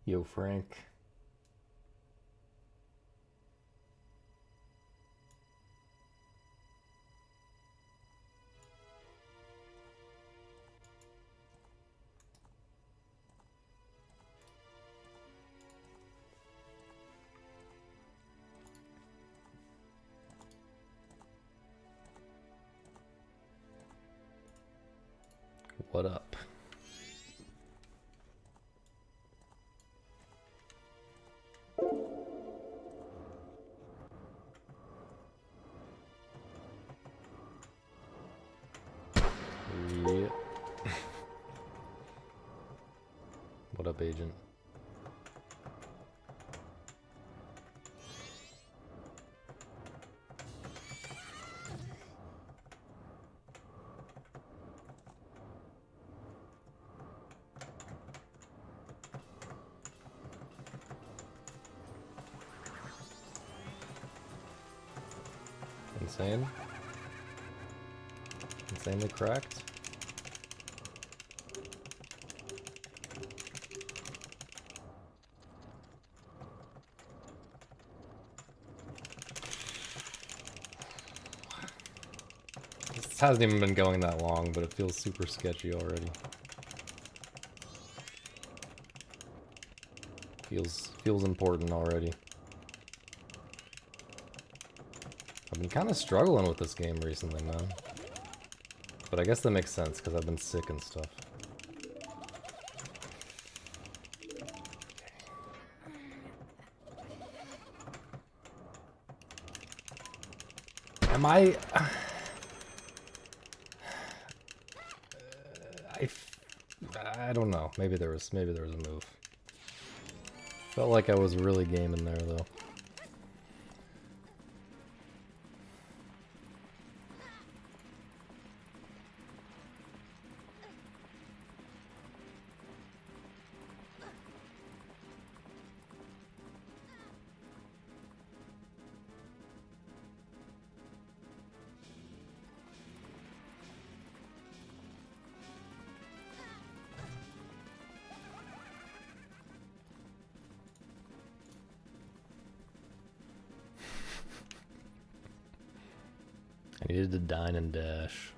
Yo, Frank. What up? Yeah. What up, agent? Insane? Insanely cracked? This hasn't even been going that long, but it feels super sketchy already. Feels important already. I've been kind of struggling with this game recently, man. But I guess that makes sense, because I've been sick and stuff. Am I... I don't know. Maybe there was a move. Felt like I was really gaming there, though. I needed to dine and dash.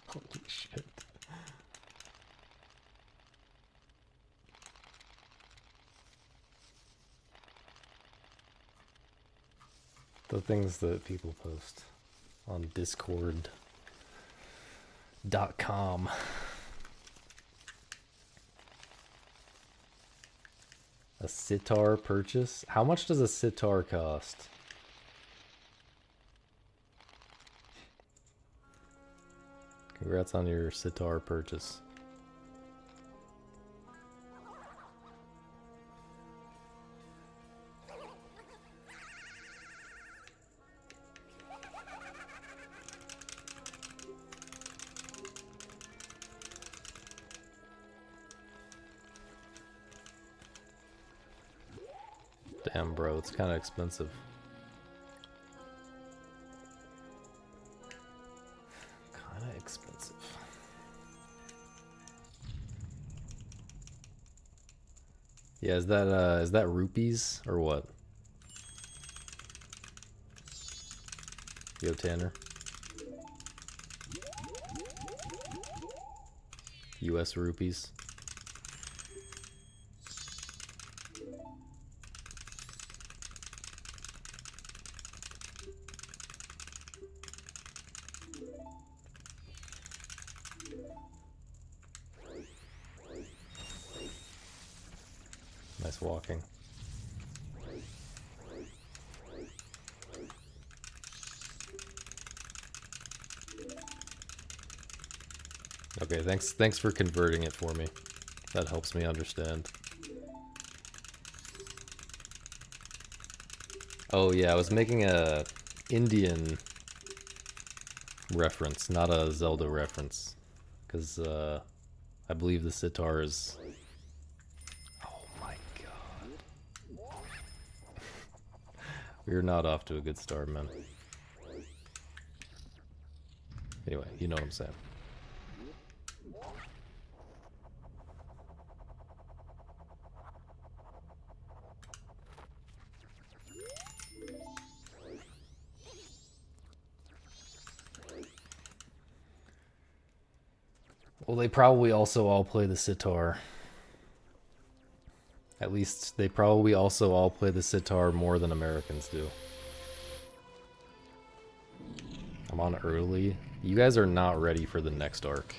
Holy shit. The things that people post on Discord.com. A sitar purchase? How much does a sitar cost? Congrats on your sitar purchase. Damn, bro, it's kind of expensive. Kind of expensive. Yeah, is that rupees or what? Yo, Tanner. US rupees. Nice walking. Okay, thanks for converting it for me. That helps me understand. Oh yeah, I was making a Indian reference, not a Zelda reference. Because I believe the sitar is... Oh my god. We're not off to a good start, man. Anyway, you know what I'm saying. Well, they probably also all play the sitar. At least they probably also all play the sitar more than Americans do. I'm on early. You guys are not ready for the next arc.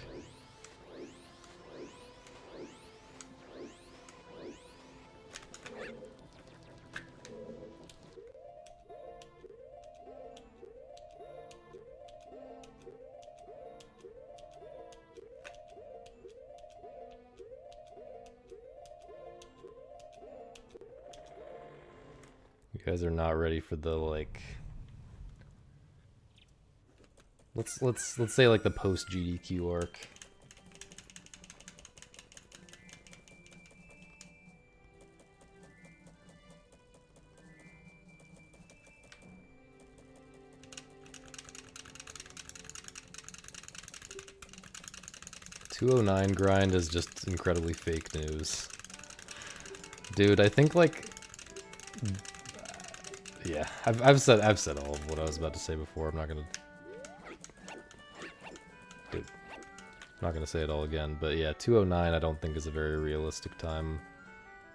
You guys are not ready for the like... Let's say like the post GDQ arc. .209 grind is just incredibly fake news. Dude, I think like... Yeah, I've said all of what I was about to say before. I'm not gonna... Dude, I'm not gonna say it all again, but yeah, 209 I don't think is a very realistic time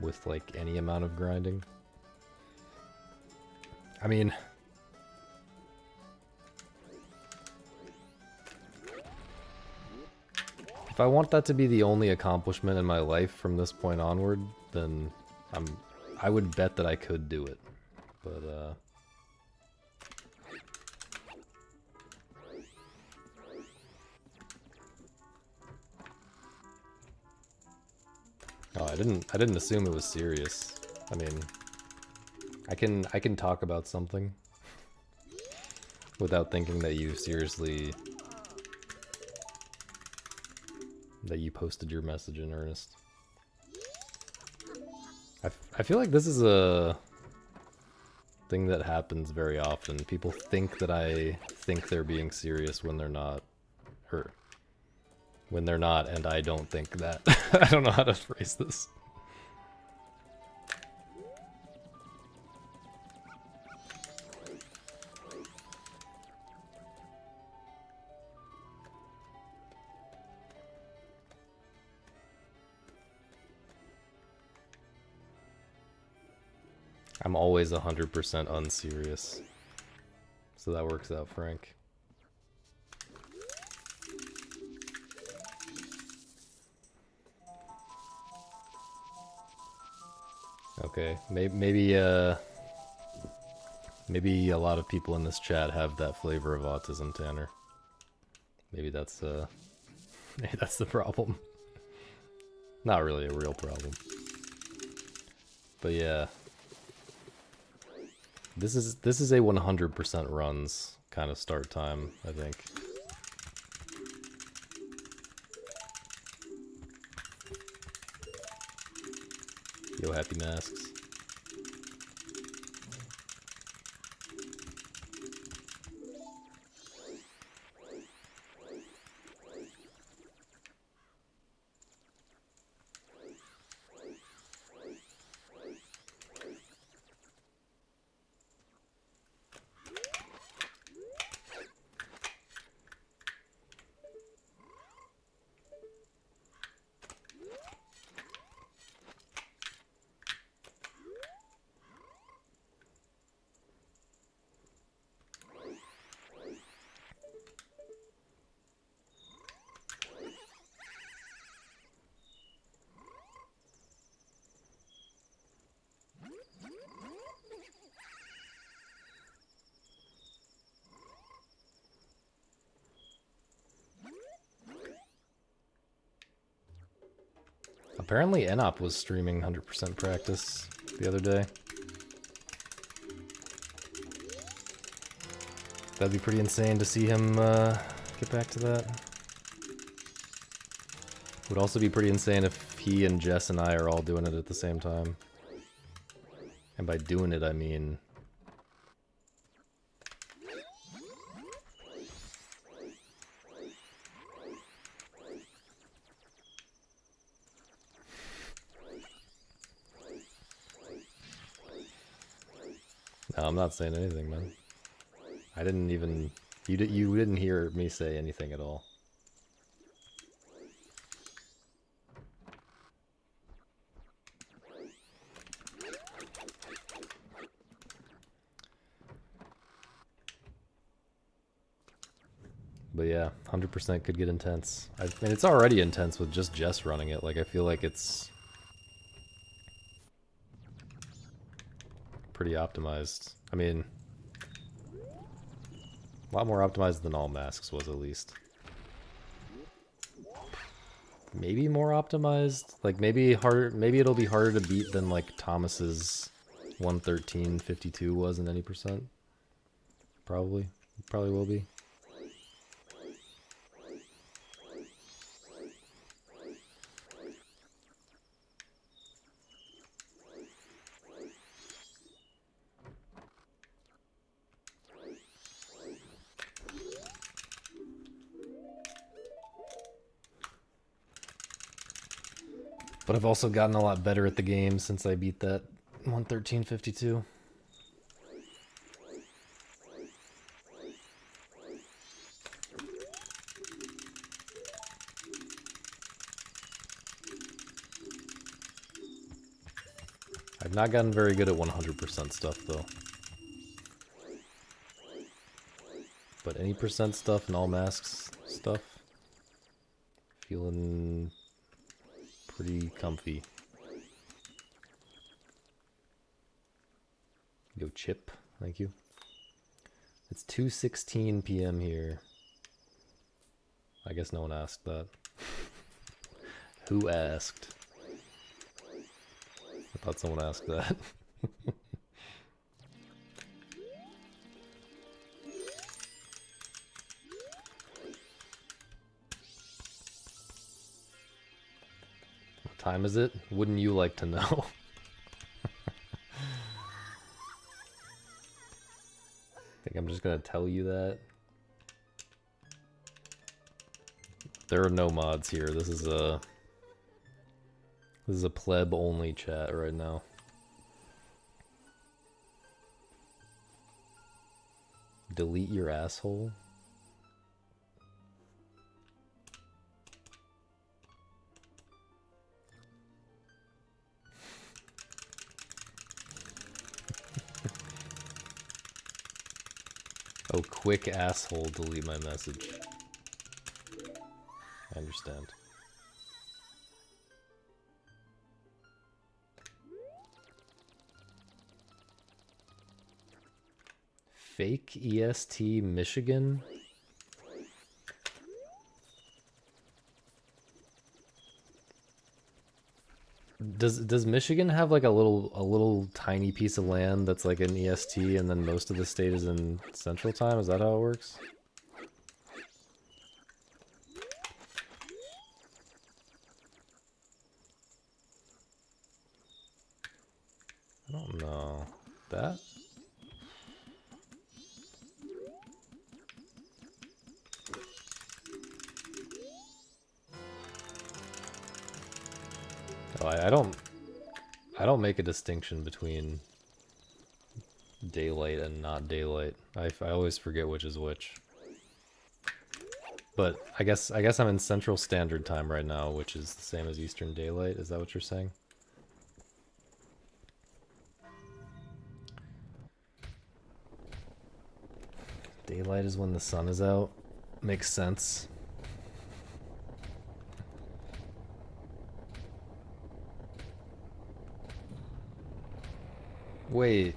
with like any amount of grinding. I mean... If I want that to be the only accomplishment in my life from this point onward, then I would bet that I could do it. But oh, I didn't assume it was serious. I mean, I can talk about something without thinking that you seriously that you posted your message in earnest. I feel like this is a thing that happens very often. People think that I think they're being serious when they're not. Or when they're not, and I don't think that. I don't know how to phrase this. I'm always 100% unserious. So that works out, Frank. Okay, maybe a lot of people in this chat have that flavor of autism, Tanner. Maybe that's maybe that's the problem. Not really a real problem. But yeah. This is a 100% runs kind of start time, I think. Yo, happy masks. Apparently Enop was streaming 100% practice the other day. That'd be pretty insane to see him get back to that. Would also be pretty insane if he and Jess and I are all doing it at the same time. And by doing it, I mean... No, I'm not saying anything, man. I didn't even... You didn't hear me say anything at all. But yeah, 100% could get intense. I mean, it's already intense with just Jess running it. Like, I feel like it's pretty optimized. I mean, a lot more optimized than all masks was, at least. Maybe more optimized? Like, maybe it'll be harder to beat than, like, Thomas's 113.52 was in any percent. Probably. Probably will be. But I've also gotten a lot better at the game since I beat that 113.52. I've not gotten very good at 100% stuff, though. But any percent stuff and all masks stuff, feeling pretty comfy. Yo, Chip, thank you. It's 2:16 p.m. here. I guess no one asked that. Who asked? I thought someone asked that. What time is it? Wouldn't you like to know? Think I'm just gonna tell you that? There are no mods here. This is a pleb only chat right now. Delete your asshole? Oh, quick asshole, delete my message. I understand. Fake EST Michigan? Does Michigan have like a little tiny piece of land that's like an EST and then most of the state is in Central Time? Is that how it works? I don't know. That? Oh, I don't make a distinction between daylight and not daylight. I always forget which is which. But I guess I'm in Central Standard Time right now, which is the same as Eastern Daylight. Is that what you're saying? Daylight is when the sun is out. Makes sense. Wait,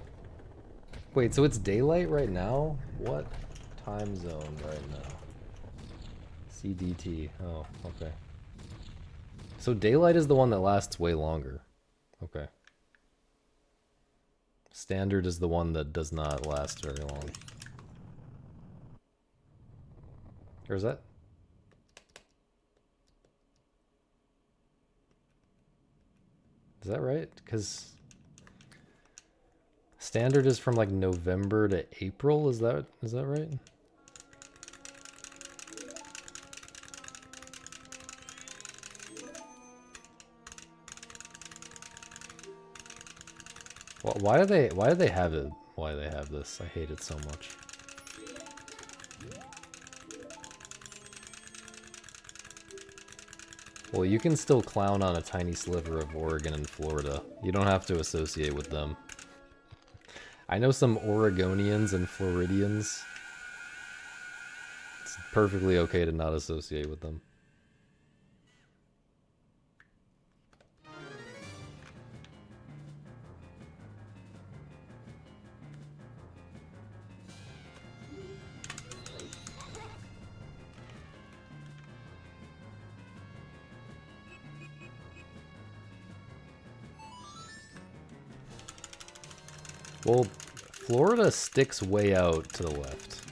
so it's daylight right now? What time zone right now? CDT. Oh, okay. So daylight is the one that lasts way longer. Okay. Standard is the one that does not last very long. Or is that? Is that right? Because standard is from like November to April. Is that right? Well, why do they have it? Why do they have this? I hate it so much. Well, you can still clown on a tiny sliver of Oregon and Florida. You don't have to associate with them. I know some Oregonians and Floridians. It's perfectly okay to not associate with them. Well, Florida sticks way out to the left.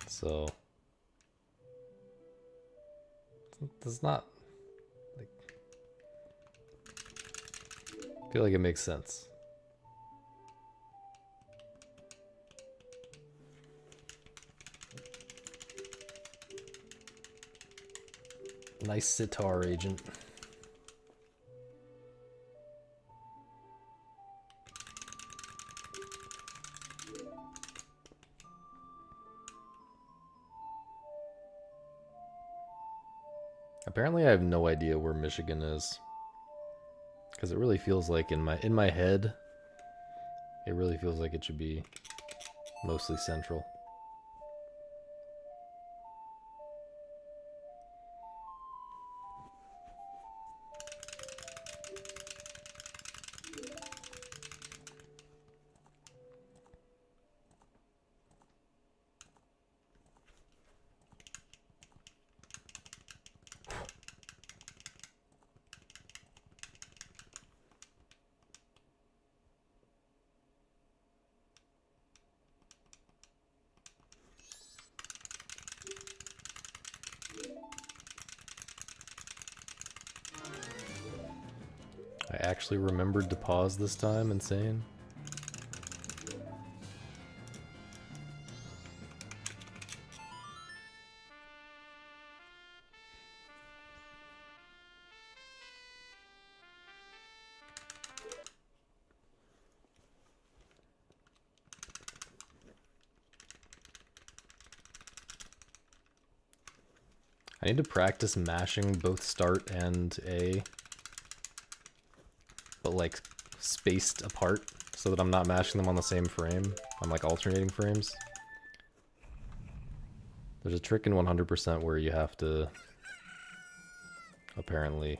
So it's not like, I feel like it makes sense. Nice sitar agent. Apparently I have no idea where Michigan is. Because it really feels like in my head, it really feels like it should be mostly central. I actually remembered to pause this time, insane. I need to practice mashing both start and A, but like spaced apart so that I'm not mashing them on the same frame. I'm like alternating frames. There's a trick in 100% where you have to apparently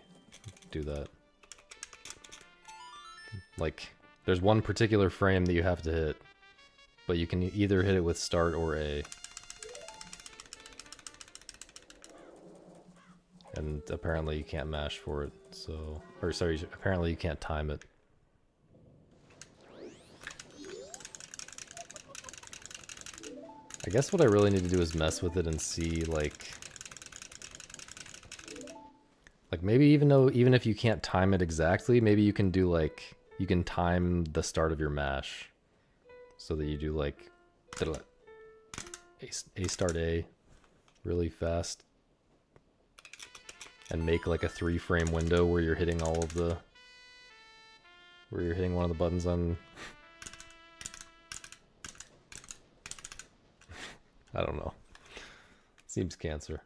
do that. Like, there's one particular frame that you have to hit, but you can either hit it with start or A. And apparently you can't mash for it, so... Or sorry, apparently you can't time it. I guess what I really need to do is mess with it and see, like maybe even if you can't time it exactly, maybe you can do like, you can time the start of your mash. So that you do like, A start A really fast. And make like a 3-frame window where you're hitting all of the... Where you're hitting one of the buttons on... I don't know. Seems cancer.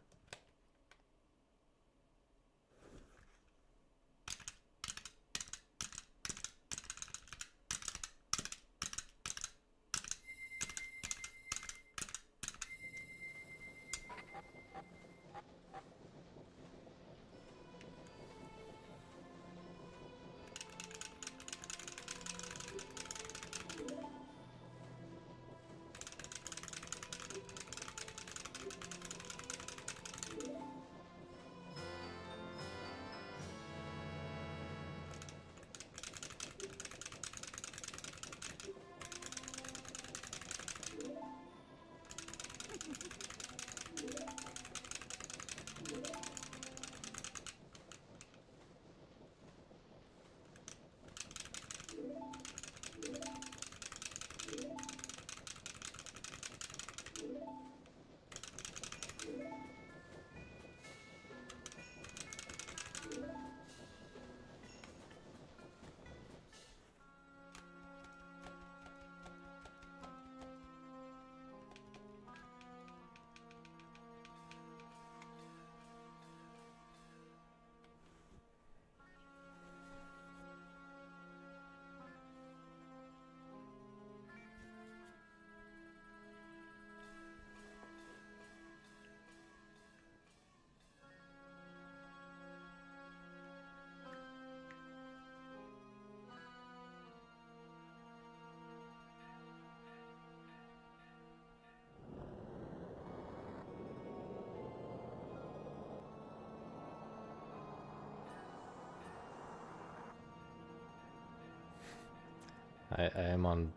I am on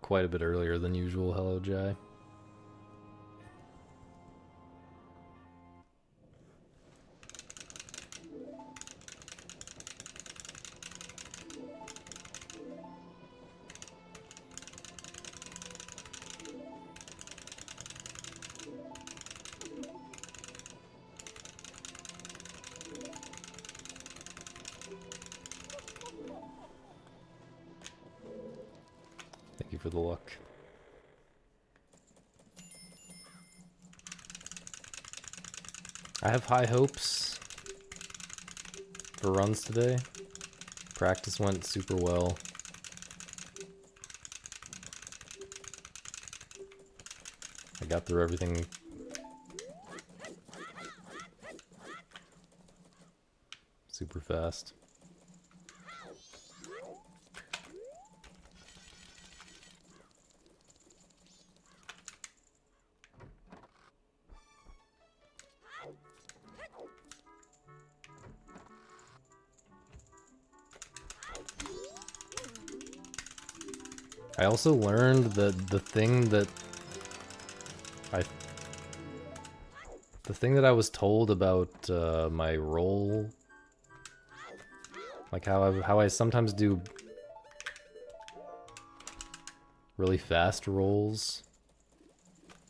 quite a bit earlier than usual. Hello, Jai. Thank you for the luck. I have high hopes for runs today. Practice went super well. I got through everything super fast. I also learned that the thing that I was told about my roll, like how I sometimes do really fast rolls,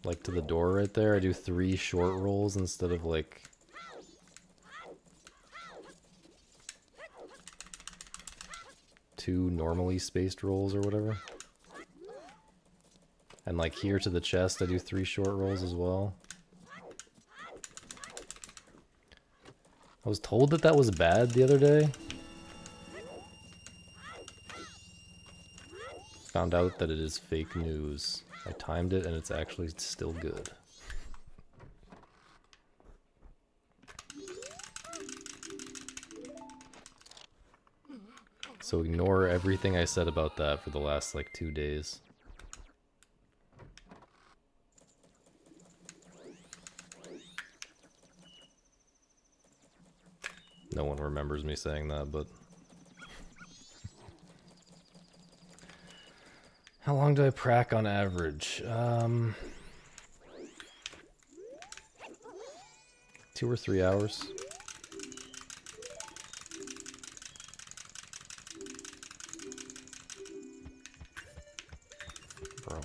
like to the door right there. I do 3 short rolls instead of like 2 normally spaced rolls or whatever. And like here to the chest, I do 3 short rolls as well. I was told that that was bad the other day. Found out that it is fake news. I timed it and it's actually still good. So ignore everything I said about that for the last like 2 days. No one remembers me saying that, but... How long do I prac on average? 2 or 3 hours. Bro.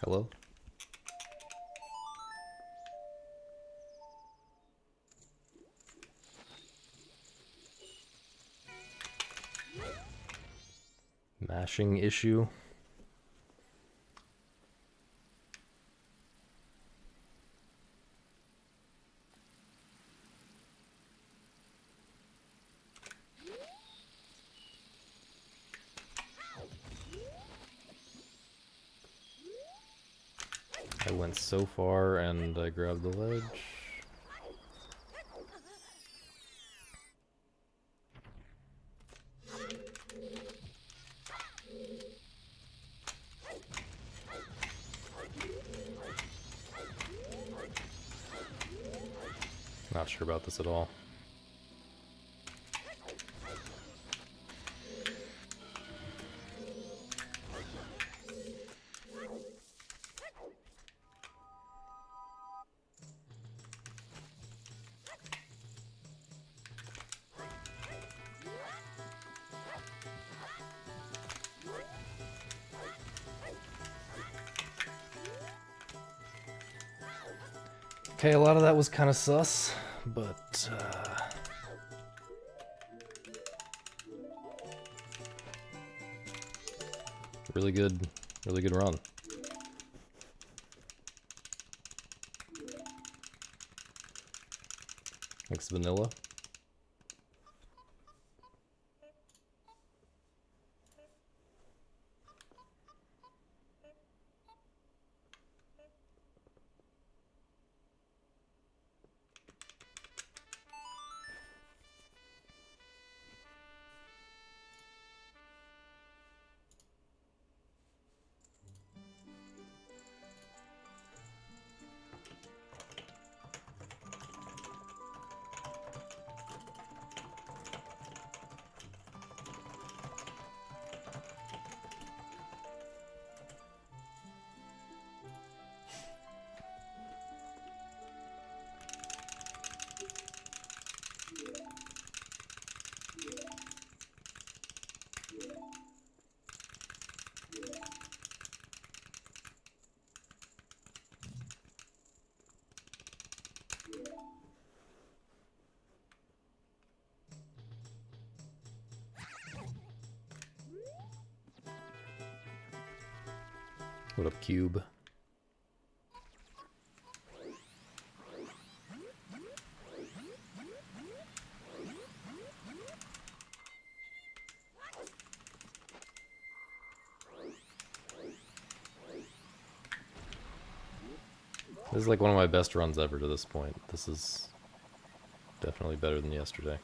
Hello? Mashing issue. I went so far and I grabbed the ledge. Not sure about this at all. Okay, a lot of that was kind of sus, but really good run. Thanks, Vanilla. What up, Cube? This is like one of my best runs ever to this point. This is definitely better than yesterday.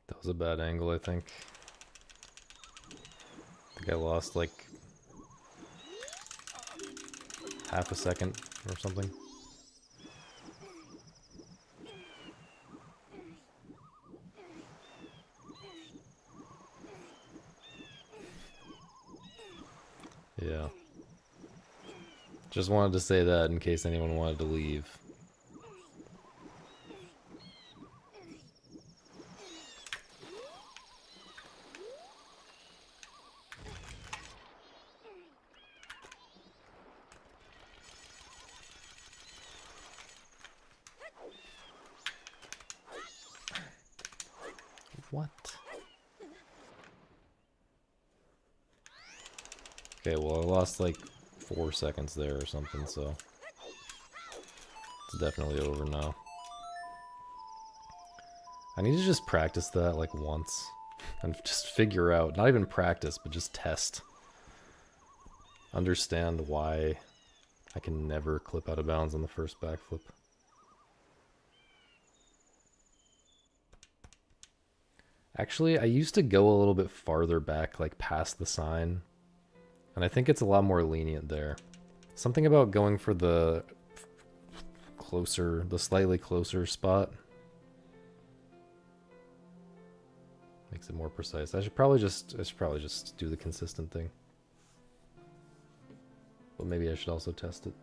That was a bad angle, I think. I think I lost like half a second or something. Yeah. Just wanted to say that in case anyone wanted to leave. What? Okay, well I lost like 4 seconds there or something, so it's definitely over now. I need to just practice that like once and just figure out, not even practice, but just test. Understand why I can never clip out of bounds on the first backflip. Actually, I used to go a little bit farther back, like past the sign, and I think it's a lot more lenient there. Something about going for the slightly closer spot. Makes it more precise. I should probably just do the consistent thing. But maybe I should also test it.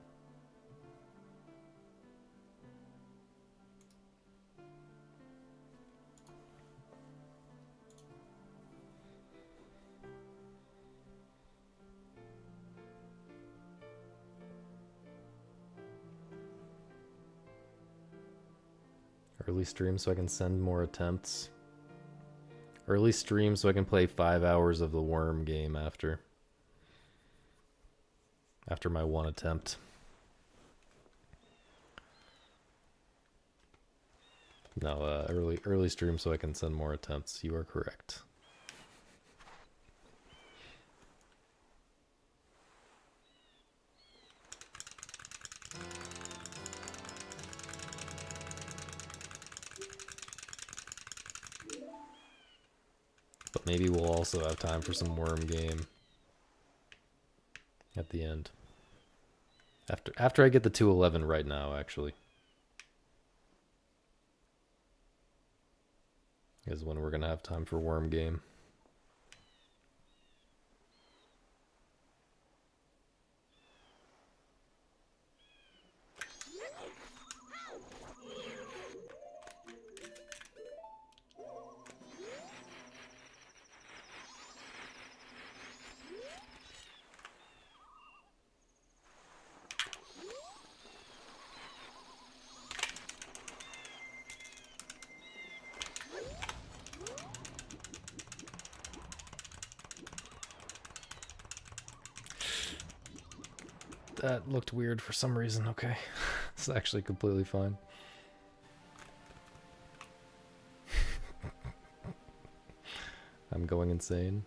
Early stream so I can send more attempts. Early stream so I can play 5 hours of the worm game after my one attempt. No, early stream so I can send more attempts. You are correct. But maybe we'll also have time for some worm game at the end. After I get the 211 right now, actually. Is when we're gonna have time for worm game. That looked weird for some reason. Okay. It's actually completely fine. I'm going insane.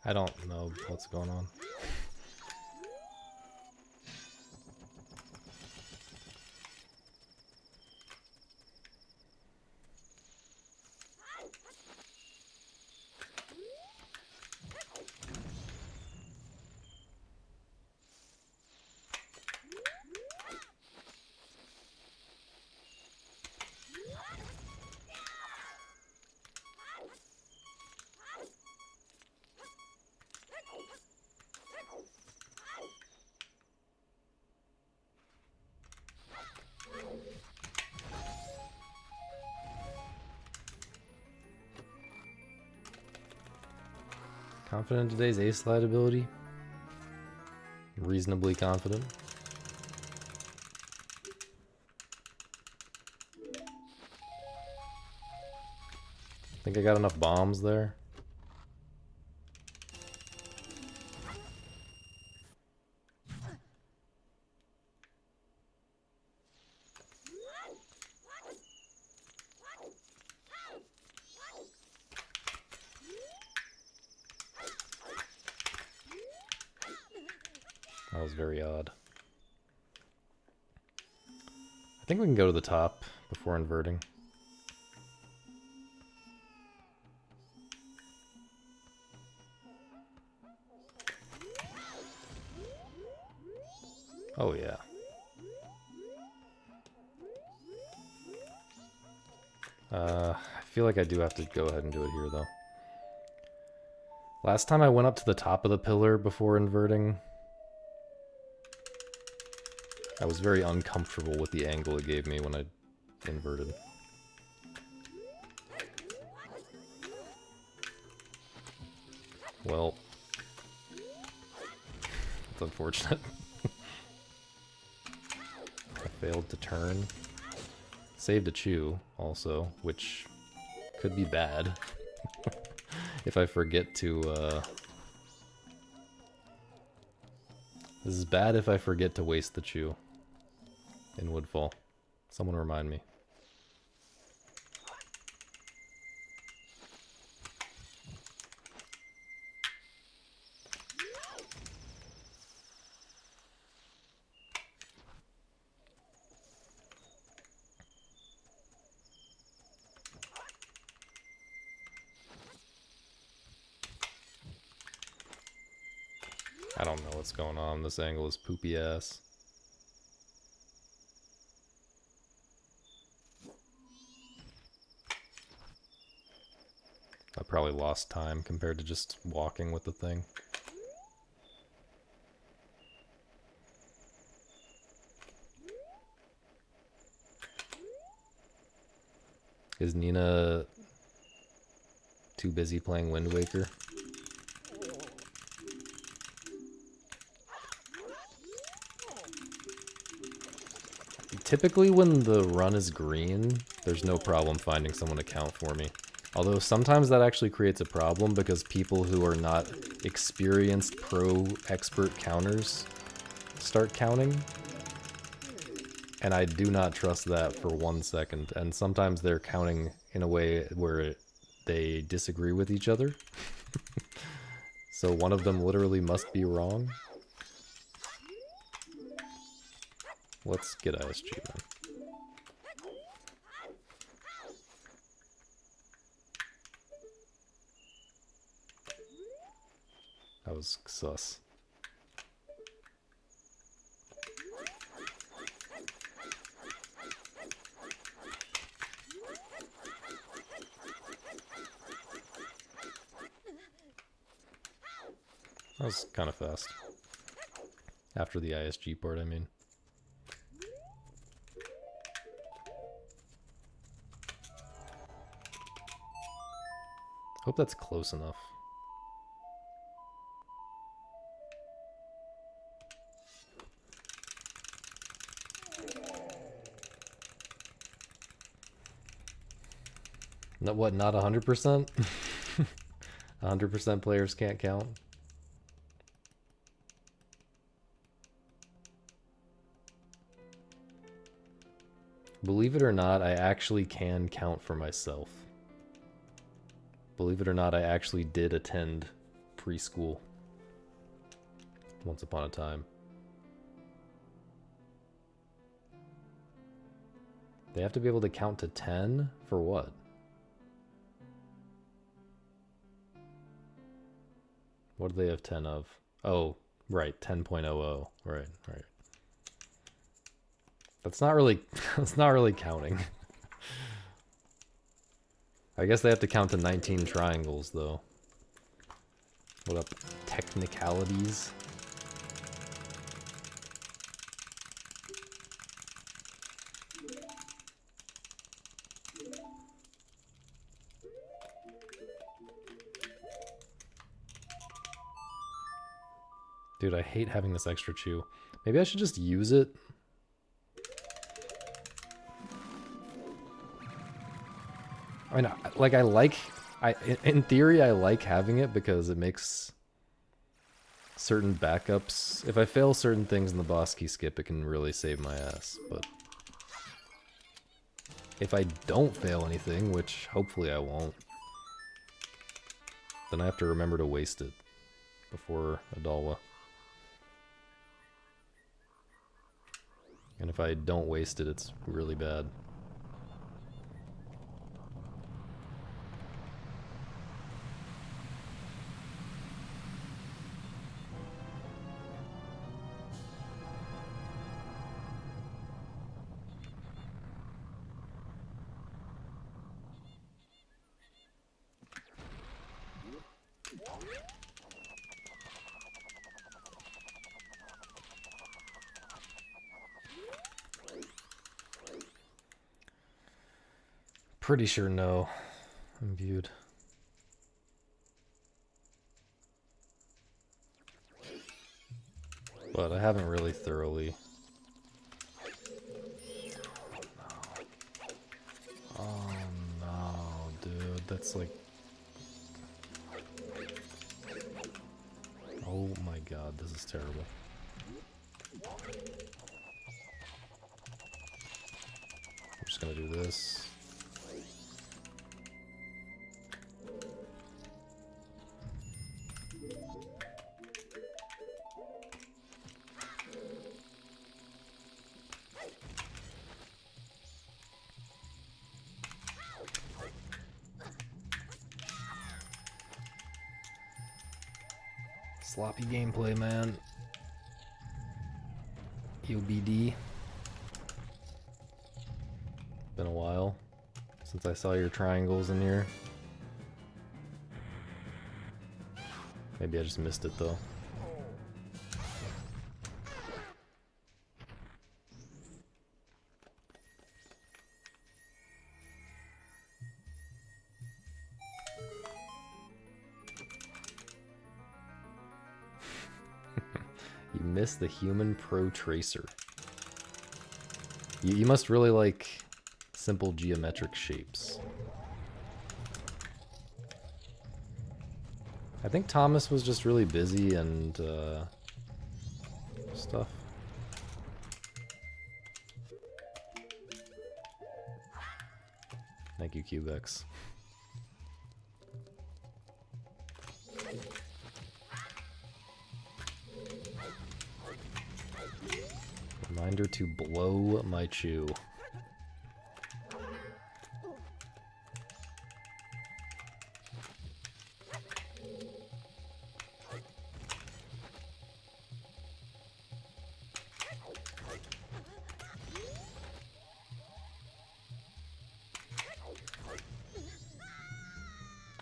I don't know what's going on. Confident in today's ace slide ability? Reasonably confident. Think I got enough bombs there? That was very odd. I think we can go to the top before inverting. Oh yeah. I feel like I do have to go ahead and do it here though. Last time I went up to the top of the pillar before inverting, I was very uncomfortable with the angle it gave me when I inverted. Well, it's unfortunate. I failed to turn. Saved a chew, also, which could be bad. If I forget to, This is bad if I forget to waste the chew in Woodfall. Someone remind me. I don't know what's going on. This angle is poopy ass. I probably lost time compared to just walking with the thing. Is Nina too busy playing Wind Waker? Typically when the run is green, there's no problem finding someone to count for me. Although sometimes that actually creates a problem because people who are not experienced pro expert counters start counting. And I do not trust that for 1 second. And sometimes they're counting in a way where they disagree with each other. So one of them literally must be wrong. Let's get ISG then. That was sus. That was kind of fast. After the ISG part, I mean. Hope that's close enough. No, what, not 100%? 100% players can't count? Believe it or not, I actually can count for myself. Believe it or not, I actually did attend preschool once upon a time. They have to be able to count to 10 for what? What do they have 10 of? Oh, right, 10.00. Right. That's not really that's not really counting. I guess they have to count to 19 triangles though. What up, technicalities? Dude, I hate having this extra chew. Maybe I should just use it. I mean, like, in theory, I like having it because it makes certain backups. If I fail certain things in the boss key skip, it can really save my ass. But if I don't fail anything, which hopefully I won't, then I have to remember to waste it before Adalwa. And if I don't waste it, it's really bad. Pretty sure no. I'm viewed. But I haven't really thoroughly. that's like... Oh my god, this is terrible. I'm just gonna do this. Sloppy gameplay, man. UBD. Been a while since I saw your triangles in here. Maybe I just missed it though. You missed the human pro tracer. You must really like simple geometric shapes. I think Thomas was just really busy and stuff. Thank you, Cubex. Reminder to blow my chew.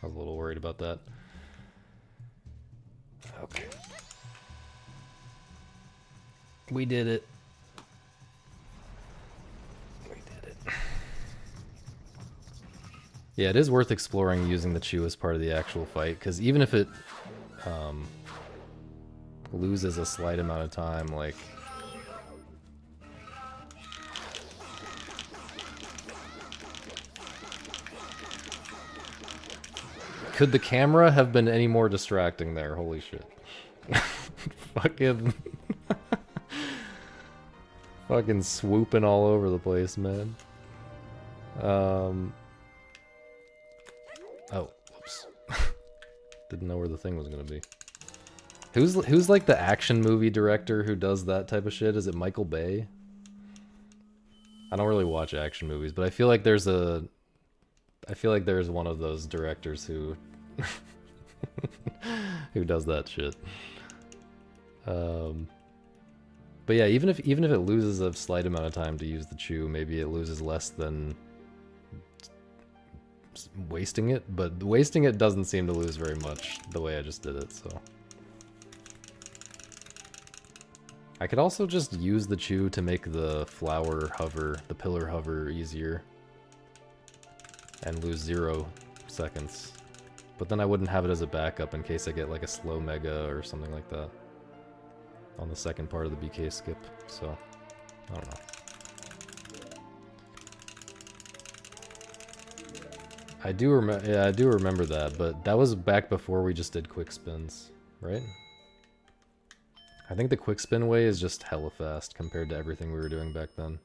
I was a little worried about that. Okay. We did it. Yeah, it is worth exploring using the chew as part of the actual fight, because even if it loses a slight amount of time, like... Could the camera have been any more distracting there? Holy shit. Fucking... Fucking swooping all over the place, man. Oh, whoops. Didn't know where the thing was gonna be. Who's like the action movie director who does that type of shit? Is it Michael Bay? I don't really watch action movies, but I feel like there's one of those directors who who does that shit. But yeah, even if it loses a slight amount of time to use the chew, maybe it loses less than wasting it, but wasting it doesn't seem to lose very much the way I just did it, so. I could also just use the chew to make the flower hover, the pillar hover easier. And lose 0 seconds. But then I wouldn't have it as a backup in case I get like a slow mega or something like that. On the second part of the BK skip, so I don't know. I do remember that, but that was back before we just did quick spins, right? I think the quick spin way is just hella fast compared to everything we were doing back then.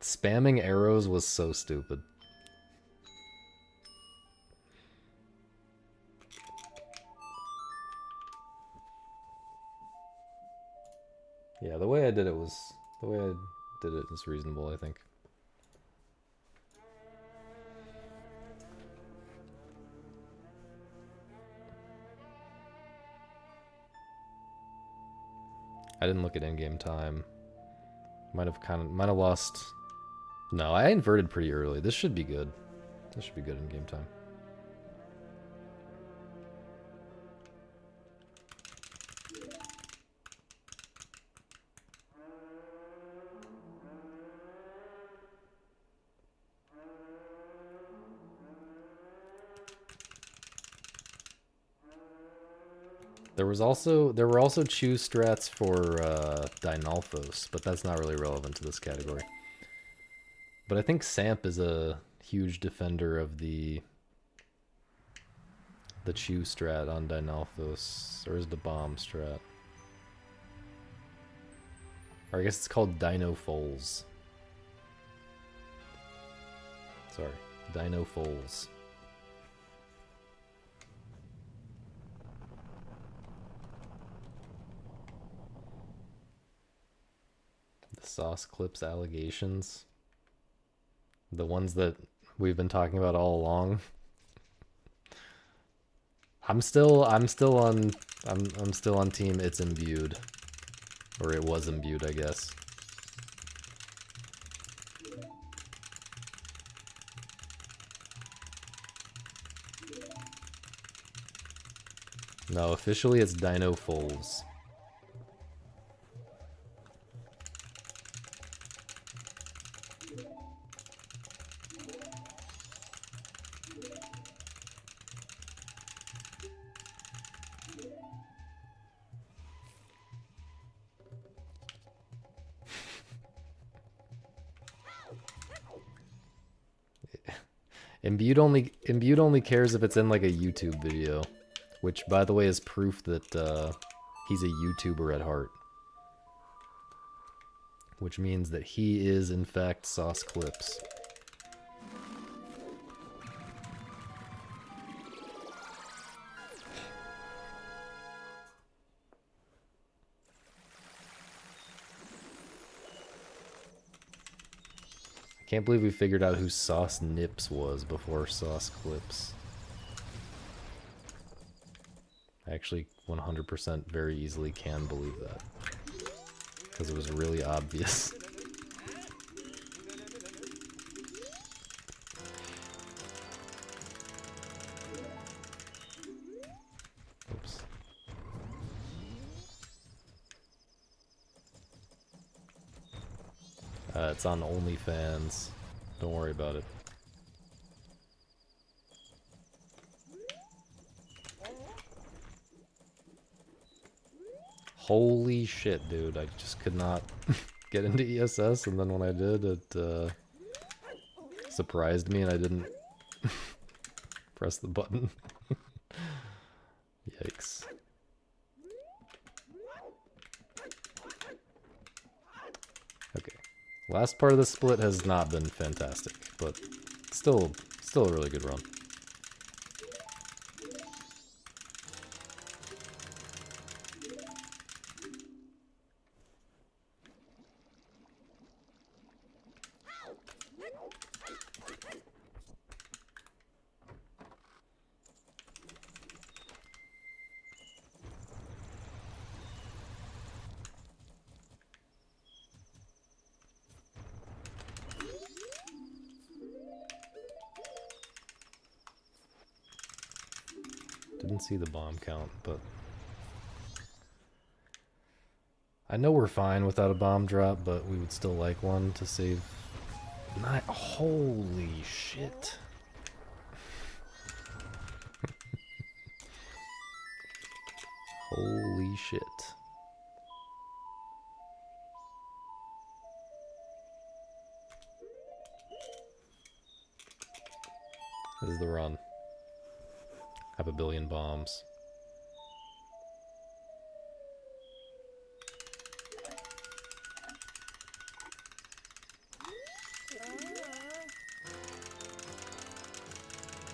Spamming arrows was so stupid. Yeah, the way I did it is reasonable, I think. I didn't look at in-game time. Might have lost. No, I inverted pretty early. This should be good. This should be good in-game time. There were also chew strats for Dynalphos, but that's not really relevant to this category. But I think Samp is a huge defender of the chew strat on Dynalphos, or is the bomb strat? Or I guess it's called Dino Foals. Sorry, Dino Foals. The Sauce Clips allegations. The ones that we've been talking about all along. I'm still on team it's imbued. Or it was imbued, I guess. No, officially it's Dino Foals. Imbued only cares if it's in like a YouTube video, which by the way is proof that he's a YouTuber at heart, which means that he is in fact Sauce Clips. Can't believe we figured out who Sauce Nips was before Sauce Clips. I actually 100% very easily can believe that. Because it was really obvious. Oops. It's on OnlyFans. Don't worry about it. Holy shit, dude. I just could not get into ESS, and then when I did, it surprised me and I didn't press the button. Yikes. Okay. Last part of the split has not been fantastic, but still a really good run. Didn't see the bomb count, but I know we're fine without a bomb drop, but we would still like one to save. Not holy shit. Holy shit. This is the run. Have a billion bombs.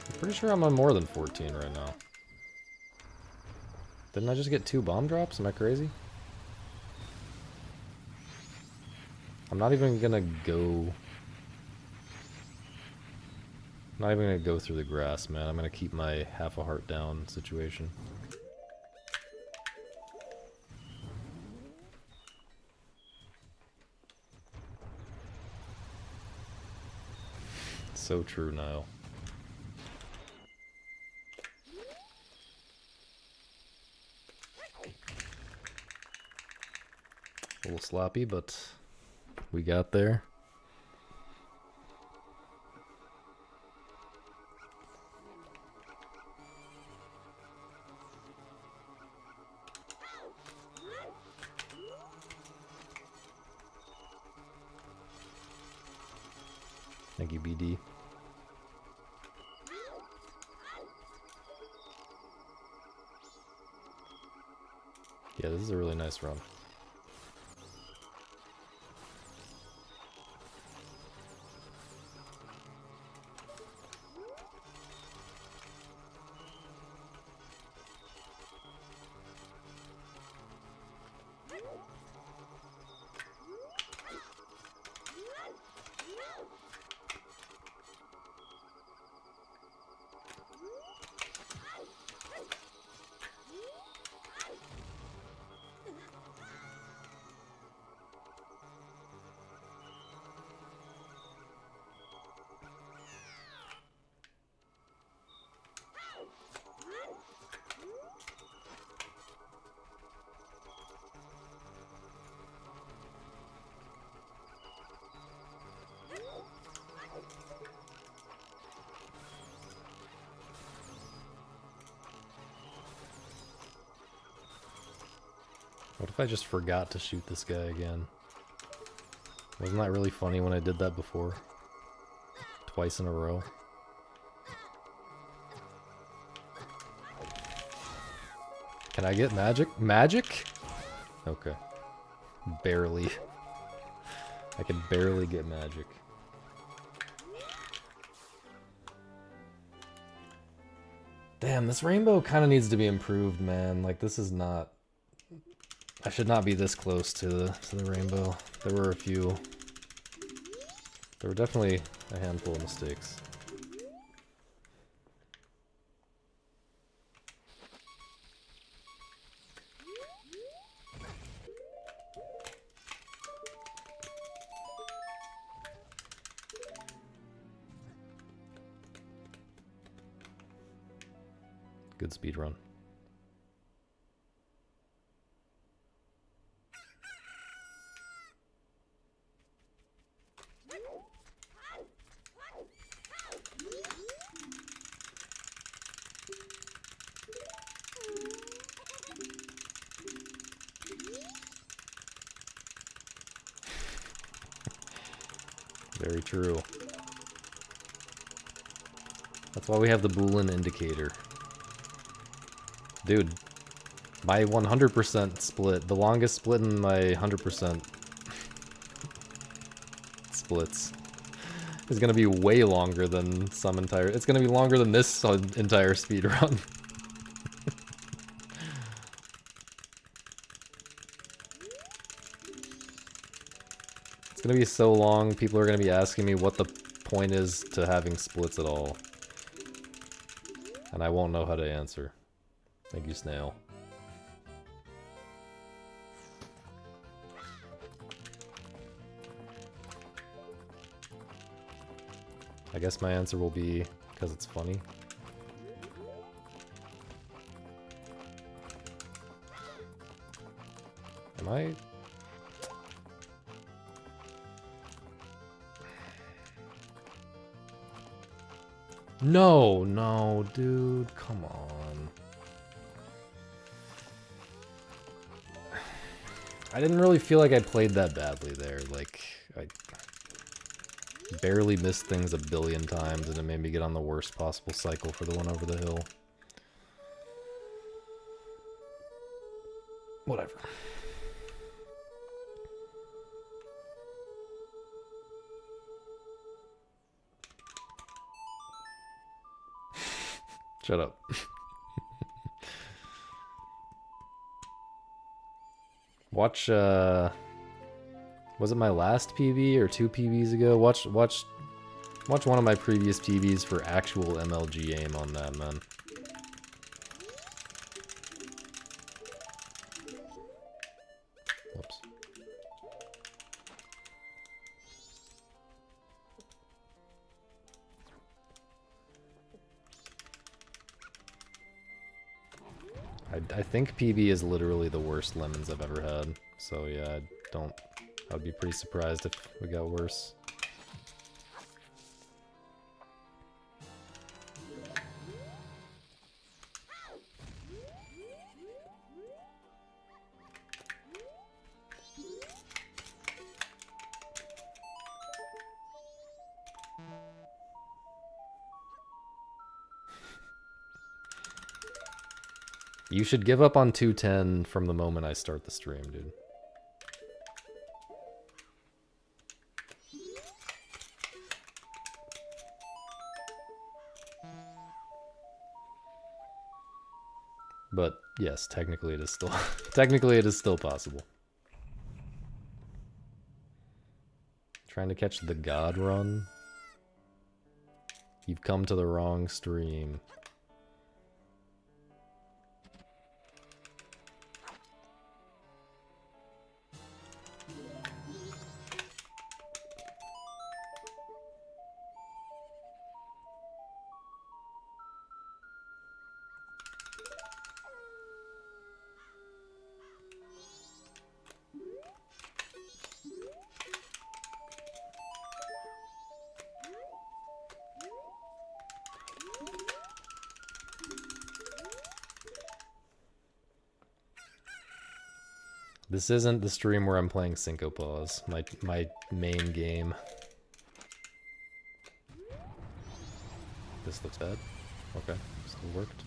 I'm pretty sure I'm on more than 14 right now. Didn't I just get 2 bomb drops? Am I crazy? I'm not even gonna go... I'm not even gonna go through the grass, man. I'm gonna keep my half a heart down situation. So true, Niall. A little sloppy, but we got there. Thank you, BD. Yeah, this is a really nice run. What if I just forgot to shoot this guy again? Wasn't that really funny when I did that before? Twice in a row. Can I get magic? Magic? Okay. Barely. I can barely get magic. Damn, this rainbow kind of needs to be improved, man. Like, this is not... I should not be this close to the rainbow. There were a few... There were definitely a handful of mistakes. Good speed run. Very true. That's why we have the Boolean indicator. Dude, my 100% split, the longest split in my 100% splits, is gonna be way longer than some entire... It's gonna be longer than this entire speedrun. It's gonna be so long, people are gonna be asking me what the point is to having splits at all. And I won't know how to answer. Thank you, Snail. I guess my answer will be because it's funny. Am I? No, no, dude, come on. I didn't really feel like I played that badly there. Like, I barely missed things a billion times, and it made me get on the worst possible cycle for the one over the hill. Whatever. Shut up. Watch, was it my last PB or 2 PBs ago? Watch one of my previous PBs for actual MLG aim on that, man. Whoops. I think PB is literally the worst lemons I've ever had. So yeah, I'd be pretty surprised if we got worse. You should give up on 210 from the moment I start the stream, dude. But yes, technically it is still technically it is still possible. Trying to catch the God run? You've come to the wrong stream. This isn't the stream where I'm playing Cinco Paws, my main game. This looks bad. Okay, still worked.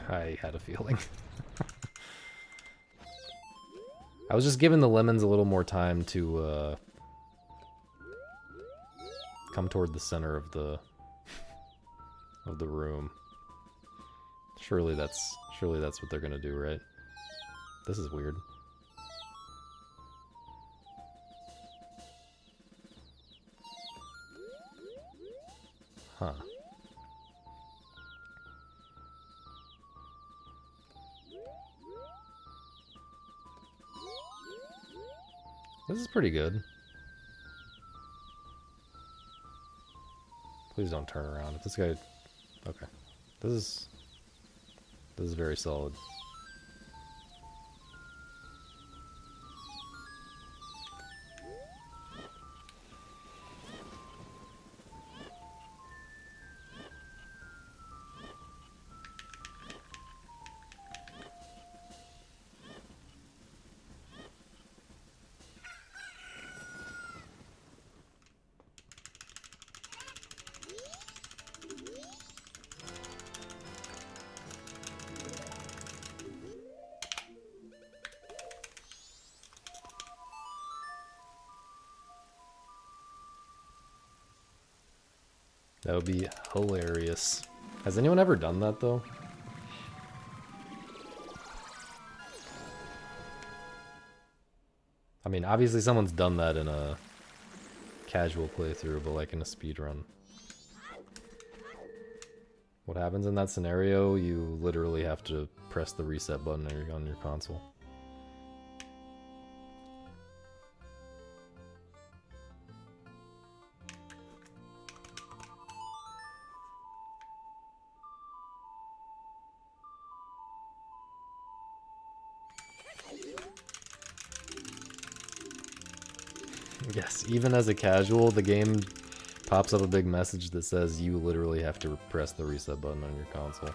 I had a feeling. I was just giving the lemons a little more time to come toward the center of the room. Surely that's what they're gonna do, right? This is weird. Huh. This is pretty good. Please don't turn around. If this guy... Okay. This is very solid. That would be hilarious. Has anyone ever done that, though? I mean, obviously someone's done that in a casual playthrough, but like in a speedrun. What happens in that scenario? You literally have to press the reset button on your console. Yes, even as a casual, the game pops up a big message that says you literally have to press the reset button on your console.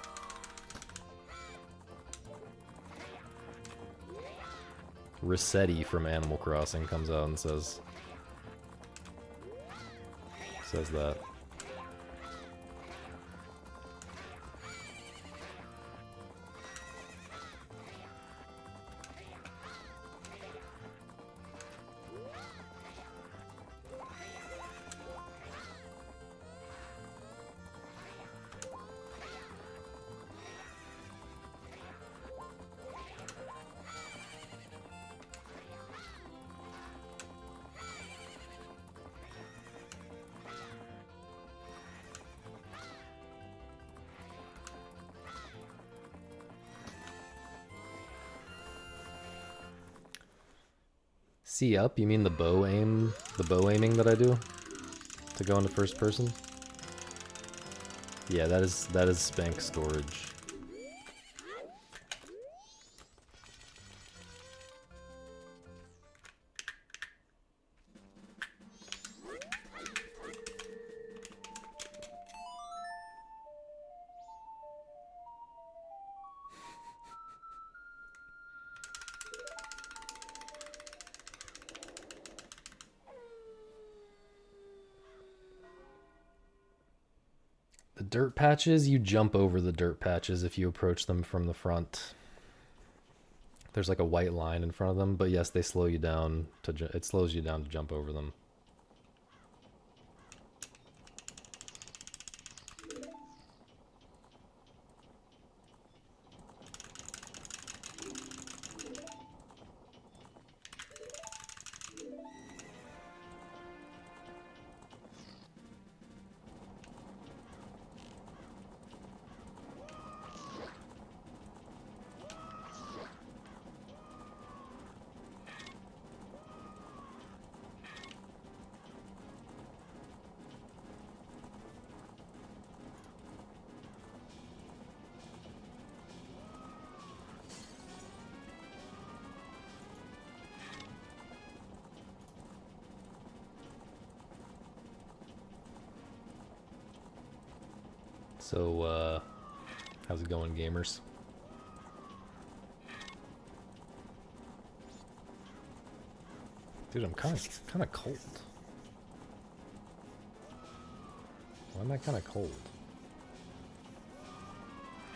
Resetti from Animal Crossing comes out and says that. C up? You mean the bow aiming that I do to go into first person? Yeah, that is spank storage. Dirt patches, you jump over the dirt patches if you approach them from the front. There's like a white line in front of them, but yes, they slow you down it slows you down to jump over them. So, how's it going, gamers? Dude, I'm kind of cold. Why am I kind of cold?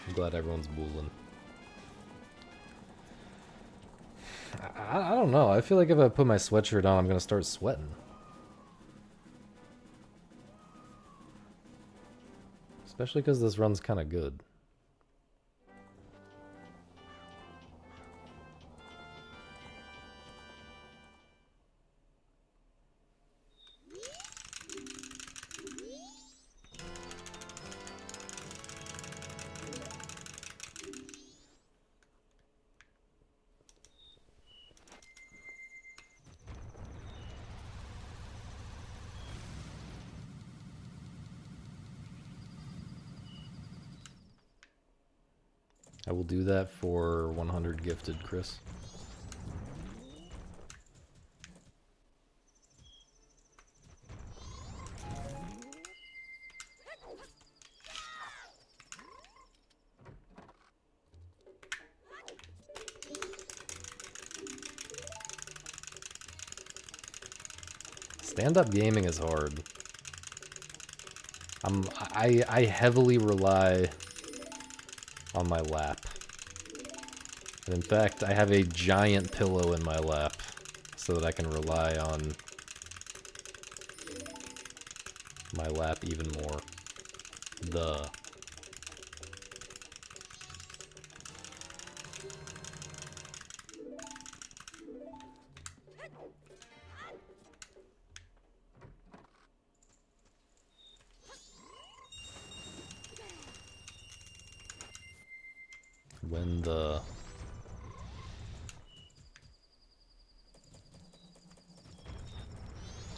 I'm glad everyone's booling. I don't know. I feel like if I put my sweatshirt on, I'm gonna start sweating. Especially because this run's kind of good. I will do that for 100 gifted, Chris. Stand-up gaming is hard. I heavily rely on my lap. And in fact, I have a giant pillow in my lap so that I can rely on my lap even more. When the...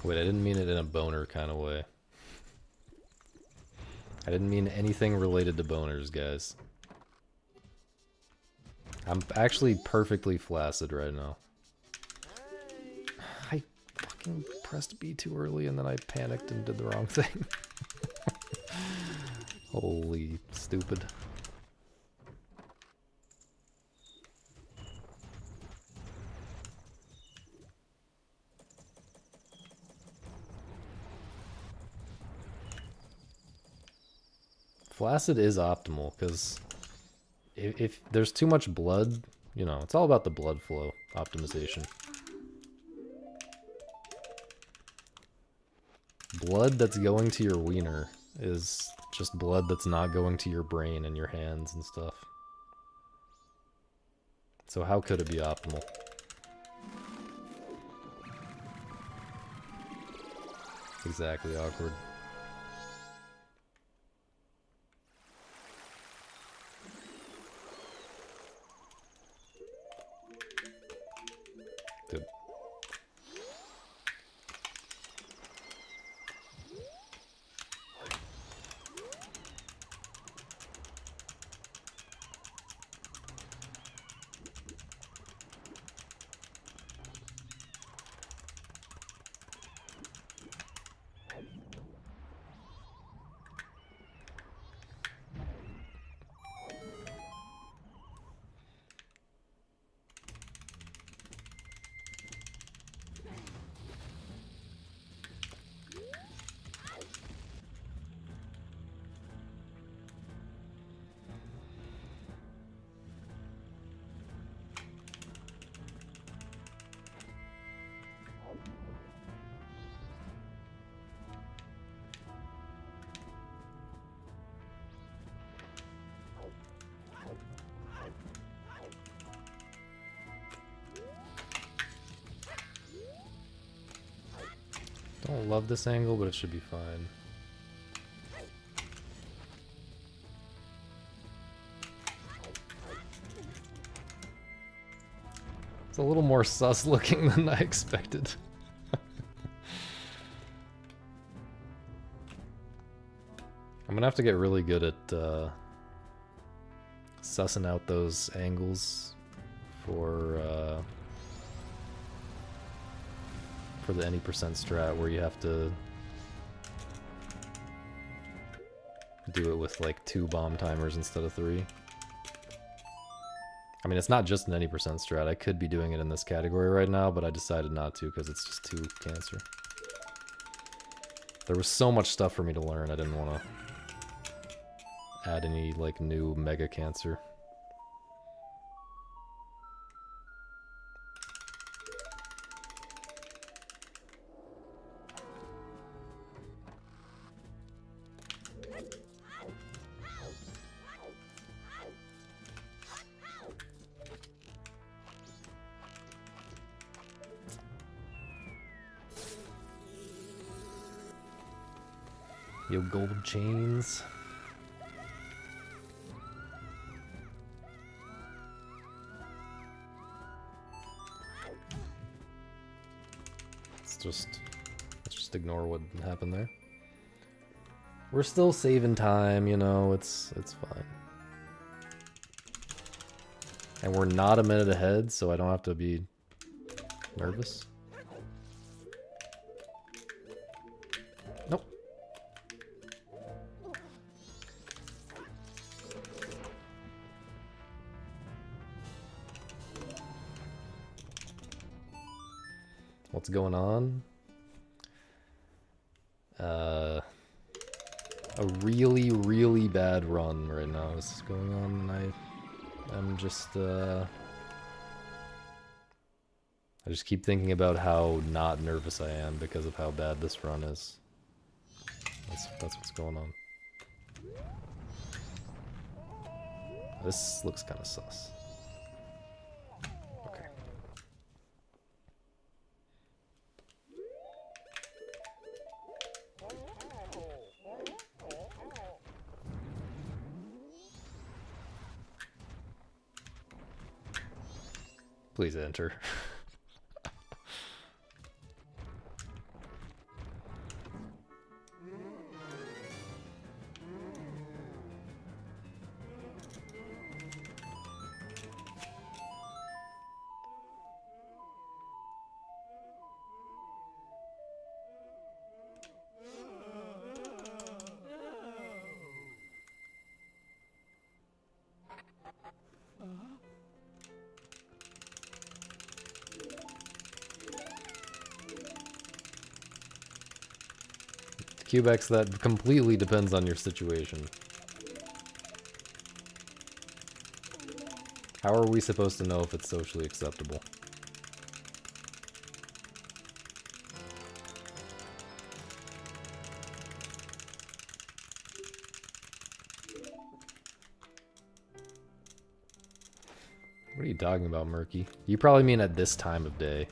Wait, I didn't mean it in a boner kind of way. I didn't mean anything related to boners, guys. I'm actually perfectly flaccid right now. I fucking pressed B too early and then I panicked and did the wrong thing. Holy stupid. Flaccid is optimal, because if there's too much blood, you know, it's all about the blood flow optimization. Blood that's going to your wiener is just blood that's not going to your brain and your hands and stuff. So how could it be optimal? Exactly, awkward. Dude. don't love this angle, but it should be fine. It's a little more sus looking than I expected. I'm gonna have to get really good at sussing out those angles for the any percent strat where you have to do it with like 2 bomb timers instead of 3. I mean, it's not just an any percent strat. I could be doing it in this category right now, but I decided not to because it's just too cancer. There was so much stuff for me to learn, I didn't want to add any like new mega cancer. Yo, gold chains. Let's just ignore what happened there. We're still saving time, you know, it's fine. And we're not a minute ahead, so I don't have to be nervous. Nope. What's going on? A really, really bad run right now is going on, and I'm just, I just keep thinking about how not nervous I am because of how bad this run is. That's what's going on. This looks kind of sus. Okay. Please enter. Cubex, that completely depends on your situation. How are we supposed to know if it's socially acceptable? What are you talking about, Murky? You probably mean at this time of day.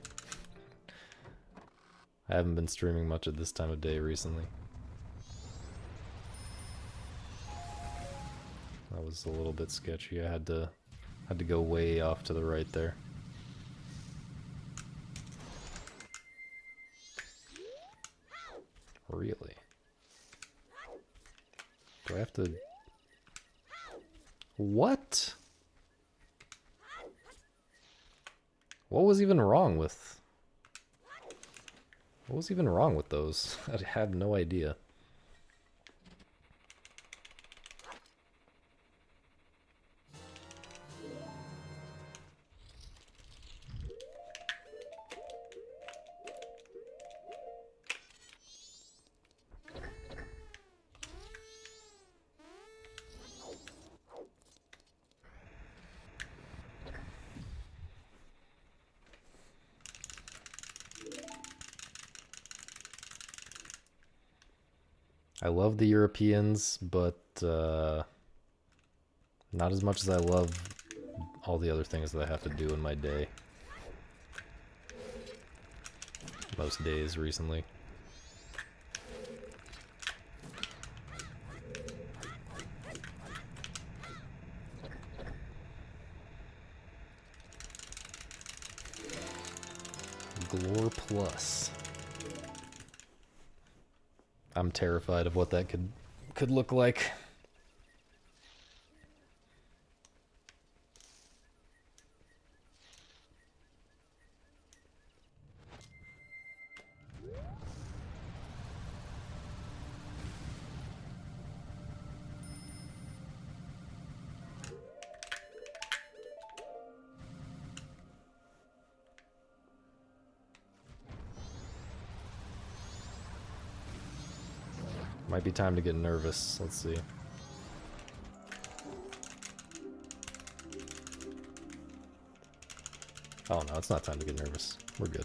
I haven't been streaming much at this time of day recently. That was a little bit sketchy. I had to go way off to the right there. Really? Do I have to... What? What was even wrong with... What was even wrong with those? I had no idea. I love the Europeans, but not as much as I love all the other things that I have to do in my day. Most days recently. Glore Plus. I'm terrified of what that could look like. Might be time to get nervous. Let's see. Oh no, it's not time to get nervous. We're good.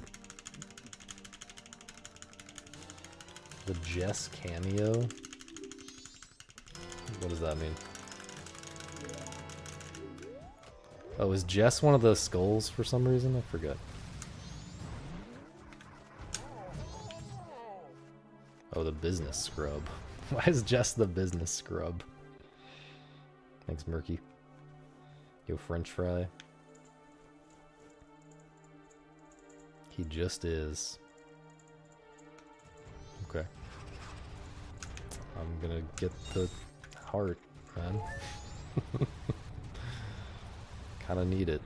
The Jess cameo? What does that mean? Oh, is Jess one of the skulls for some reason? I forget. Oh, the business scrub. Why is Jess the business scrub? Thanks, Murky. Yo, French fry. He just is. Okay. I'm gonna get the heart, man. Kinda need it.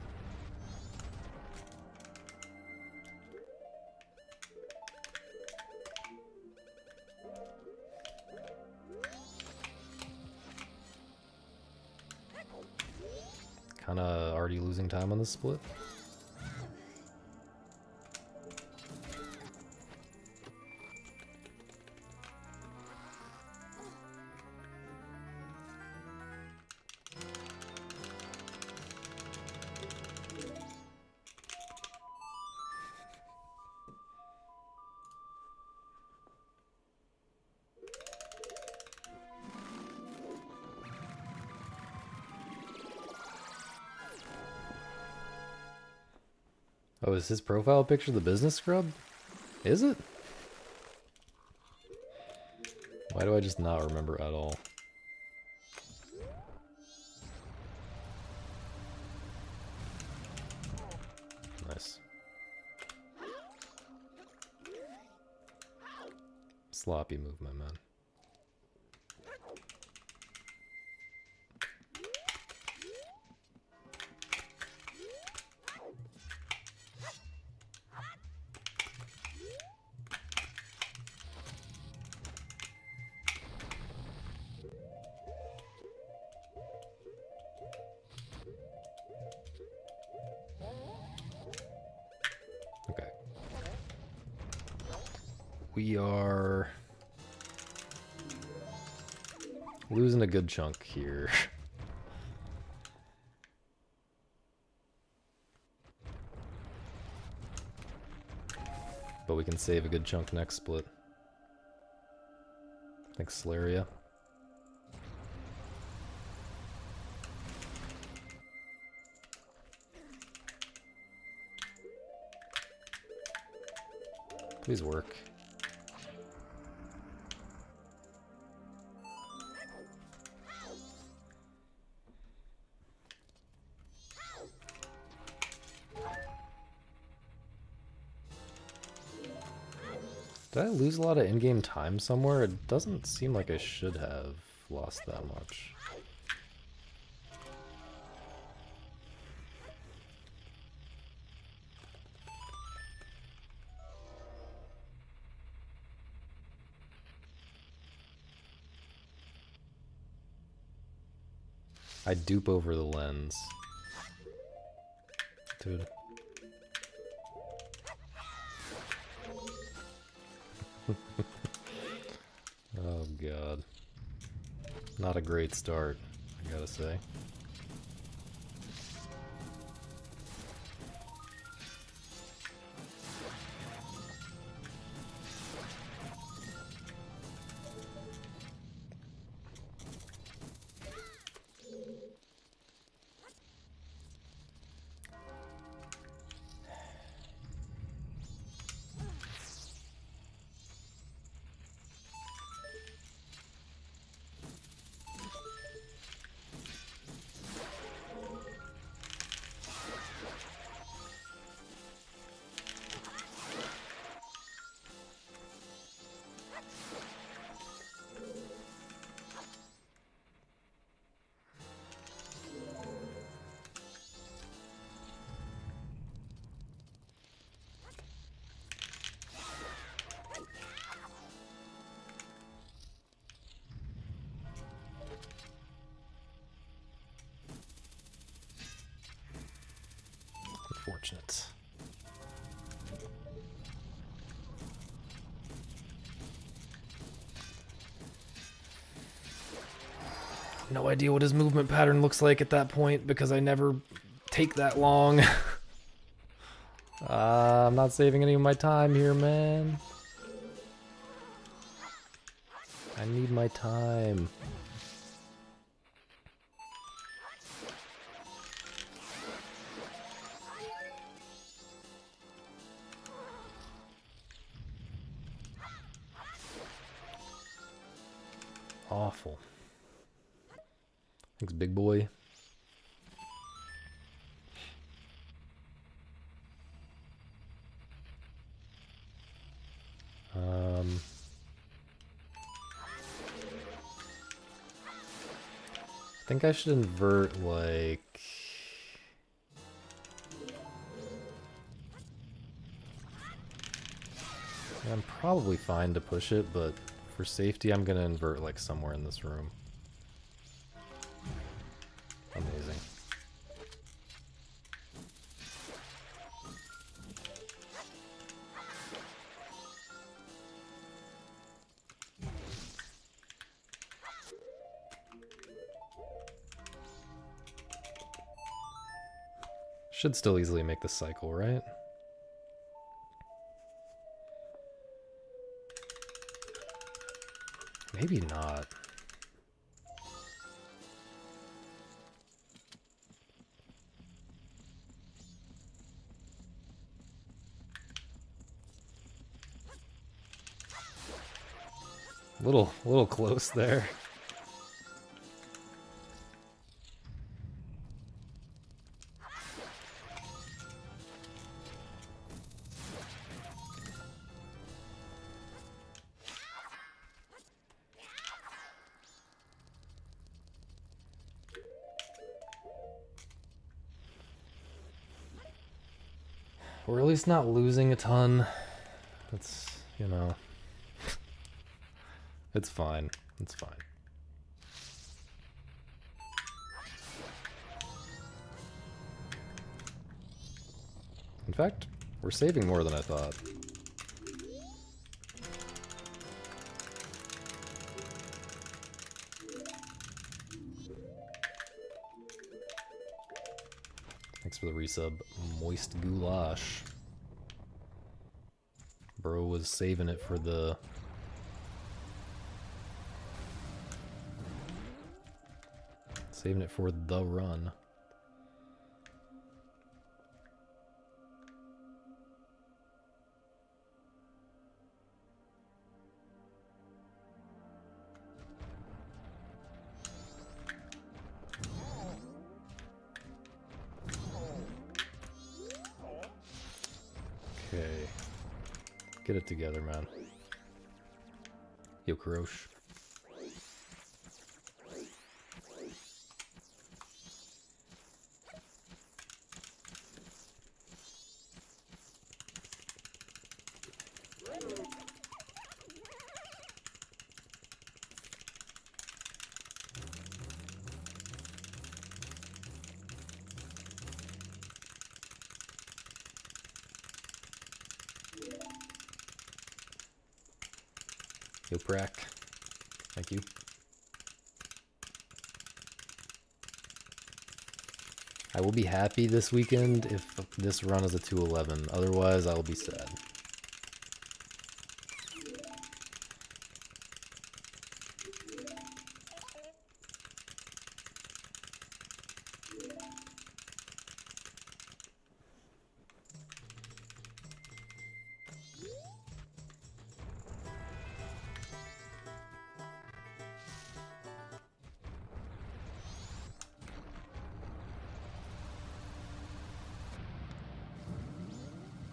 Kinda already losing time on this split. Oh, is his profile picture the business scrub? Is it? Why do I just not remember at all? Nice. Sloppy move, my man. We are losing a good chunk here. But we can save a good chunk next split. Thanks, Slaria. Please work. Did I lose a lot of in-game time somewhere? It doesn't seem like I should have lost that much. I dupe over the lens. Dude. Oh god. Not a great start, I gotta say. unfortunate. No idea what his movement pattern looks like at that point because I never take that long. I'm not saving any of my time here, man. I need my time. Awful. Thanks, big boy. I think I should invert, like... Yeah, I'm probably fine to push it, but for safety, I'm gonna invert, like, somewhere in this room. Amazing. Should still easily make the cycle, right? Maybe not. Little close there. We're at least not losing a ton. It's, you know, it's fine. It's fine. In fact, we're saving more than I thought. Thanks for the resub, Moist Goulash. Bro was saving it for the... Saving it for the run. Okay. Get it together, man. Yo, Karosh. Yo, Brack. Thank you. I will be happy this weekend if this run is a 211. Otherwise, I will be sad.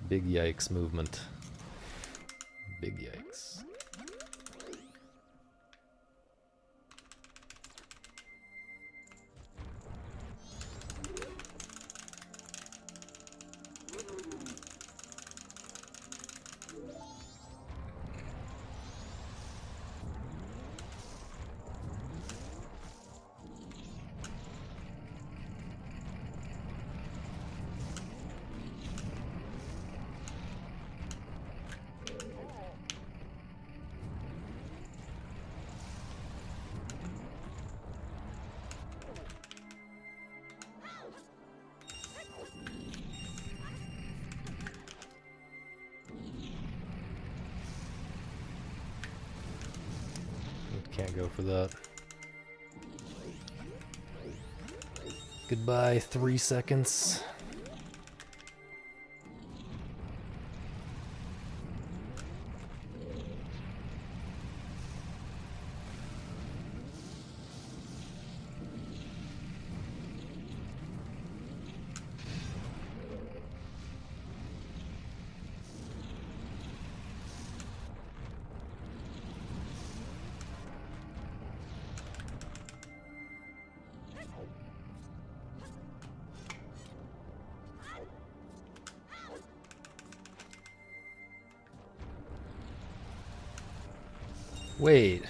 Big yikes movement. Big yikes. Can't go for that. Goodbye, 3 seconds. Wait.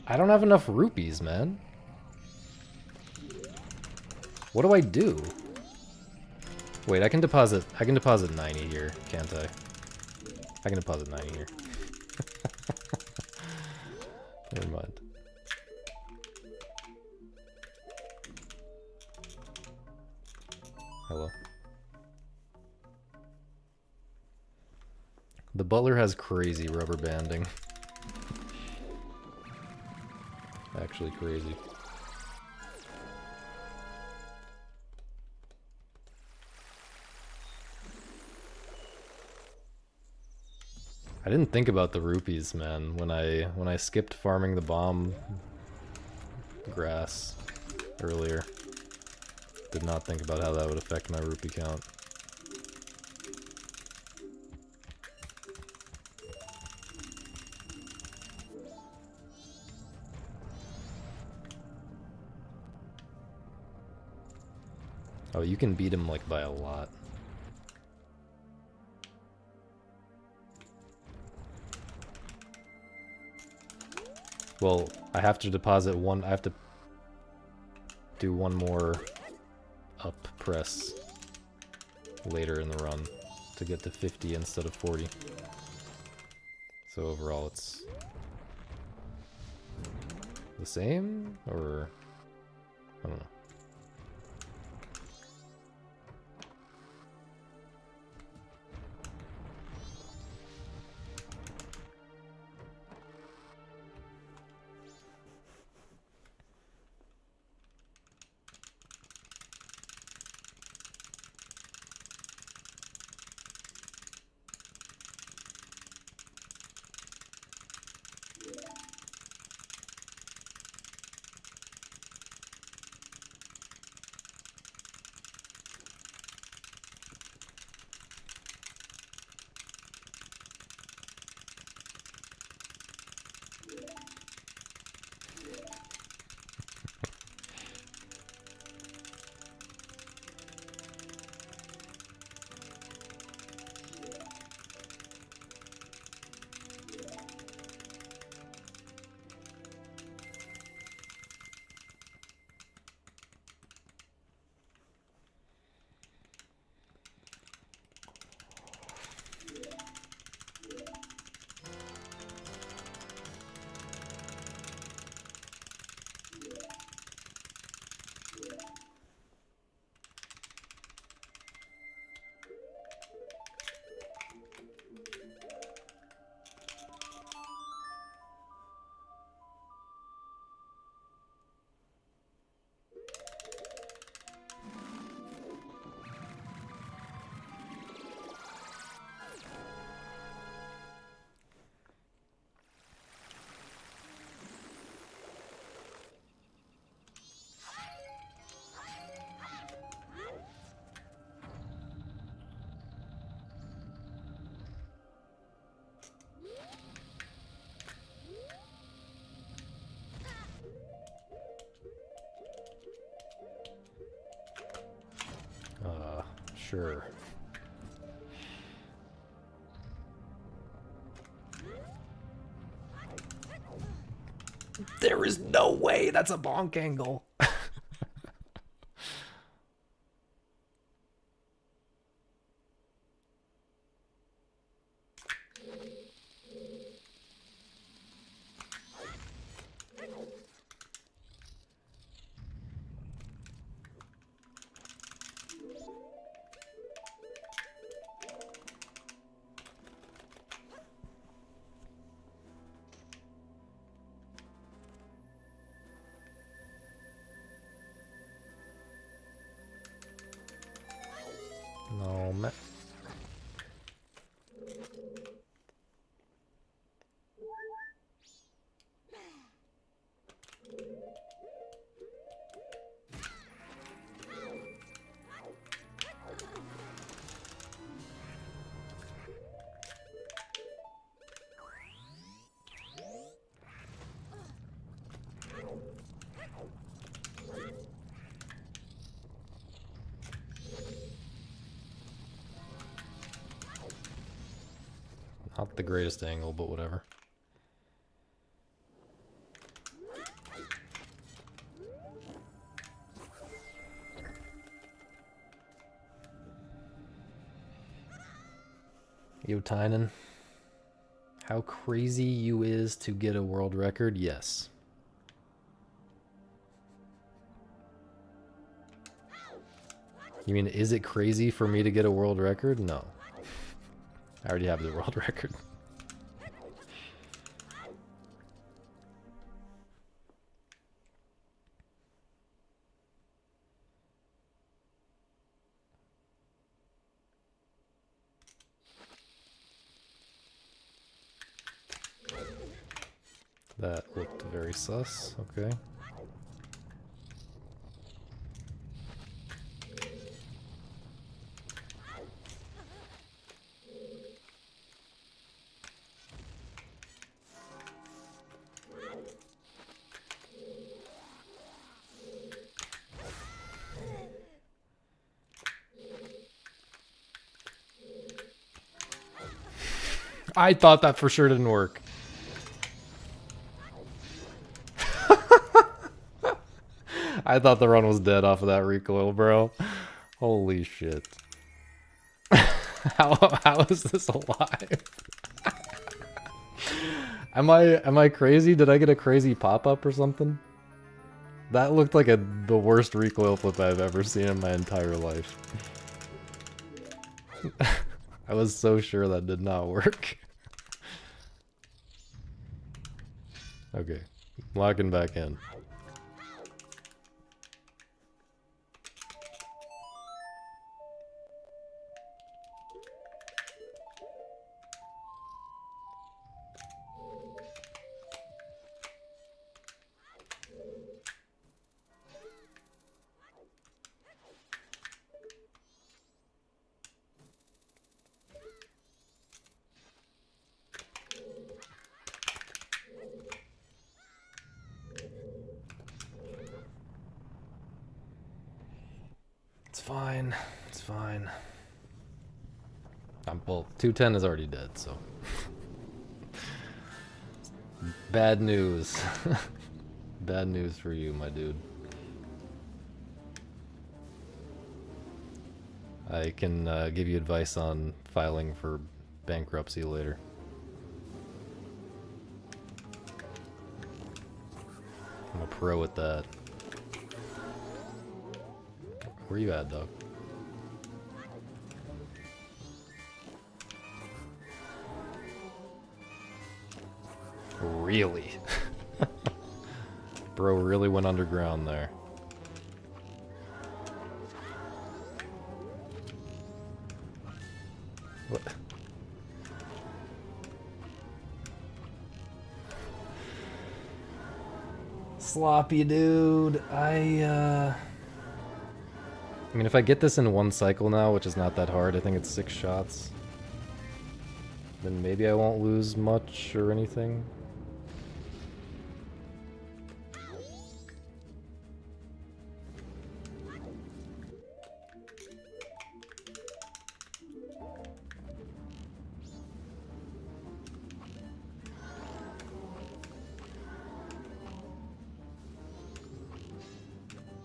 I don't have enough rupees, man. What do I do? Wait, I can deposit 90 here, can't I? I can deposit 90 here. Never mind. Hello. The butler has crazy rubber banding. Actually crazy. I didn't think about the rupees, man, when I skipped farming the bomb grass earlier. Did not think about how that would affect my rupee count. Oh, you can beat him like by a lot. Well, I have to deposit one, I have to do one more up press later in the run to get to 50 instead of 40. So overall it's the same, or I don't know. Sure. There is no way that's a bonk angle. Oh, man. Not the greatest angle, but whatever. Yo, Tynan. How crazy you is to get a world record? Yes. You mean, is it crazy for me to get a world record? No. I already have the world record. That looked very sus. Okay. I thought that for sure didn't work. I thought the run was dead off of that recoil, bro. Holy shit. How is this alive? Am I crazy? Did I get a crazy pop-up or something? That looked like the worst recoil flip I've ever seen in my entire life. I was so sure that did not work. Okay, locking back in. It's fine. It's fine. Well, 210 is already dead, so. Bad news. Bad news for you, my dude. I can give you advice on filing for bankruptcy later. I'm a pro at that. Where you at, dog? Really? Bro really went underground there. What? Sloppy dude. I mean, if I get this in one cycle now, which is not that hard, I think it's 6 shots, then maybe I won't lose much or anything.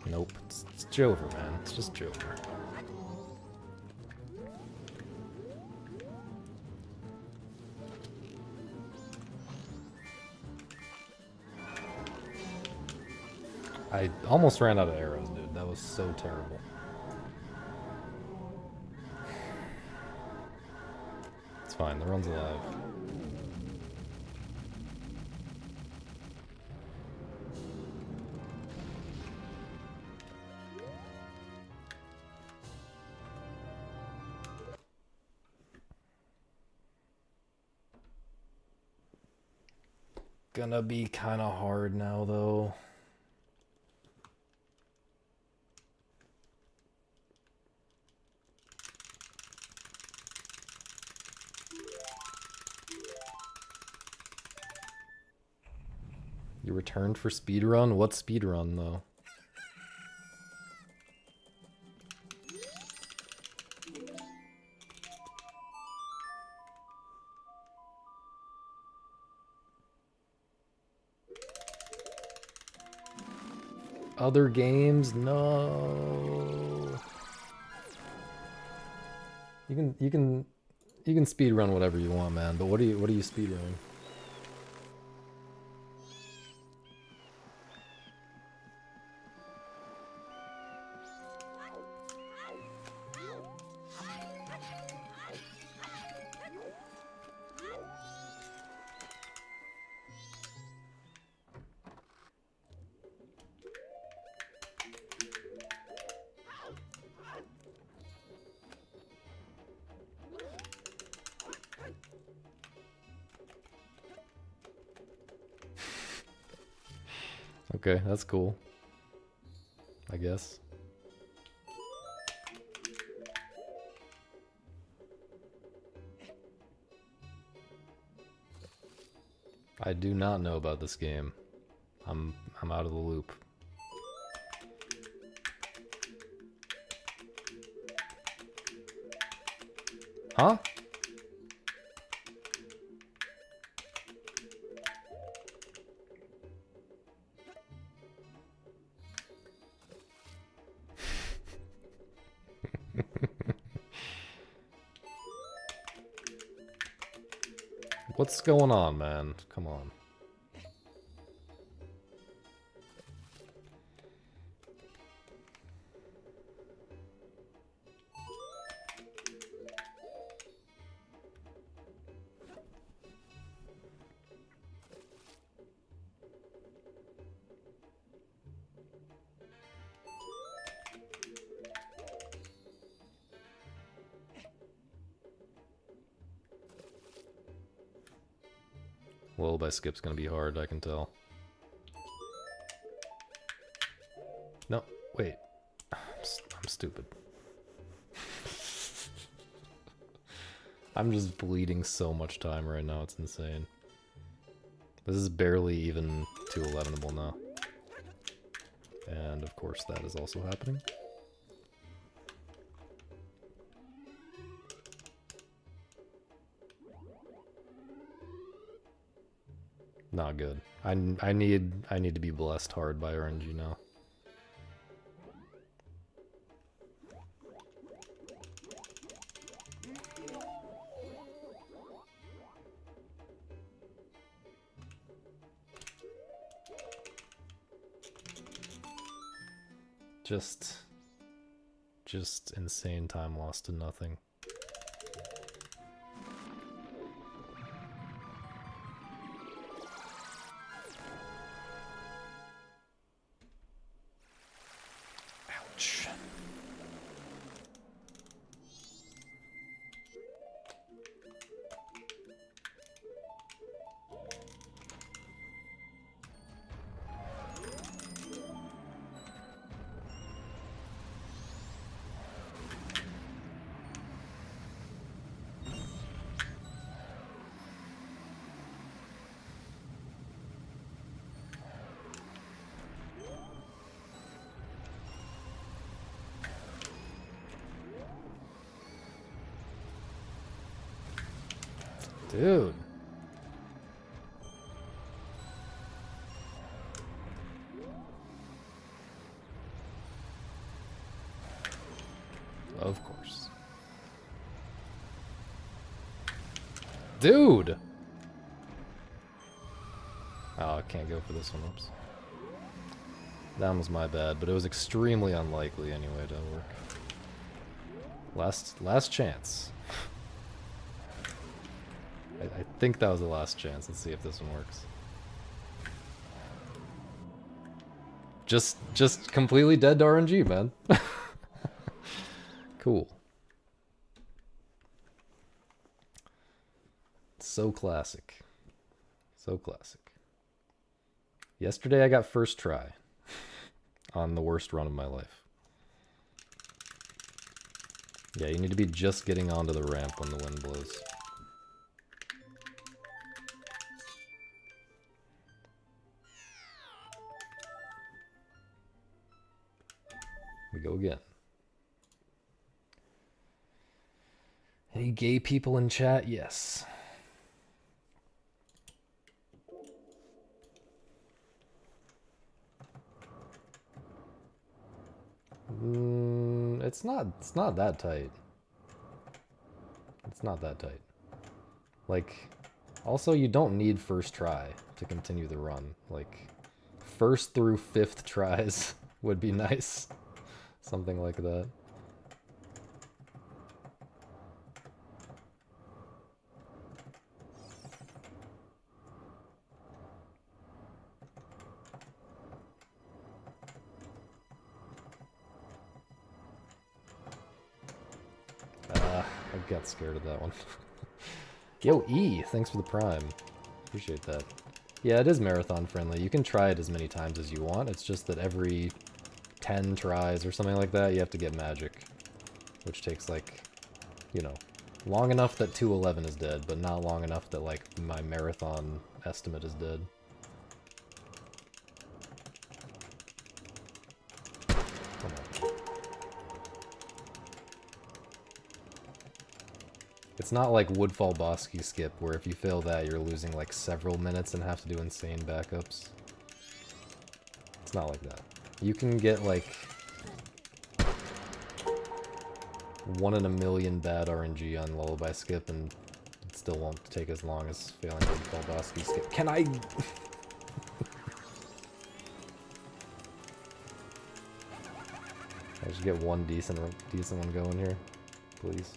Nope, it's Jover, man. It's just Jover. I almost ran out of arrows, dude. That was so terrible. It's fine, the run's alive. gonna be kind of hard now, though. You returned for speedrun? What speedrun, though? Other games? No. You can speedrun whatever you want, man. But what are you speedrunning? Okay, that's cool. I guess. I do not know about this game. I'm out of the loop. Huh? What's going on, man? Come on. Lullaby skip's gonna be hard, I can tell. No, wait. I'm stupid. I'm just bleeding so much time right now, it's insane. This is barely even 211able now. And of course that is also happening. Not good. I need to be blessed hard by RNG now. Just insane time lost to nothing. Ouch. Dude. Of course. Dude! Oh, I can't go for this one, oops. That was my bad, but it was extremely unlikely anyway to work. Last chance. I think that was the last chance. Let's see if this one works. Just completely dead to RNG, man. Cool. So classic. So classic. Yesterday I got first try on the worst run of my life. Yeah, you need to be just getting onto the ramp when the wind blows. We go again. Any gay people in chat? Yes. It's not that tight. It's not that tight. Like, also you don't need first try to continue the run. Like, first through fifth tries would be nice. Something like that. I got scared of that one. Yo, E, thanks for the prime. Appreciate that. Yeah, it is marathon friendly. You can try it as many times as you want. It's just that every 10 tries or something like that, you have to get magic. Which takes, like, you know, long enough that 211 is dead, but not long enough that, like, my marathon estimate is dead. Come on. It's not like Woodfall Bosky skip, where if you fail that, you're losing, like, several minutes and have to do insane backups. It's not like that. You can get, like, 1 in a million bad RNG on Lullaby skip, and it still won't take as long as failing Woodfall Bosky skip. Can I... I should get one decent one going here, please.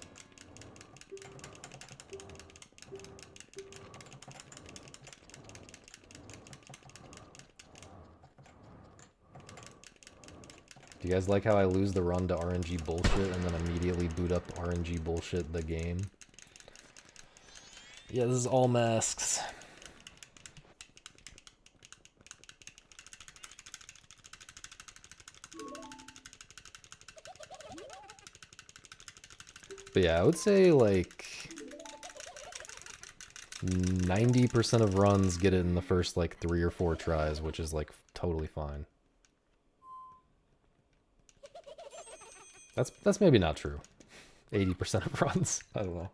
Do you guys like how I lose the run to RNG bullshit and then immediately boot up RNG bullshit the game? Yeah, this is all masks. But yeah, I would say like 90% of runs get it in the first like 3 or 4 tries, which is like totally fine. That's maybe not true. 80% of runs. I don't know.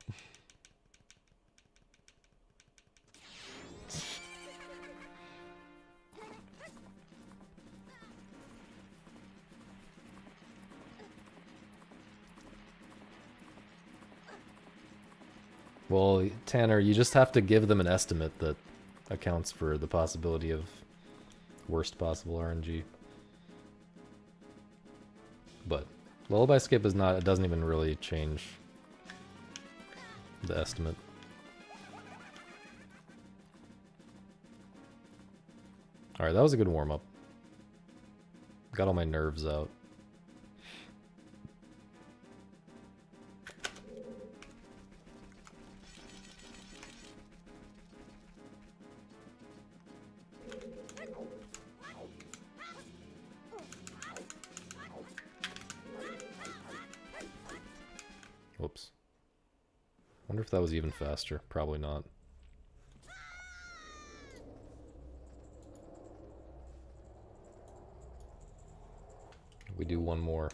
Well, Tanner, you just have to give them an estimate that accounts for the possibility of worst possible RNG. But Lullaby skip is not, it doesn't even really change the estimate. Alright, that was a good warm-up. Got all my nerves out. Whoops. Wonder if that was even faster. Probably not. We do one more.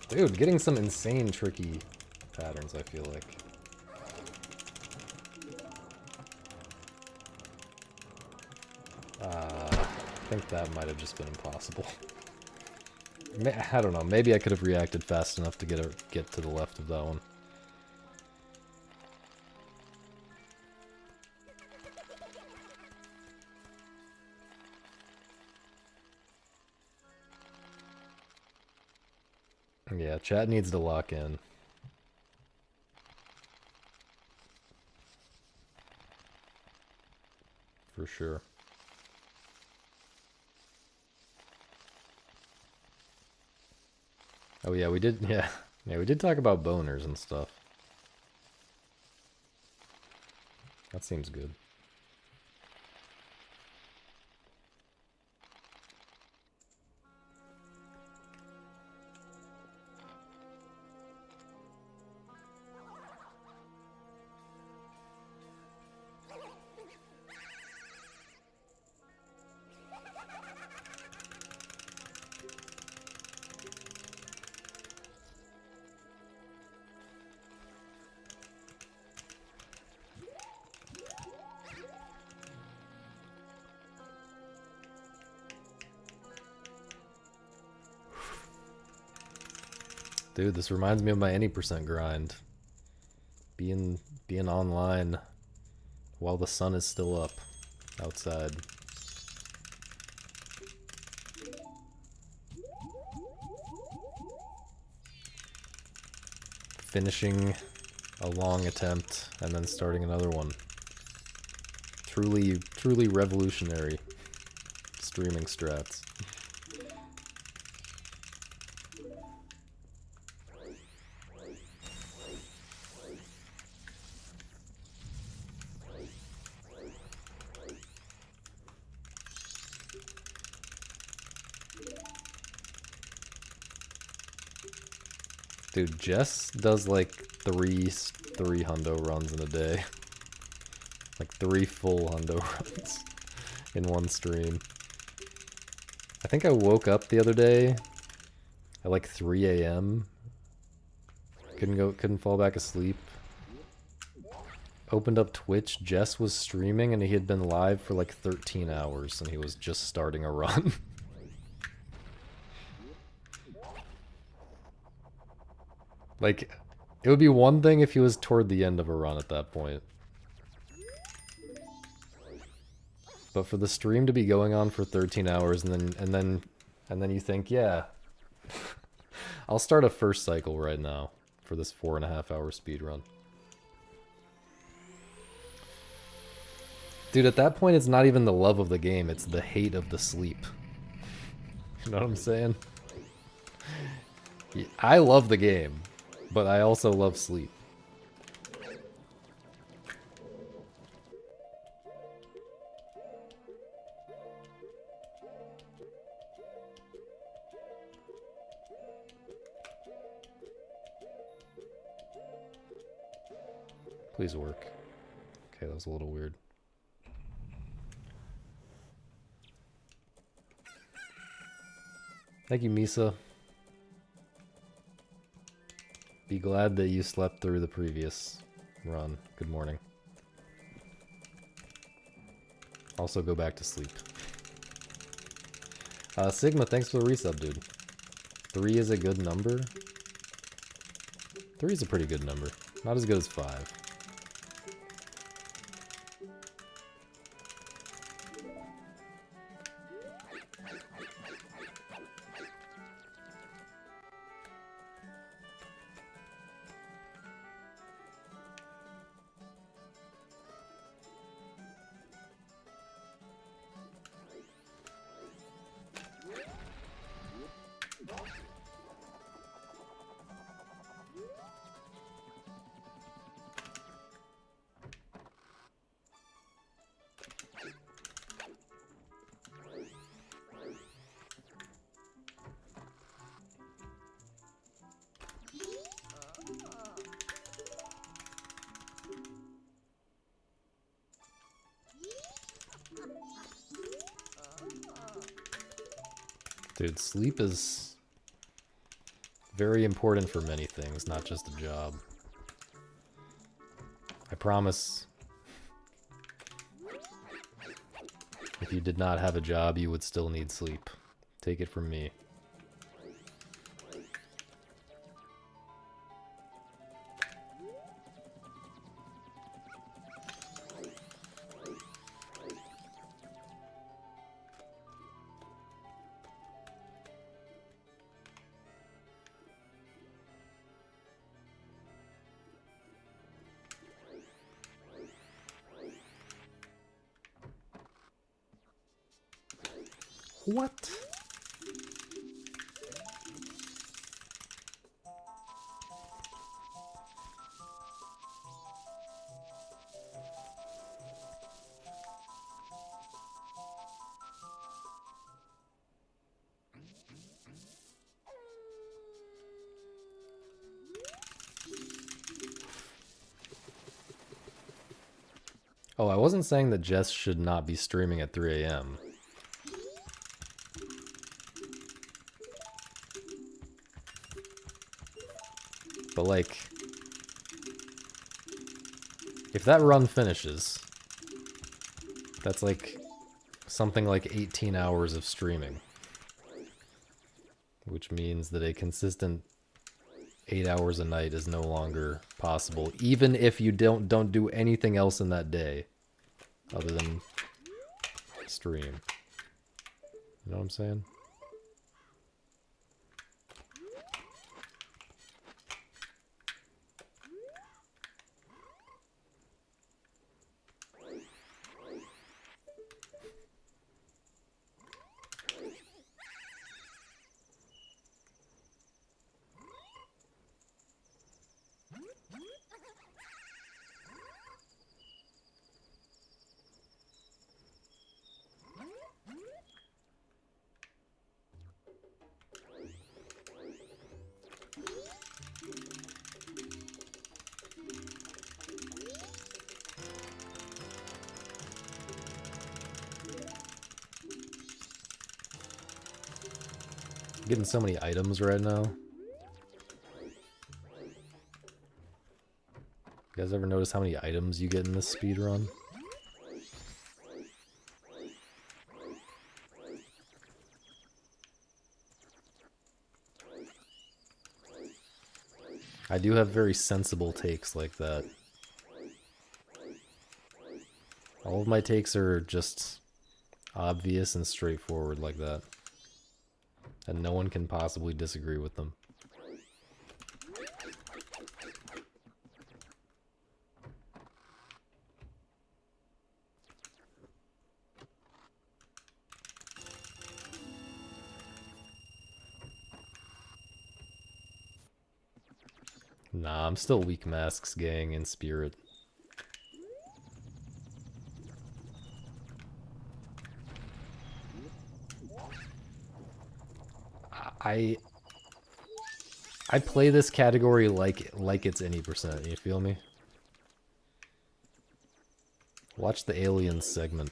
Dude, getting some insane tricky patterns, I feel like. I think that might have just been impossible. I don't know, maybe I could have reacted fast enough to get to the left of that one. Yeah, chat needs to lock in. For sure. Oh yeah, we did, yeah. Yeah, we did talk about boners and stuff. That seems good. Dude, this reminds me of my any percent grind. Being online while the sun is still up outside. Finishing a long attempt and then starting another one. Truly revolutionary streaming strats. Dude, Jess does like three hundo runs in a day. Like 3 full hundo runs in one stream. I think I woke up the other day at like 3 a.m. Couldn't fall back asleep. Opened up Twitch, Jess was streaming and he had been live for like 13 hours and he was just starting a run. Like, it would be one thing if he was toward the end of a run at that point. But for the stream to be going on for 13 hours and then you think, yeah, I'll start a first cycle right now for this 4.5 hour speed run. Dude, at that point it's not even the love of the game, it's the hate of the sleep. You know what I'm saying? I love the game, but I also love sleep. Please work. Okay, that was a little weird. Thank you, Misa. Be glad that you slept through the previous run. Good morning. Also go back to sleep. Sigma, thanks for the resub, dude. 3 is a good number. 3 is a pretty good number. Not as good as 5. Dude, sleep is very important for many things, not just a job. I promise, if you did not have a job, you would still need sleep. Take it from me. What? Oh, I wasn't saying that Jess should not be streaming at 3 a.m. But like, if that run finishes, that's like something like 18 hours of streaming. Which means that a consistent 8 hours a night is no longer possible, even if you don't do anything else in that day other than stream. You know what I'm saying? I'm getting so many items right now. You guys ever notice how many items you get in this speed run? I do have very sensible takes like that. All of my takes are just obvious and straightforward like that. And no one can possibly disagree with them. Nah, I'm still weak masks gang in spirit. I play this category like it's any percent, you feel me? Watch the aliens segment.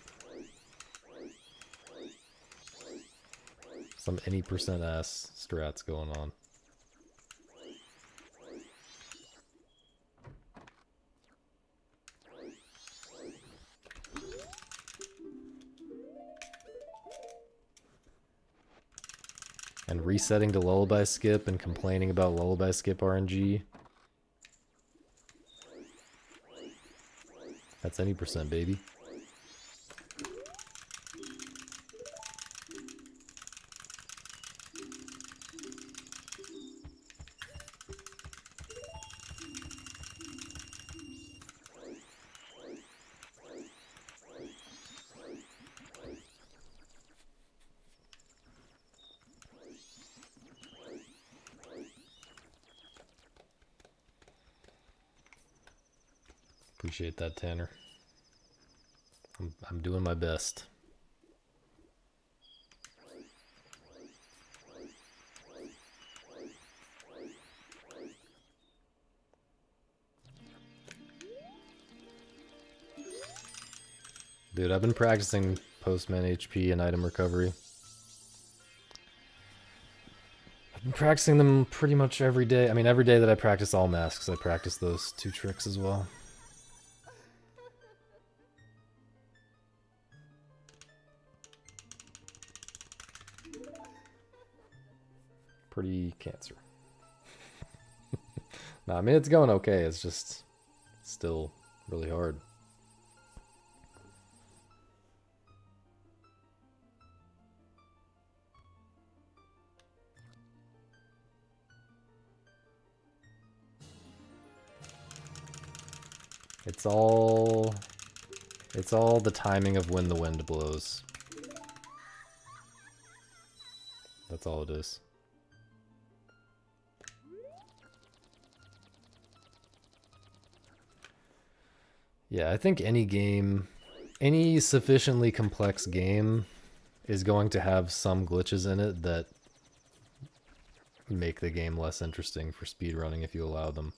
Some any percent ass strats going on. And resetting to lullaby skip and complaining about lullaby skip RNG. That's any percent, baby. Appreciate that, Tanner. I'm doing my best. Dude, I've been practicing postman HP and item recovery. I've been practicing them pretty much every day. I mean, every day that I practice all masks, I practice those two tricks as well. Pretty cancer. Nah, I mean, it's going okay. It's just still really hard. It's all the timing of when the wind blows. That's all it is. Yeah, I think any game, any sufficiently complex game is going to have some glitches in it that make the game less interesting for speedrunning if you allow them.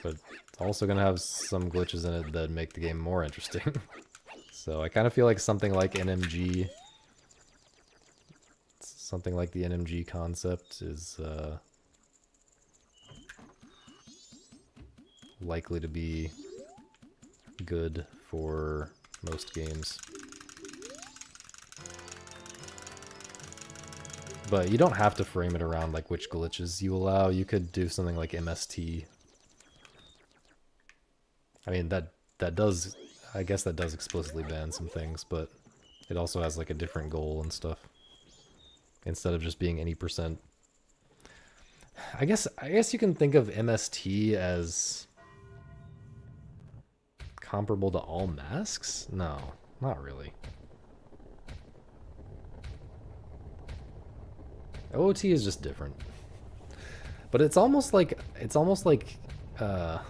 but it's also gonna have some glitches in it that make the game more interesting. So I kind of feel like something like NMG, something like the NMG concept is likely to be good for most games. But you don't have to frame it around like which glitches you allow. You could do something like MST. I mean, that does, I guess that does explicitly ban some things, but it also has like a different goal and stuff. Instead of just being any percent. I guess you can think of MST as comparable to all masks? No, not really. OOT is just different. But it's almost like the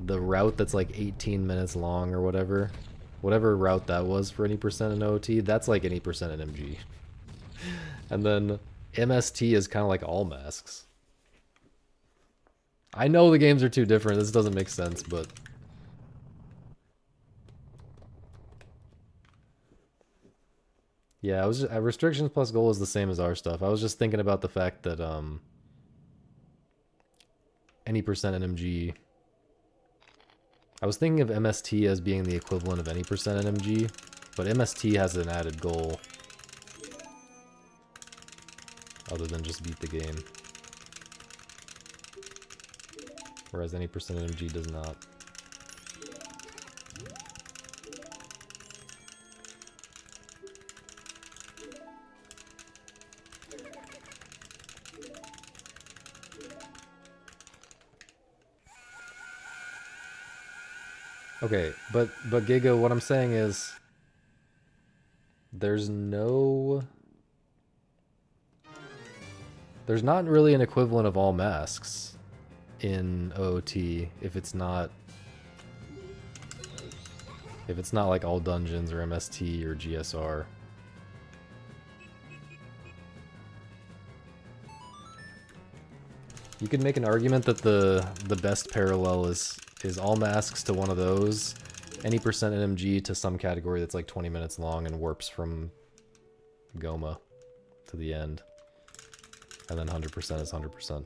route that's like 18 minutes long or whatever. Whatever route that was for any percent in OOT, that's like any percent in MG. And then MST is kind of like all masks. I know the games are too different. This doesn't make sense, but yeah, I was just, restrictions plus goal is the same as our stuff. I was just thinking about the fact that any percent in MG. I was thinking of MST as being the equivalent of any percent in MG, but MST has an added goal other than just beat the game. Whereas any percent in MG does not. Okay, but Giga, what I'm saying is there's not really an equivalent of all masks in OOT if it's not like all dungeons or MST or GSR. You could make an argument that the best parallel is all masks to one of those, any percent NMG to some category that's like 20 minutes long and warps from Goma to the end, and then 100% is 100%.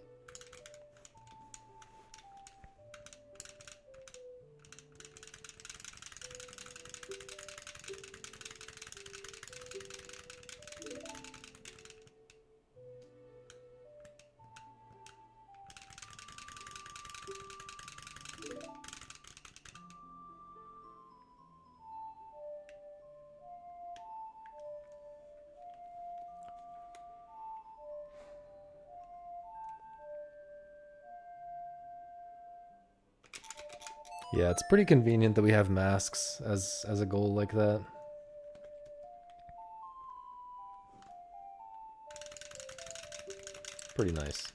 Yeah, it's pretty convenient that we have masks as a goal like that. Pretty nice.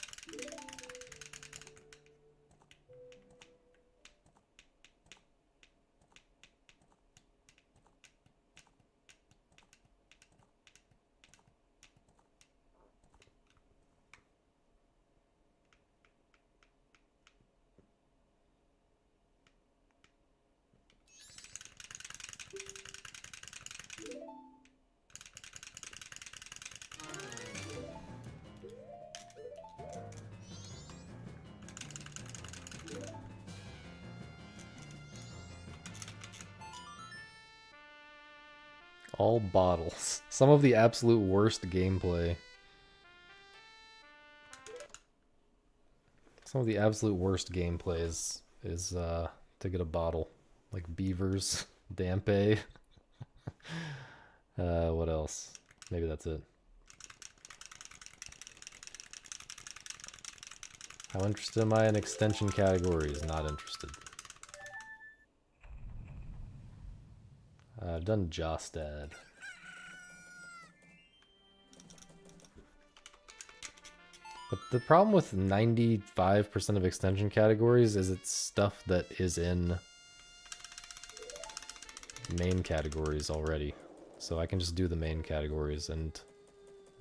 All bottles. Some of the absolute worst gameplay. Some of the absolute worst gameplay is to get a bottle. Like beavers, Dampe. What else? Maybe that's it. How interested am I in extension categories? Not interested. I've done Jostad. But the problem with 95% of extension categories is it's stuff that is in main categories already. So I can just do the main categories and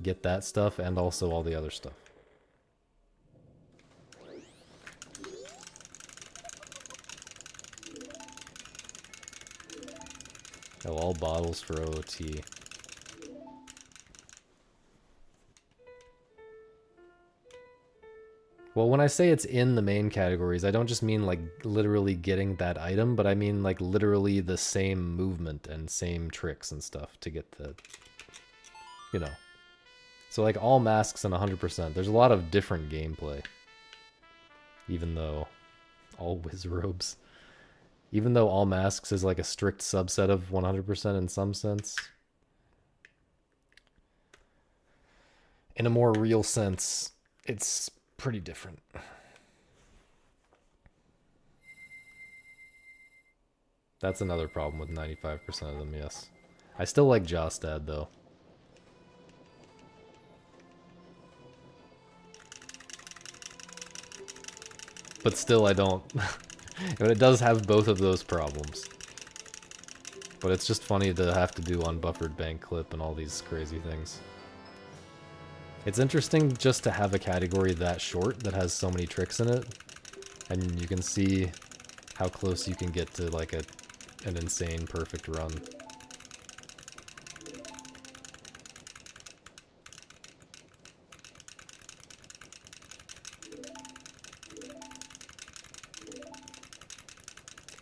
get that stuff and also all the other stuff. Oh, all bottles for OOT. Well, when I say it's in the main categories, I don't just mean like literally getting that item, but I mean like literally the same movement and same tricks and stuff to get the, you know. So like all masks and 100%. There's a lot of different gameplay. Even though all whiz robes. Even though all masks is like a strict subset of 100% in some sense. In a more real sense, it's pretty different. That's another problem with 95% of them, yes. I still like Jostad, though. But still, I don't... But it does have both of those problems. But it's just funny to have to do unbuffered bank clip and all these crazy things. It's interesting just to have a category that short that has so many tricks in it. And you can see how close you can get to like an insane perfect run.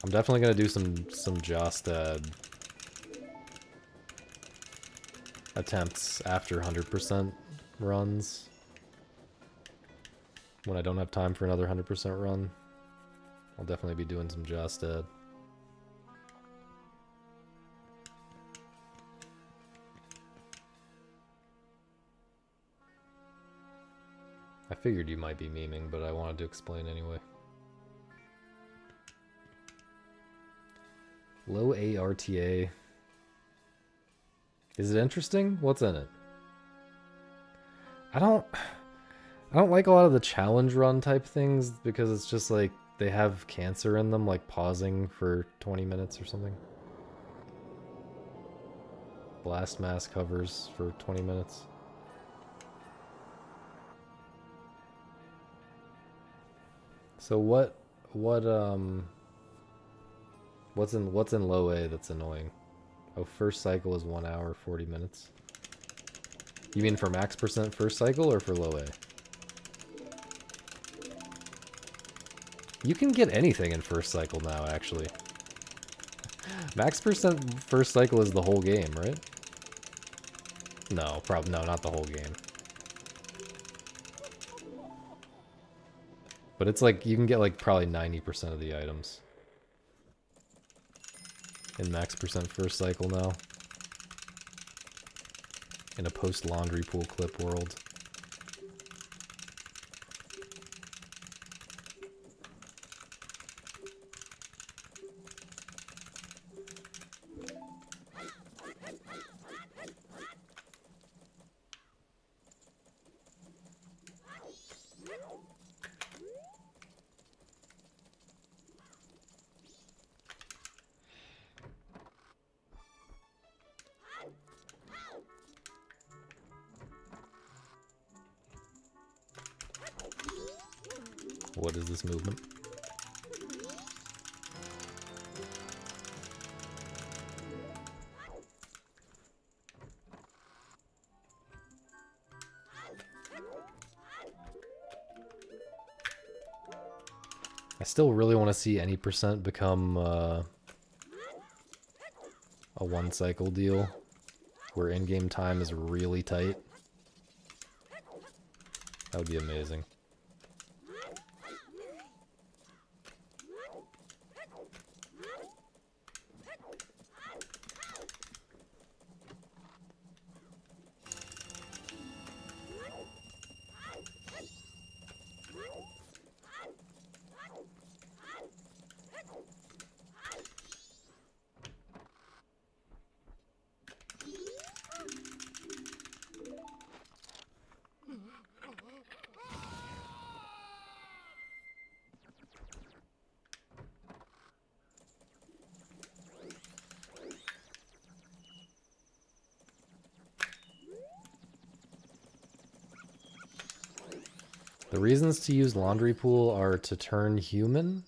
I'm definitely gonna do some Jostad attempts after 100% runs. When I don't have time for another 100% run, I'll definitely be doing some Jostad. I figured you might be memeing, but I wanted to explain anyway. Low ARTA. Is it interesting? What's in it? I don't like a lot of the challenge run type things because it's just like they have cancer in them, like pausing for 20 minutes or something. Blast mask hovers for 20 minutes. So what's in low A that's annoying? Oh, first cycle is 1 hour 40 minutes. You mean for max percent first cycle or for low A? You can get anything in first cycle now, actually. Max percent first cycle is the whole game, right? No, no, not the whole game. But it's like, you can get like probably 90% of the items in max percent first cycle now. In a post laundry pool clip world. What is this movement? I still really want to see any percent become a one cycle deal where in-game time is really tight. That would be amazing. The reasons to use laundry pool are to turn human.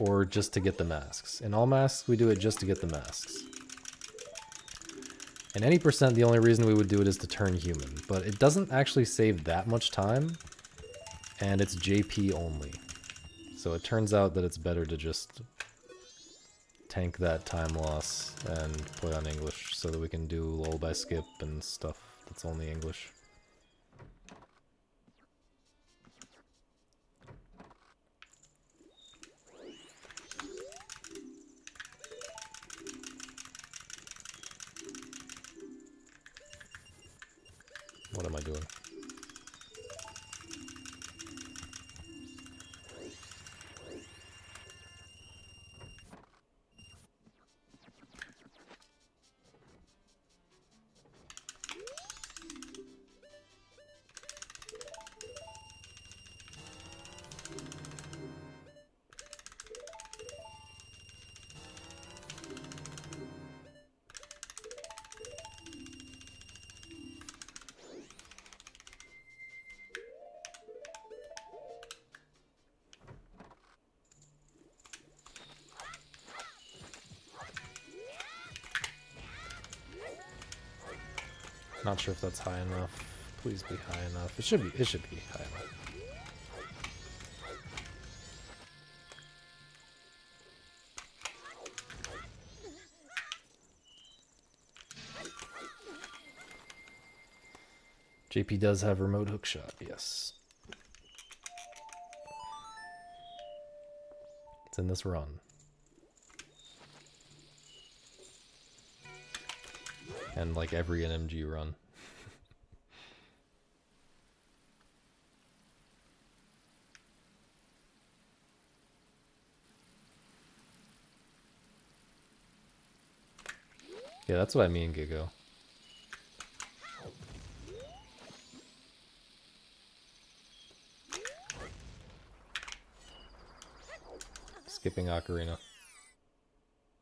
or just to get the masks. In all masks, we do it just to get the masks. And any percent, the only reason we would do it is to turn human. But it doesn't actually save that much time, and it's JP only. So it turns out that it's better to just tank that time loss and play on English so that we can do lullaby skip and stuff that's only English. What am I doing? Not sure if that's high enough. Please be high enough. It should be high enough. JP does have remote hookshot, yes. It's in this run. And like every NMG run. Yeah, that's what I mean, Gigo. Skipping Ocarina.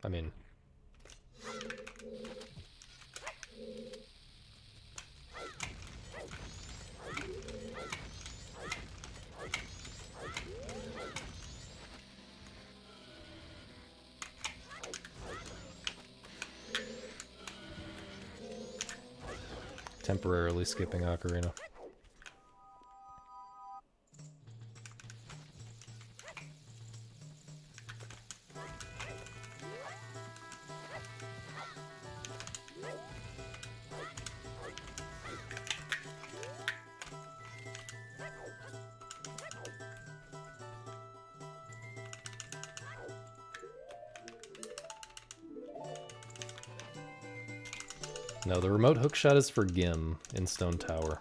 I mean... temporarily skipping Ocarina. No, the remote hookshot is for Gim in Stone Tower.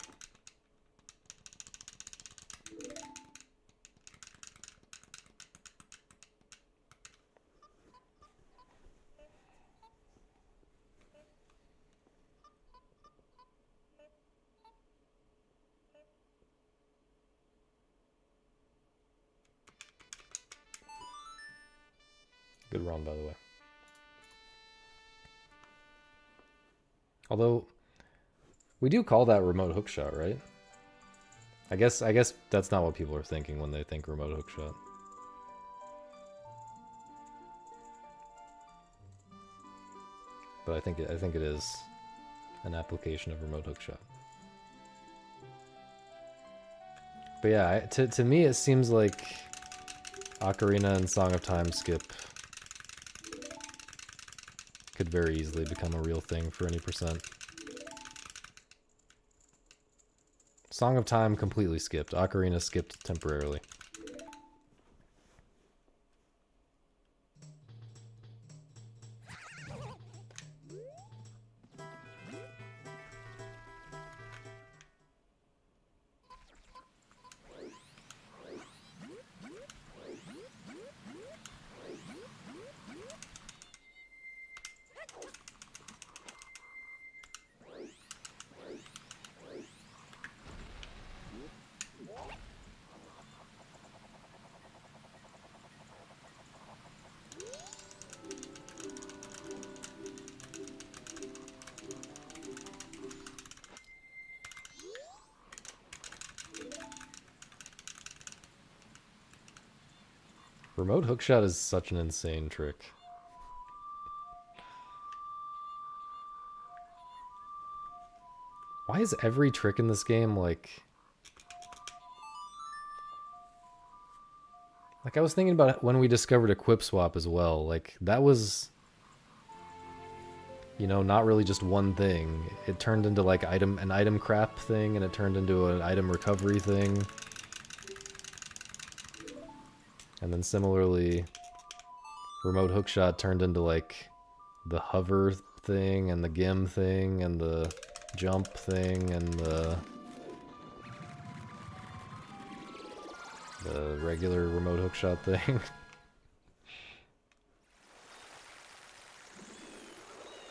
Good run, by the way. Although, we do call that remote hookshot, right? I guess that's not what people are thinking when they think remote hookshot. But I think it is an application of remote hookshot. But yeah, to me it seems like Ocarina and Song of Time skip could very easily become a real thing for any percent. Song of Time completely skipped. Ocarina skipped temporarily. Remote hookshot is such an insane trick. Why is every trick in this game like... Like, I was thinking about when we discovered Equip Swap as well. Like, that was... You know, not really just one thing. It turned into, like, an item crap thing, and it turned into an item recovery thing. And then similarly, Remote Hookshot turned into, like, the hover thing, and the gim thing, and the jump thing, and the regular Remote Hookshot thing.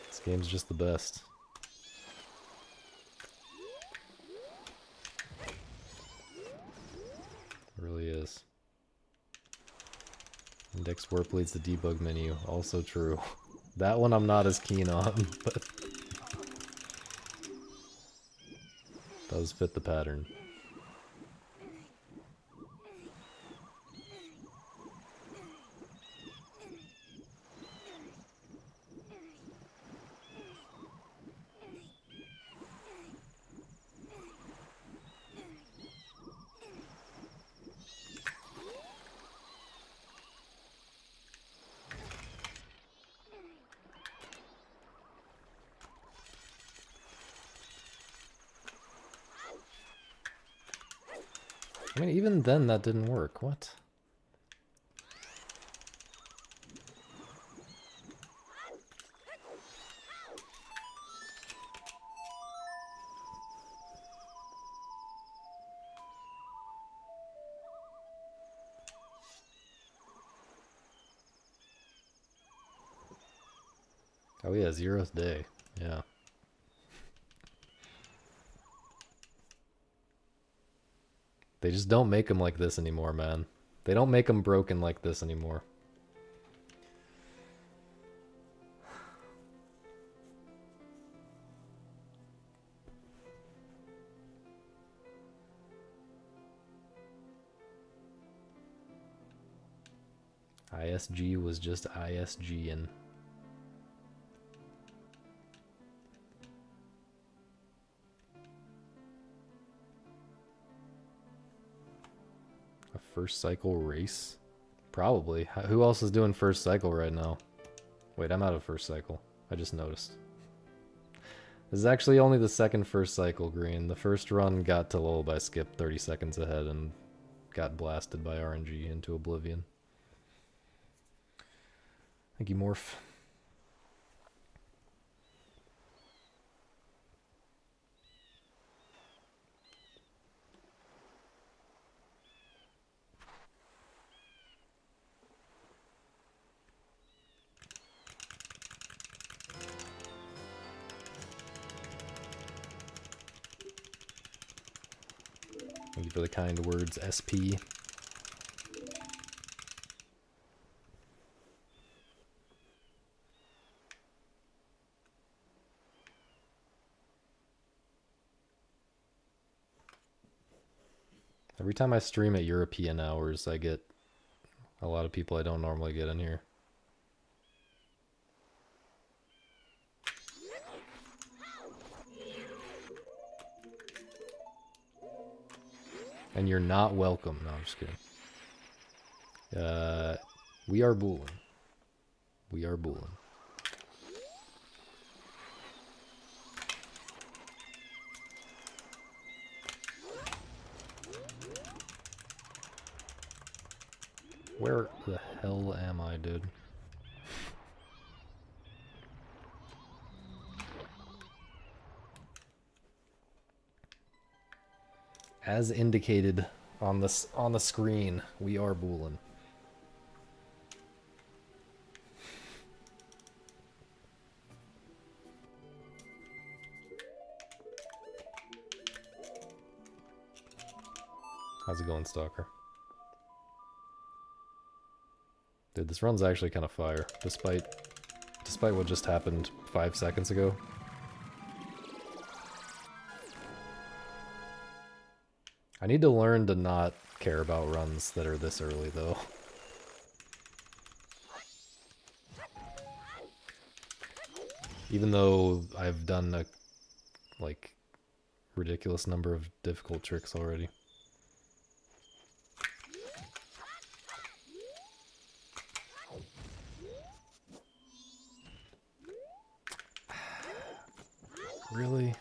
This game's just the best. It really is. Index warp leads to debug menu. Also true. That one I'm not as keen on, but does fit the pattern. I mean, even then that didn't work. What? Oh yeah, 0th day. Yeah. They just don't make them like this anymore, man. They don't make them broken like this anymore. ISG was just ISGing. A first cycle race? Probably. Who else is doing first cycle right now? Wait, I'm out of first cycle. I just noticed. This is actually only the second first cycle, Green. The first run got to lull by Skip 30 seconds ahead and got blasted by RNG into oblivion. Thank you, Morph. Thank you for the kind words, SP. Every time I stream at European hours, I get a lot of people I don't normally get in here. And you're not welcome. No, I'm just kidding. We are booling. We are booling. Where the hell am I, dude? As indicated on the screen, we are booling. How's it going, Stalker? Dude, this run's actually kind of fire, despite what just happened 5 seconds ago. I need to learn to not care about runs that are this early, though. Even though I've done a, like, ridiculous number of difficult tricks already. Really?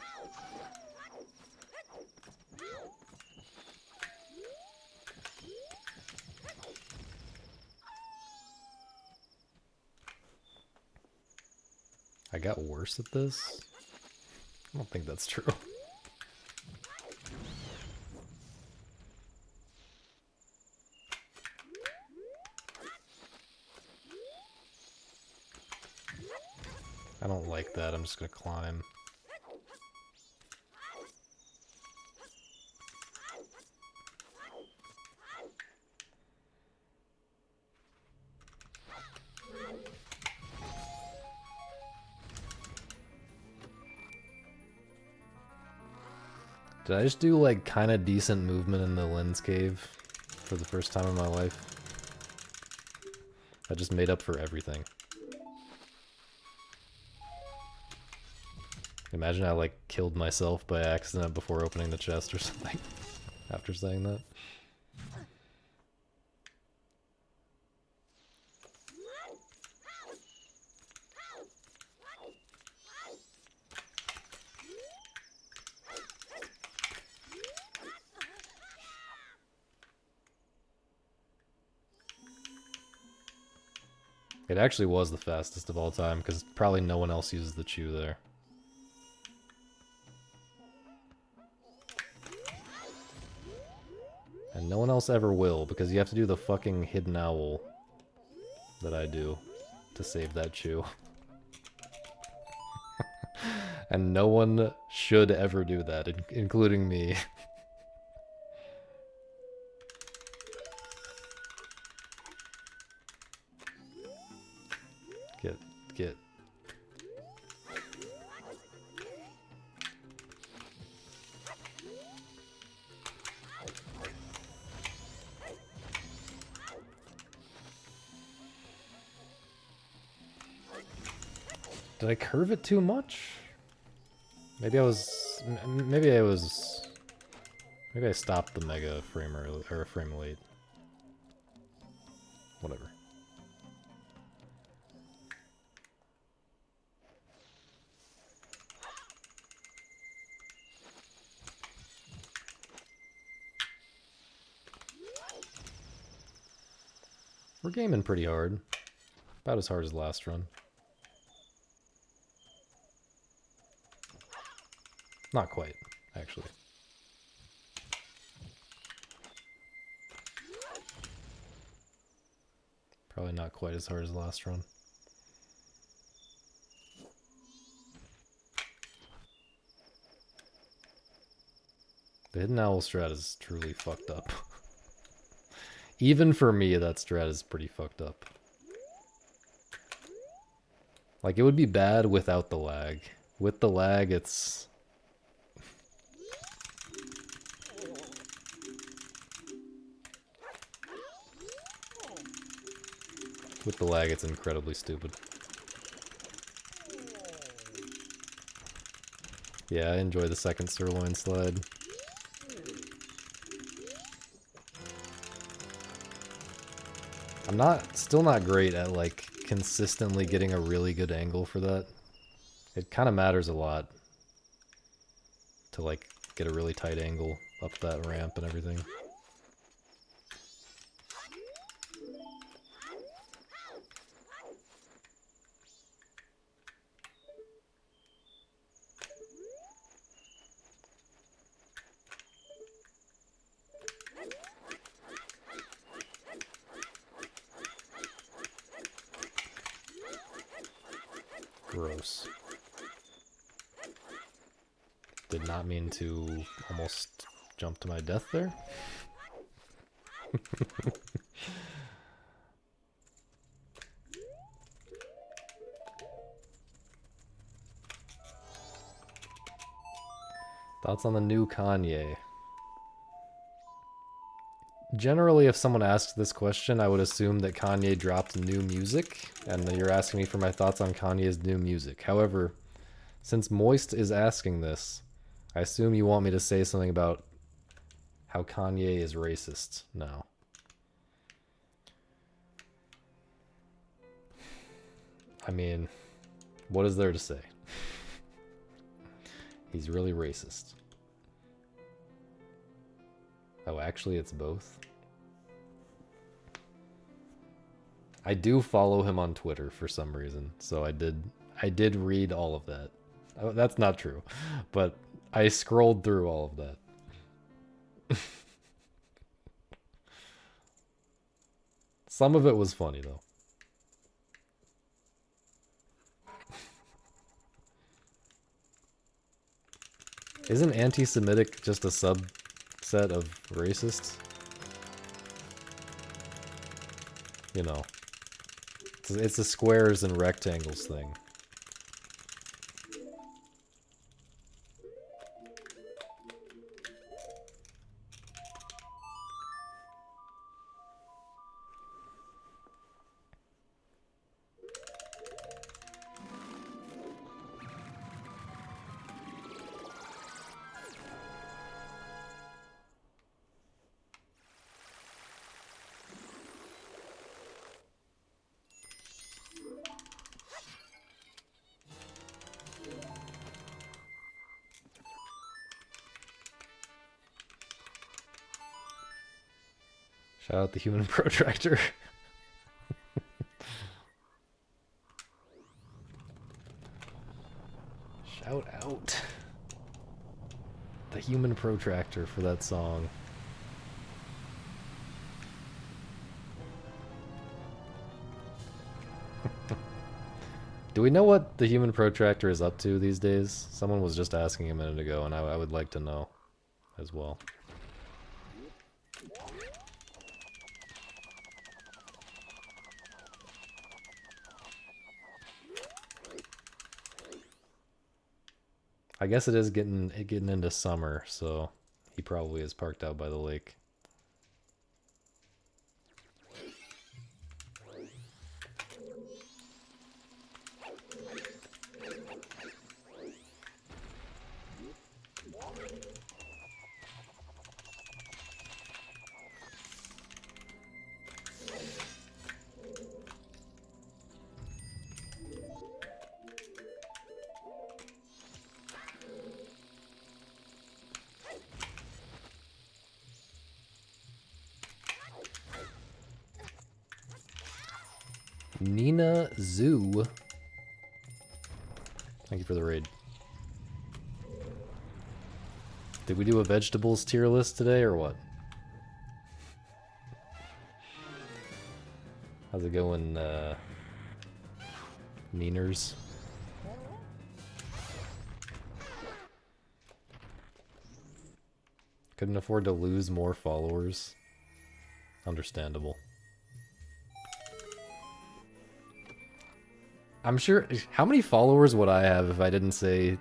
I got worse at this? I don't think that's true. I don't like that. I'm just gonna climb. Did I just do like kind of decent movement in the lens cave for the first time in my life? I just made up for everything. Imagine I like killed myself by accident before opening the chest or something after saying that. It actually was the fastest of all time, because probably no one else uses the chew there. And no one else ever will, because you have to do the fucking hidden owl that I do to save that chew. And no one should ever do that, including me. Get. Did I curve it too much? Maybe I stopped the mega frame early, or a frame late. Whatever. We're gaming pretty hard. About as hard as last run. Not quite, actually. Probably not quite as hard as last run. The hidden owl strat is truly fucked up. Even for me, that strat is pretty fucked up. Like, it would be bad without the lag. With the lag, it's... With the lag, it's incredibly stupid. Yeah, I enjoy the second sirloin slide. I'm still not great at, like, consistently getting a really good angle for that. It kind of matters a lot to, like, get a really tight angle up that ramp and everything. Gross. Did not mean to almost jump to my death there. Thoughts on the new Kanye? Generally, if someone asks this question, I would assume that Kanye dropped new music, and that you're asking me for my thoughts on Kanye's new music. However, since Moist is asking this, I assume you want me to say something about how Kanye is racist now. I mean, what is there to say? He's really racist. Oh, actually, it's both. I do follow him on Twitter for some reason, so I did read all of that. Oh, that's not true, but I scrolled through all of that. Some of it was funny though. Isn't anti-Semitic just a subset of racists? You know, it's a squares and rectangles thing. Shout out the human protractor. Shout out the human protractor for that song. Do we know what the human protractor is up to these days? Someone was just asking a minute ago, and I would like to know as well. I guess it is getting into summer, so he probably is parked out by the lake. Nina Zoo. Thank you for the raid. Did we do a vegetables tier list today or what? How's it going, Niners? Couldn't afford to lose more followers. Understandable. I'm sure... How many followers would I have if I didn't say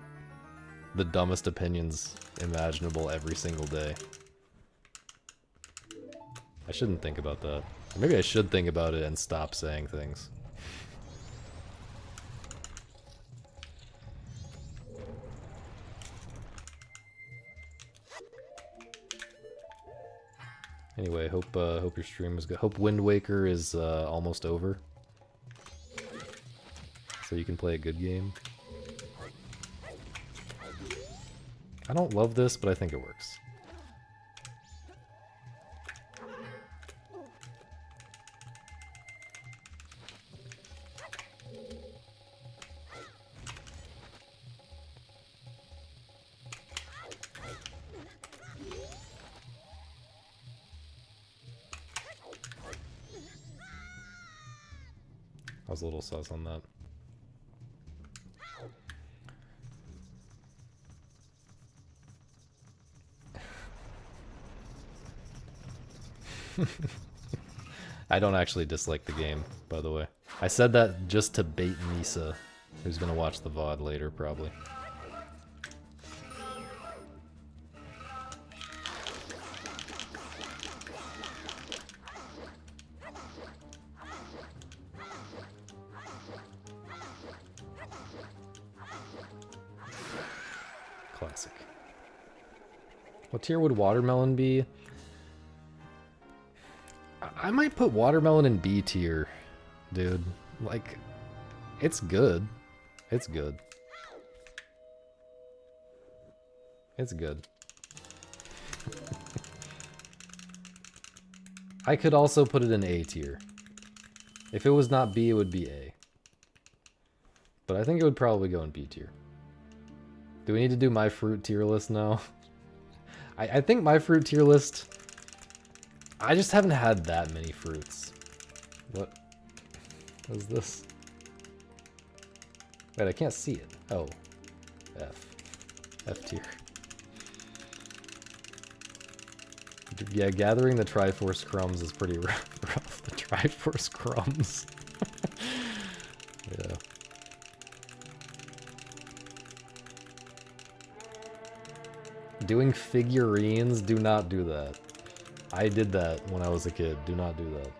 the dumbest opinions imaginable every single day? I shouldn't think about that. Or maybe I should think about it and stop saying things. Anyway, hope your stream was good. Hope Wind Waker is almost over, so you can play a good game. I don't love this, but I think it works. I was a little sus on that. I don't actually dislike the game, by the way. I said that just to bait Misa, who's gonna watch the VOD later, probably. Classic. What tier would watermelon be? I might put watermelon in B tier, dude. Like, it's good. It's good. It's good. I could also put it in A tier. If it was not B, it would be A. But I think it would probably go in B tier. Do we need to do my fruit tier list now? I think my fruit tier list... I just haven't had that many fruits. What is this? Wait, I can't see it. Oh. F. F tier. Yeah, gathering the Triforce crumbs is pretty rough. The Triforce crumbs. Yeah. Doing figurines, do not do that. I did that when I was a kid. Do not do that.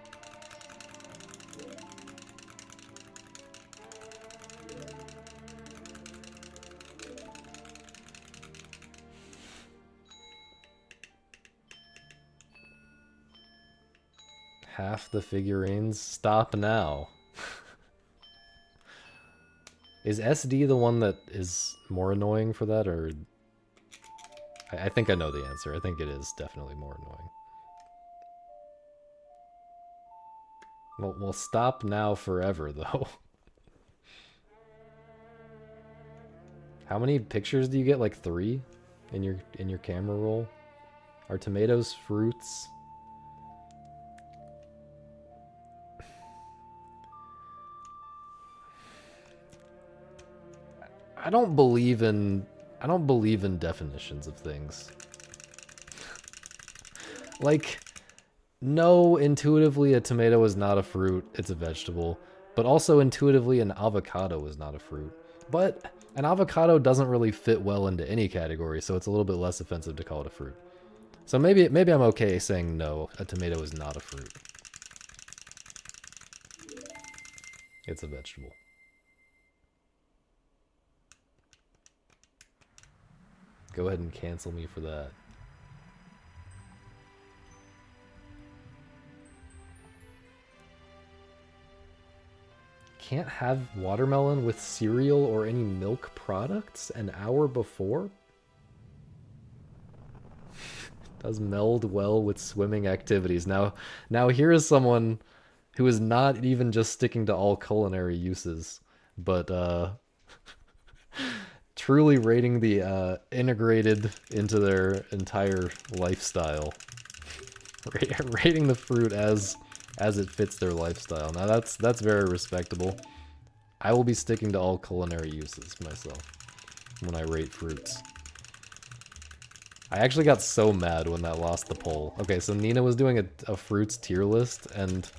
Half the figurines? Stop now. Is SD the one that is more annoying for that, or... I think I know the answer. I think it is definitely more annoying. Well, stop now forever, though. How many pictures do you get? Like 3 in your camera roll? Are tomatoes fruits? I don't believe in definitions of things. Like, no, intuitively a tomato is not a fruit, it's a vegetable. But also intuitively an avocado is not a fruit. But an avocado doesn't really fit well into any category, so it's a little bit less offensive to call it a fruit. So maybe I'm okay saying no, a tomato is not a fruit. It's a vegetable. Go ahead and cancel me for that. Can't have watermelon with cereal or any milk products an hour before? Does meld well with swimming activities. Now here is someone who is not even just sticking to all culinary uses, but truly rating the integrated into their entire lifestyle. Rating the fruit as it fits their lifestyle. Now that's very respectable. I will be sticking to all culinary uses myself when I rate fruits. I actually got so mad when that lost the poll. Okay, so Nina was doing a fruits tier list, and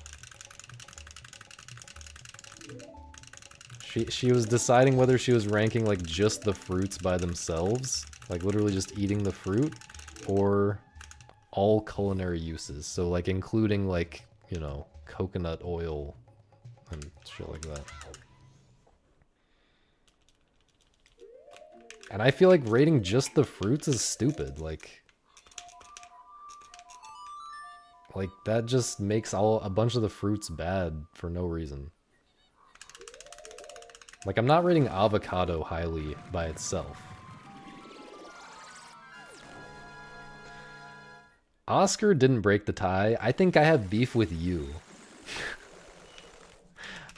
she was deciding whether she was ranking like just the fruits by themselves, like literally just eating the fruit, or all culinary uses. So like including like, you know, coconut oil and shit like that. And I feel like rating just the fruits is stupid. Like that just makes a bunch of the fruits bad for no reason. Like, I'm not rating avocado highly by itself. Oscar didn't break the tie. I think I have beef with you.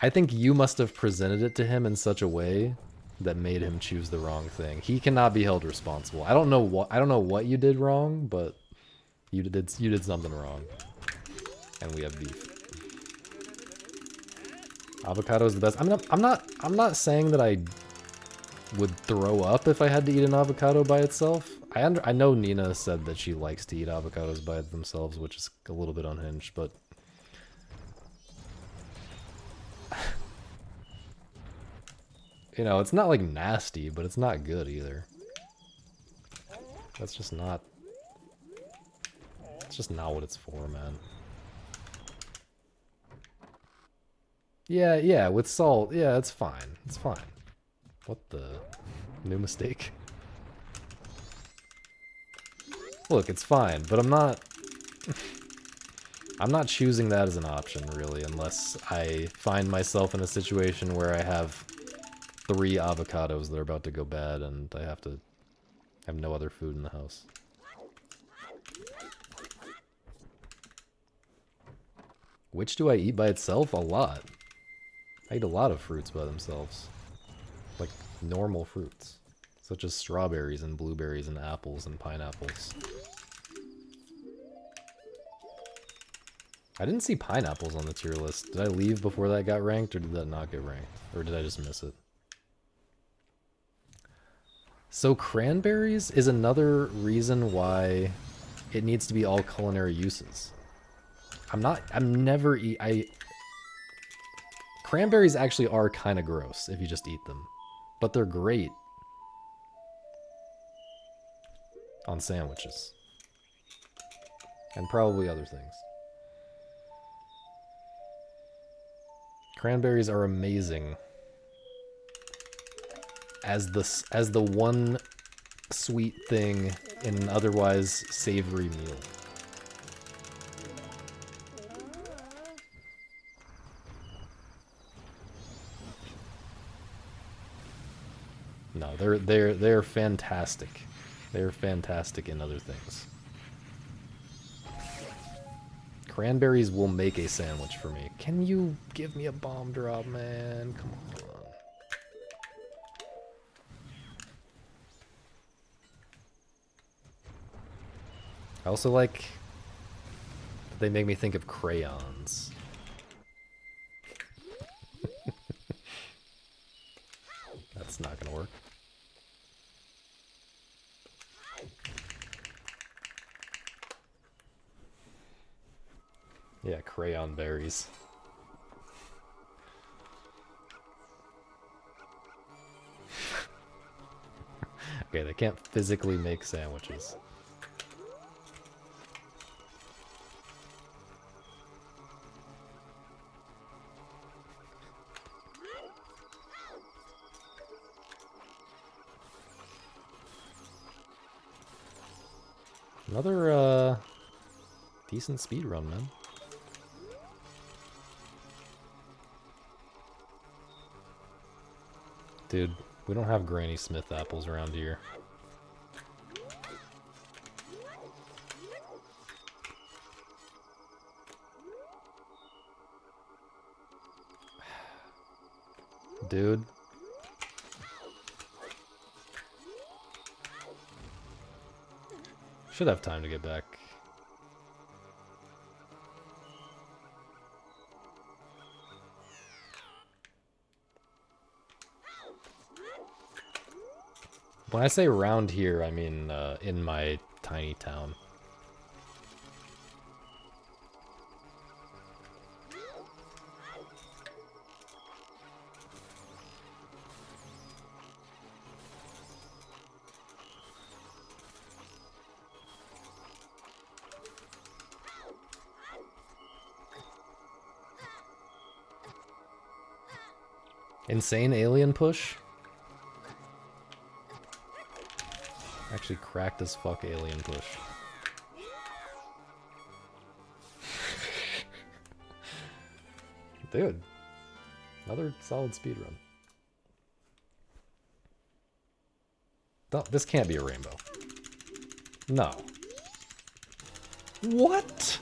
I think you must have presented it to him in such a way that made him choose the wrong thing. He cannot be held responsible. I don't know what you did wrong, but you did something wrong. And we have beef. Avocado is the best. I mean, I'm not saying that I would throw up if I had to eat an avocado by itself. I know Nina said that she likes to eat avocados by themselves, which is a little bit unhinged, but you know, it's not like nasty, but it's not good either. That's just not... It's just not what it's for, man. Yeah, with salt. Yeah, it's fine. It's fine. What the... New mistake. Look, it's fine, but I'm not... I'm not choosing that as an option, really, unless I find myself in a situation where I have 3 avocados that are about to go bad and I have to have no other food in the house. Which do I eat by itself? A lot. I eat a lot of fruits by themselves. Like, normal fruits. Such as strawberries and blueberries and apples and pineapples. I didn't see pineapples on the tier list. Did I leave before that got ranked, or did that not get ranked? Or did I just miss it? So cranberries is another reason why it needs to be all culinary uses. Cranberries actually are kind of gross if you just eat them. But they're great on sandwiches. And probably other things. Cranberries are amazing as the one sweet thing in an otherwise savory meal. No, they're fantastic. They're fantastic in other things. Cranberries will make a sandwich for me. Can you give me a bomb drop, man? Come on. I also like... They make me think of crayons. That's not gonna work. Yeah, crayon berries. Okay, they can't physically make sandwiches. Another, decent speed run, man. Dude, we don't have Granny Smith apples around here. Dude. Should have time to get back. When I say around here, I mean in my tiny town. Insane alien push? Actually cracked as fuck alien push. Dude. Another solid speedrun. This can't be a rainbow. No. What?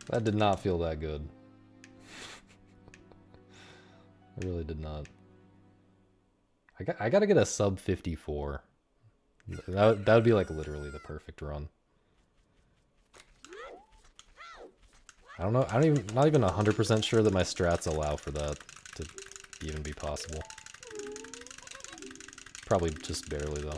That did not feel that good. I really did not. I gotta get a sub 54. That would be like literally the perfect run. I don't know. Not even 100% sure that my strats allow for that to even be possible. Probably just barely though.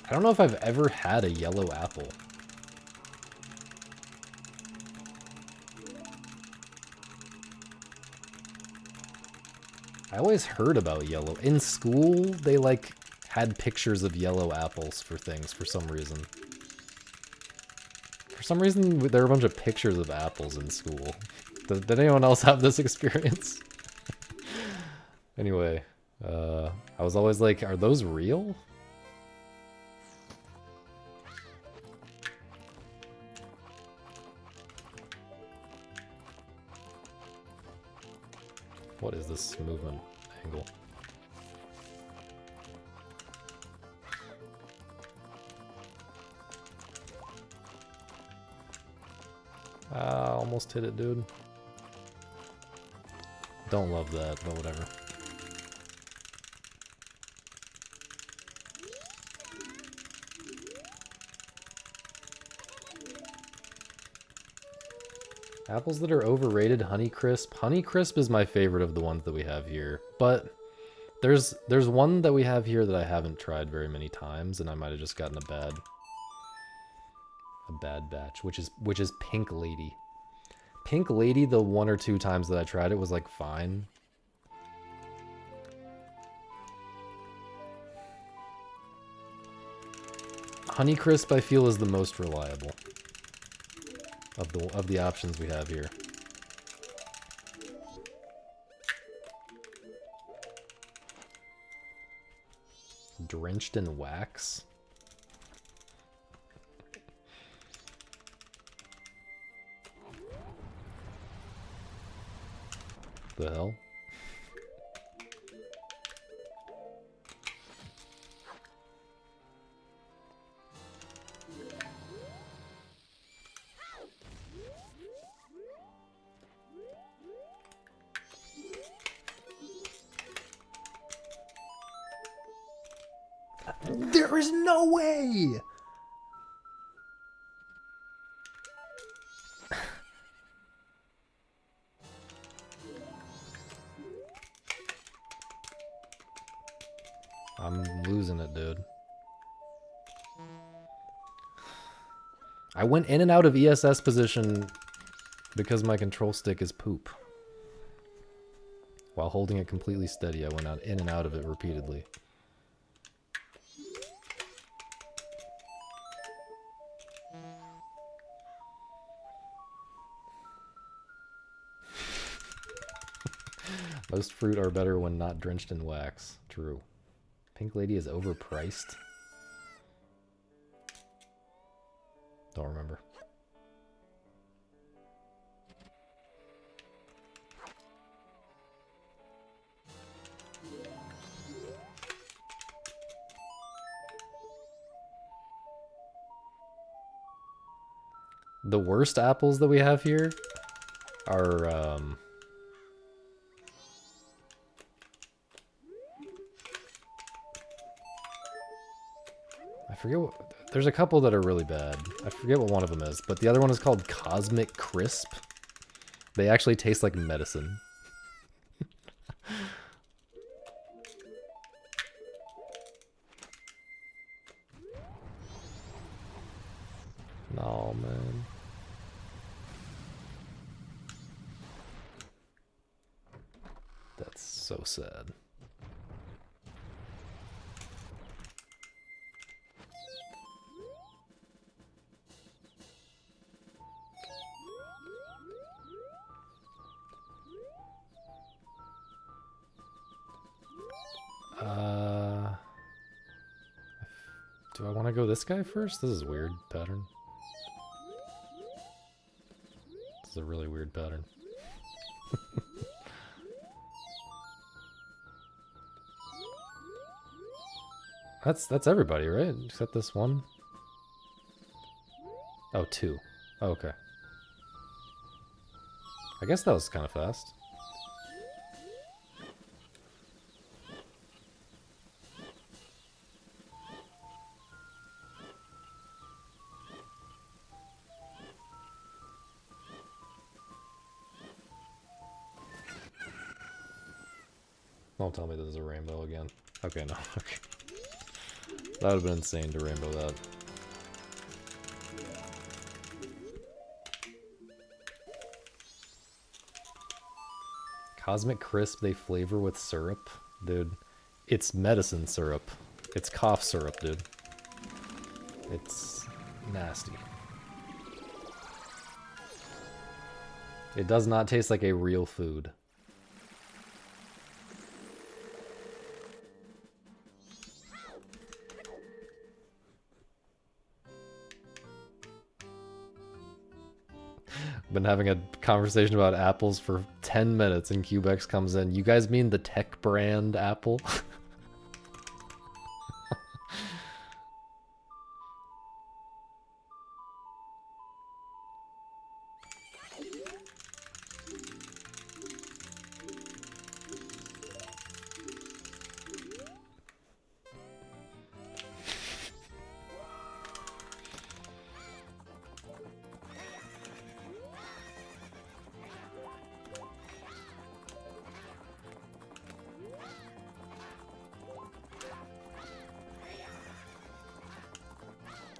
I don't know if I've ever had a yellow apple. I always heard about yellow. In school, they, like, had pictures of yellow apples for things for some reason. For some reason, there were a bunch of pictures of apples in school. Did anyone else have this experience? Anyway, I was always like, are those real? What is this movement angle? Ah, almost hit it, dude. Don't love that, but whatever. Apples that are overrated, Honeycrisp. Honeycrisp is my favorite of the ones that we have here. But there's one that we have here that I haven't tried very many times, and I might have just gotten a bad batch, which is Pink Lady. Pink Lady, the 1 or 2 times that I tried it was like fine. Honeycrisp I feel is the most reliable of the options we have here. Drenched in wax? The hell? There is no way! I'm losing it, dude. I went in and out of ESS position because my control stick is poop. While holding it completely steady, I went in and out of it repeatedly. Most fruit are better when not drenched in wax. True. Pink Lady is overpriced? Don't remember. The worst apples that we have here are, I forget what... There's a couple that are really bad. I forget what one of them is, but the other one is called Cosmic Crisp. They actually taste like medicine. No, man. That's so sad. Do I want to go this guy first? This is a weird pattern. This is a really weird pattern. That's everybody, right? Except this one? Oh, 2. Oh, okay. I guess that was kind of fast. Don't tell me this is a rainbow again. Okay, no. Okay. That would have been insane to rainbow that. Cosmic Crisp they flavor with syrup? Dude, it's medicine syrup. It's cough syrup, dude. It's nasty. It does not taste like a real food. Been having a conversation about apples for 10 minutes and Cubex comes in. You guys mean the tech brand apple?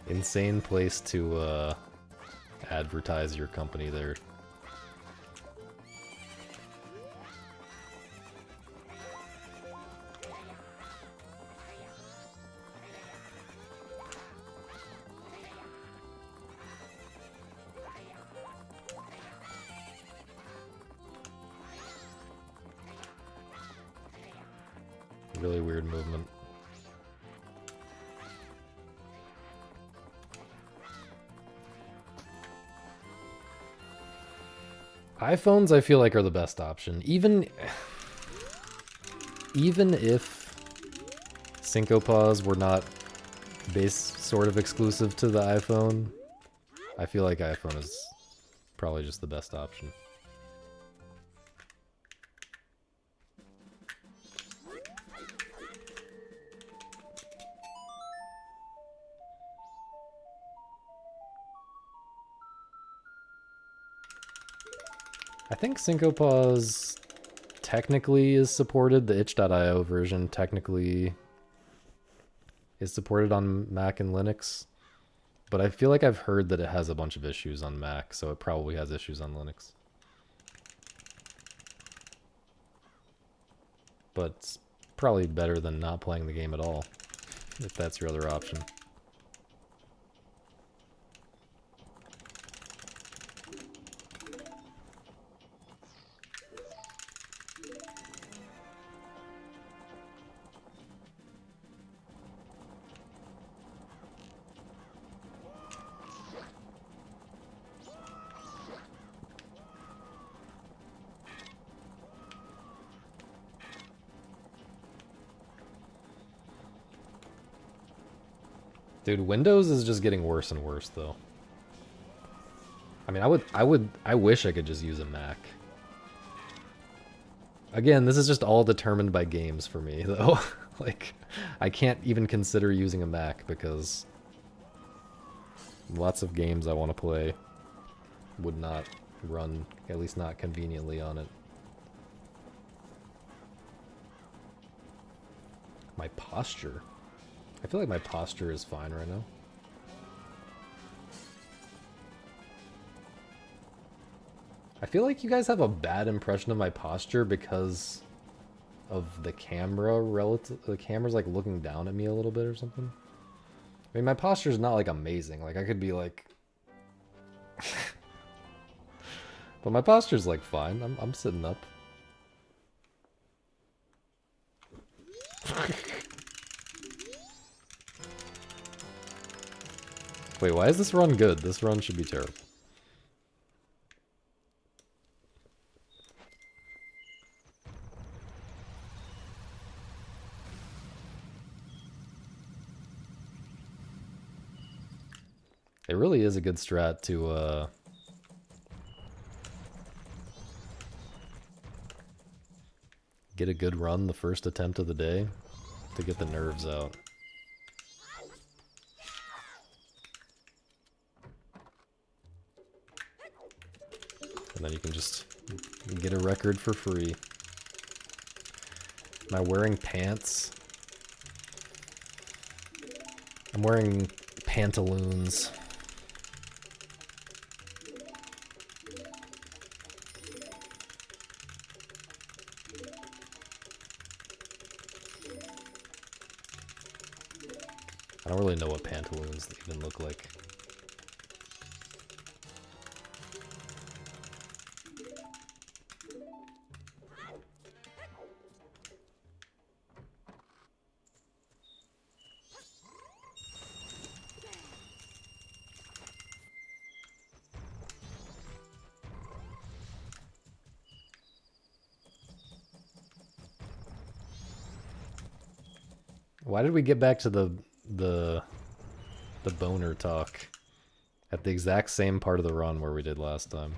Insane place to advertise your company there. Really weird movement. iPhones, I feel like, are the best option. Even if Syncopause were not sort of exclusive to the iPhone, I feel like iPhone is probably just the best option. I think Syncopause technically is supported. The itch.io version technically is supported on Mac and Linux. But I feel like I've heard that it has a bunch of issues on Mac, so it probably has issues on Linux. But it's probably better than not playing the game at all, if that's your other option. Dude, Windows is just getting worse and worse, though. I mean, I wish I could just use a Mac. Again, this is just all determined by games for me, though. Like, I can't even consider using a Mac because lots of games I want to play would not run, at least not conveniently on it. My posture. I feel like my posture is fine right now. I feel like you guys have a bad impression of my posture because of the camera the camera's like looking down at me a little bit or something. I mean, my posture's not like amazing. Like I could be like but my posture's like fine. I'm sitting up. Wait, why is this run good? This run should be terrible. It really is a good strat to get a good run the first attempt of the day to get the nerves out. And then you can just get a record for free. Am I wearing pants? I'm wearing pantaloons. don't really know what pantaloons even look like. Why did we get back to the boner talk at the exact same part of the run where we did last time?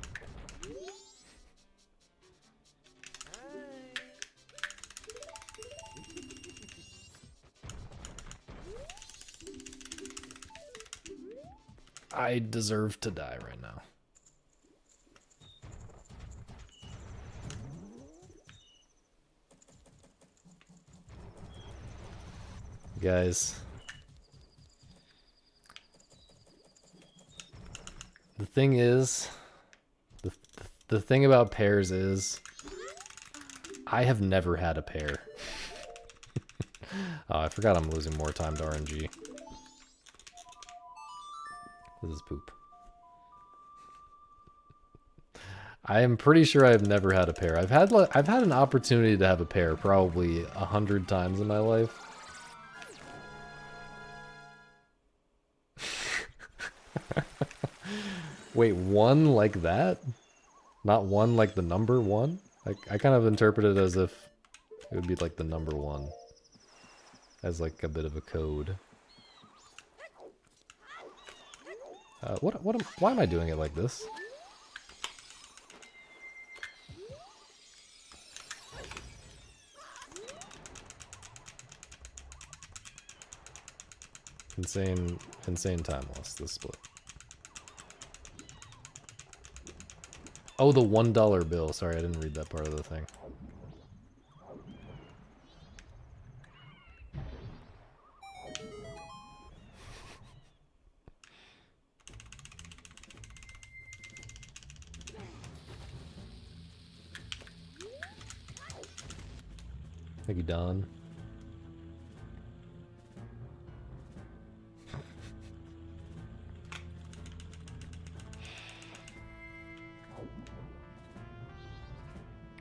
I deserve to die right now. Guys, the thing is, the thing about pears is, I have never had a pear. Oh, I forgot I'm losing more time to RNG. This is poop. I am pretty sure I've never had a pear. I've had an opportunity to have a pear probably 100 times in my life. Wait, one like that? Not one like the number one? I kind of interpret it as if it would be like the number one. As like a bit of a code. Why am I doing it like this? Insane time loss, this split. Oh, the $1 bill. Sorry, I didn't read that part of the thing. Thank you, Don.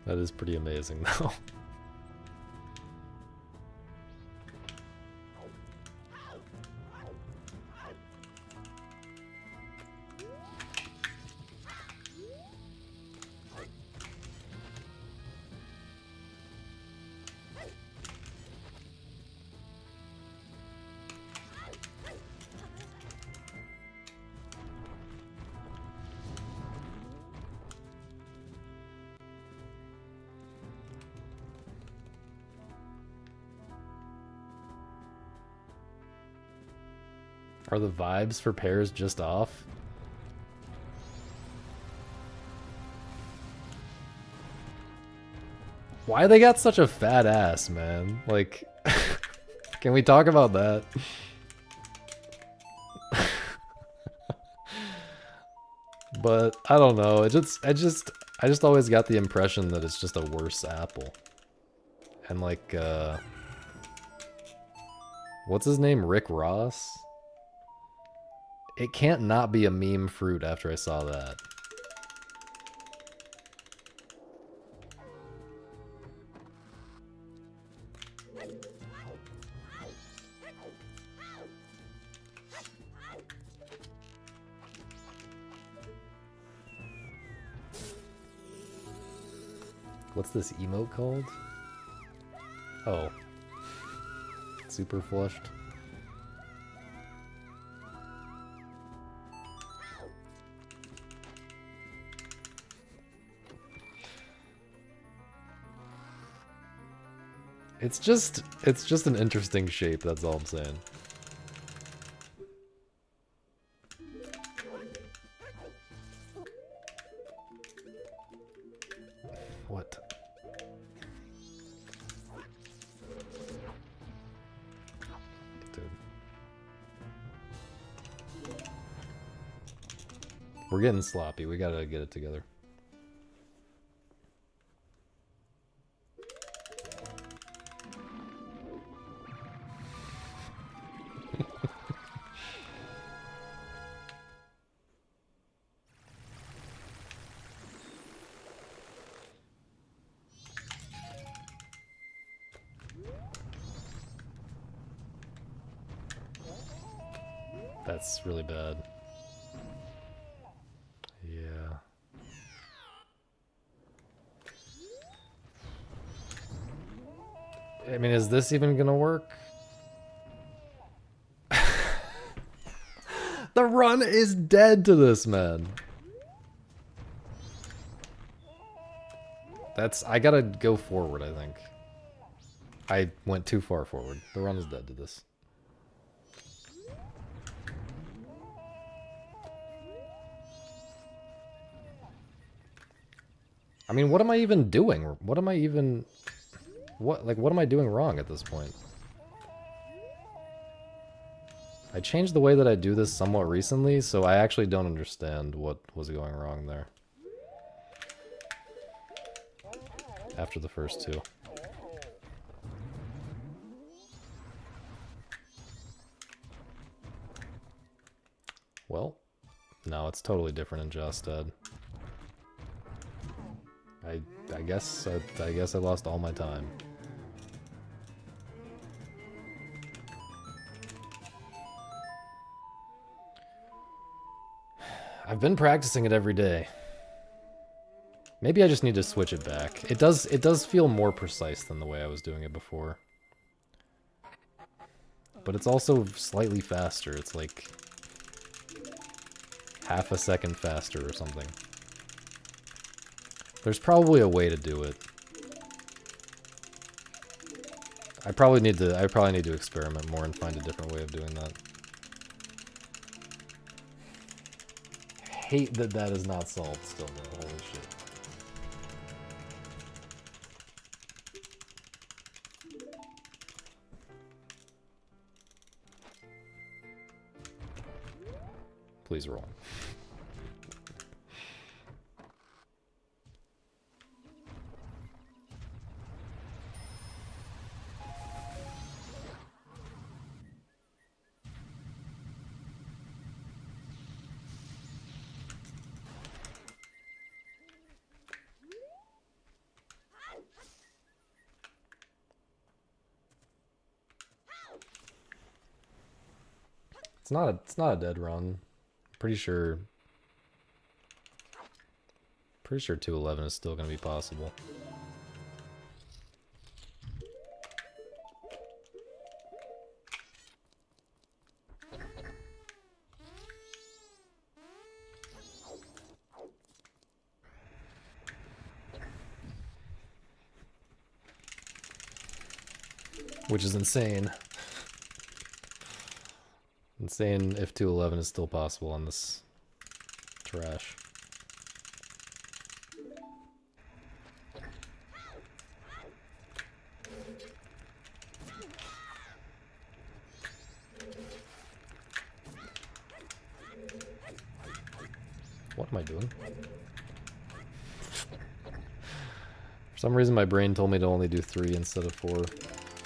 That is pretty amazing, though. Are the vibes for pears just off? Why they got such a fat ass, man? Like, can we talk about that? But I don't know. I just always got the impression that it's just a worse apple. And like, what's his name? Rick Ross? It can't not be a meme fruit after I saw that. What's this emote called? Oh. Super flushed. It's just an interesting shape, that's all I'm saying. What? Dude. We're getting sloppy, we gotta get it together. That's really bad. Yeah. I mean, is this even gonna work? The run is dead to this, man. I gotta go forward, I think. I went too far forward. The run is dead to this. I mean, what am I even doing? What am I even... what am I doing wrong at this point? I changed the way that I do this somewhat recently, so I actually don't understand what was going wrong there. After the first two. Well, no, it's totally different in Jostad. I guess I lost all my time. I've been practicing it every day. Maybe I just need to switch it back. It does feel more precise than the way I was doing it before. But it's also slightly faster. It's like half a second faster or something. There's probably a way to do it. I probably need to experiment more and find a different way of doing that. I hate that that is not solved still though. Holy shit. Please roll. It's not a dead run. Pretty sure 211 is still going to be possible. Which is insane. Insane if 211 is still possible on this trash. What am I doing? For some reason my brain told me to only do 3 instead of 4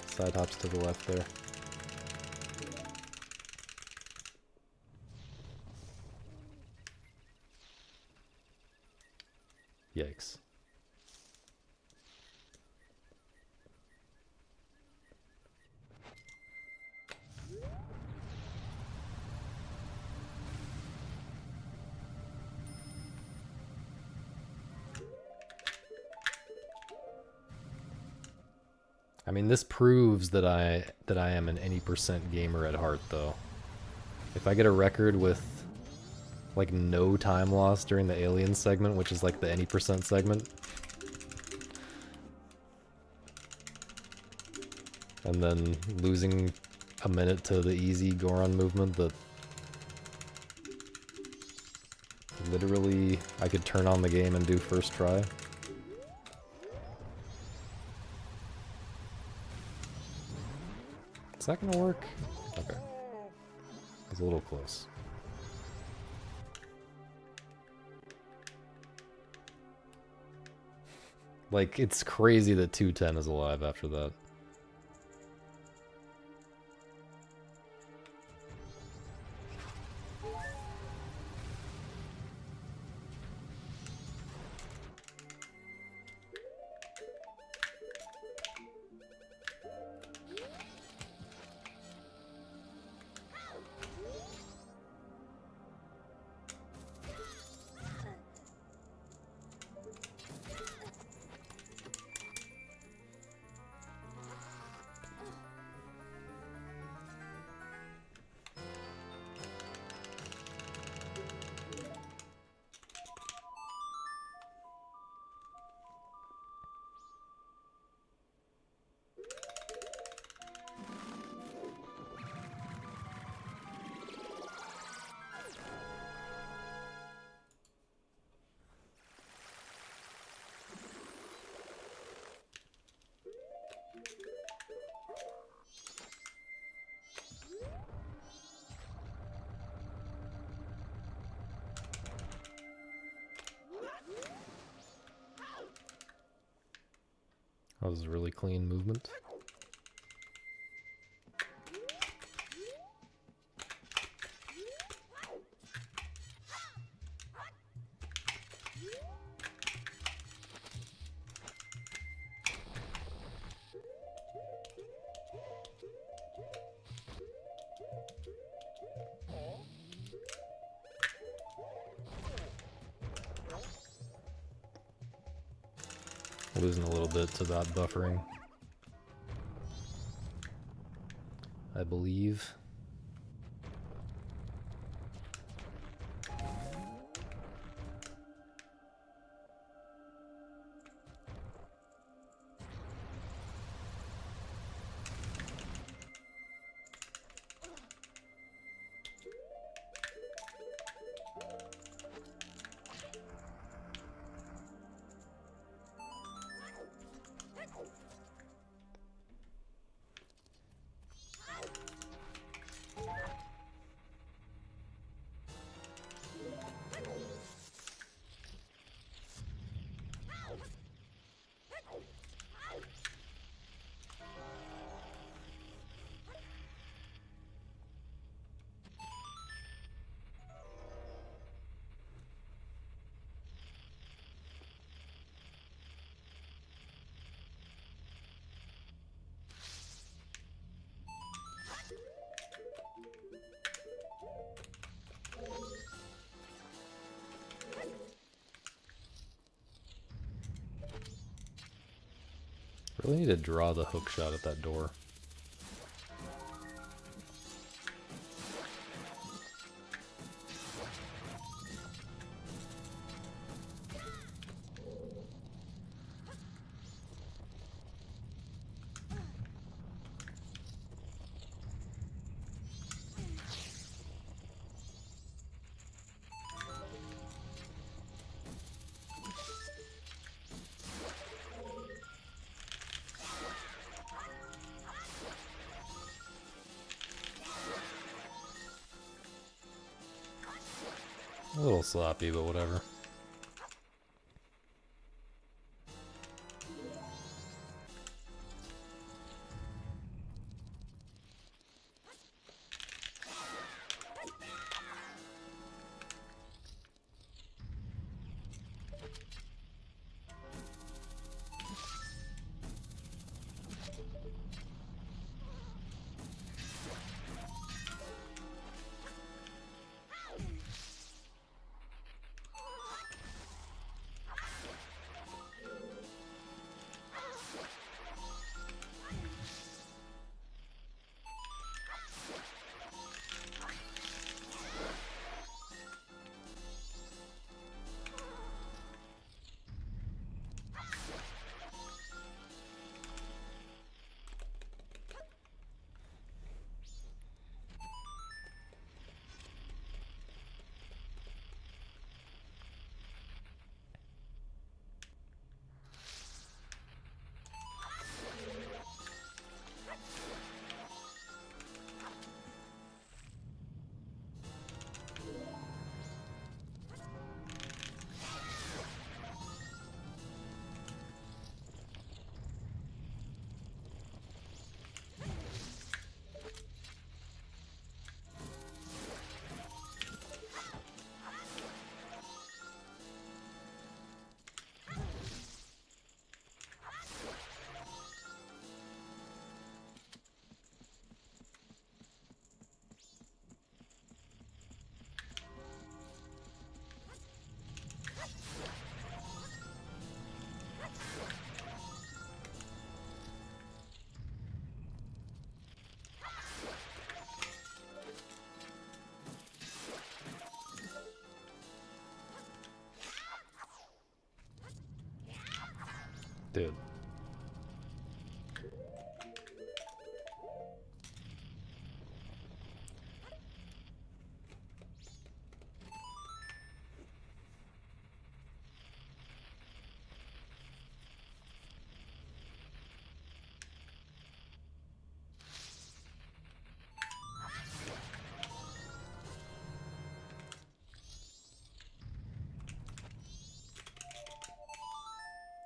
side hops to the left there. Yikes. I mean, this proves that I am an any percent gamer at heart, though. If I get a record with, like, no time loss during the alien segment, which is, like, the any percent segment, and then losing a minute to the easy Goron movement that literally I could turn on the game and do first try. Is that gonna work? Okay. It's a little close. Like, it's crazy that 210 is alive after that. That was really clean movement. Losing a little bit to that buffering, I believe. Really need to draw the hook shot at that door. A little sloppy, but whatever. Dude.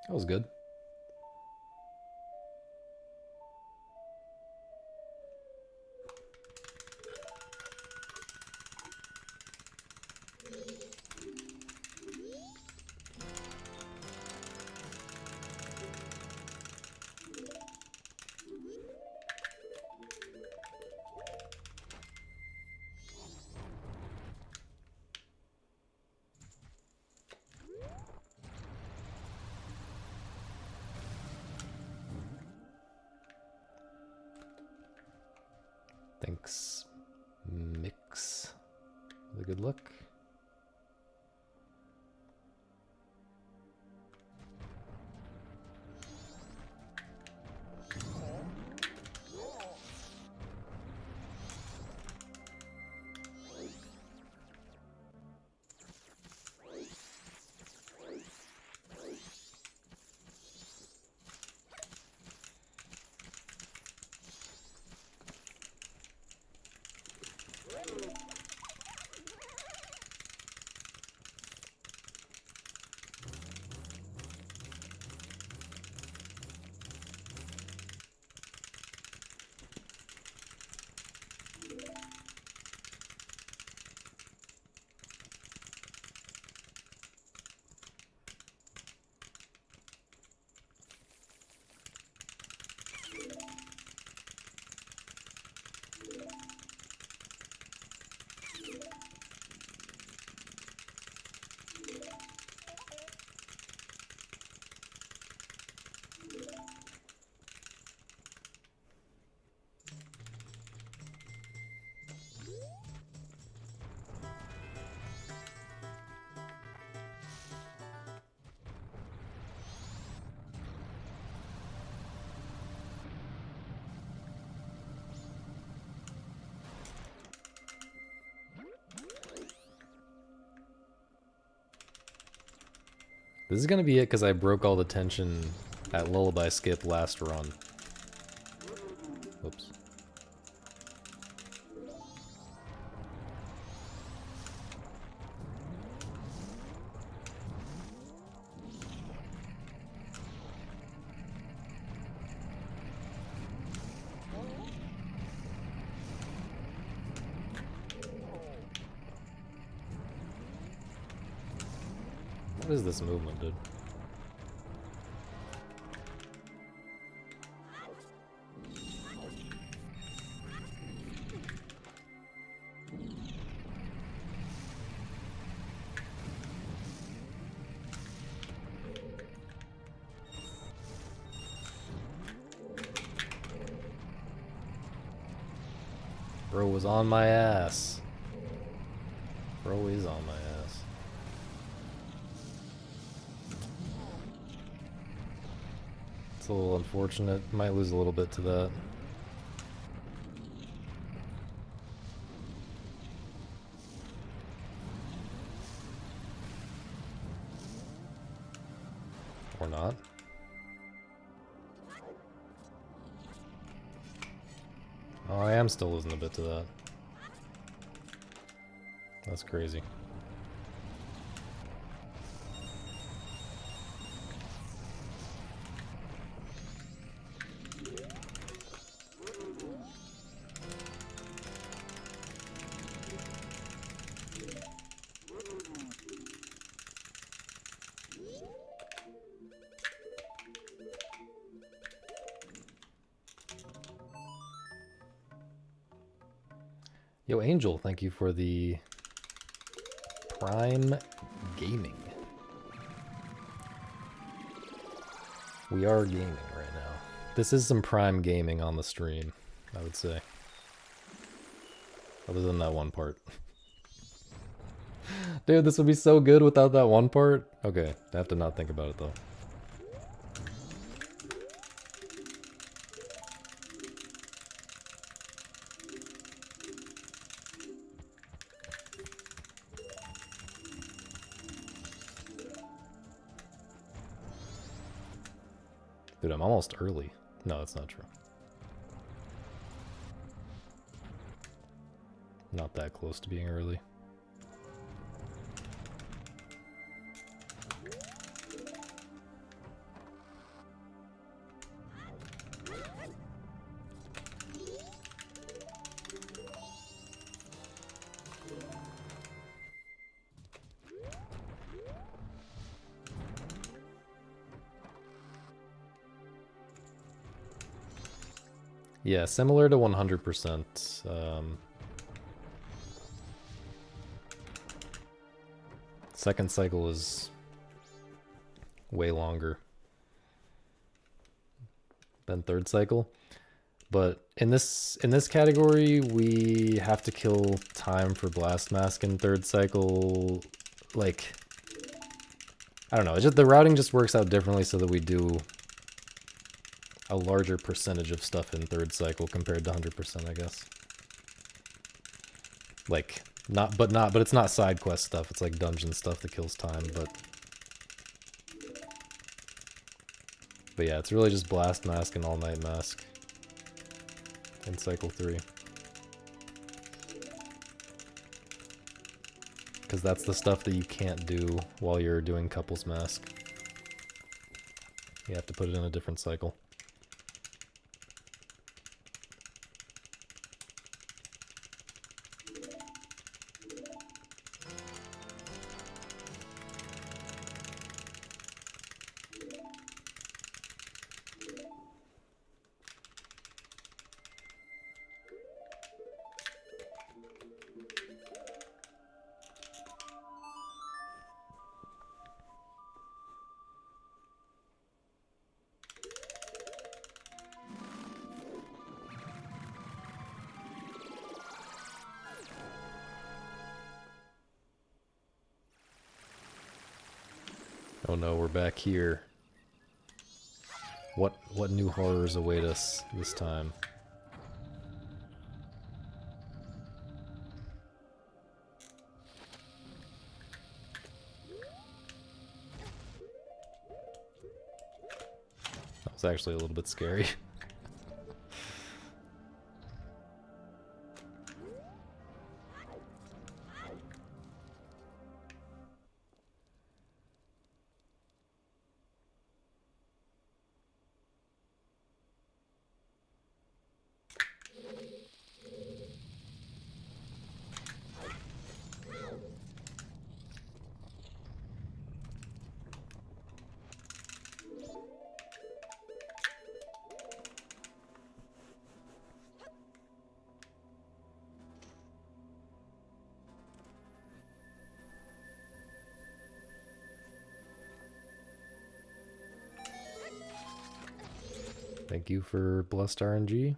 That was good. Thanks, Mix. With a good look. This is gonna be it because I broke all the tension at Lullaby Skip last run. Oops. What is this movement, dude? Bro was on my ass. Bro is on my ass. It's a little unfortunate. Might lose a little bit to that. Or not. Oh, I am still losing a bit to that. That's crazy. Yo, Angel, thank you for the Prime Gaming. We are gaming right now. This is some Prime Gaming on the stream, I would say. Other than that one part. Dude, this would be so good without that one part. Okay, I have to not think about it though. Dude, I'm almost early. No, that's not true. Not that close to being early. Yeah, similar to 100%. Second cycle is way longer than third cycle. But in this category, we have to kill time for Blast Mask in third cycle. Like, I don't know. It's just, the routing just works out differently so that we do a larger percentage of stuff in third cycle compared to 100%, I guess. Like, but it's not side quest stuff. It's like dungeon stuff that kills time, but yeah, it's really just Blast Mask and All Night Mask in cycle 3. Because that's the stuff that you can't do while you're doing Couples Mask. You have to put it in a different cycle. Oh no, we're back here. What new horrors await us this time? That was actually a little bit scary. Thank you for blessed RNG.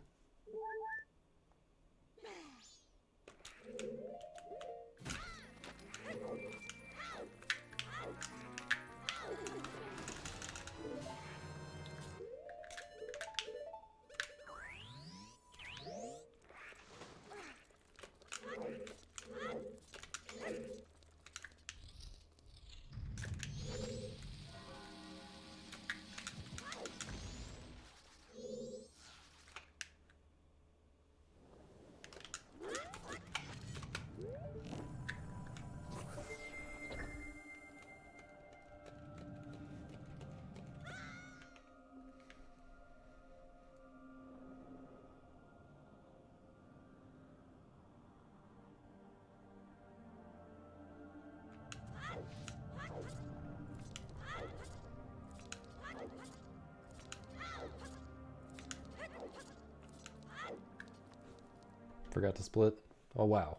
Forgot to split. Oh wow.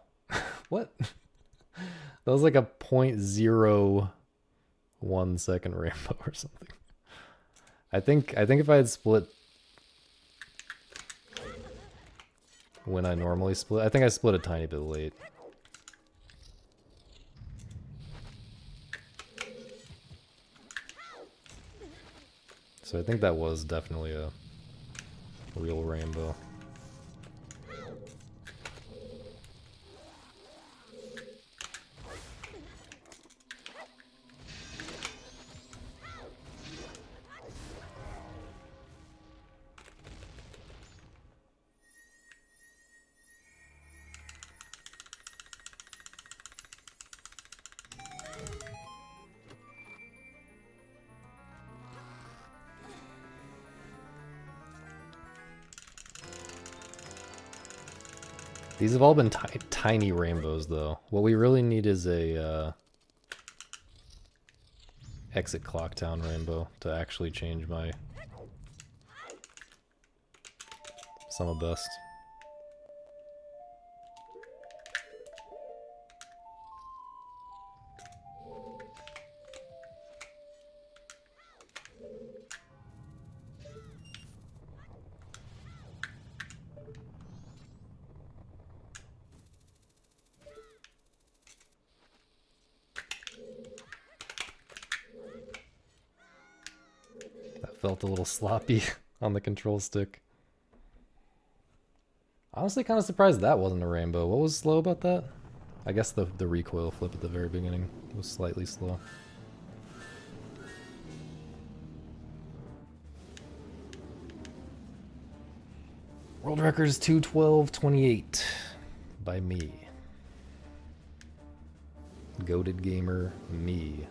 What? That was like a 0.01 second rainbow or something. I think if I had split when I normally split, I think I split a tiny bit late. So I think that was definitely a real rainbow. These have all been tiny rainbows, though. What we really need is a exit Clocktown rainbow to actually change my sum of best. felt a little sloppy on the control stick. Honestly, kind of surprised that wasn't a rainbow. What was slow about that? I guess the recoil flip at the very beginning was slightly slow. World record is 2:12:28 by me. Goated gamer me.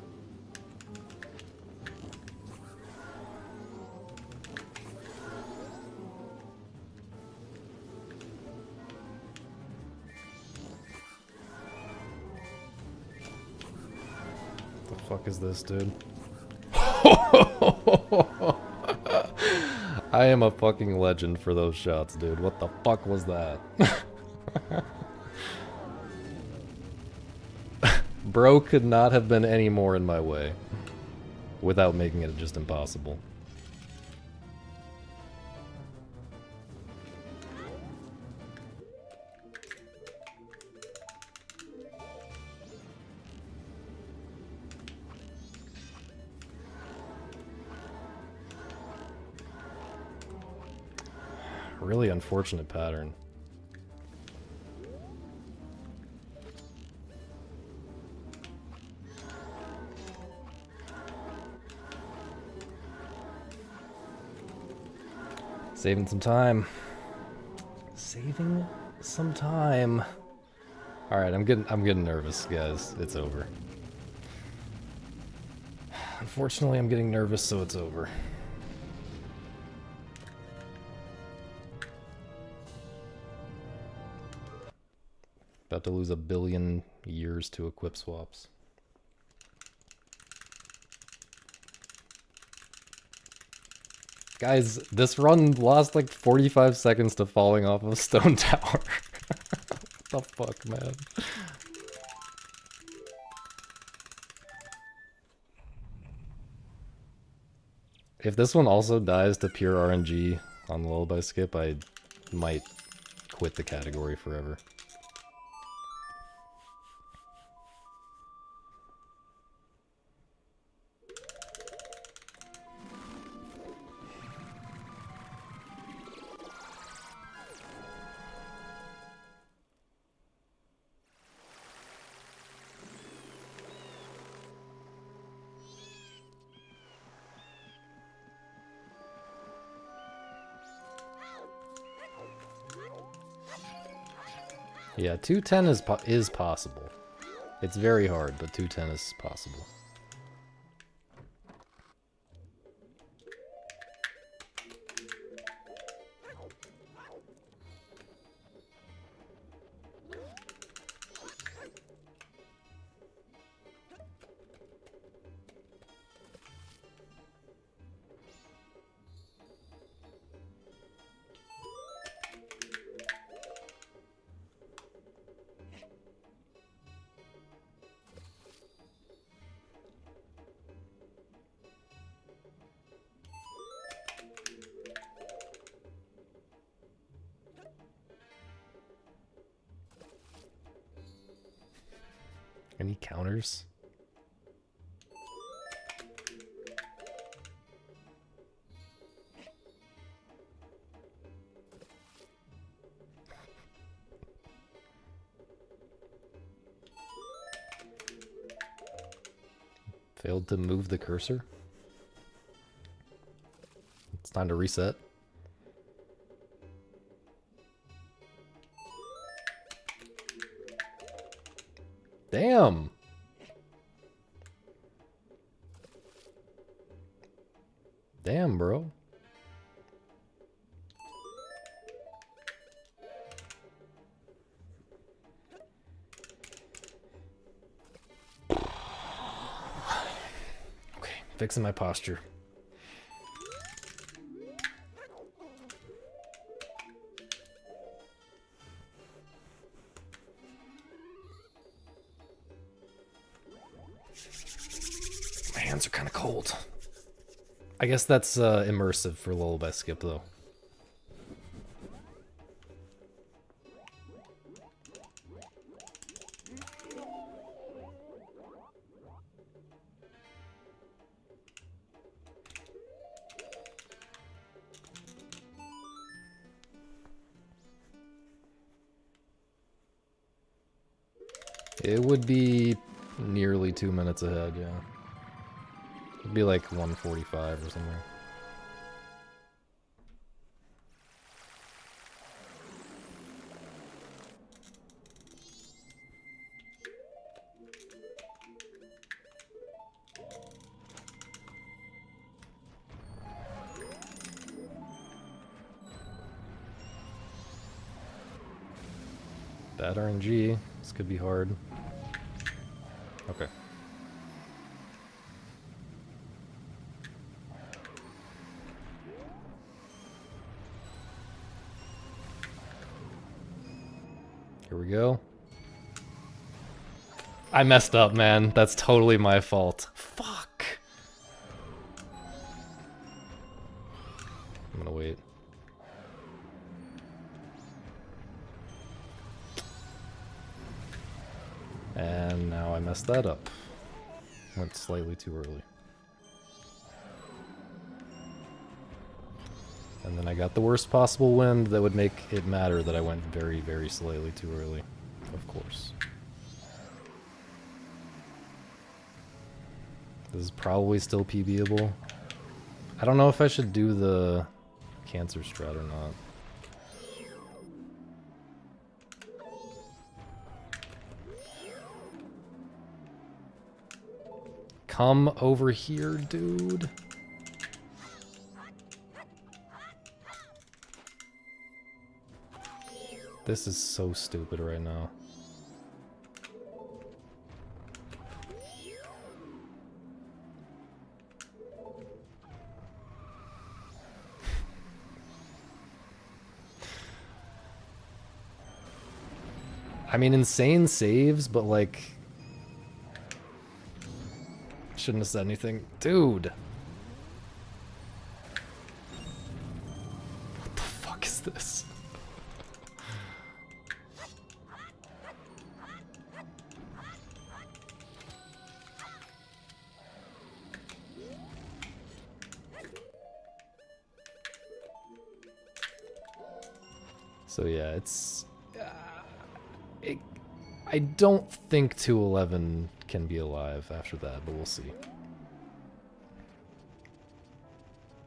What the fuck is this, dude? I am a fucking legend for those shots, dude. What the fuck was that? Bro could not have been any more in my way without making it just impossible. Really unfortunate pattern. Saving some time. Saving some time. All right, I'm getting nervous, guys. It's over. Unfortunately, I'm getting nervous, so it's over. About to lose 1 billion years to equip swaps. Guys, this run lost like 45 seconds to falling off of a stone tower. What the fuck, man? If this one also dies to pure RNG on the lullaby skip, I might quit the category forever. Yeah, 210 is possible. It's very hard, but 210 is possible. Any counters? Failed to move the cursor? It's time to reset. Damn! Damn, bro. Okay, fixing my posture. My hands are kind of cold. I guess that's immersive for lullaby skip, though. It would be nearly 2 minutes ahead, yeah. It'd be like 1:45 or something. Bad RNG. This could be hard. Okay. Here we go. I messed up, man. That's totally my fault. Fuck. I'm gonna wait. And now I messed that up. Went slightly too early. And then I got the worst possible wind that would make it matter that I went very, very slightly too early. Of course. This is probably still PBable. I don't know if I should do the cancer strat or not. Come over here, dude. This is so stupid right now. I mean, insane saves, but like... Shouldn't have said anything. Dude! What the fuck is this? So yeah, it's... I don't think 211 can be alive after that, but we'll see.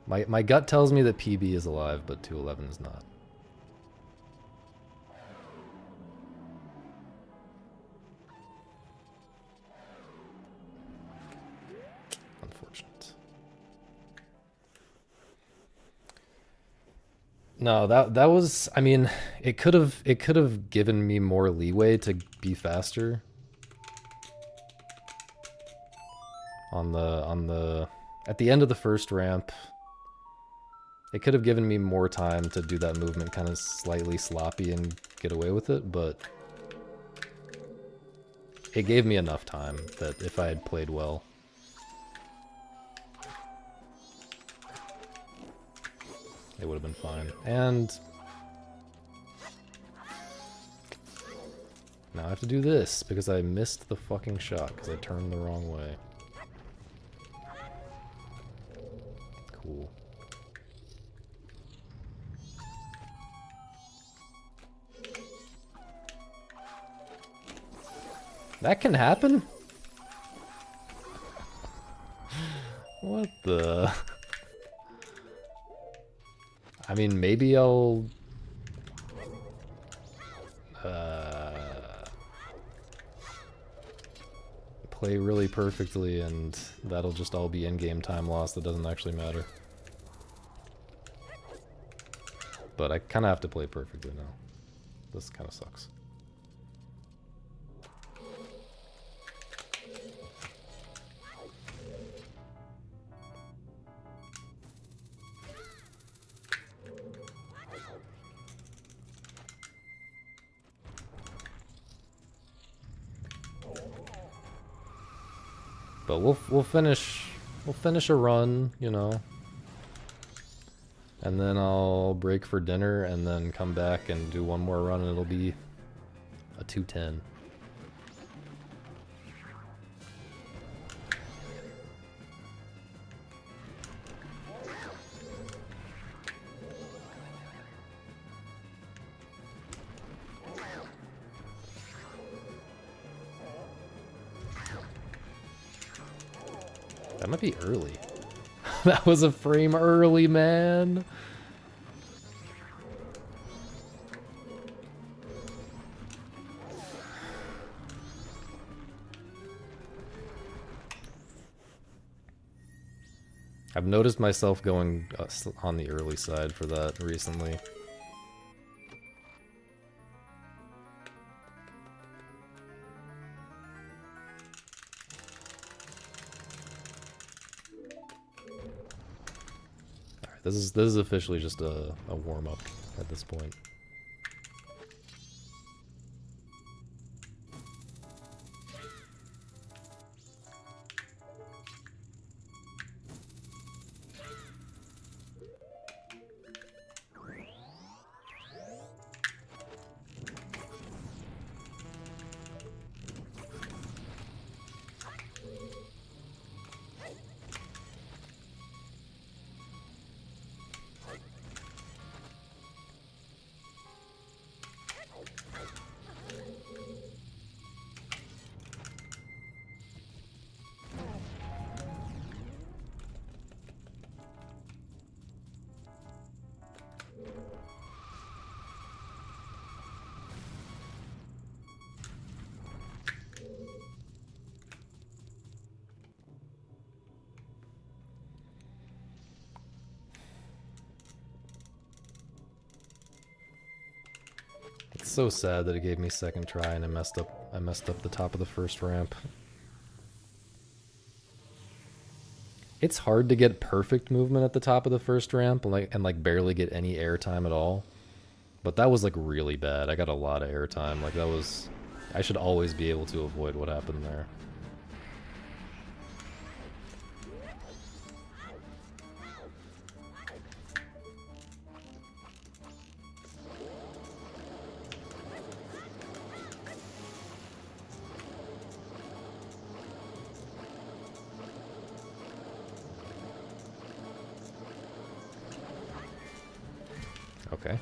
My gut tells me that PB is alive, but 211 is not. Unfortunate. No, that was, I mean, it could have given me more leeway to be faster on the at the end of the first ramp. It could have given me more time to do that movement kind of slightly sloppy and get away with it, but it gave me enough time that if I had played well, it would have been fine. And now I have to do this because I missed the fucking shot because I turned the wrong way. Cool. That can happen? What the... I mean, maybe I'll... play really perfectly and that'll just all be in-game time loss that doesn't actually matter. But I kind of have to play perfectly now. This kind of sucks. But we'll finish a run, you know. And then I'll break for dinner and then come back and do one more run and it'll be a 210. That might be early. That was a frame early, man. I've noticed myself going on the early side for that recently. Alright, this is officially just a warm-up at this point. It's so sad that it gave me second try and I messed up the top of the first ramp. It's hard to get perfect movement at the top of the first ramp and barely get any airtime at all. But that was like really bad. I got a lot of airtime. Like that was... I should always be able to avoid what happened there. Okay.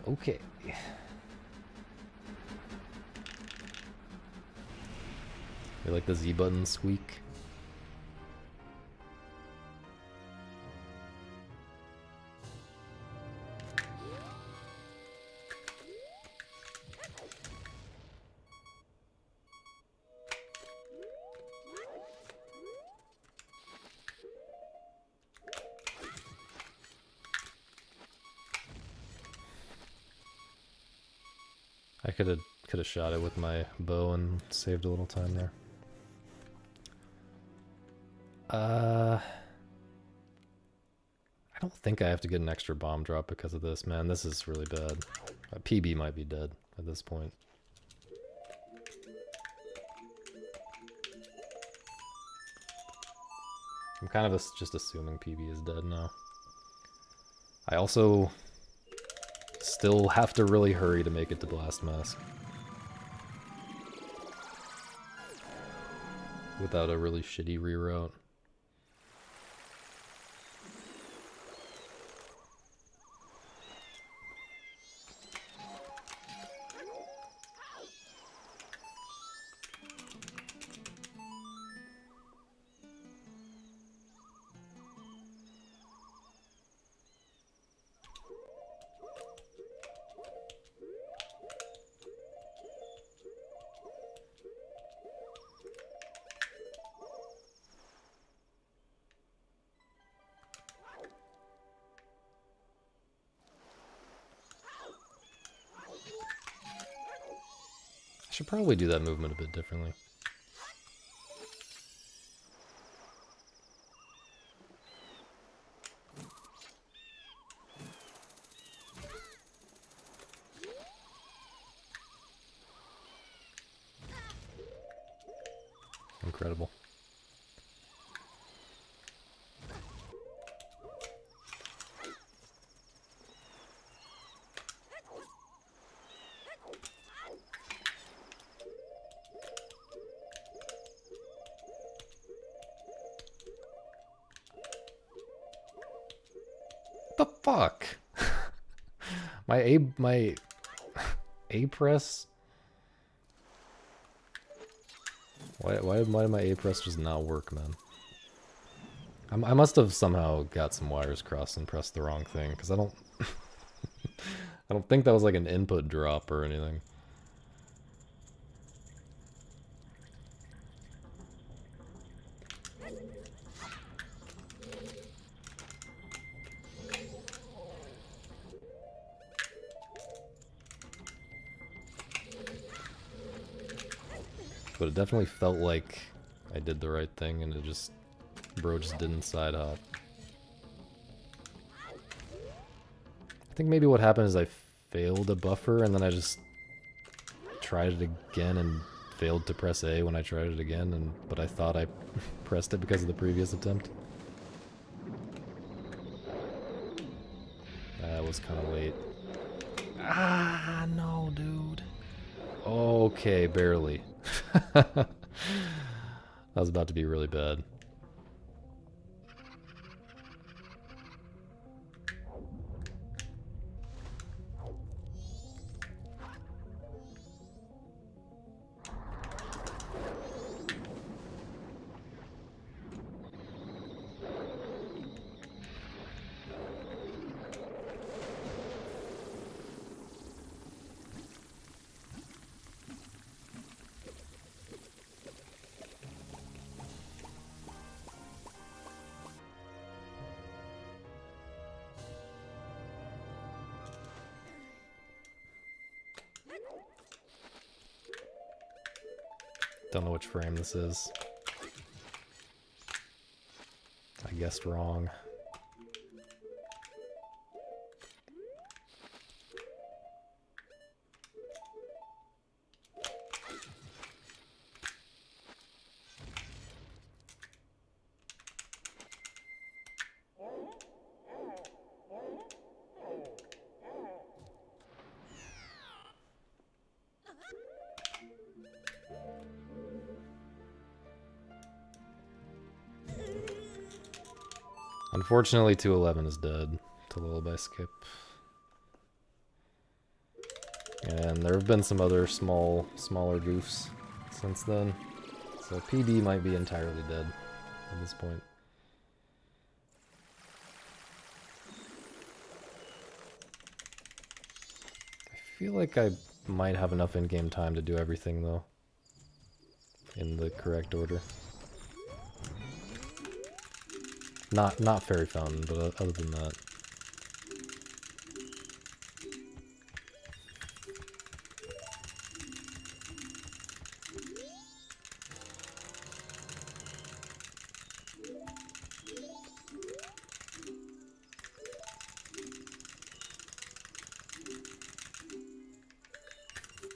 Okay. You like the Z button squeak? I could have shot it with my bow and saved a little time there. I don't think I have to get an extra bomb drop because of this, man. This is really bad. PB might be dead at this point. I'm kind of just assuming PB is dead now. I also still have to really hurry to make it to Blast Mask without a really shitty reroute. I should probably do that movement a bit differently. Incredible. The fuck? my A press. Why did my A press just not work, man? I must have somehow got some wires crossed and pressed the wrong thing, because I don't... I don't think that was like an input drop or anything. But it definitely felt like I did the right thing, and it just... Bro just didn't side hop. I think maybe what happened is I failed a buffer, and then I just tried it again and failed to press A when I tried it again, but I thought I pressed it because of the previous attempt. That was kind of late. Ah, no, dude. Okay, barely. That was about to be really bad. Don't know which frame this is. I guessed wrong. Unfortunately, 211 is dead to Lullaby Skip. And there have been some other smaller goofs since then. So PB might be entirely dead at this point. I feel like I might have enough in-game time to do everything, though. In the correct order. Not Fairy Fountain, but other than that.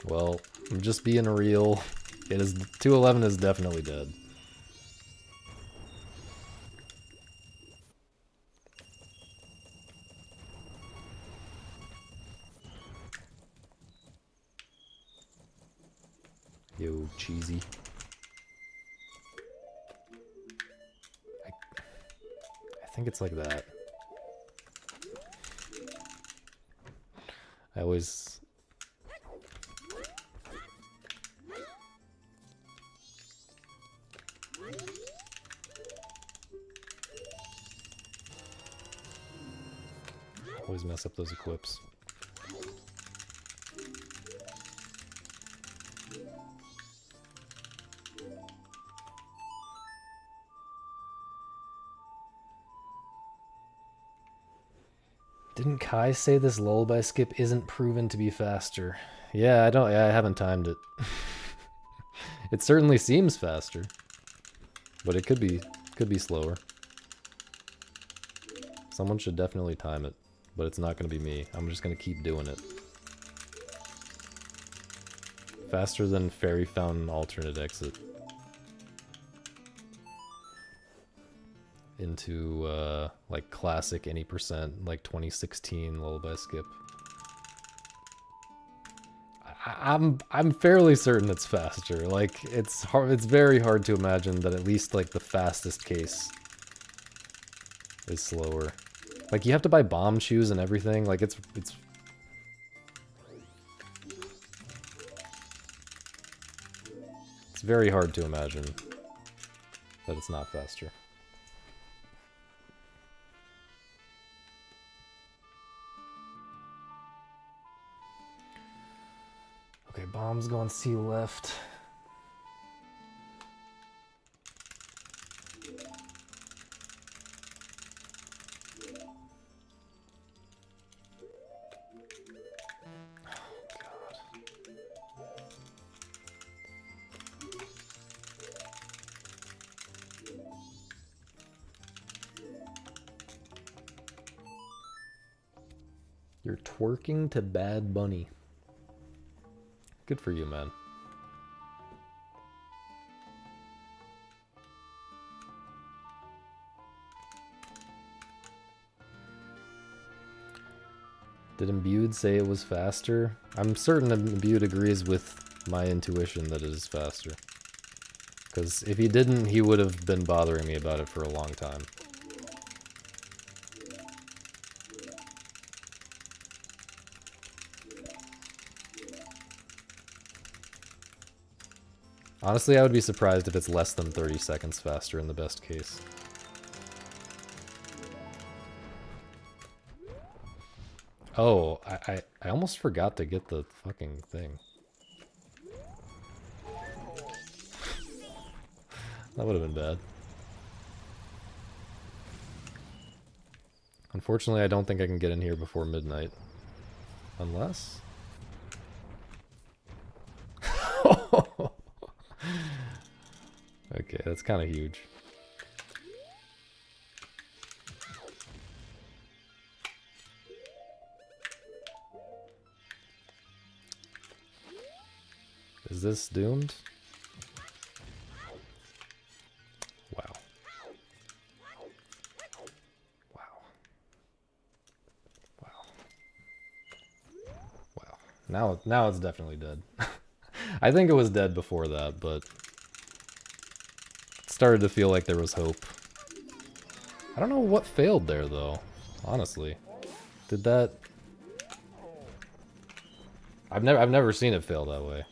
Well, I'm just being real. It is 211 is definitely dead. Yo, cheesy. I think it's like that. I always... always mess up those equips. Didn't Kai say this lullaby skip isn't proven to be faster? Yeah, I haven't timed it. It certainly seems faster, but it could be slower. Someone should definitely time it, but it's not going to be me. I'm just going to keep doing it. Faster than Fairy Fountain alternate exit. Into like classic any percent, like 2016 lullaby skip. I'm fairly certain it's faster. Like it's very hard to imagine that at least like the fastest case is slower. Like you have to buy bomb shoes and everything. Like it's It's very hard to imagine that it's not faster. Okay, bombs going C left. You're twerking to Bad Bunny. Good for you, man. Did Imbued say it was faster? I'm certain Imbued agrees with my intuition that it is faster. Because if he didn't, he would have been bothering me about it for a long time. Honestly, I would be surprised if it's less than 30 seconds faster in the best case. Oh, I almost forgot to get the fucking thing. That would have been bad. Unfortunately, I don't think I can get in here before midnight. Unless... Okay, that's kind of huge. Is this doomed? Wow. Wow. Wow. Wow. Now it's definitely dead. I think it was dead before that, but it started to feel like there was hope. I don't know what failed there though, honestly. Did that... I've never seen it fail that way.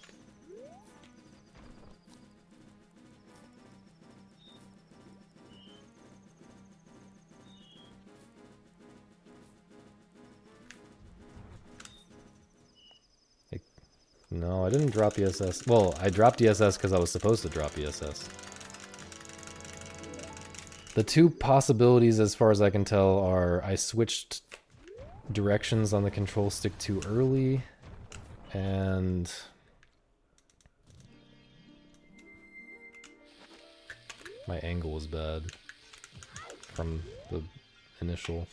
No, I didn't drop ESS. Well, I dropped ESS because I was supposed to drop ESS. The two possibilities, as far as I can tell, are I switched directions on the control stick too early, and my angle was bad from the initial.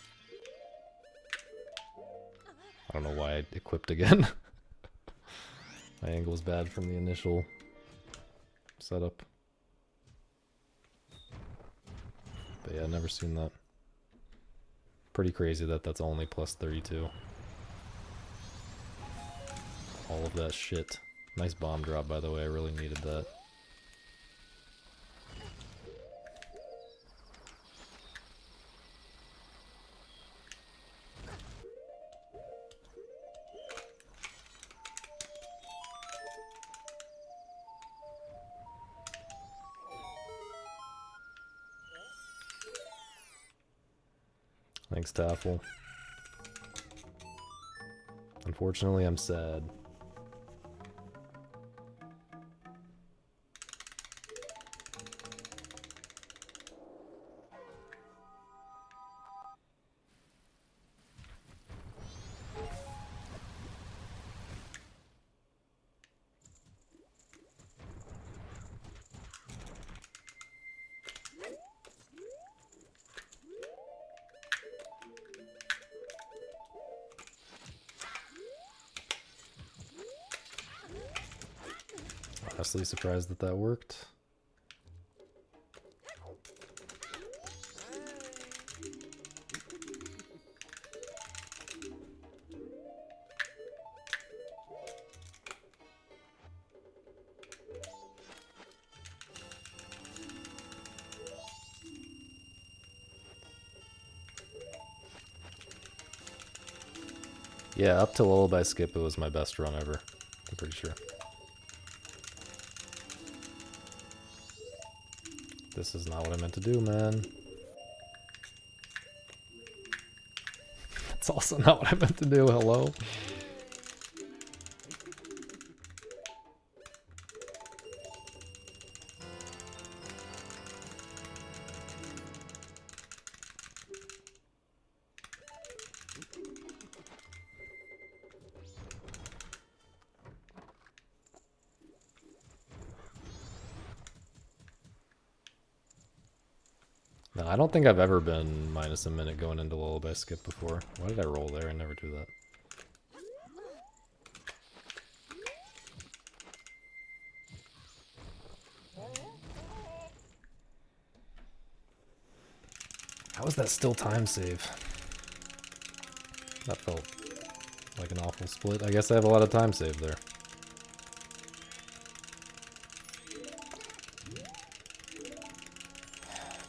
I don't know why I equipped again. My angle was bad from the initial setup. But yeah, never seen that. Pretty crazy that that's only plus 32. All of that shit. Nice bomb drop, by the way. I really needed that. Thanks, Taffel. Unfortunately, I'm sad. Honestly surprised that that worked. Yeah, up to Lullaby Skip, it was my best run ever. I'm pretty sure. This is not what I meant to do, man. That's also not what I meant to do, hello? No, I don't think I've ever been minus a minute going into lullaby skip before. Why did I roll there? I never do that. How is that still time save? That felt like an awful split. I guess I have a lot of time saved there.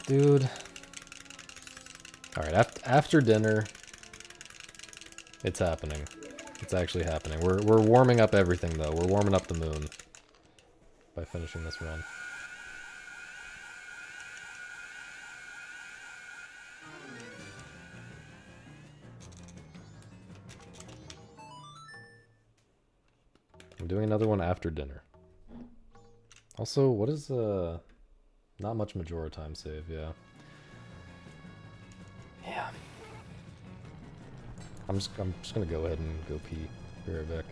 Dude. Alright, after dinner, it's happening. It's actually happening. We're warming up everything, though. We're warming up the moon by finishing this run. I'm doing another one after dinner. Also, what is not much majora time save, yeah. Yeah. I'm just gonna go ahead and go pee. Be right back.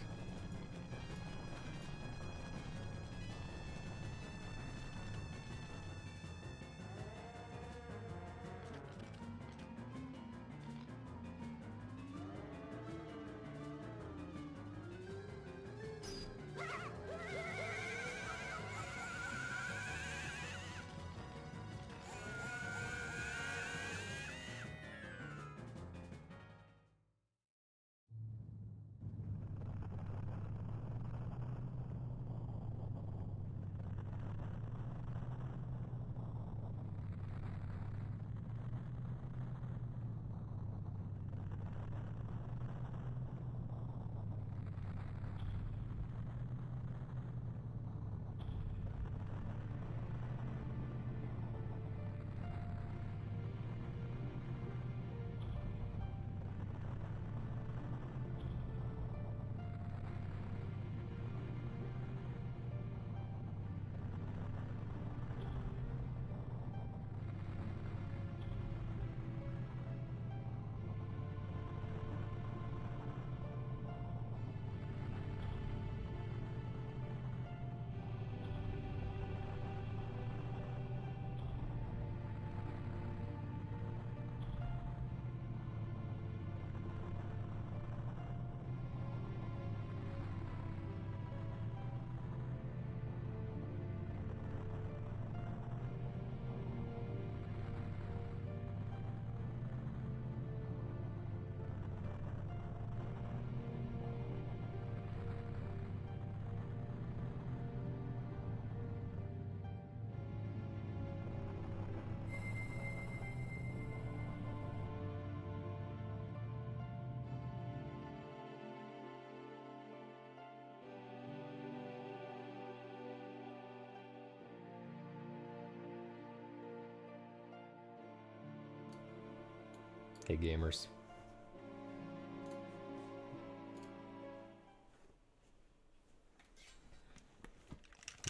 Hey gamers.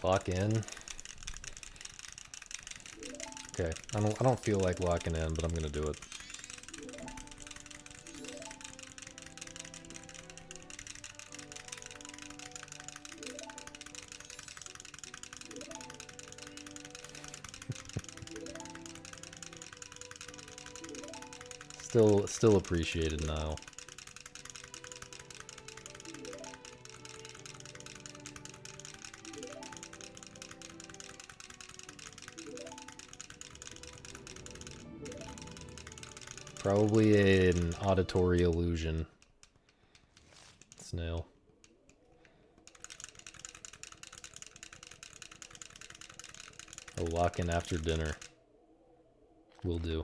Lock in. Okay, I don't feel like locking in, but I'm gonna do it. Still appreciated now. Probably an auditory illusion. Snail. Oh, lock in after dinner. Will do.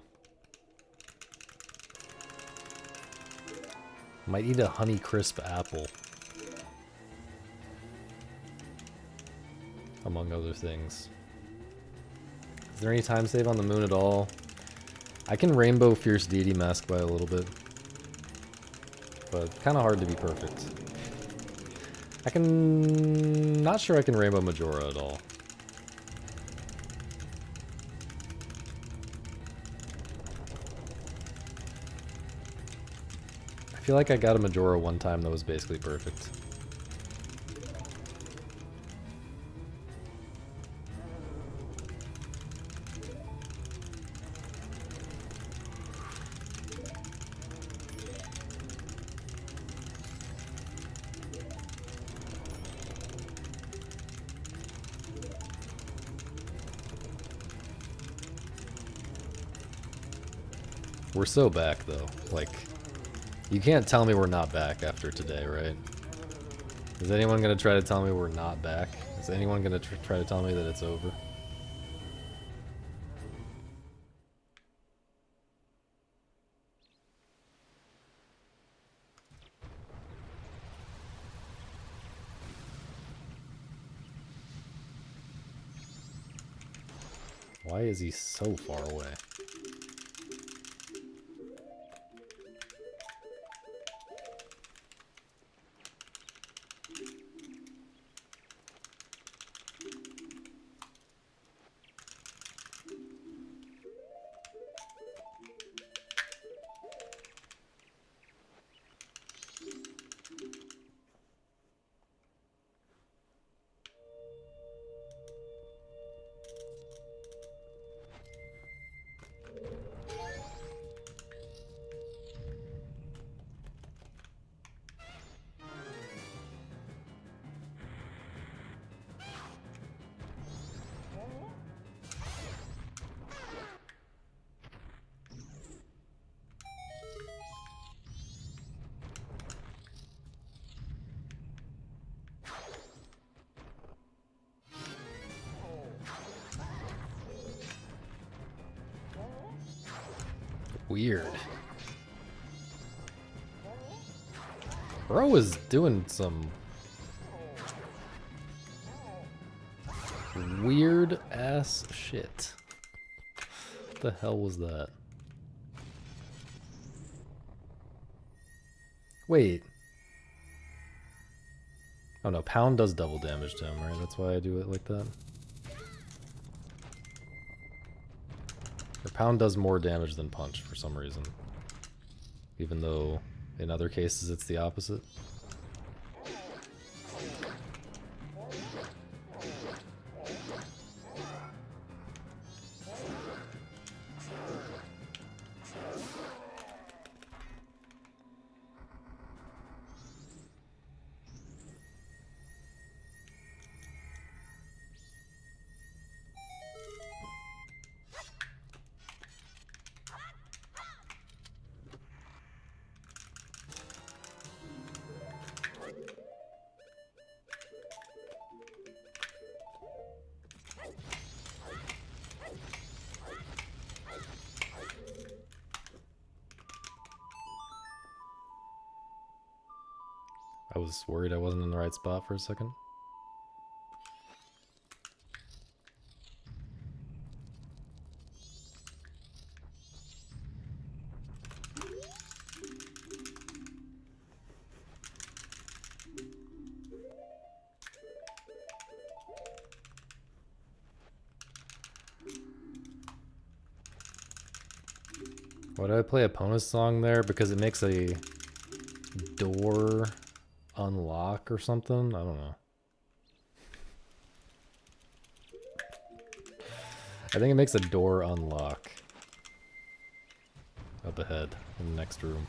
Might eat a Honey Crisp apple. Among other things. Is there any time save on the moon at all? I can rainbow Fierce Deity Mask by a little bit. But kind of hard to be perfect. I can... Not sure I can rainbow Majora at all. I feel like I got a Majora one time that was basically perfect. We're so back, though. Like, you can't tell me we're not back after today, right? Is anyone gonna try to tell me we're not back? Is anyone gonna try to tell me that it's over? Why is he so far away? Weird. Bro is doing some weird ass shit. What the hell was that? Wait. Oh no, pound does double damage to him, right? That's why I do it like that. Or pound does more damage than punch for some reason. Even though in other cases it's the opposite. I was worried I wasn't in the right spot for a second. Why do I play opponent's song there? Because it makes a door unlock or something? I don't know. I think it makes a door unlock up ahead in the next room.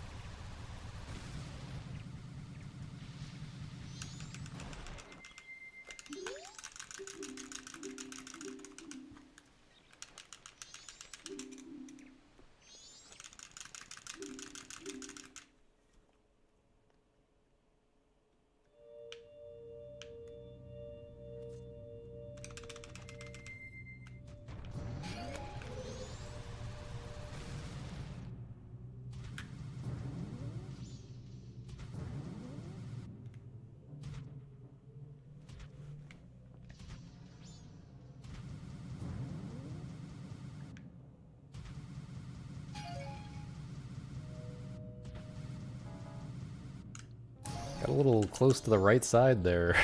Got a little close to the right side there.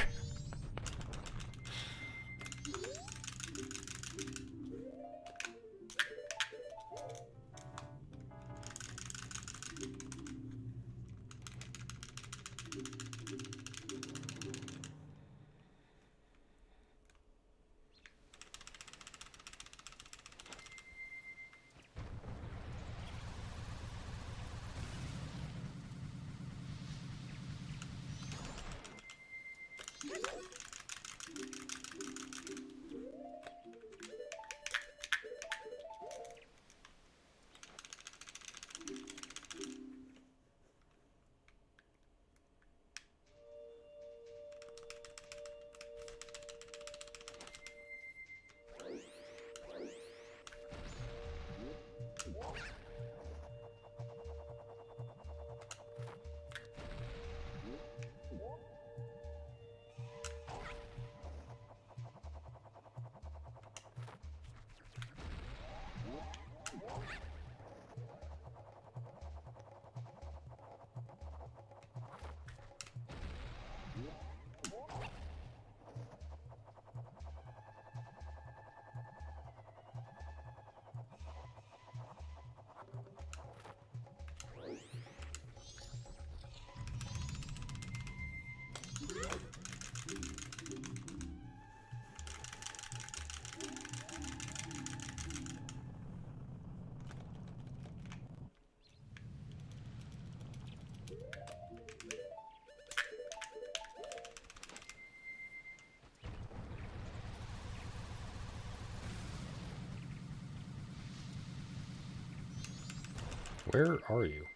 Where are you?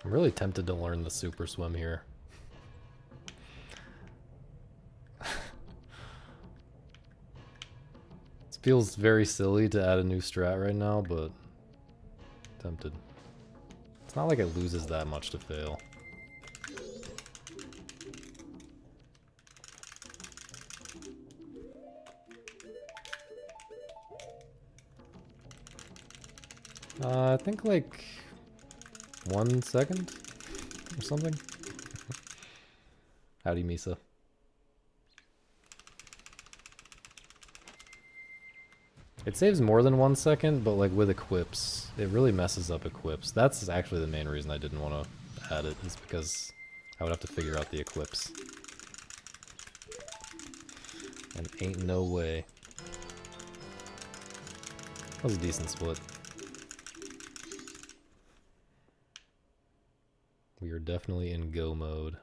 I'm really tempted to learn the super swim here. It feels very silly to add a new strat right now, but tempted. It's not like it loses that much to fail. I think like 1 second or something. Howdy, Misa. It saves more than 1 second, but like with equips, it really messes up equips. That's actually the main reason I didn't want to add it, is because I would have to figure out the equips. And ain't no way. That was a decent split. We are definitely in go mode.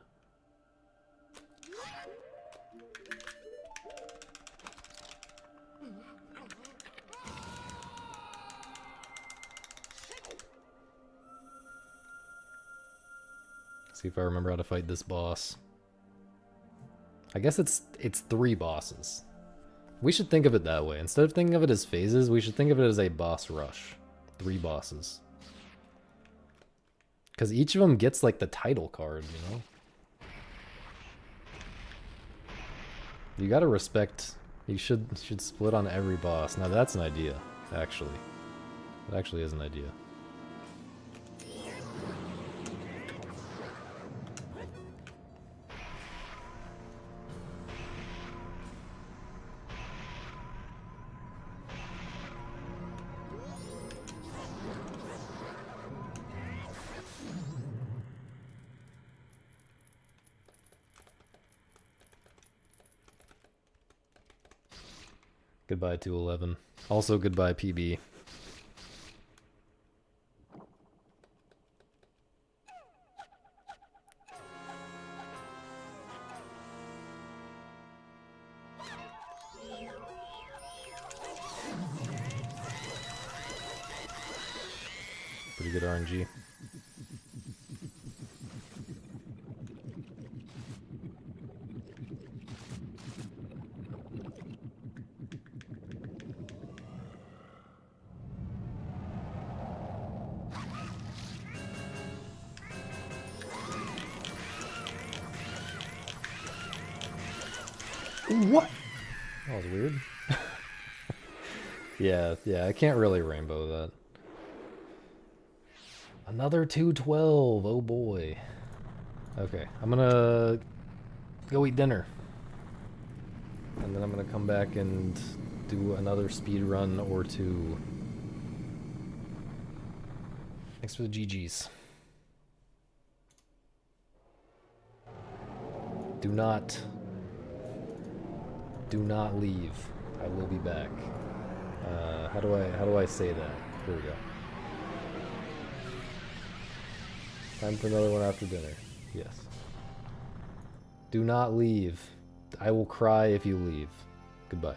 See if I remember how to fight this boss. I guess it's 3 bosses. We should think of it that way. Instead of thinking of it as phases, we should think of it as a boss rush. 3 bosses. Because each of them gets like the title card, you know? You gotta respect, you should split on every boss. Now that's an idea, actually. It actually is an idea. Goodbye 211. Also goodbye PB. Pretty good RNG. What? That was weird. Yeah, I can't really rainbow that. Another 212, oh boy. Okay, I'm gonna go eat dinner. And then I'm gonna come back and do another speed run or two. Thanks for the GGs. Do not leave. I will be back. How do I say that? Here we go. Time for another one after dinner. Yes. Do not leave. I will cry if you leave. Goodbye.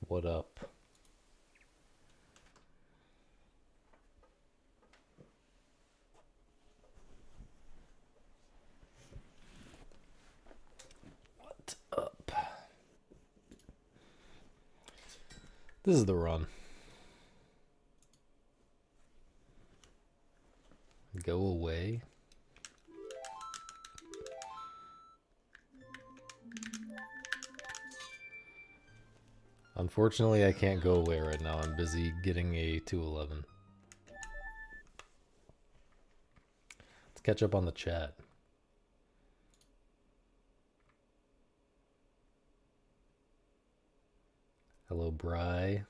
What up? What up? This is the run. Go away. Unfortunately, I can't go away right now. I'm busy getting a 211. Let's catch up on the chat. Hello, Bry.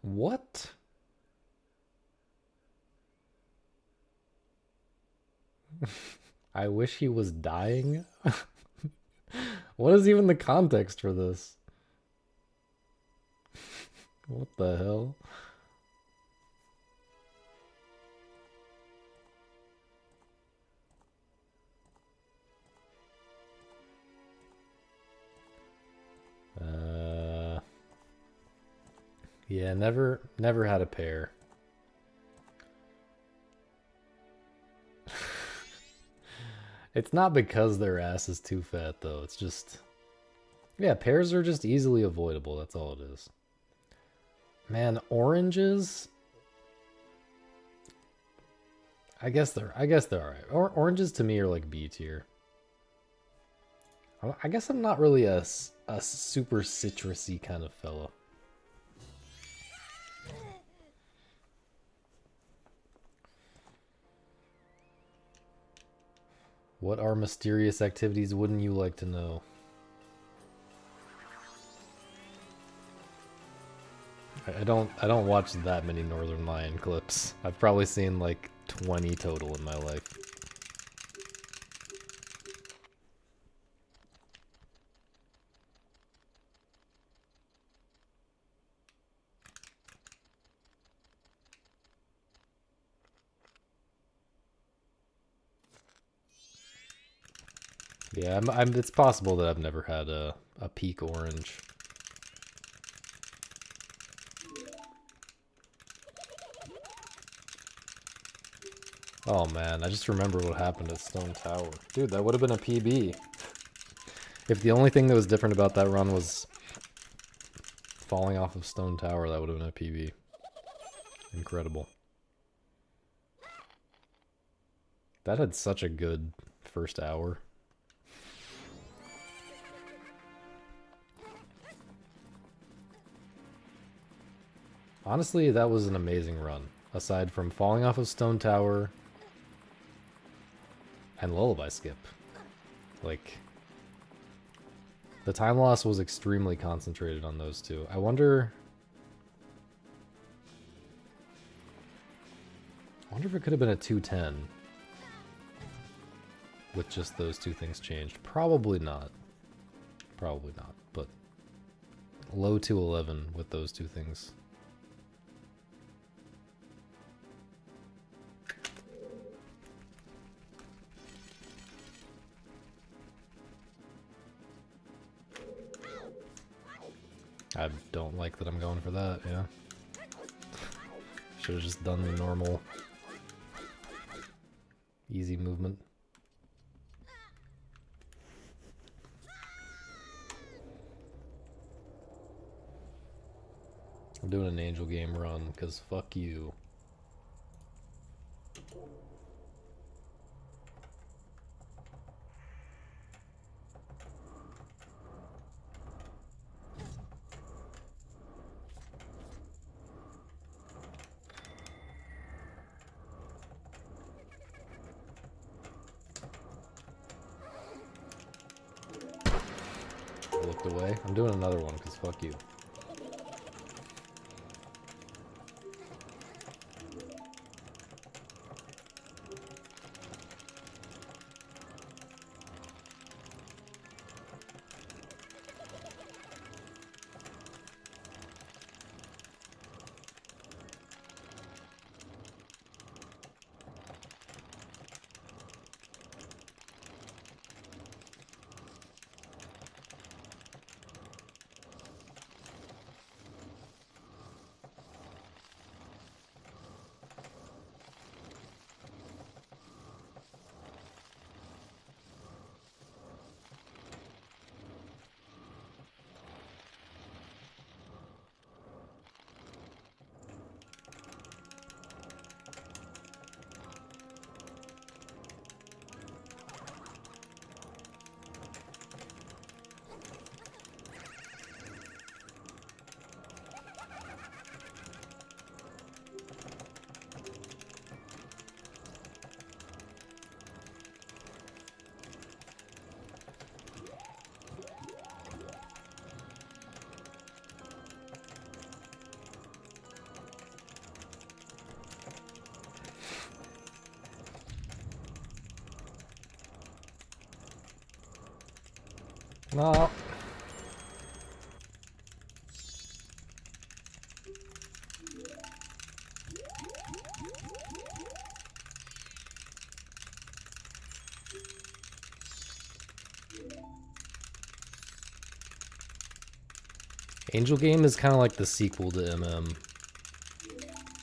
What? I wish he was dying? What is even the context for this? What the hell? Yeah, never had a pair. It's not because their ass is too fat, though. It's just... Yeah, pears are just easily avoidable. That's all it is. Man, oranges... I guess they're alright. Oranges to me are like B tier. I guess I'm not really a super citrusy kind of fellow. What are mysterious activities wouldn't you like to know? I don't watch that many Northern Lion clips. I've probably seen like 20 total in my life. Yeah, it's possible that I've never had a peak orange. Oh man, I just remember what happened at Stone Tower. Dude, that would have been a PB. If the only thing that was different about that run was falling off of Stone Tower, that would have been a PB. Incredible. That had such a good first hour. Honestly, that was an amazing run. Aside from falling off of Stone Tower and Lullaby Skip. Like, the time loss was extremely concentrated on those two. I wonder if it could have been a 210 with just those two things changed. Probably not. Probably not, but low 211 with those two things. I don't like that I'm going for that, yeah. Should have just done the normal easy movement. I'm doing an angel game run, because fuck you. I looked away. I'm doing another one, because fuck you. No. Angel Game is kind of like the sequel to MM.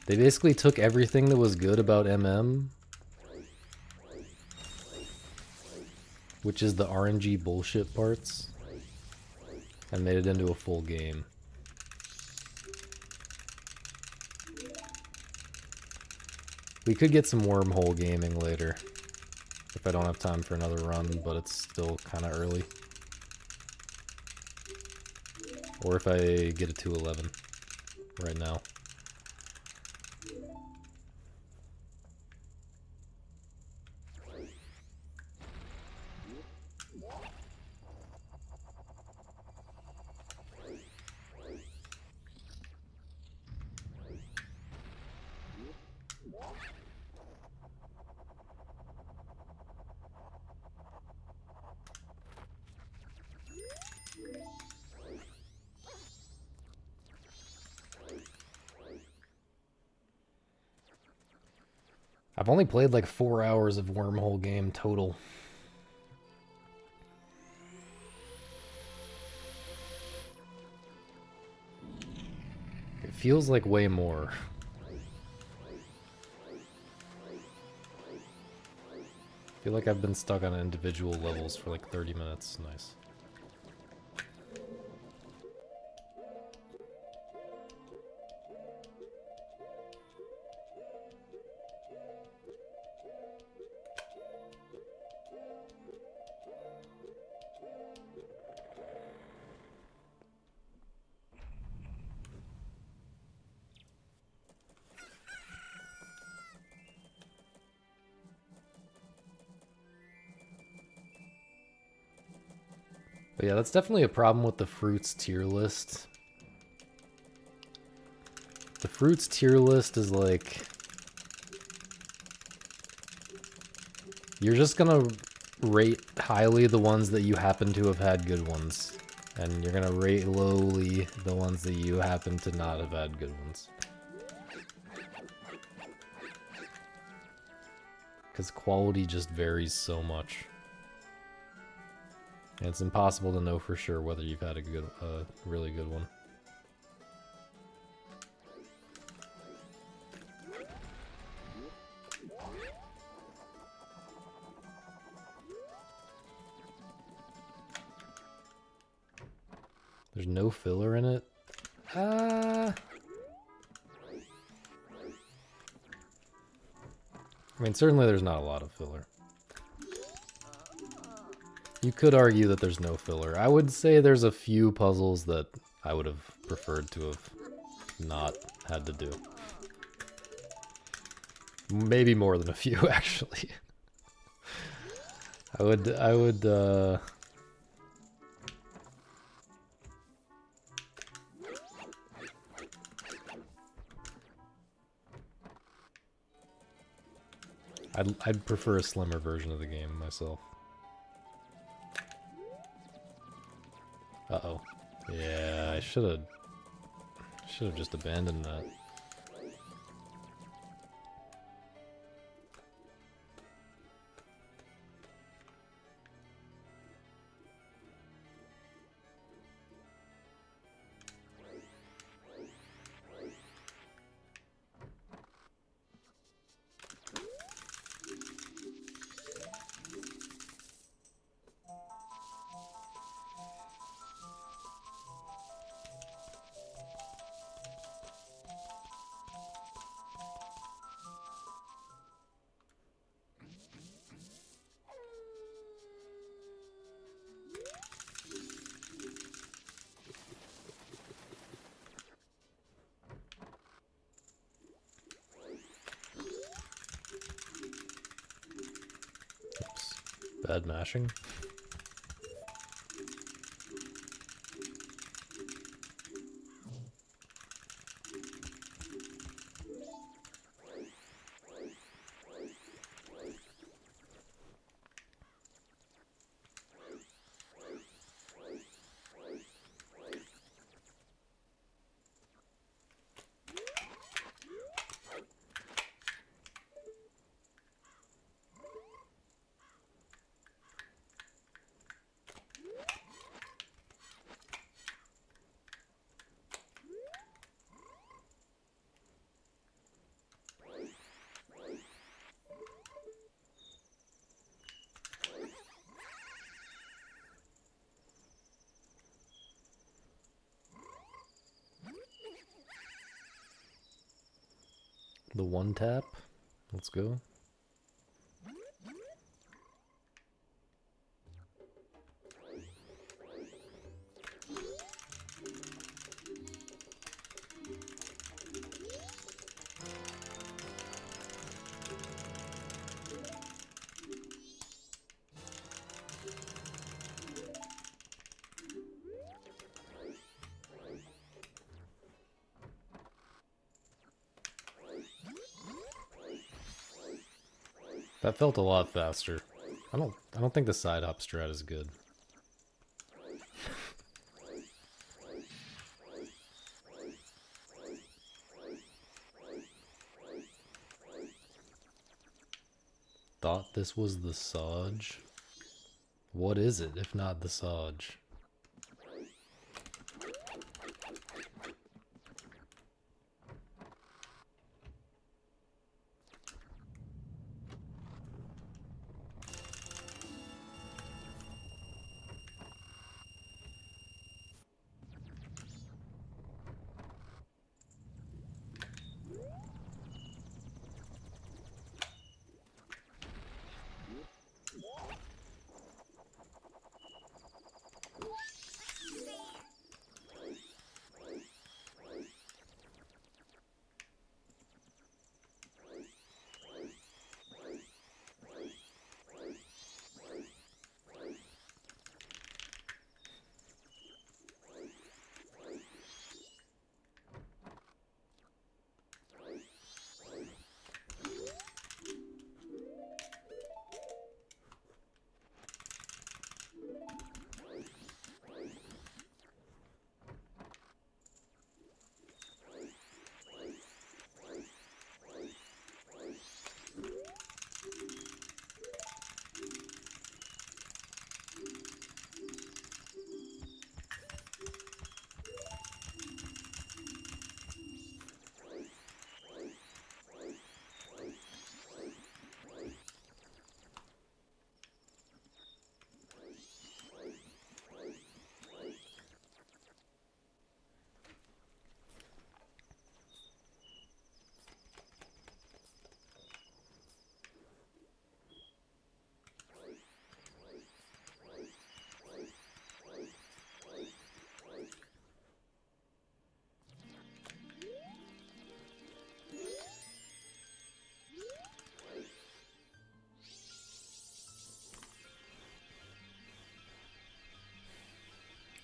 They basically took everything that was good about MM, which is the RNG bullshit parts, and made it into a full game. We could get some wormhole gaming later, if I don't have time for another run, but it's still kind of early. Or if I get it to 11 right now. I've only played like 4 hours of wormhole game total. It feels like way more. I feel like I've been stuck on individual levels for like 30 minutes. Nice. But yeah, that's definitely a problem with the fruits tier list. The fruits tier list is like... You're just gonna rate highly the ones that you happen to have had good ones. And you're gonna rate lowly the ones that you happen to not have had good ones. Because quality just varies so much. And it's impossible to know for sure whether you've had a really good one. There's no filler in it? I mean, certainly there's not a lot of filler. You could argue that there's no filler. I would say there's a few puzzles that I would have preferred to have not had to do. Maybe more than a few, actually. I'd prefer a slimmer version of the game myself. Uh-oh. Yeah, I should have just abandoned that. Bad mashing. The one tap. Let's go. That felt a lot faster. I don't think the side hop strat is good. Thought this was the Saj? What is it if not the Saj?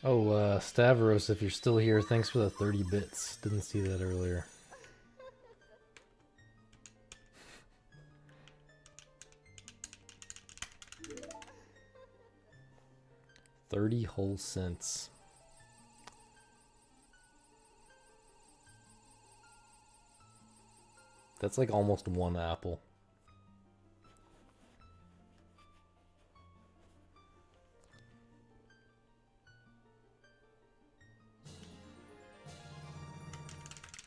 Oh, Stavros, if you're still here, thanks for the 30 bits. Didn't see that earlier. $30 whole cents. That's like almost one apple.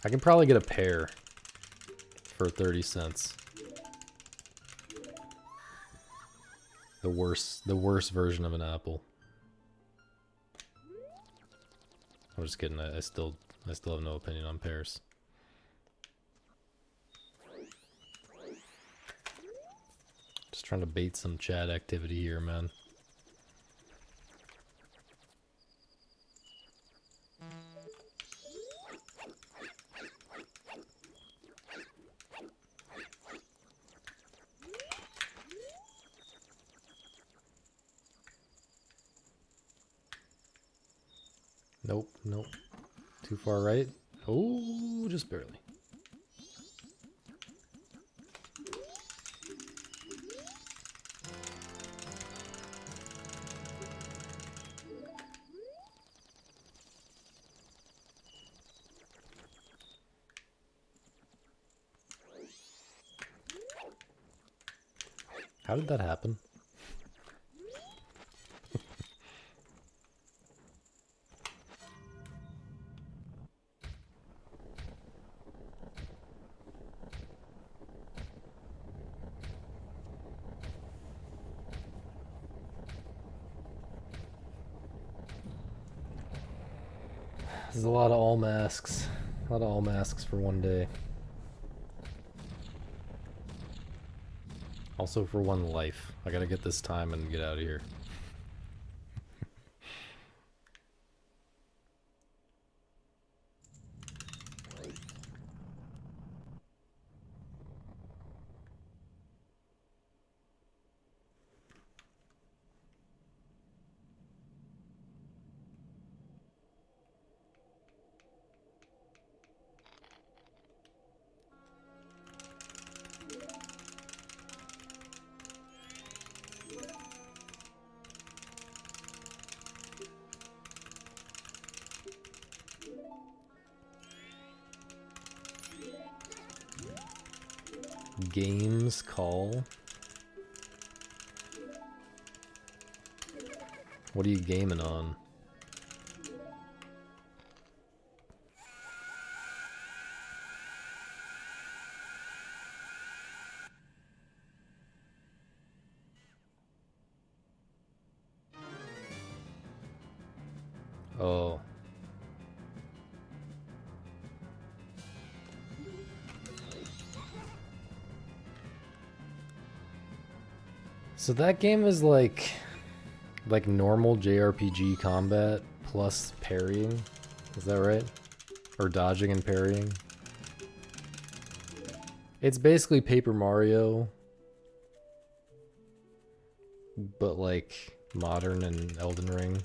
I can probably get a pear for 30 cents. The worst version of an apple. I'm just kidding. I still have no opinion on pears. Just trying to bait some chat activity here, man. Nope, nope. Too far right. Oh, just barely. How did that happen? There's a lot of all masks. A lot of all masks for one day. Also for one life. I gotta get this time and get out of here. Games call. What are you gaming on? Oh. So that game is like normal JRPG combat plus parrying. Is that right? Or dodging and parrying? It's basically Paper Mario, but like modern and Elden Ring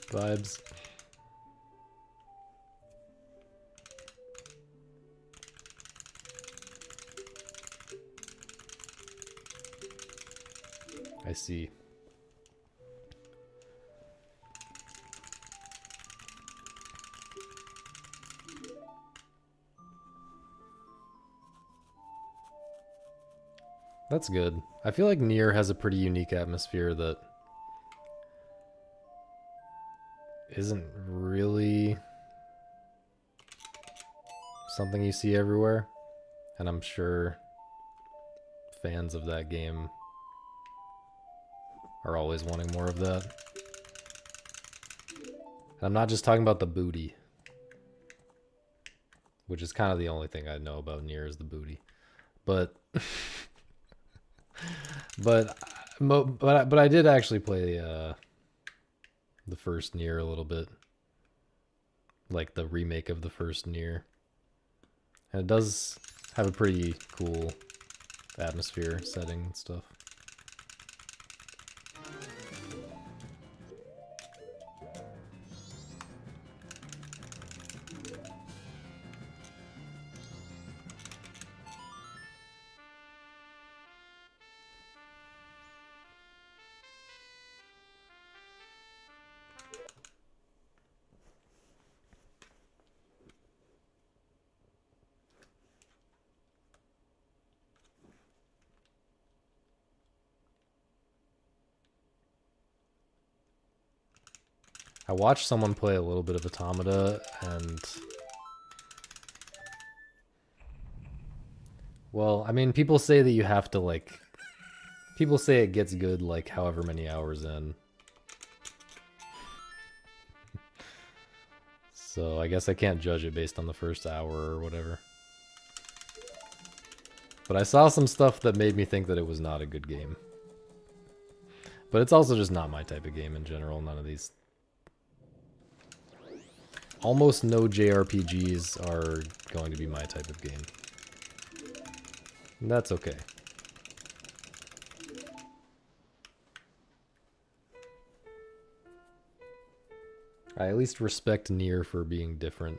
vibes. I see. That's good. I feel like Nier has a pretty unique atmosphere that isn't really something you see everywhere. And I'm sure fans of that game are always wanting more of that. And I'm not just talking about the booty, which is kind of the only thing I know about Nier is the booty. But but I did actually play the first Nier a little bit, like the remake of the first Nier, and it does have a pretty cool atmosphere, setting, and stuff. I watched someone play a little bit of Automata, and well, I mean, people say that you have to like, people say it gets good like however many hours in. So I guess I can't judge it based on the first hour or whatever. But I saw some stuff that made me think that it was not a good game. But it's also just not my type of game in general. None of these. Almost no JRPGs are going to be my type of game. And that's okay. I at least respect Nier for being different.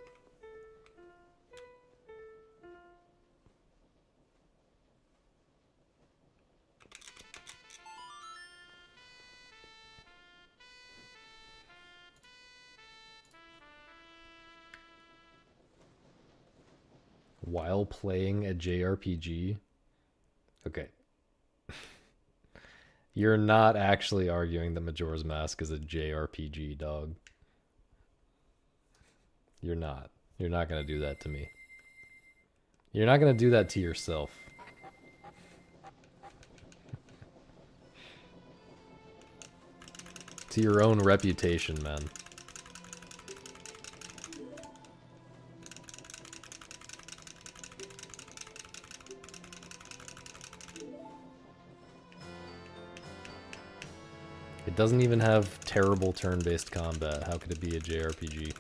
While playing a JRPG? Okay. You're not actually arguing that Majora's Mask is a JRPG, dog. You're not. You're not gonna do that to me. You're not gonna do that to yourself. To your own reputation, man. It doesn't even have terrible turn-based combat. How could it be a JRPG?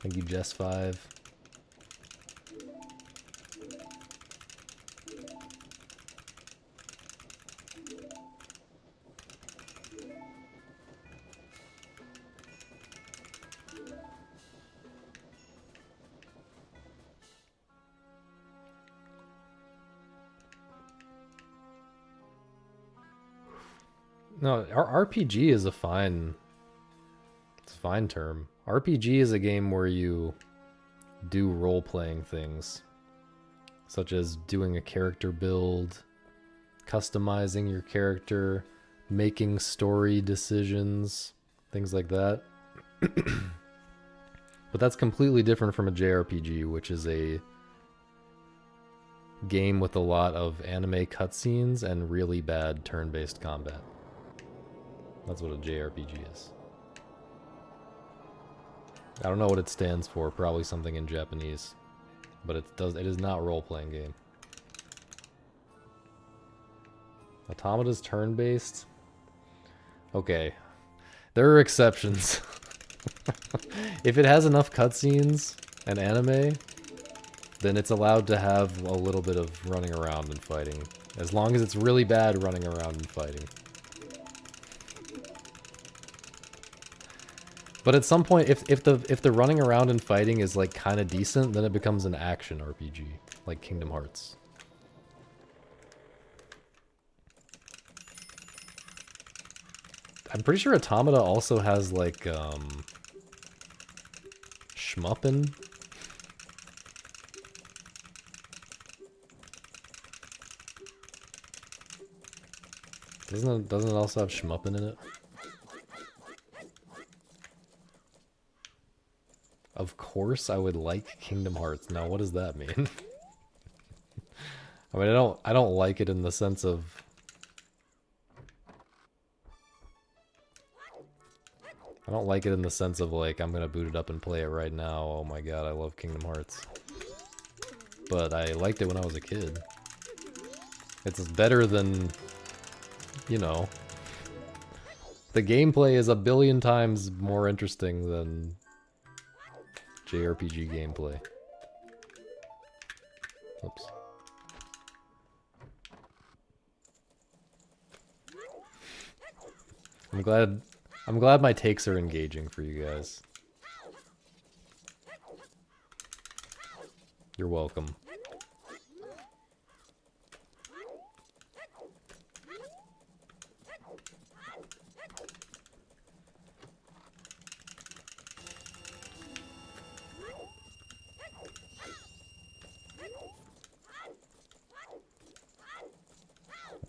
Thank you, Jess5. No, RPG is a fine term. RPG is a game where you do role-playing things, such as doing a character build, customizing your character, making story decisions, things like that. But that's completely different from a JRPG, which is a game with a lot of anime cutscenes and really bad turn-based combat. That's what a JRPG is. I don't know what it stands for, probably something in Japanese. But it is not a role-playing game. Automata's turn-based? Okay. There are exceptions. If it has enough cutscenes and anime, then it's allowed to have a little bit of running around and fighting. As long as it's really bad running around and fighting. But at some point, if the running around and fighting is like kind of decent, then it becomes an action RPG, like Kingdom Hearts. I'm pretty sure Automata also has like shmuppin. Doesn't it also have shmuppin in it? Of course I would like Kingdom Hearts. Now what does that mean? I mean I don't like it in the sense of like I'm gonna boot it up and play it right now. Oh my god, I love Kingdom Hearts. But I liked it when I was a kid. It's better than, you know, the gameplay is a billion times more interesting than JRPG gameplay. Oops. I'm glad my takes are engaging for you guys. You're welcome.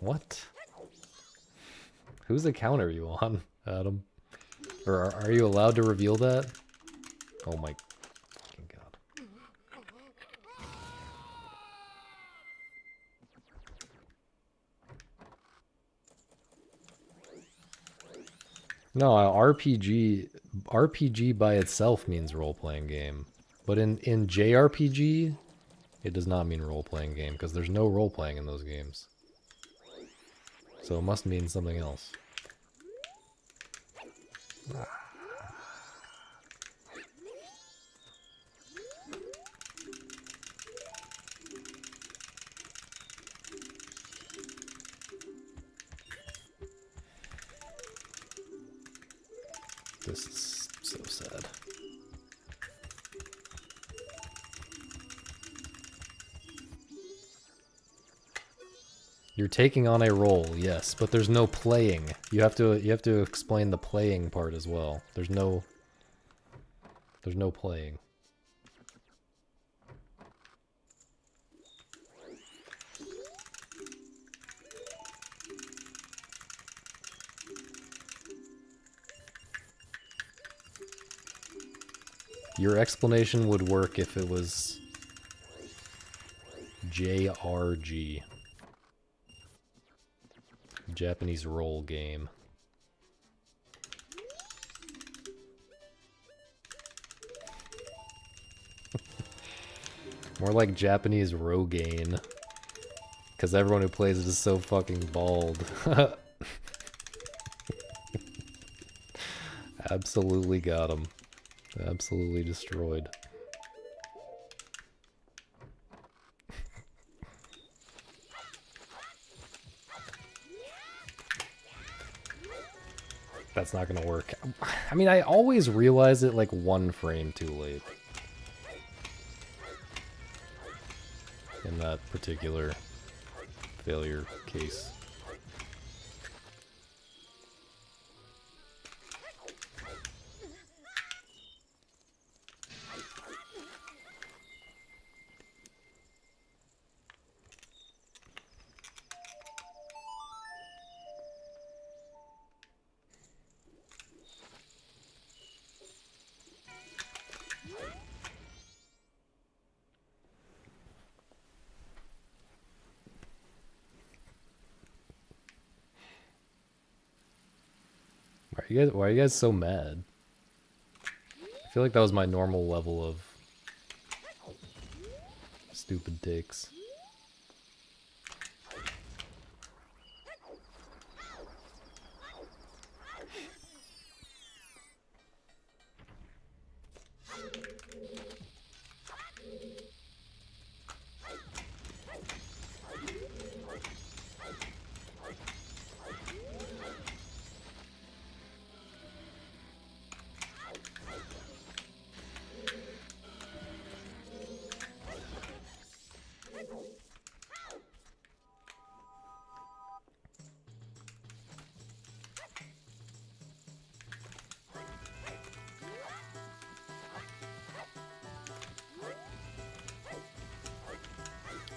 What? Whose account are you on, Adam? Or are you allowed to reveal that? Oh my fucking god. No, RPG by itself means role-playing game. But in JRPG, it does not mean role-playing game, because there's no role-playing in those games. So it must mean something else. This is so sad. You're taking on a role, yes, but there's no playing. You have to explain the playing part as well. There's no playing. Your explanation would work if it was JRG. Japanese role game. More like Japanese Rogaine. Because everyone who plays it is so fucking bald. Absolutely got him. Absolutely destroyed. That's not gonna work. I mean, I always realize it like one frame too late. In that particular failure case. Why are you guys so mad? I feel like that was my normal level of stupid takes.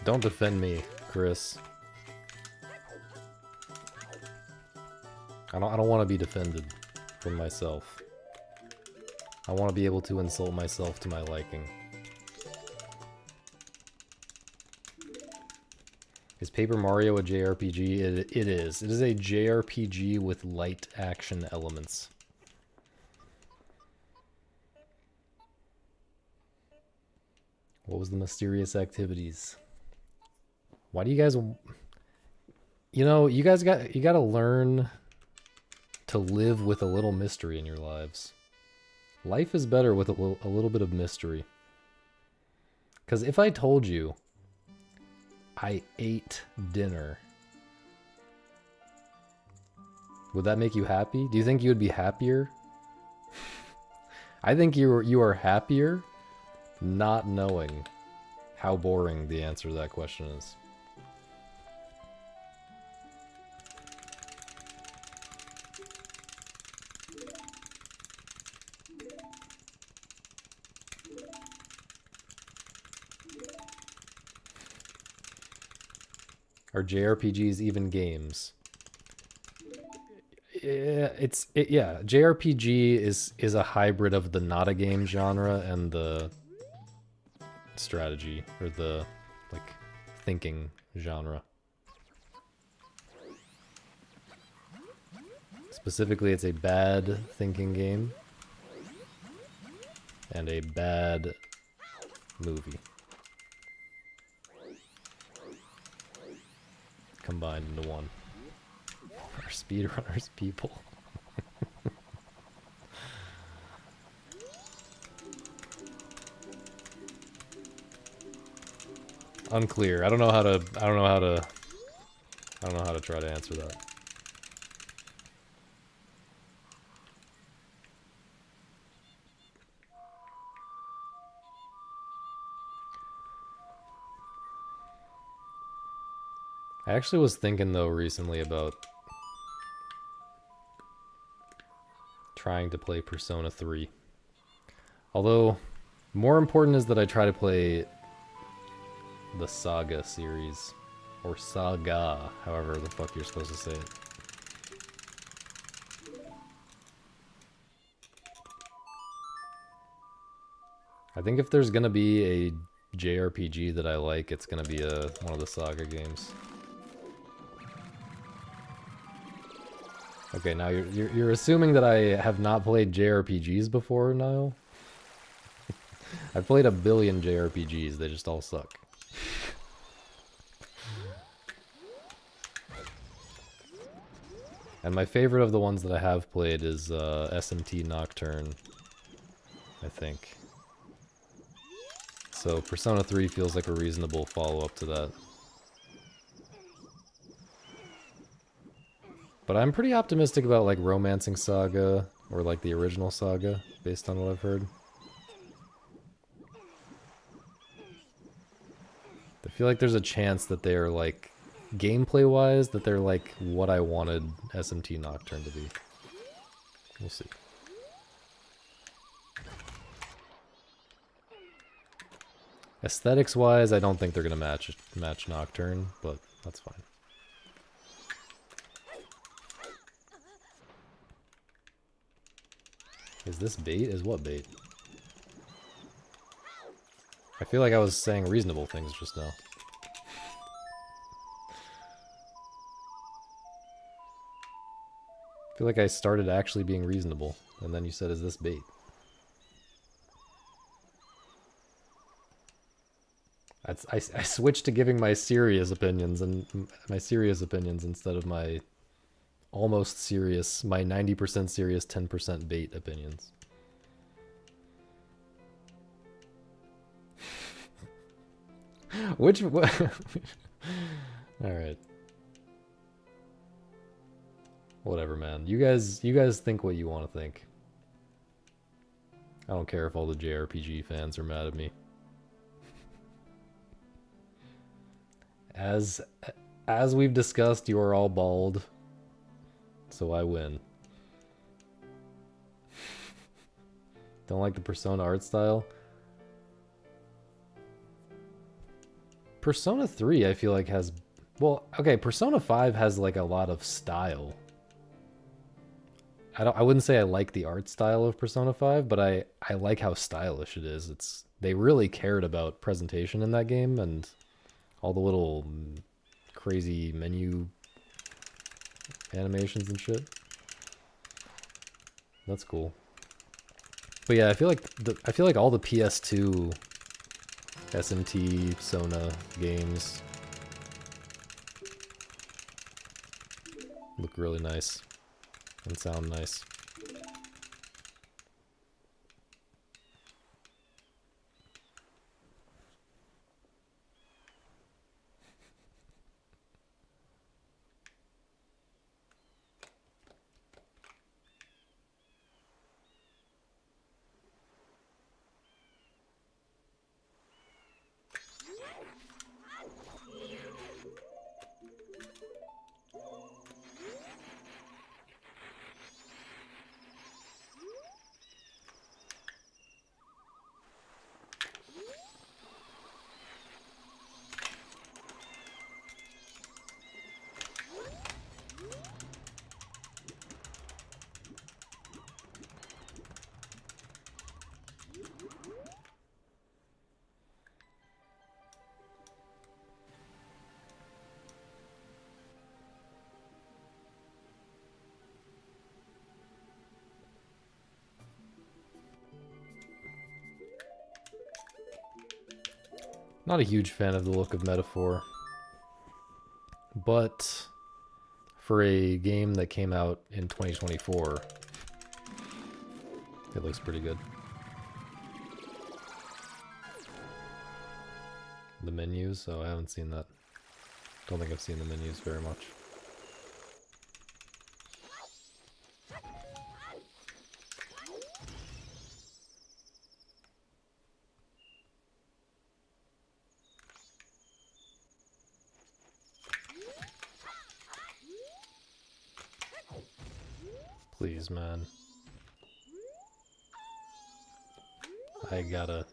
Don't defend me, Chris. I don't want to be defended from myself. I want to be able to insult myself to my liking. Is Paper Mario a JRPG? It is. It is a JRPG with light action elements. What was the mysterious activities? Why do you guys... You know, you gotta learn to live with a little mystery in your lives. Life is better with a little bit of mystery. Because if I told you I ate dinner, would that make you happy? Do you think you would be happier? I think you are happier not knowing how boring the answer to that question is. Are JRPGs even games? Yeah, JRPG is a hybrid of the not a game genre and the strategy or the like thinking genre. Specifically, it's a bad thinking game and a bad movie. Combined into one. Are speedrunners people? Unclear. I don't know how to try to answer that. I actually was thinking though recently about trying to play Persona 3. Although, more important is that I try to play the Saga series. Or Saga, however the fuck you're supposed to say it. I think if there's gonna be a JRPG that I like, it's gonna be one of the Saga games. Okay, now you're assuming that I have not played JRPGs before, Niall? I've played a billion JRPGs, they just all suck. And my favorite of the ones that I have played is SMT Nocturne, I think. So Persona 3 feels like a reasonable follow-up to that. But I'm pretty optimistic about like Romancing Saga, or like the original Saga, based on what I've heard. I feel like there's a chance that they're like, gameplay-wise, that they're like what I wanted SMT Nocturne to be. We'll see. Aesthetics-wise, I don't think they're gonna match Nocturne, but that's fine. Is this bait? Is what bait? I feel like I was saying reasonable things just now. I feel like I started actually being reasonable, and then you said, is this bait? I switched to giving my serious opinions instead of my almost serious, my 90% serious, 10% bait opinions. Which all right. Whatever, man. You guys think what you want to think. I don't care if all the JRPG fans are mad at me. As we've discussed, you are all bald, so I win. Don't like the Persona art style? Persona 3, I feel like has... Well, okay, Persona 5 has like a lot of style. I wouldn't say I like the art style of Persona 5, but I like how stylish it is. They really cared about presentation in that game, and all the little crazy menu animations and shit. That's cool. But yeah, I feel like all the PS2 SMT Sona games look really nice and sound nice. Not a huge fan of the look of Metaphor, but for a game that came out in 2024, it looks pretty good. The menus, oh, I haven't seen that. Don't think I've seen the menus very much. Please, man. I gotta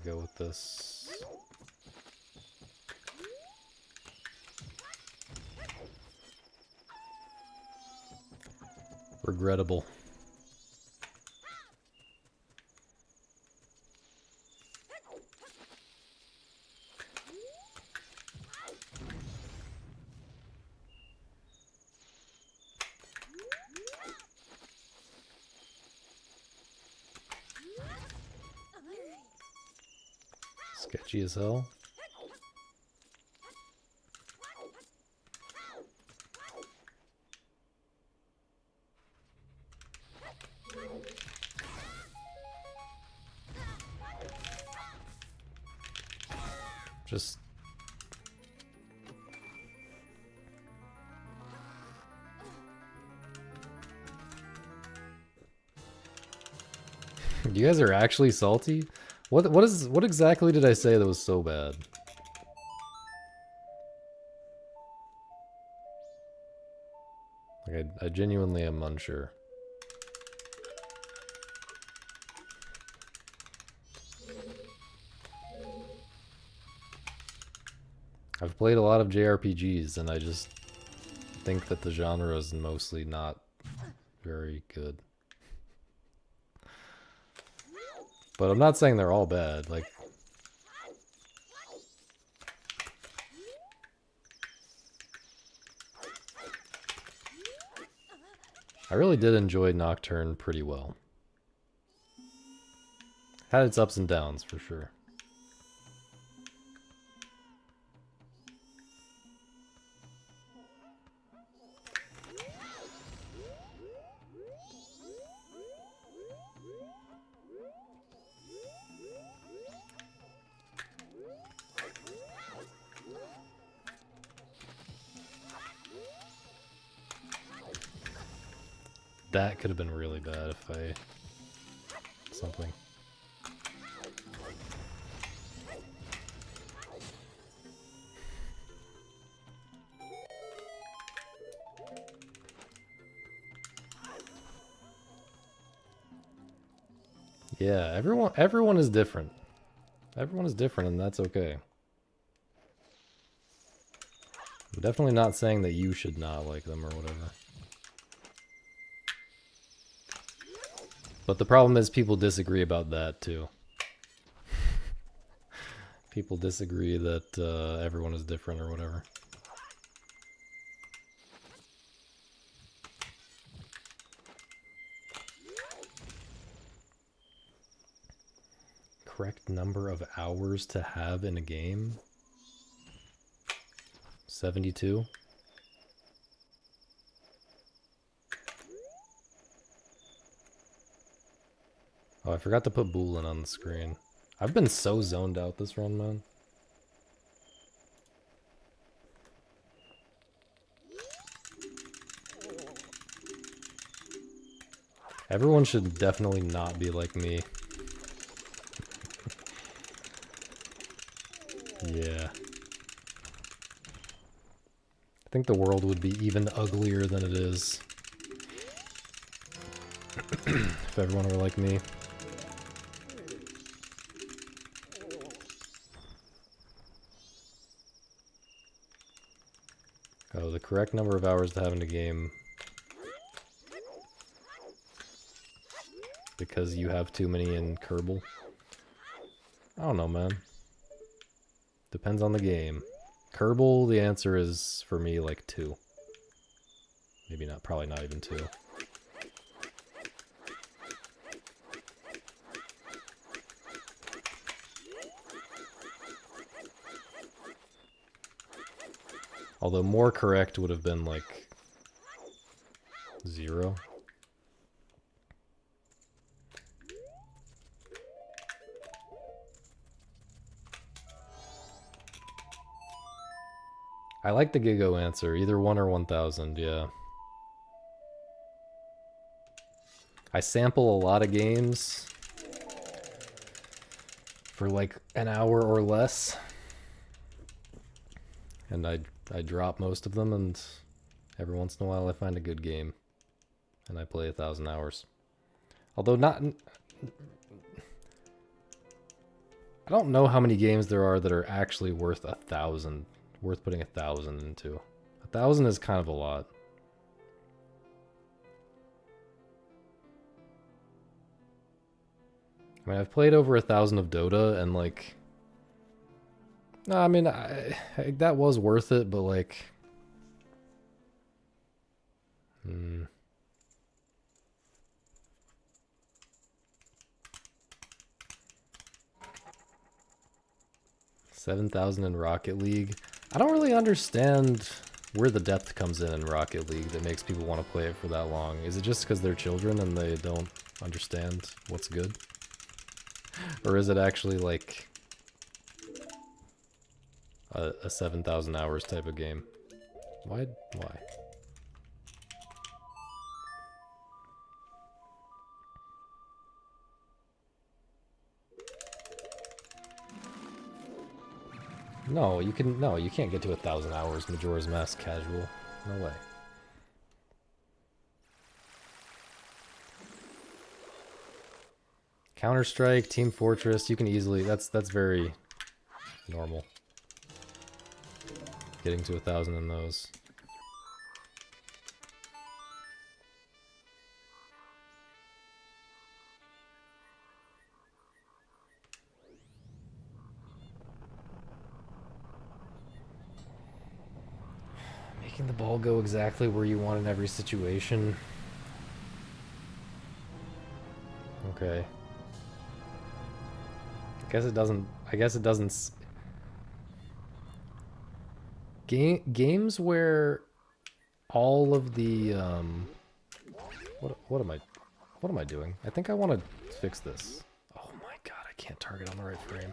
go with this. Regrettable. Sketchy as hell. Just... You guys are actually salty? What exactly did I say that was so bad? Like I genuinely am unsure. I've played a lot of JRPGs and I just think that the genre is mostly not very good. But I'm not saying they're all bad, like... I really did enjoy Nocturne pretty well. Had its ups and downs, for sure. That could have been really bad if I... something. Yeah, everyone is different. Everyone is different and that's okay. I'm definitely not saying that you should not like them or whatever. But the problem is people disagree about that too. People disagree that everyone is different or whatever. Correct number of hours to have in a game? 72? Oh, I forgot to put Boolin on the screen. I've been so zoned out this run, man. Everyone should definitely not be like me. Yeah. I think the world would be even uglier than it is. If everyone were like me. Oh, the correct number of hours to have in a game. Because you have too many in Kerbal. I don't know, man. Depends on the game. Kerbal, the answer is, for me, like 2. Maybe not, probably not even 2. Although more correct would have been like 0. I like the Gigo answer, either 1 or 1000, yeah. I sample a lot of games for like an hour or less. And I drop most of them, and every once in a while I find a good game. And I play 1,000 hours. Although not... I don't know how many games there are that are actually worth 1,000. Worth putting 1,000 into. 1,000 is kind of a lot. I mean, I've played over 1,000 of Dota, and like... No, I mean, that was worth it, but like... 7,000 in Rocket League. I don't really understand where the depth comes in Rocket League that makes people want to play it for that long. Is it just because they're children and they don't understand what's good? Or is it actually like a 7,000 hours type of game? Why? No, you can't get to 1,000 hours Majora's Mask casual. No way. Counter-Strike, Team Fortress, you can easily, that's very normal. Getting to 1,000 in those. Making the ball go exactly where you want in every situation. Okay. I guess it doesn't. Games where all of the what am I doing? I think I want to fix this. Oh my god, I can't target on the right frame.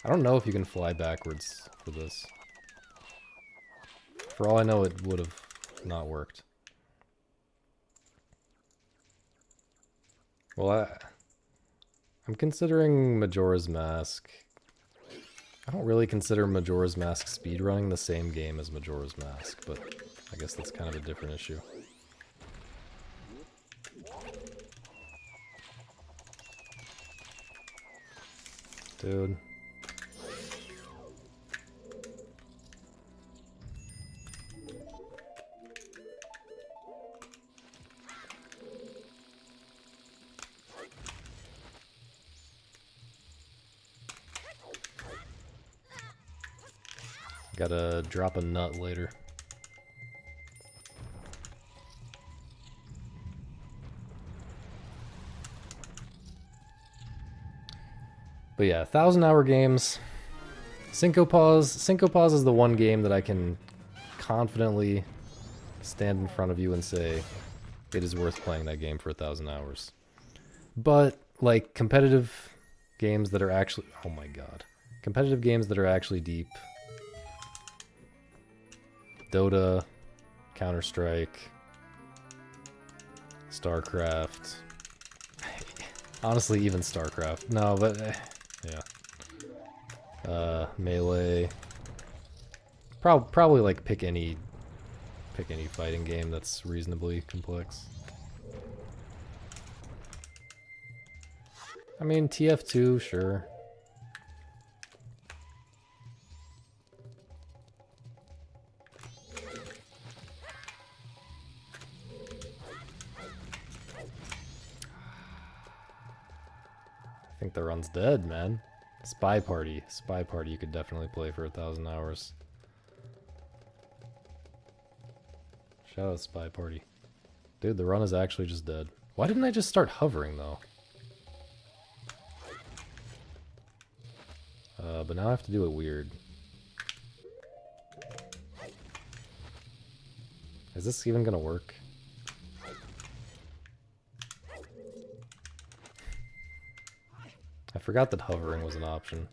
I don't know if you can fly backwards for this. For all I know, it would have not worked. Well, I'm considering Majora's Mask. I don't really consider Majora's Mask speedrunning the same game as Majora's Mask, but I guess that's kind of a different issue. Dude. Gotta drop a nut later. But yeah, 1,000-hour games. Syncopause is the one game that I can confidently stand in front of you and say it is worth playing that game for 1,000 hours. But like competitive games that are actually, oh my god, competitive games that are actually deep. Dota, Counter-Strike, StarCraft. Honestly, even StarCraft. No, but yeah. Melee. Probably like pick any fighting game that's reasonably complex. I mean, TF2, sure. I think the run's dead, man. Spy Party you could definitely play for 1,000 hours. Shout out Spy Party. Dude, the run is actually just dead. Why didn't I just start hovering, though? But now I have to do it weird. Is this even gonna work? I forgot that hovering was an option.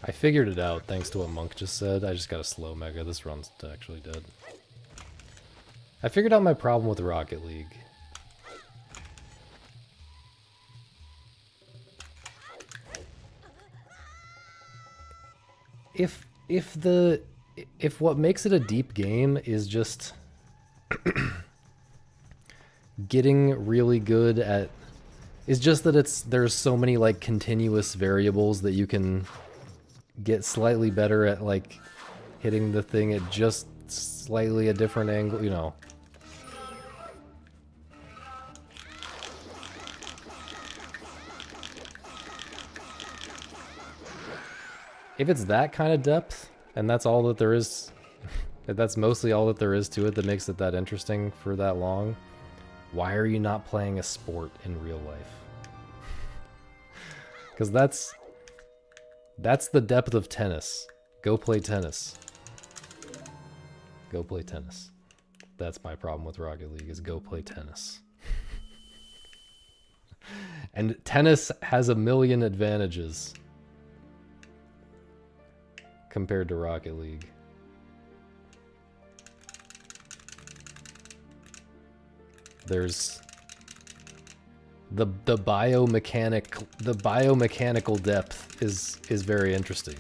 I figured it out thanks to what Monk just said. I just got a slow mega. This run's actually dead. I figured out my problem with Rocket League. If what makes it a deep game is just getting really good at, is just that there's so many like continuous variables that you can get slightly better at, like hitting the thing at just slightly a different angle, you know. If it's that kind of depth, and that's all that there is, if that's mostly all that there is to it that makes it that interesting for that long, why are you not playing a sport in real life? Because that's the depth of tennis. Go play tennis. Go play tennis. That's my problem with Rocket League, is go play tennis. And tennis has a million advantages compared to Rocket League. There's the biomechanical depth is very interesting.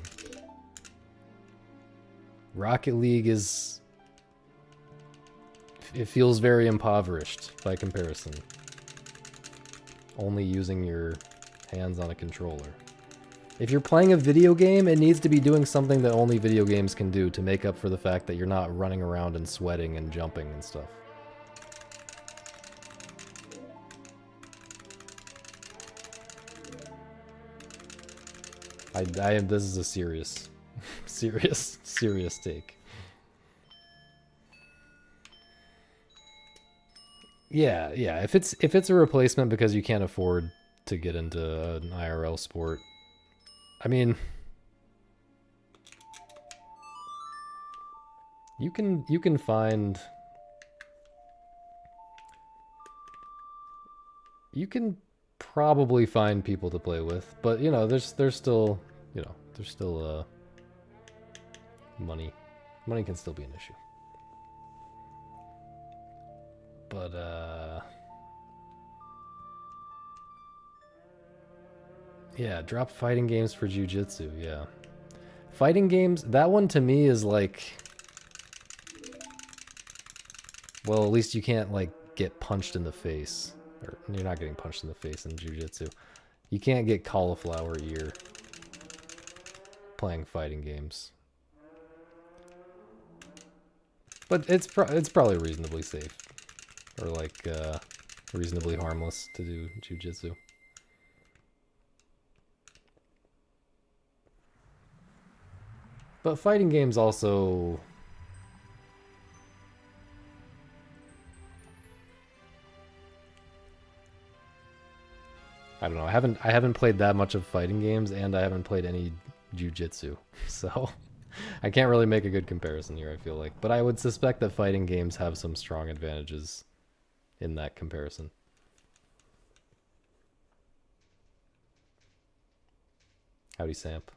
Rocket League is, it feels very impoverished by comparison. Only using your hands on a controller. If you're playing a video game, it needs to be doing something that only video games can do to make up for the fact that you're not running around and sweating and jumping and stuff. This is a serious take. Yeah. If it's a replacement because you can't afford to get into an IRL sport, I mean, you can find, you can probably find people to play with, but you know, there's still, you know, there's still money can still be an issue. But yeah, drop fighting games for jiu-jitsu. Yeah, fighting games, that one to me is like, well, at least you can't like get punched in the face, or you're not getting punched in the face in jiu-jitsu. You can't get cauliflower ear playing fighting games, but it's probably reasonably safe, or like reasonably harmless to do jiu-jitsu. But fighting games also, I don't know. I haven't played that much of fighting games, and I haven't played any jiu-jitsu, so I can't really make a good comparison here, I feel like. But I would suspect that fighting games have some strong advantages in that comparison. Howdy, Samp.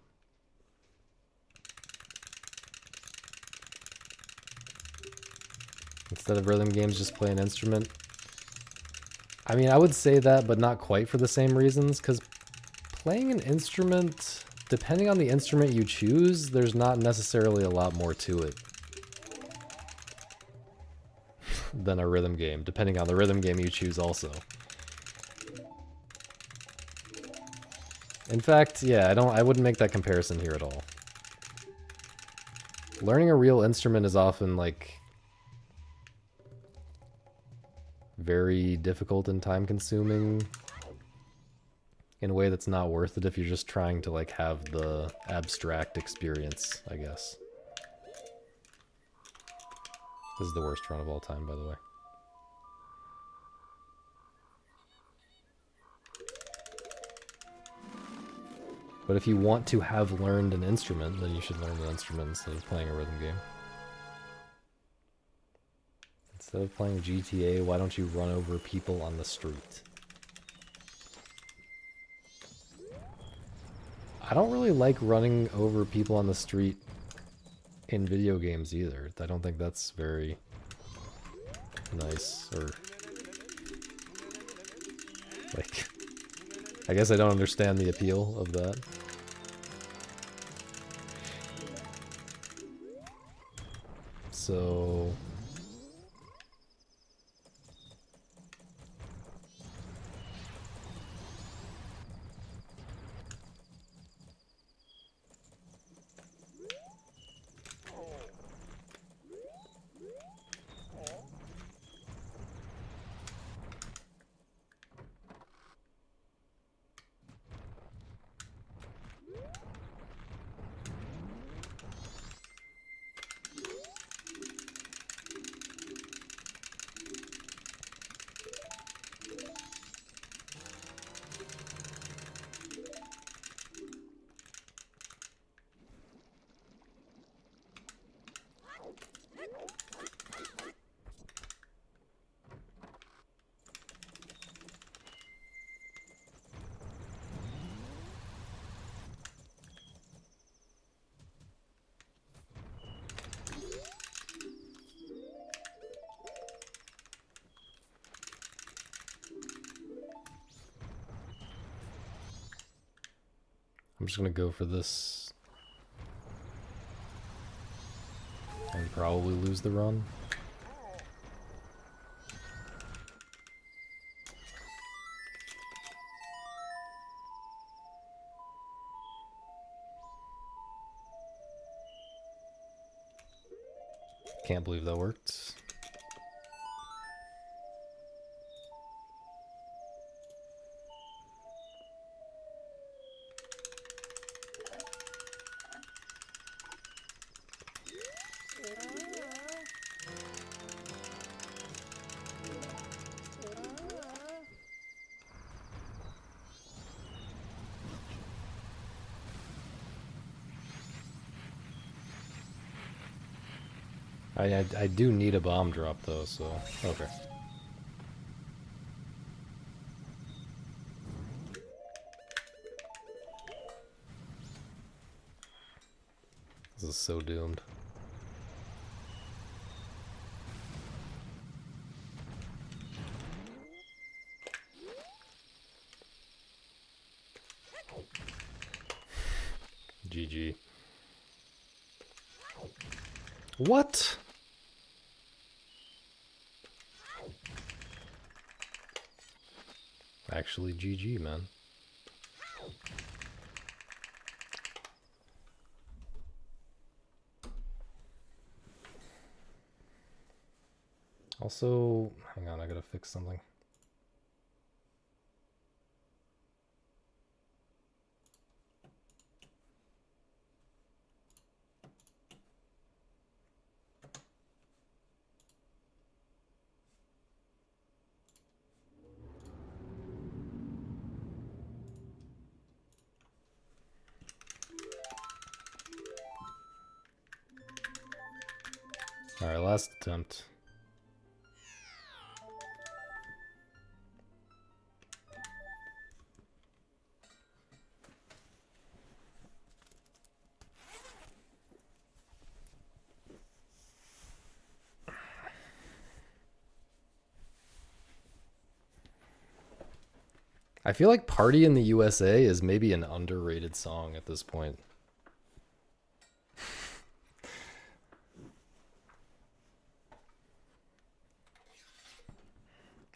Instead of rhythm games, just play an instrument. I mean, I would say that, but not quite for the same reasons, because playing an instrument, depending on the instrument you choose, there's not necessarily a lot more to it than a rhythm game, depending on the rhythm game you choose also. In fact, yeah, I wouldn't make that comparison here at all. Learning a real instrument is often like very difficult and time consuming in a way that's not worth it if you're just trying to like have the abstract experience, I guess. This is the worst run of all time, by the way. But if you want to have learned an instrument, then you should learn an instrument instead of playing a rhythm game. Instead of playing GTA, why don't you run over people on the street? I don't really like running over people on the street in video games either. I don't think that's very nice, or like, I guess I don't understand the appeal of that. So I'm just gonna go for this and probably lose the run. Can't believe that worked. I do need a bomb drop though, so okay. This is so doomed. GG. What? Actually, GG, man. Also, hang on, I gotta fix something. Alright, last attempt. I feel like Party in the USA is maybe an underrated song at this point.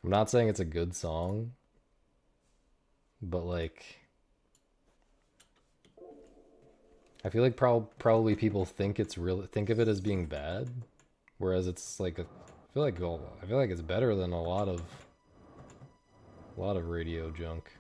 I'm not saying it's a good song, but like, I feel like probably people think it's think of it as being bad, whereas it's like I feel like it's better than a lot of radio junk.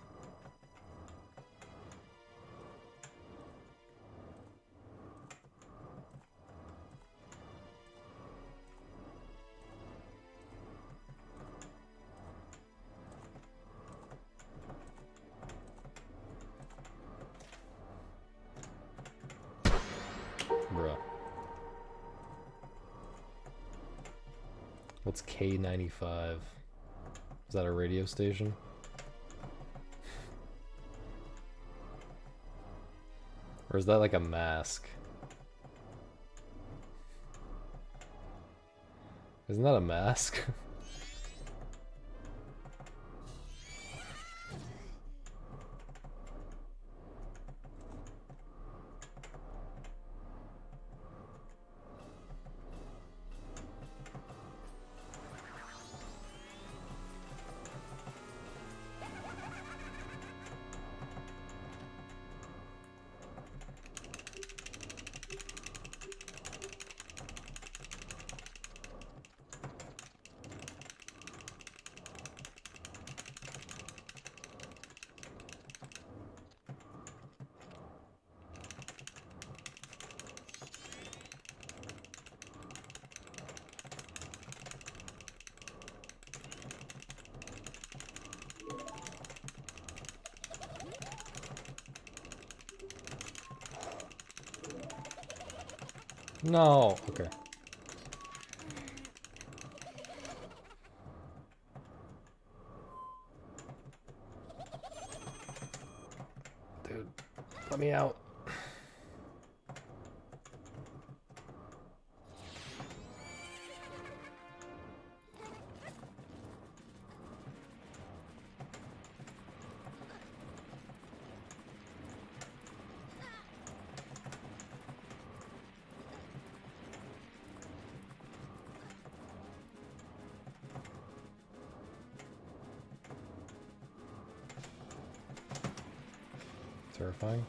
Bruh. What's K95? Is that a radio station? Or is that like a mask? Isn't that a mask? No. Okay. Dude, let me out. Terrifying.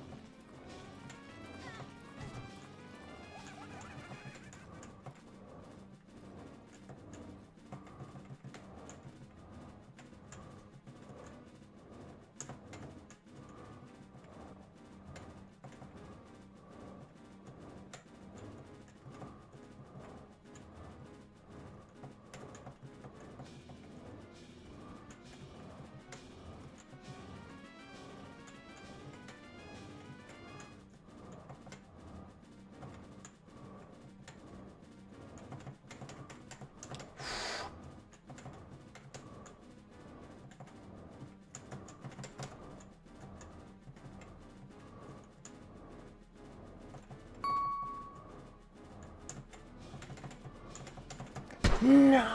No!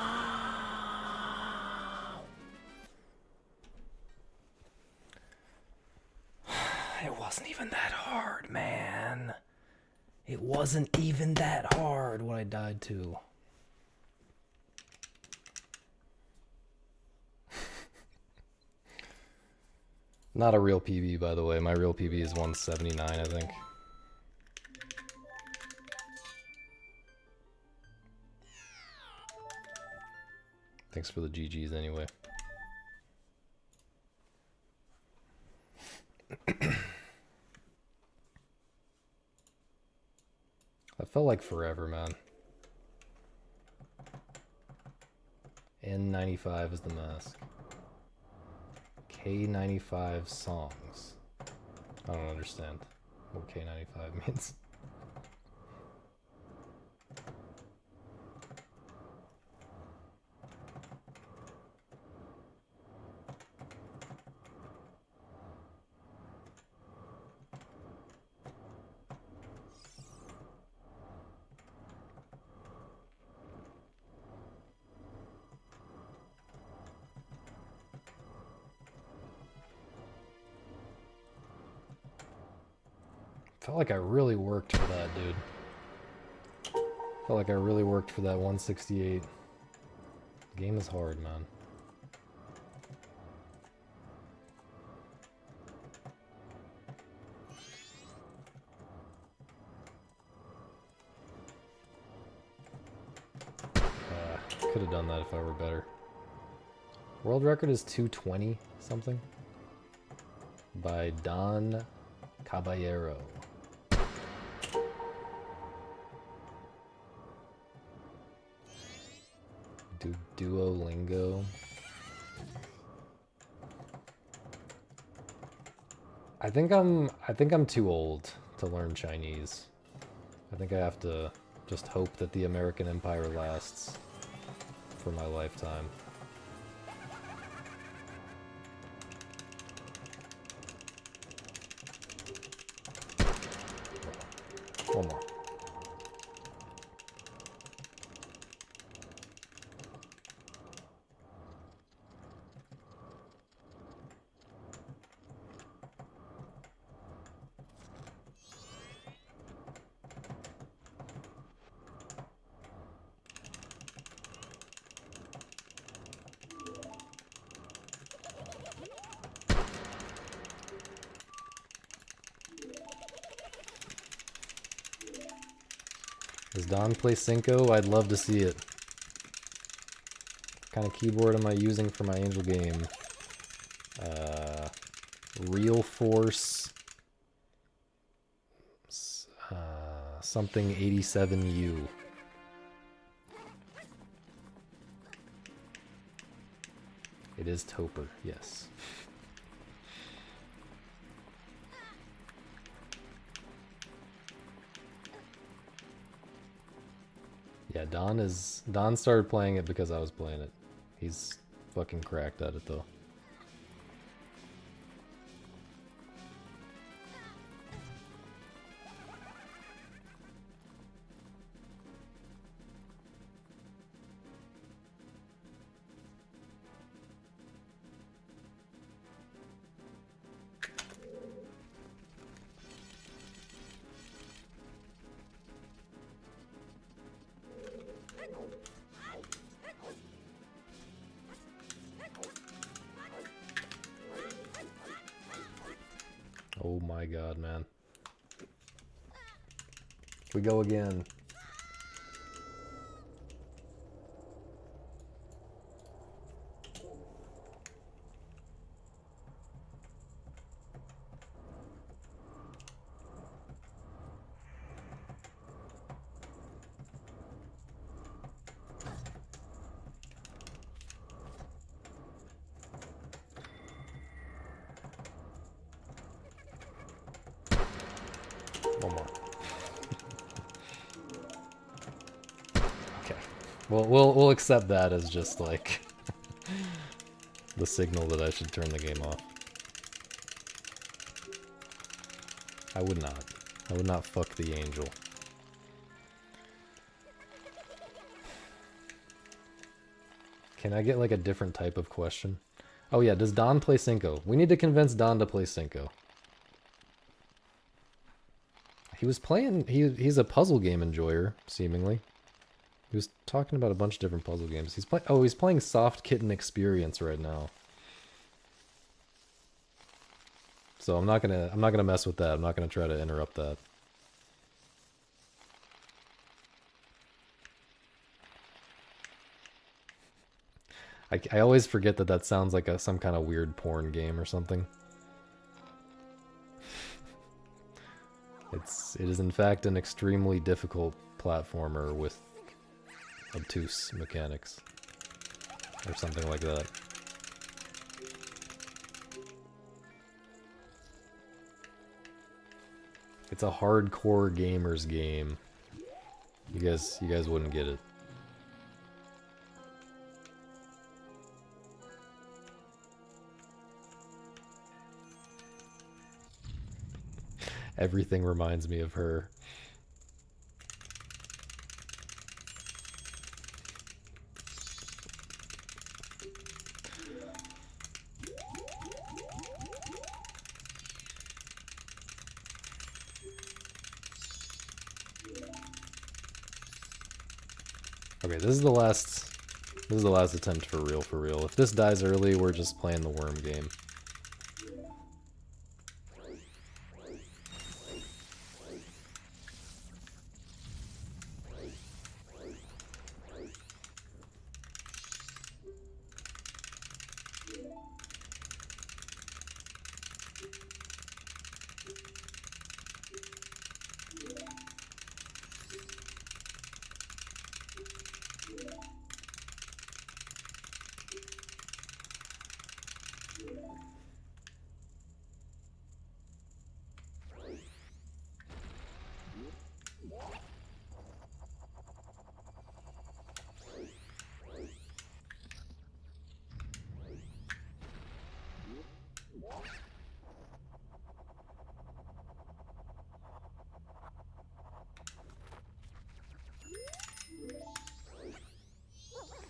It wasn't even that hard, man. It wasn't even that hard what I died to. Not a real PB, by the way. My real PB is 179, I think. Thanks for the GGs anyway. That felt like forever, man. N95 is the mask. K95 songs. I don't understand what K95 means. Felt like I really worked for that, dude. Felt like I really worked for that 168. The game is hard, man. Could have done that if I were better. World record is 220 something by Don Caballero. Duolingo. I think I'm too old to learn Chinese. I think I have to just hope that the American Empire lasts for my lifetime. One more. Does Don play Cinco? I'd love to see it. What kind of keyboard am I using for my Angel game? Real Force something 87U. It is Topper, yes. Yeah, Don started playing it because I was playing it. He's fucking cracked at it though. my god, man. We go again. One more. Okay. Well, we'll accept that as just like the signal that I should turn the game off. I would not. I would not fuck the angel. Can I get like a different type of question? Oh yeah, does Don play Cinco? We need to convince Don to play Cinco. He was playing, he's a puzzle game enjoyer, seemingly. He was talking about a bunch of different puzzle games. He's playing Soft Kitten Experience right now. So I'm not gonna mess with that. I'm not gonna try to interrupt that. I always forget that that sounds like some kind of weird porn game or something. It is in fact an extremely difficult platformer with obtuse mechanics. Or something like that. It's a hardcore gamer's game. You guys wouldn't get it. Everything reminds me of her. Okay, this is the last attempt for real, for real. If this dies early, we're just playing the worm game.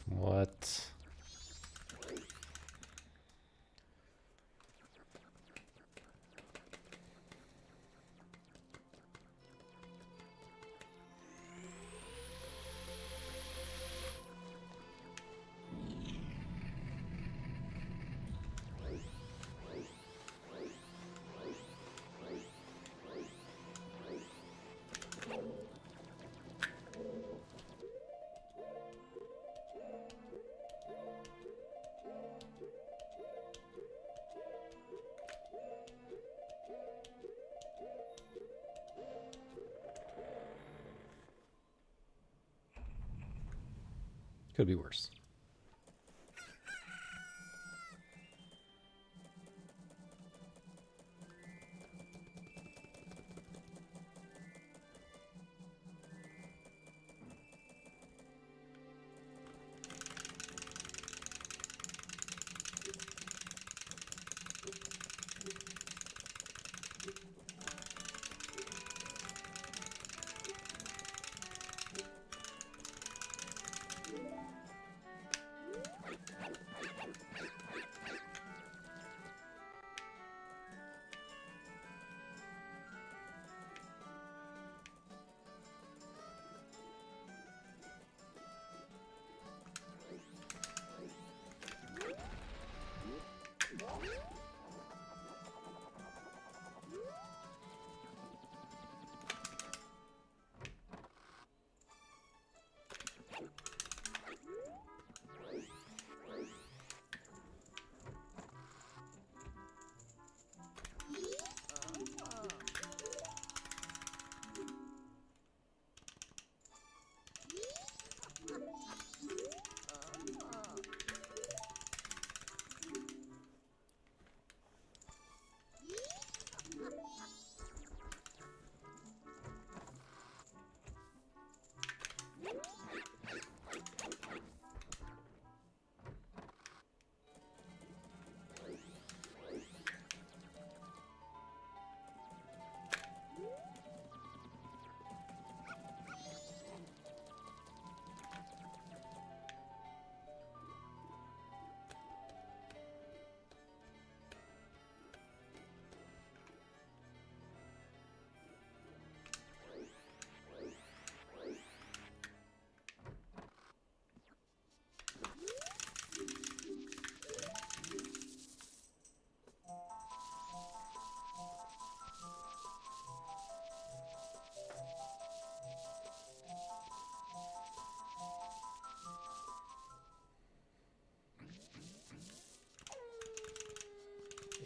What? Could be worse.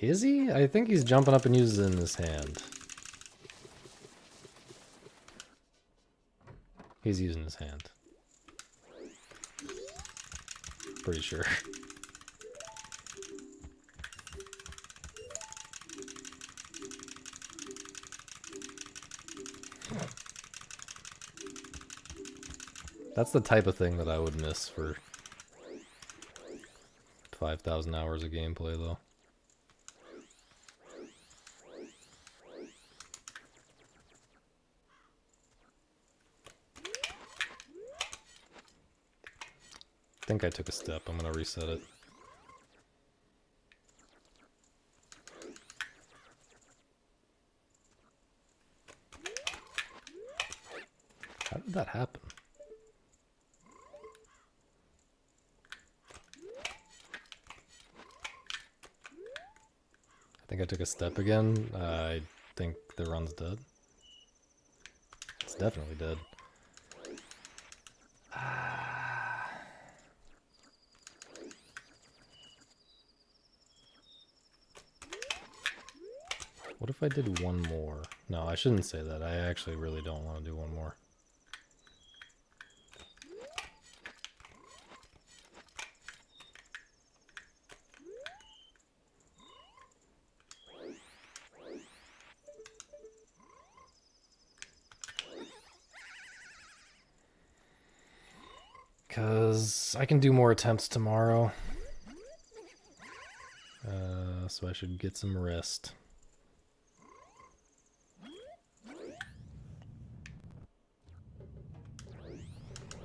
Is he? I think he's jumping up and uses it in his hand. He's using his hand. Pretty sure. That's the type of thing that I would miss for 5,000 hours of gameplay, though. I think I took a step. I'm gonna reset it. How did that happen? I think I took a step again. I think the run's dead. It's definitely dead. What if I did one more? No, I shouldn't say that. I actually really don't want to do one more. Because I can do more attempts tomorrow. So I should get some rest.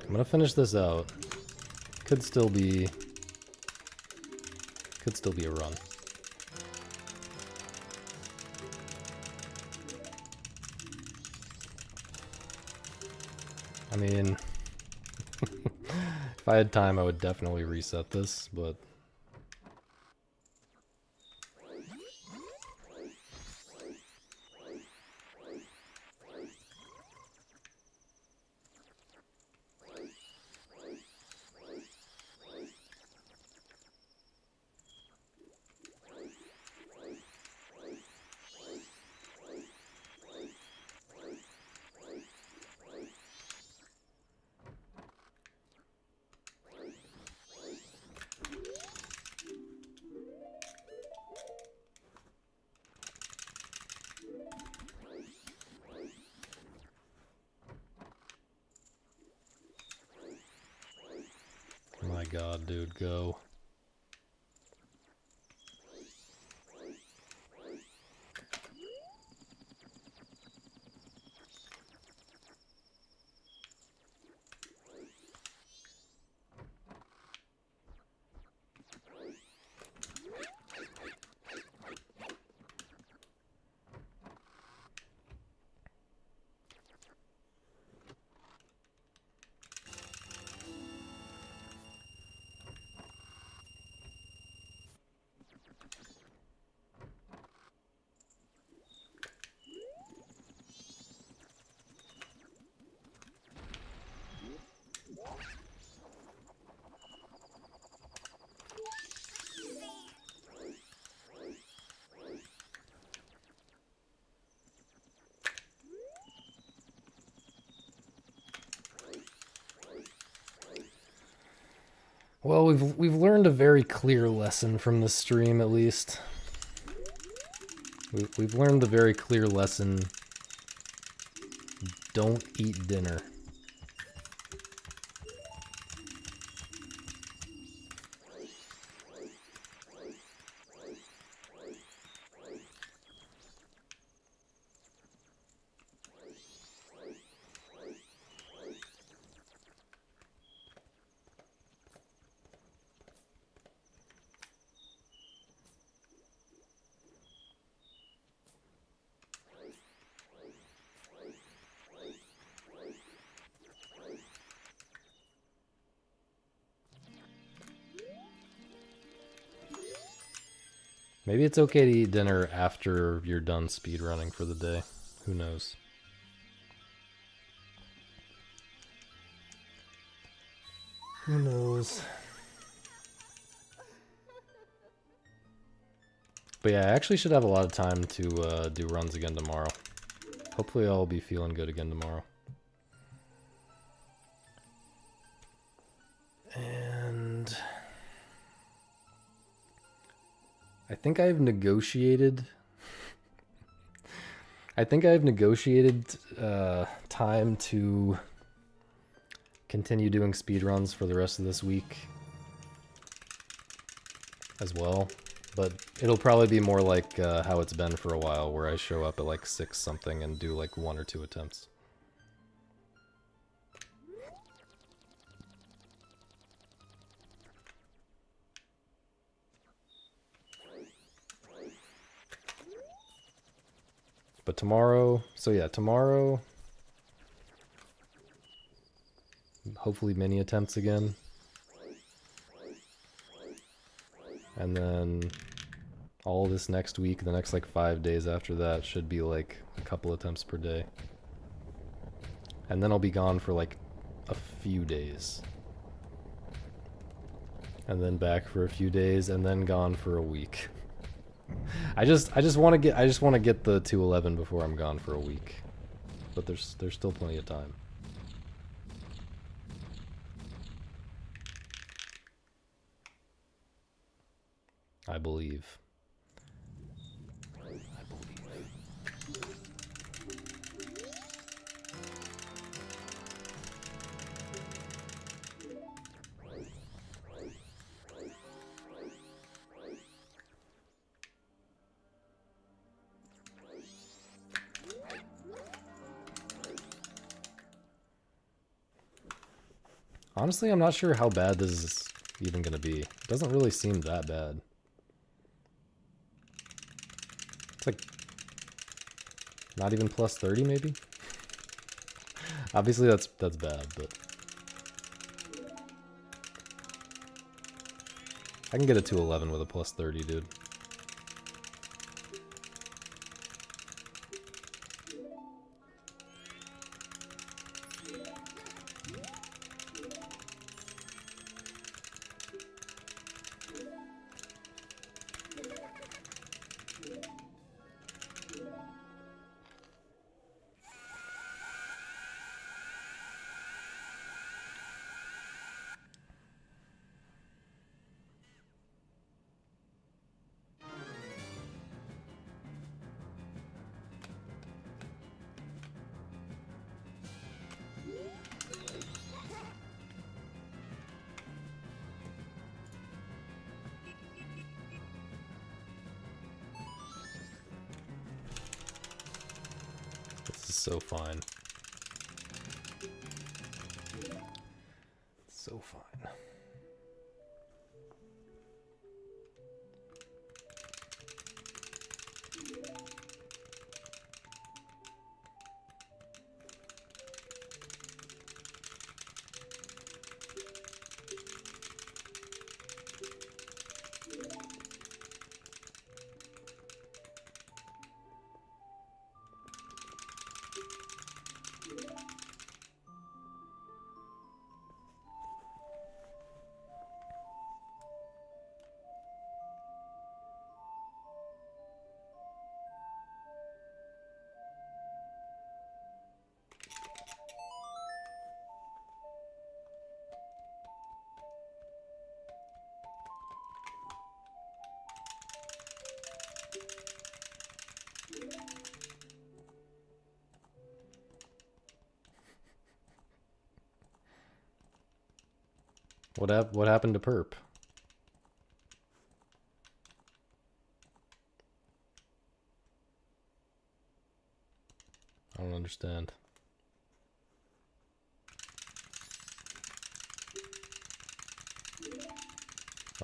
I'm gonna finish this out. Could still be a run. I mean, if I had time, I would definitely reset this, but my god, dude, go. Well, we've learned a very clear lesson from this stream, at least. We've learned the very clear lesson: don't eat dinner. Maybe it's okay to eat dinner after you're done speedrunning for the day. Who knows? Who knows? But yeah, I actually should have a lot of time to do runs again tomorrow. Hopefully I'll be feeling good again tomorrow. And I think I've negotiated time to continue doing speedruns for the rest of this week as well. But it'll probably be more like how it's been for a while, where I show up at like 6 something and do like 1 or 2 attempts. But tomorrow, so yeah, tomorrow, hopefully mini attempts again. And then all this next week, the next like 5 days after that, should be like a couple attempts per day. And then I'll be gone for like a few days. And then back for a few days, and then gone for a week. I just want to get the 211 before I'm gone for a week. But there's still plenty of time. I believe. Honestly, I'm not sure how bad this is even going to be. It doesn't really seem that bad. It's like not even plus 30 maybe? Obviously that's bad, but I can get a 211 with a plus 30, dude. This is so fine. So fine. What happened to Perp? I don't understand.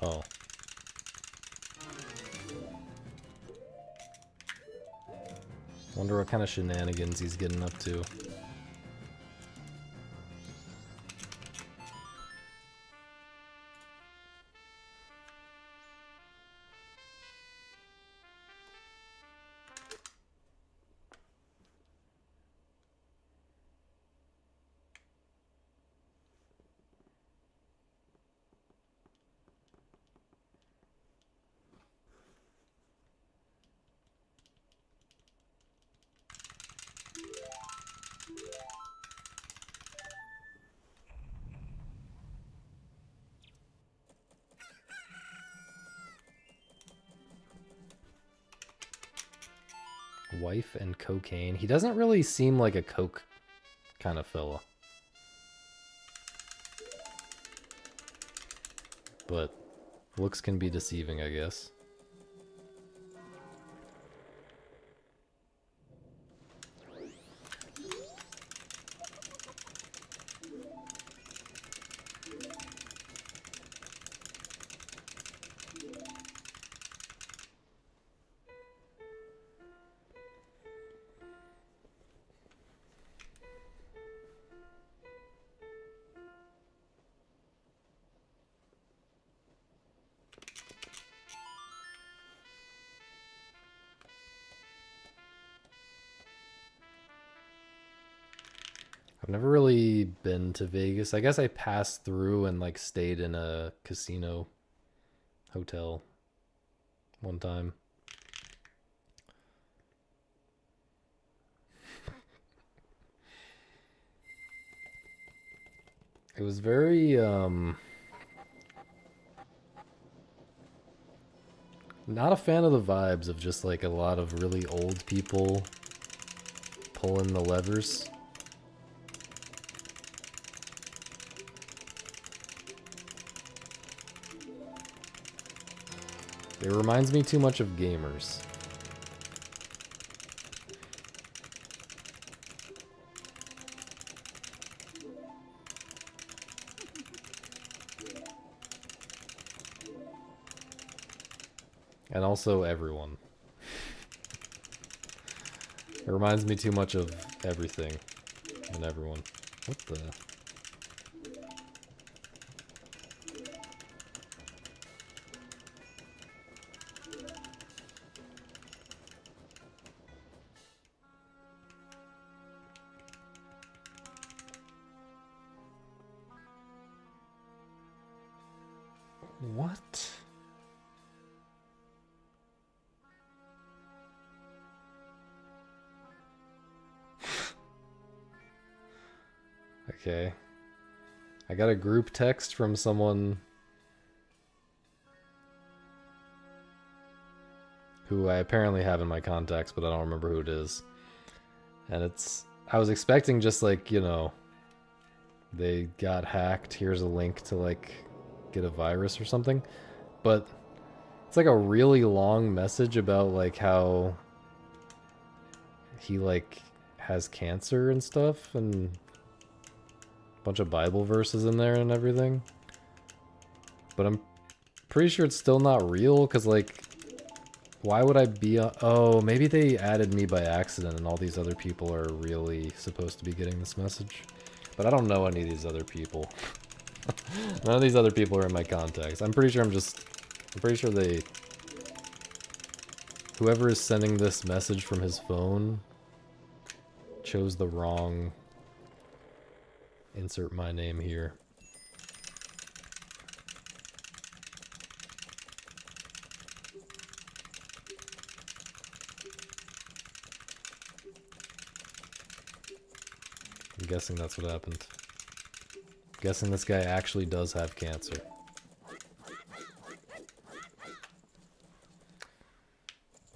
Oh. Wonder what kind of shenanigans he's getting up to. Wife and cocaine. He doesn't really seem like a coke kind of fella. But looks can be deceiving, I guess. I've never really been to Vegas. I guess I passed through and like stayed in a casino hotel one time. It was very not a fan of the vibes of just like a lot of really old people pulling the levers. It reminds me too much of gamers. And also everyone. It reminds me too much of everything and everyone. What the... What? Okay. I got a group text from someone who I apparently have in my contacts, but I don't remember who it is. And it's... I was expecting just like, you know, they got hacked, here's a link to like get a virus or something. But it's like a really long message about like how he like has cancer and stuff, and a bunch of Bible verses in there and everything. But I'm pretty sure it's still not real, because like, why would I be oh, maybe they added me by accident and all these other people are really supposed to be getting this message. But I don't know any of these other people. None of these other people are in my contacts. I'm pretty sure they... Whoever is sending this message from his phone chose the wrong... Insert my name here. I'm guessing that's what happened. I'm guessing this guy actually does have cancer.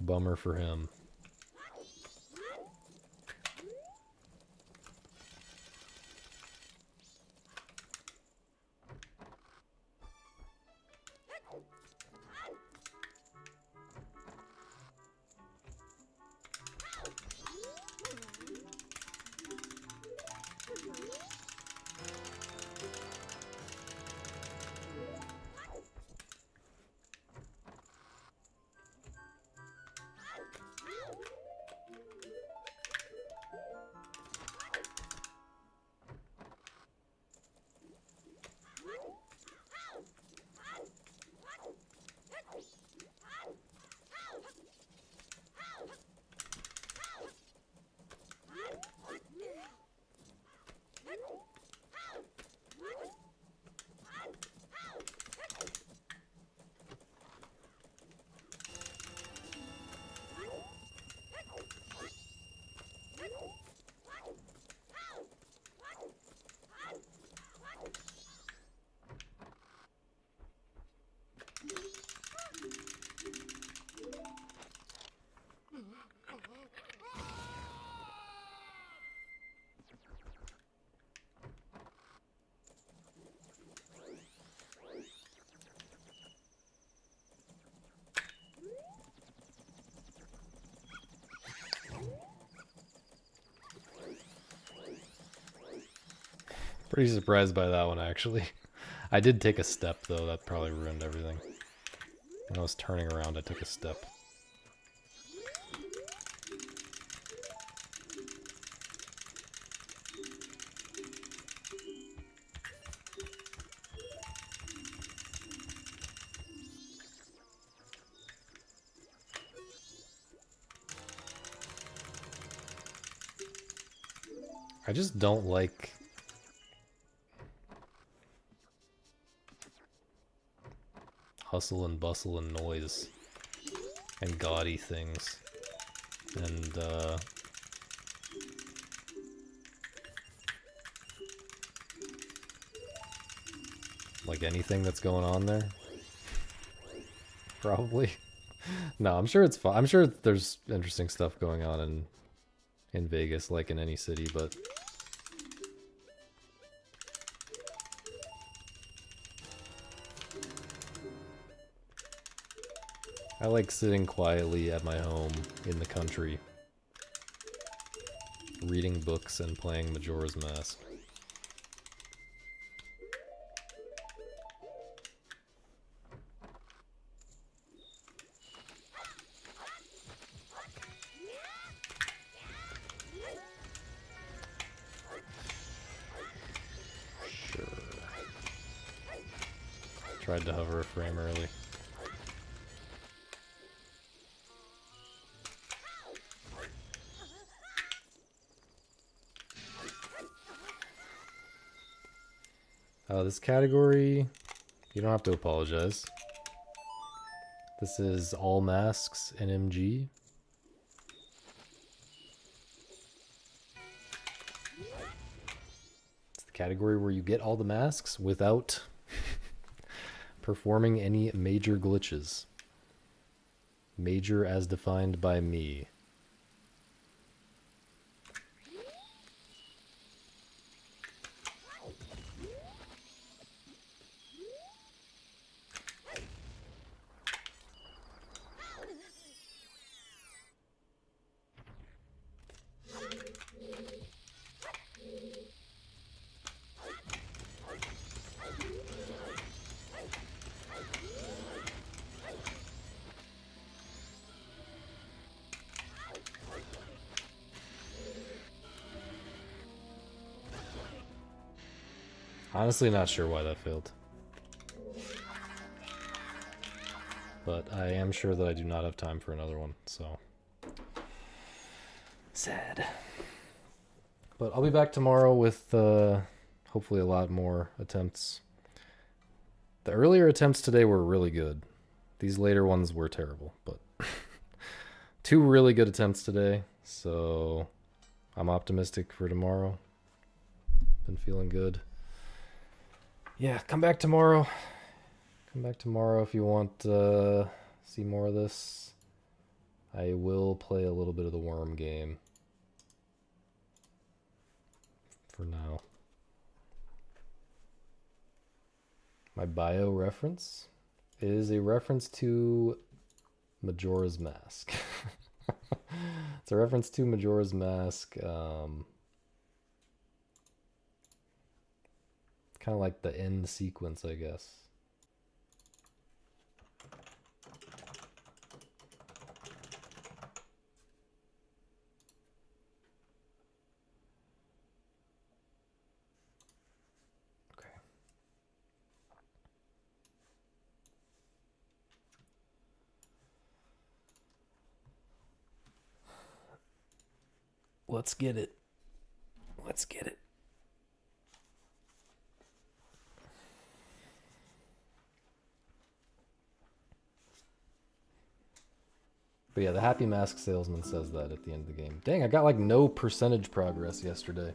Bummer for him. Pretty surprised by that one, actually. I did take a step, though. That probably ruined everything. When I was turning around, I took a step. I just don't like hustle and bustle and noise and gaudy things. And, like anything that's going on there. Probably. No, I'm sure it's fun. I'm sure there's interesting stuff going on in Vegas, like in any city, but I like sitting quietly at my home in the country, reading books and playing Majora's Mask. Sure. Tried to hover a frame early. This category, you don't have to apologize. This is all masks in MG. It's the category where you get all the masks without performing any major glitches. Major as defined by me. Honestly, not sure why that failed. But I am sure that I do not have time for another one, so... sad. But I'll be back tomorrow with hopefully a lot more attempts. The earlier attempts today were really good. These later ones were terrible, but... 2 really good attempts today, so... I'm optimistic for tomorrow. Been feeling good. Yeah, come back tomorrow. Come back tomorrow if you want to see more of this. I will play a little bit of the worm game. For now. My bio reference is a reference to Majora's Mask. It's a reference to Majora's Mask. Kind of like the end sequence, I guess. Okay. Let's get it. Let's get it. But yeah, the Happy Mask Salesman says that at the end of the game. Dang, I got like no percentage progress yesterday.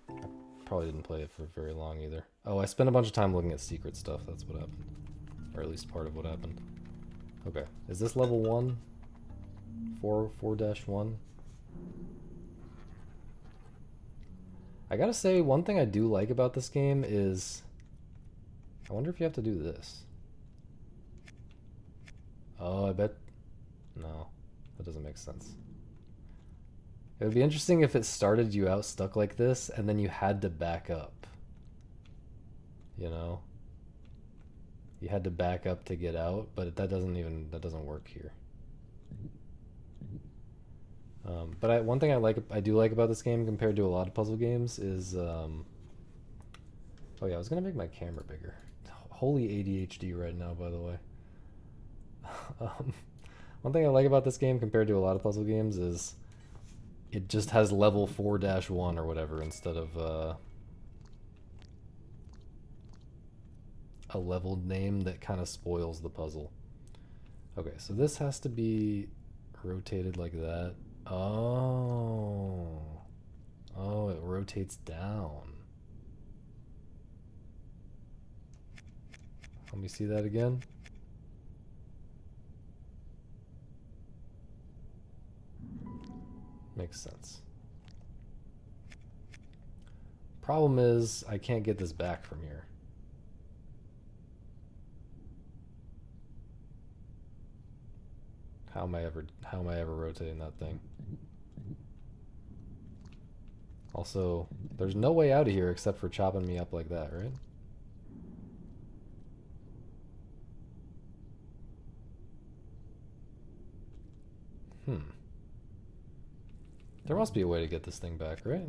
I probably didn't play it for very long either. Oh, I spent a bunch of time looking at secret stuff. That's what happened. Or at least part of what happened. Okay, is this level 1? 4-1? I gotta say, one thing I do like about this game is... I wonder if you have to do this. Oh, I bet... No, that doesn't make sense. It would be interesting if it started you out stuck like this, and then you had to back up. you know? You had to back up to get out, but that doesn't work here. But one thing I do like about this game compared to a lot of puzzle games is, oh yeah, I was gonna make my camera bigger. Holy ADHD right now, by the way. um, one thing I like about this game compared to a lot of puzzle games is it just has level 4-1 or whatever instead of a level name that kind of spoils the puzzle. Okay, so this has to be rotated like that. Oh. Oh, it rotates down. Let me see that again. Makes sense. Problem is, I can't get this back from here. How am I ever rotating that thing? Also, there's no way out of here except for chopping me up like that, right? There must be a way to get this thing back, right?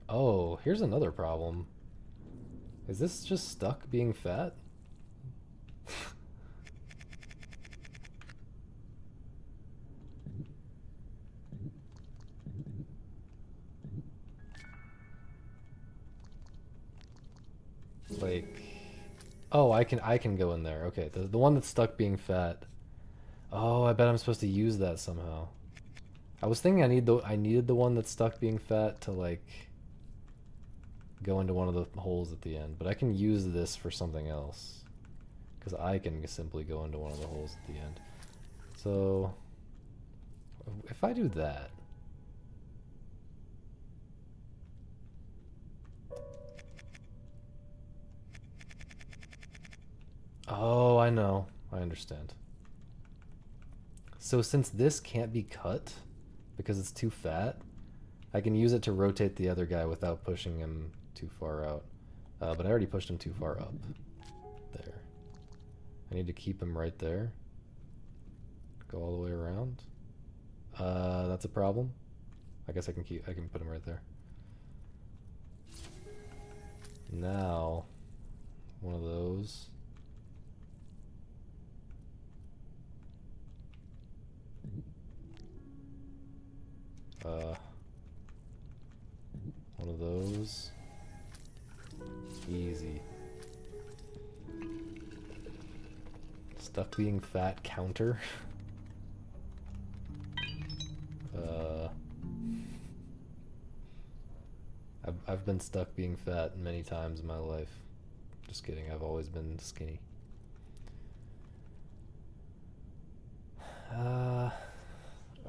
Oh, here's another problem. Is this just stuck being fat? Like, oh, I can go in there. Okay, the one that's stuck being fat. Oh, I bet I'm supposed to use that somehow. I was thinking I needed the one that's stuck being fat to like go into one of the holes at the end, but I can use this for something else because I can simply go into one of the holes at the end. So if I do that, oh, I know, I understand. So since this can't be cut because it's too fat, I can use it to rotate the other guy without pushing him too far out. But I already pushed him too far up. There. I need to keep him right there. Go all the way around. That's a problem. I guess I can put him right there. Now, one of those. One of those. Easy. Stuck being fat counter. I've been stuck being fat many times in my life. Just kidding, I've always been skinny. I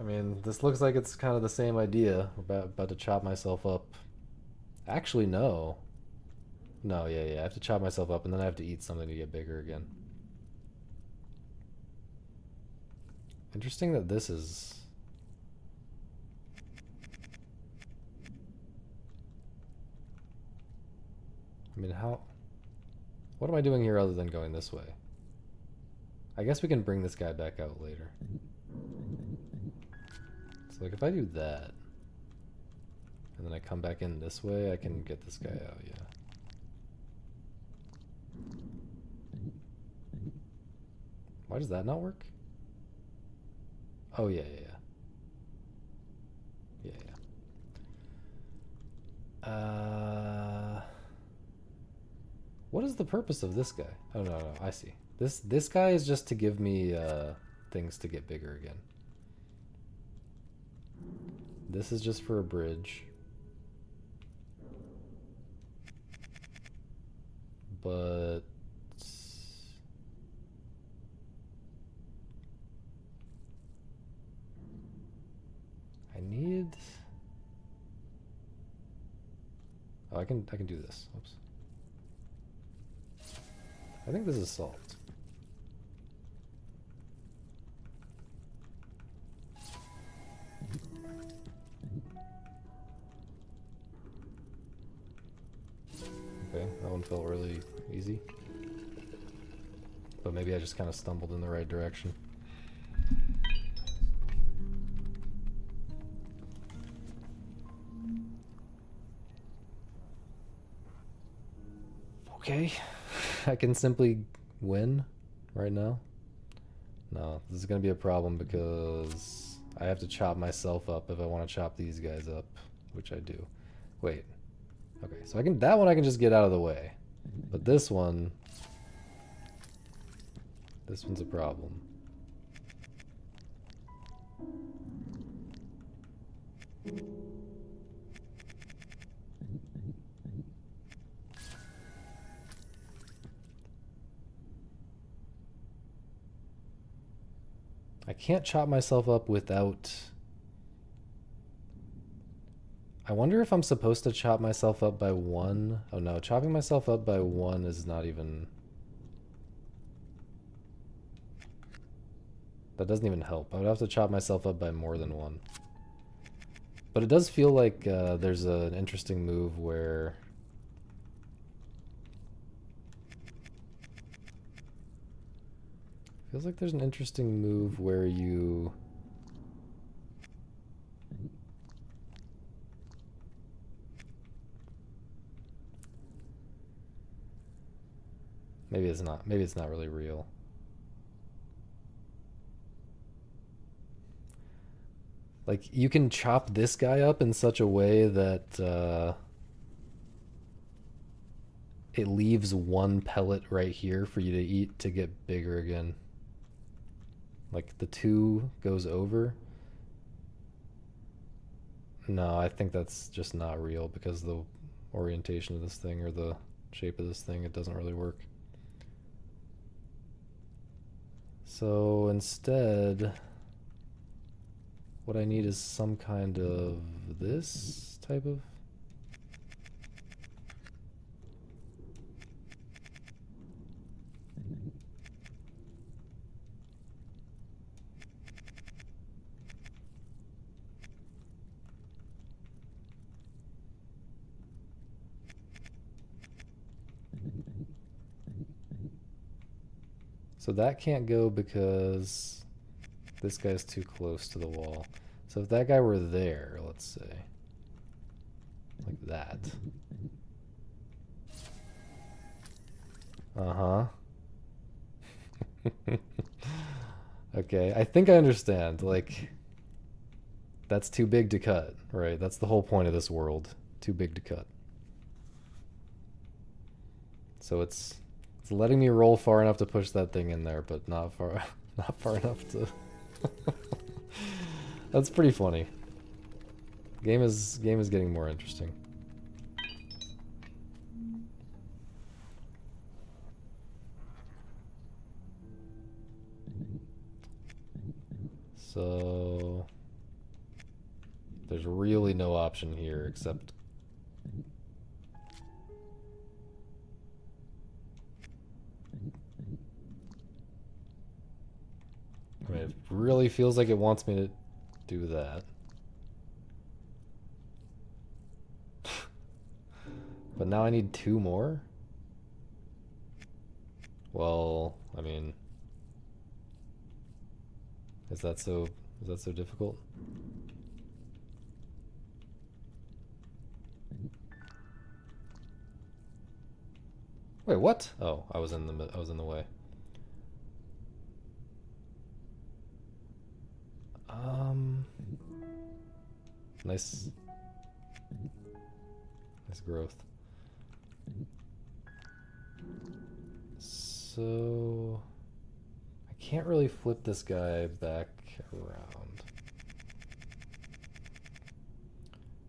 mean, this looks like it's kind of the same idea. About to chop myself up. Actually, no. No, yeah, I have to chop myself up and then I have to eat something to get bigger again. Interesting that this is... I mean, how... What am I doing here other than going this way? I guess we can bring this guy back out later. So, like, if I do that, and then I come back in this way, I can get this guy out, yeah. Why does that not work? Oh, yeah. What is the purpose of this guy? Oh, no, I see. This guy is just to give me things to get bigger again. This is just for a bridge. But... I need... Oh, I can do this. Oops. I think this is salt. felt really easy. But maybe I just kind of stumbled in the right direction. Okay, I can simply win right now. No, this is gonna be a problem because I have to chop myself up if I want to chop these guys up, which I do. Wait. Okay, so I can, that one I can just get out of the way. But this one's a problem. I can't chop myself up without... I wonder if I'm supposed to chop myself up by one. Oh no, chopping myself up by one is not even... That doesn't even help. I would have to chop myself up by more than one. But it does feel like there's an interesting move where... Feels like there's an interesting move where you... Maybe it's not. Maybe it's not really real. Like, you can chop this guy up in such a way that it leaves one pellet right here for you to eat to get bigger again. Like, the 2 goes over. No, I think that's just not real because the orientation of this thing or the shape of this thing, it doesn't really work. So instead, what I need is some kind of this type of... So that can't go because this guy's too close to the wall. So if that guy were there, let's say, like that. Uh-huh. Okay, I think I understand. Like, that's too big to cut, right? That's the whole point of this world. Too big to cut. So it's letting me roll far enough to push that thing in there, but not far enough to... That's pretty funny. Game is getting more interesting. So there's really no option here except I mean, it really feels like it wants me to do that. But now I need 2 more? Well, I mean, is that so difficult? Wait, what? Oh, I was in the way. Nice growth. So I can't really flip this guy back around.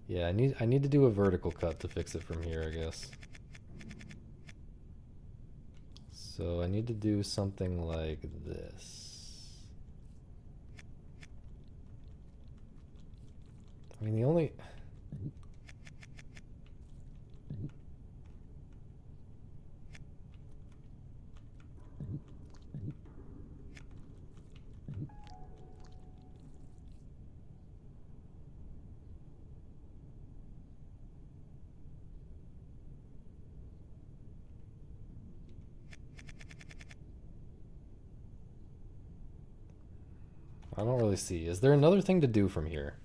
Yeah, I need to do a vertical cut to fix it from here, I guess. So I need to do something like this. I mean, the only... I don't really see. Is there another thing to do from here?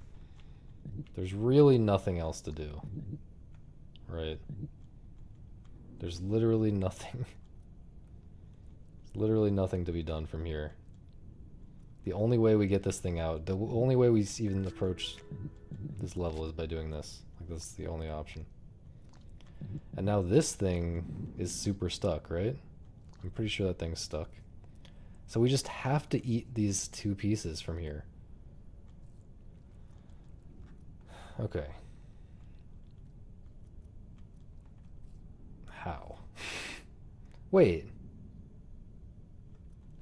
There's really nothing else to do. Right. There's literally nothing. There's literally nothing to be done from here. The only way we get this thing out, the only way we even approach this level is by doing this. Like, this is the only option. And now this thing is super stuck, right? I'm pretty sure that thing's stuck. So we just have to eat these two pieces from here. Okay. How? Wait.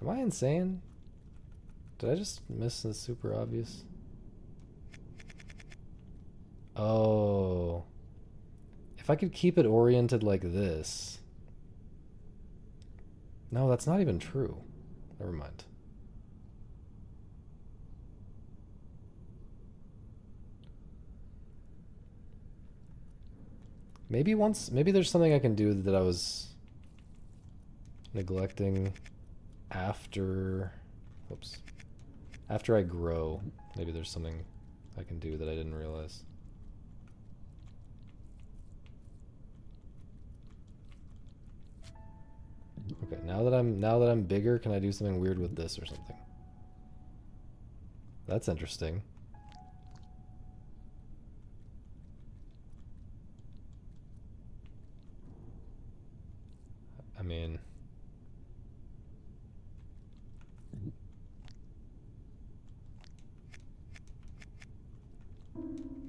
Am I insane? Did I just miss the super obvious? Oh. If I could keep it oriented like this. No, that's not even true. Never mind. Maybe there's something I can do that I was neglecting after, whoops, after I grow. Maybe there's something I can do that I didn't realize. Okay, now that I'm bigger, can I do something weird with this or something? That's interesting. I mean,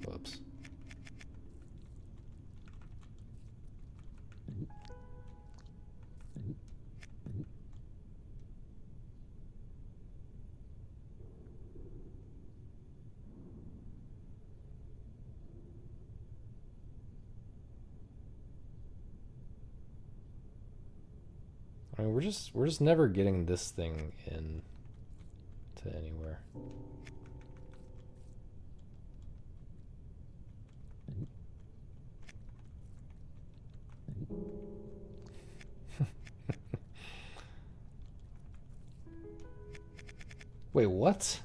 whoops. I mean, we're just never getting this thing in to anywhere. Wait, what?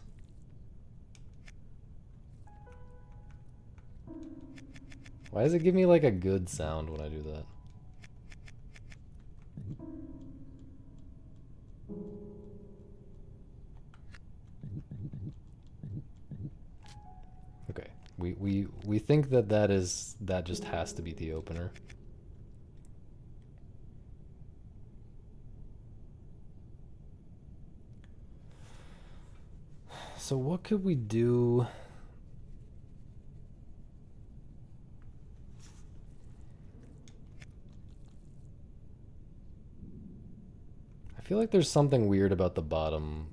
Why does it give me like a good sound when I do that? Okay, we think that that just has to be the opener. So what could we do? I feel like there's something weird about the bottom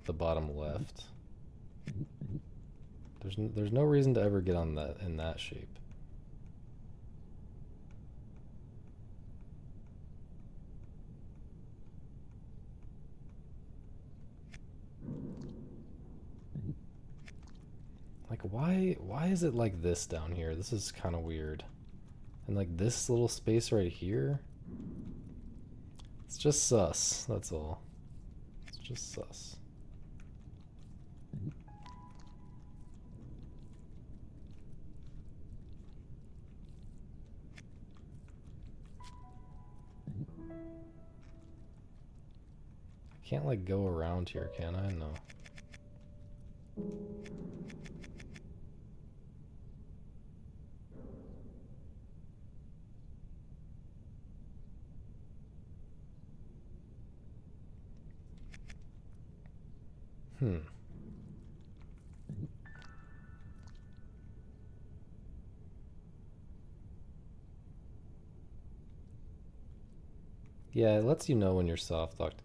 left. There's no reason to ever get on that in that shape. Like, why is it like this down here? This is kind of weird. And like this little space right here, it's just sus, that's all. It's just sus. I can't like go around here, can I? No. Yeah, it lets you know when you're soft locked.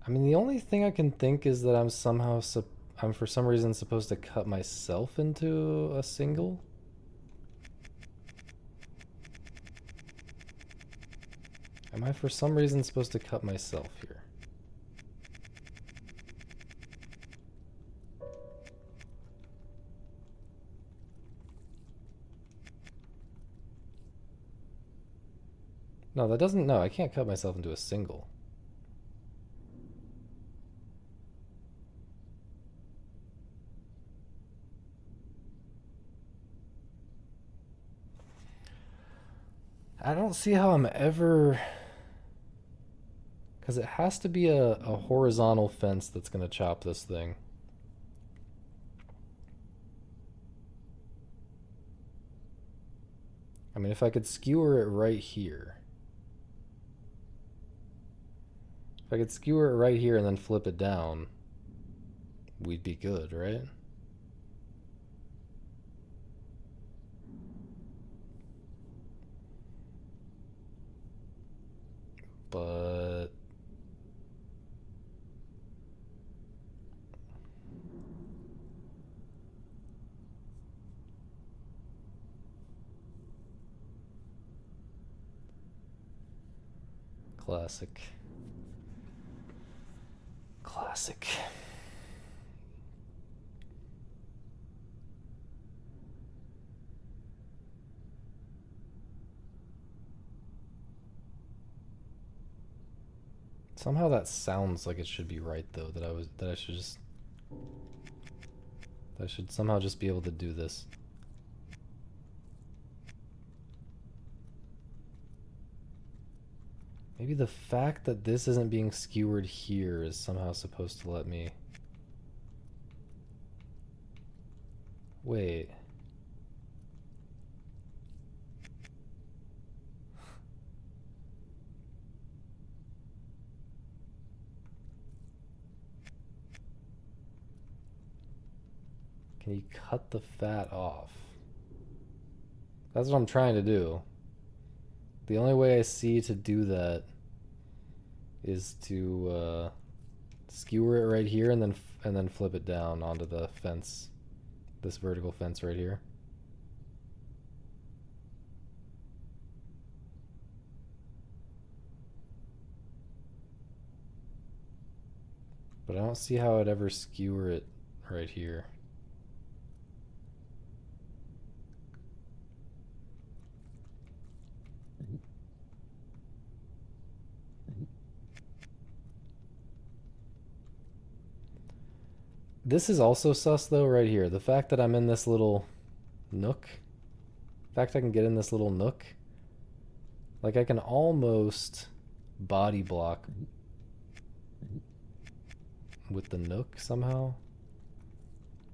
I mean, the only thing I can think is that I'm for some reason supposed to cut myself into a single. Am I for some reason supposed to cut myself here? No, that doesn't, no, I can't cut myself into a single. I don't see how I'm ever... Because it has to be a horizontal fence that's going to chop this thing. I mean, if I could skewer it right here. If I could skewer it right here and then flip it down, we'd be good, right? But... Classic. Classic. Somehow that sounds like it should be right though, that I should somehow just be able to do this. Maybe the fact that this isn't being skewered here is somehow supposed to let me... Wait. Can you cut the fat off? That's what I'm trying to do. The only way I see to do that is to skewer it right here and then flip it down onto the fence, this vertical fence right here. But I don't see how I'd ever skewer it right here. This is also sus though right here. The fact that I'm in this little nook. The fact I can get in this little nook. Like I can almost body block with the nook somehow.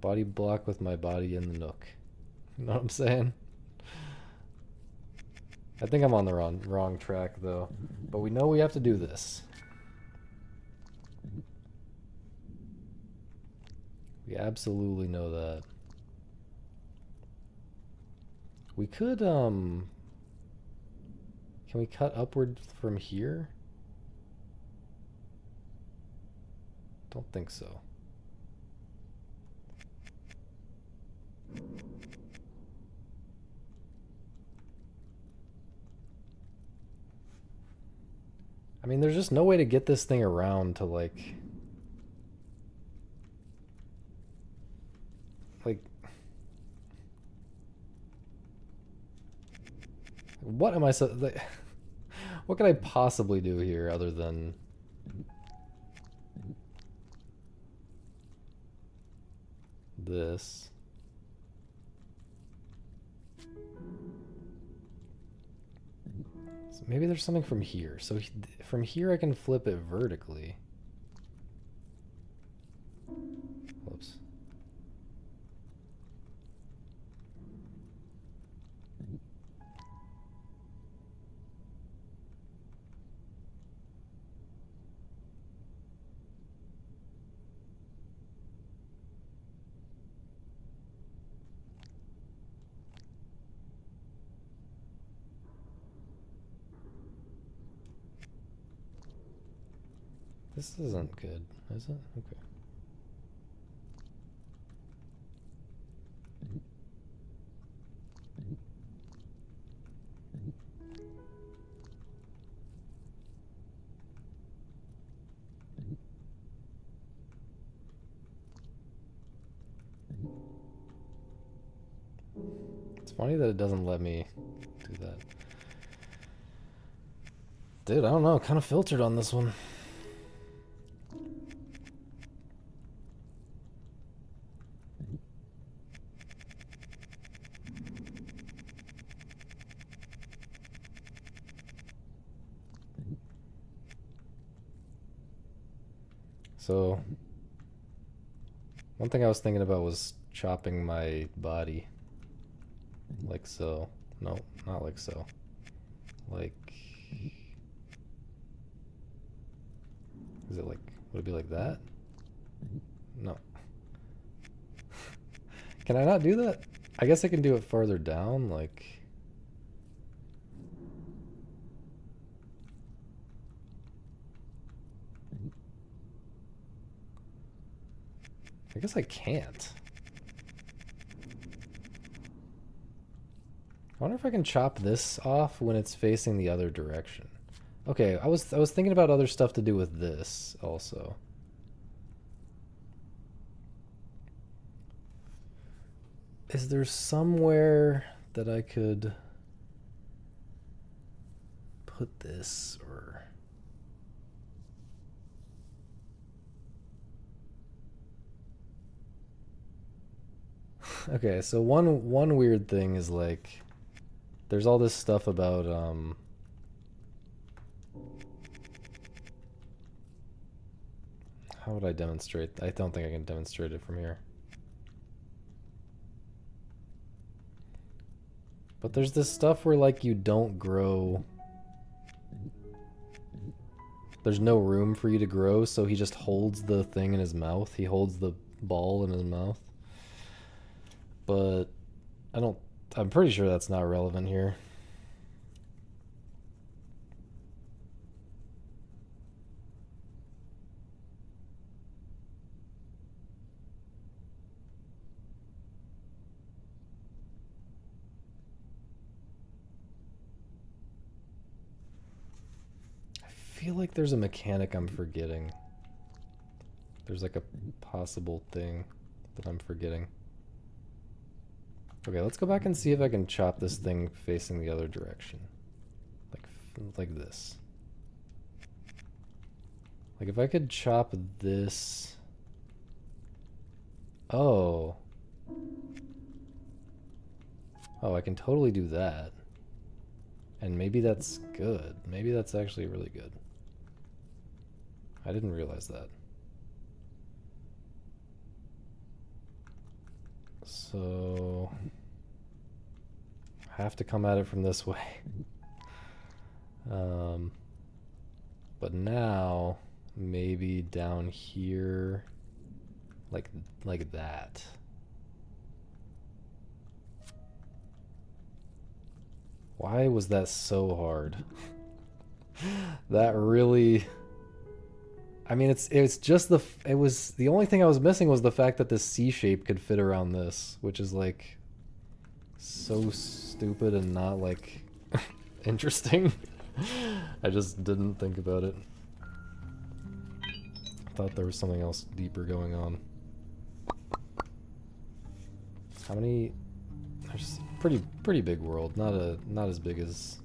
Body block with my body in the nook. You know what I'm saying? I think I'm on the wrong track though. But we know we have to do this. We absolutely know that. We could, can we cut upward from here? Don't think so. I mean, there's just no way to get this thing around to like... What am I so... Like, what can I possibly do here other than... this? So maybe there's something from here. So from here I can flip it vertically. Whoops. This isn't good, is it? Okay. It's funny that it doesn't let me do that. Dude, I don't know, kind of filtered on this one. So, one thing I was thinking about was chopping my body. Like so. No, not like so. Like... Is it like... Would it be like that? No. Can I not do that? I guess I can do it farther down, like... I guess I can't. I wonder if I can chop this off when it's facing the other direction. Okay, I was thinking about other stuff to do with this also. Is there somewhere that I could put this or... Okay, so one weird thing is like there's all this stuff about how would I demonstrate? I don't think I can demonstrate it from here. But there's this stuff where like you don't grow. There's no room for you to grow, so he just holds the thing in his mouth. He holds the ball in his mouth. But I'm pretty sure that's not relevant here. I feel like there's a mechanic I'm forgetting. There's like a possible thing that I'm forgetting. Okay, let's go back and see if I can chop this thing facing the other direction. Like this. Like if I could chop this... Oh. Oh, I can totally do that. And maybe that's good. Maybe that's actually really good. I didn't realize that. So... I have to come at it from this way. But now, maybe down here, like that. Why was that so hard? That really... I mean, it's just the... It was... The only thing I was missing was the fact that this C shape could fit around this, which is like... so stupid and not like... interesting. I just didn't think about it. I thought there was something else deeper going on. How many... There's pretty big world. Not as big as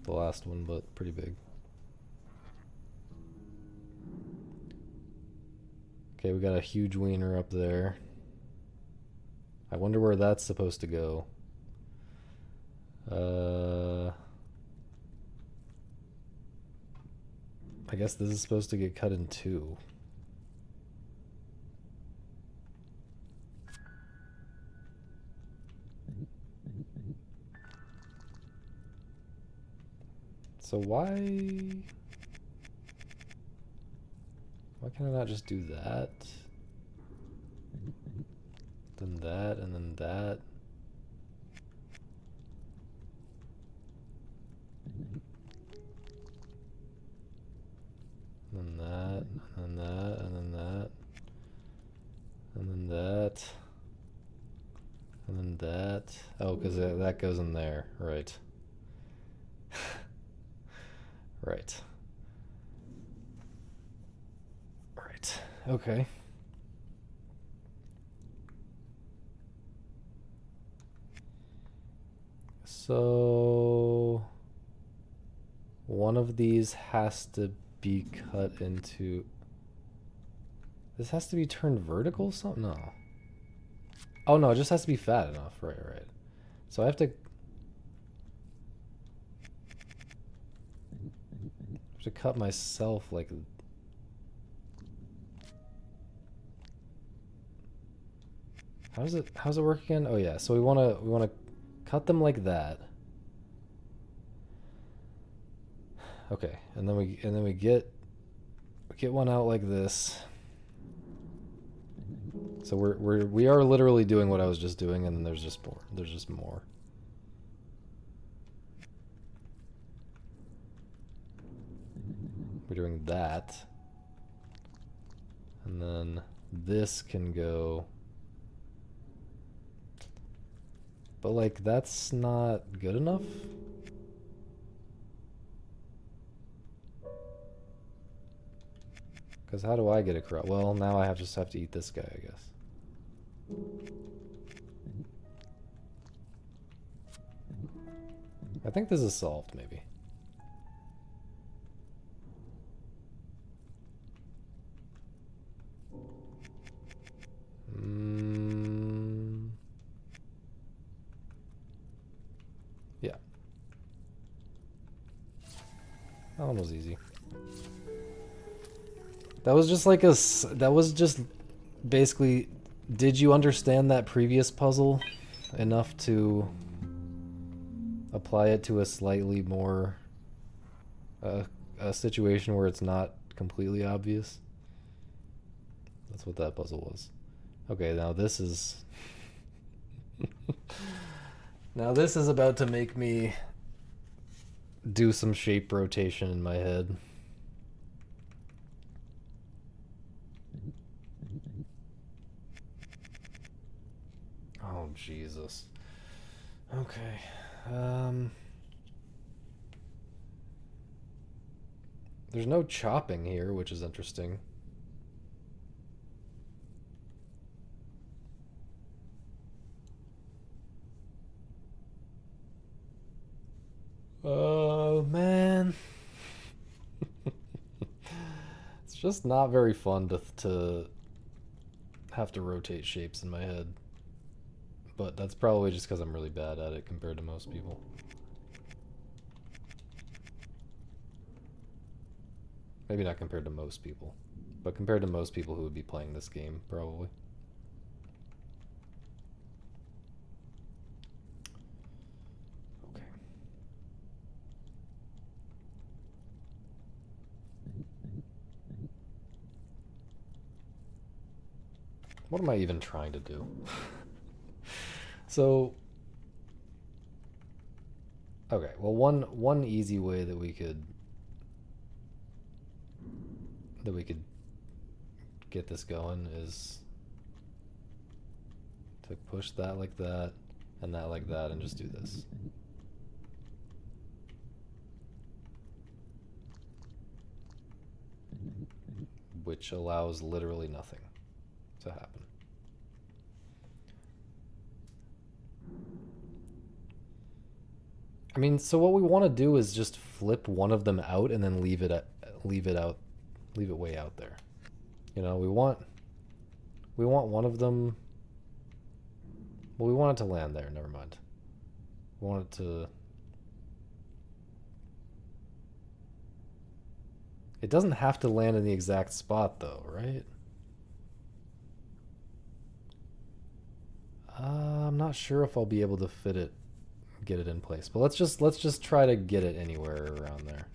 the last one, but pretty big. Okay, we got a huge wiener up there. I wonder where that's supposed to go. I guess this is supposed to get cut in two. So why can I not just do that? Then that, and then that. And then that, and then that, and then that. And then that. And then that. Oh, because that goes in there. Right. Right. Right. Okay. So one of these has to be cut into... This has to be turned vertical? Something? No. Oh no, it just has to be fat enough. Right, right. So I have to cut myself like... how's it work again? Oh yeah, so we wanna cut them like that. Okay, and then we get one out like this. So we are literally doing what I was just doing, and then there's just more. There's just more. We're doing that. And then this can go. But like that's not good enough. Because how do I get across? Well, now I just have to eat this guy, I guess. I think this is solved, maybe. Yeah. That one was easy. That was just like that was just basically, did you understand that previous puzzle enough to apply it to a slightly more, a situation where it's not completely obvious? That's what that puzzle was. Okay, now this is... now this is about to make me do some shape rotation in my head. Oh, Jesus. Okay. There's no chopping here, which is interesting. Oh, man. It's just not very fun to have to rotate shapes in my head. But that's probably just because I'm really bad at it compared to most people. Maybe not compared to most people, but compared to most people who would be playing this game, probably. Okay. What am I even trying to do? So, okay, well one easy way that we could get this going is to push that like that and that like that and just do this. Which allows literally nothing to happen. I mean, so what we want to do is just flip one of them out and then leave it way out there. You know, we want one of them. Well, we want it to land there. Never mind. We want it to. It doesn't have to land in the exact spot, though, right? I'm not sure if I'll be able to get it in place. But let's just try to get it anywhere around there.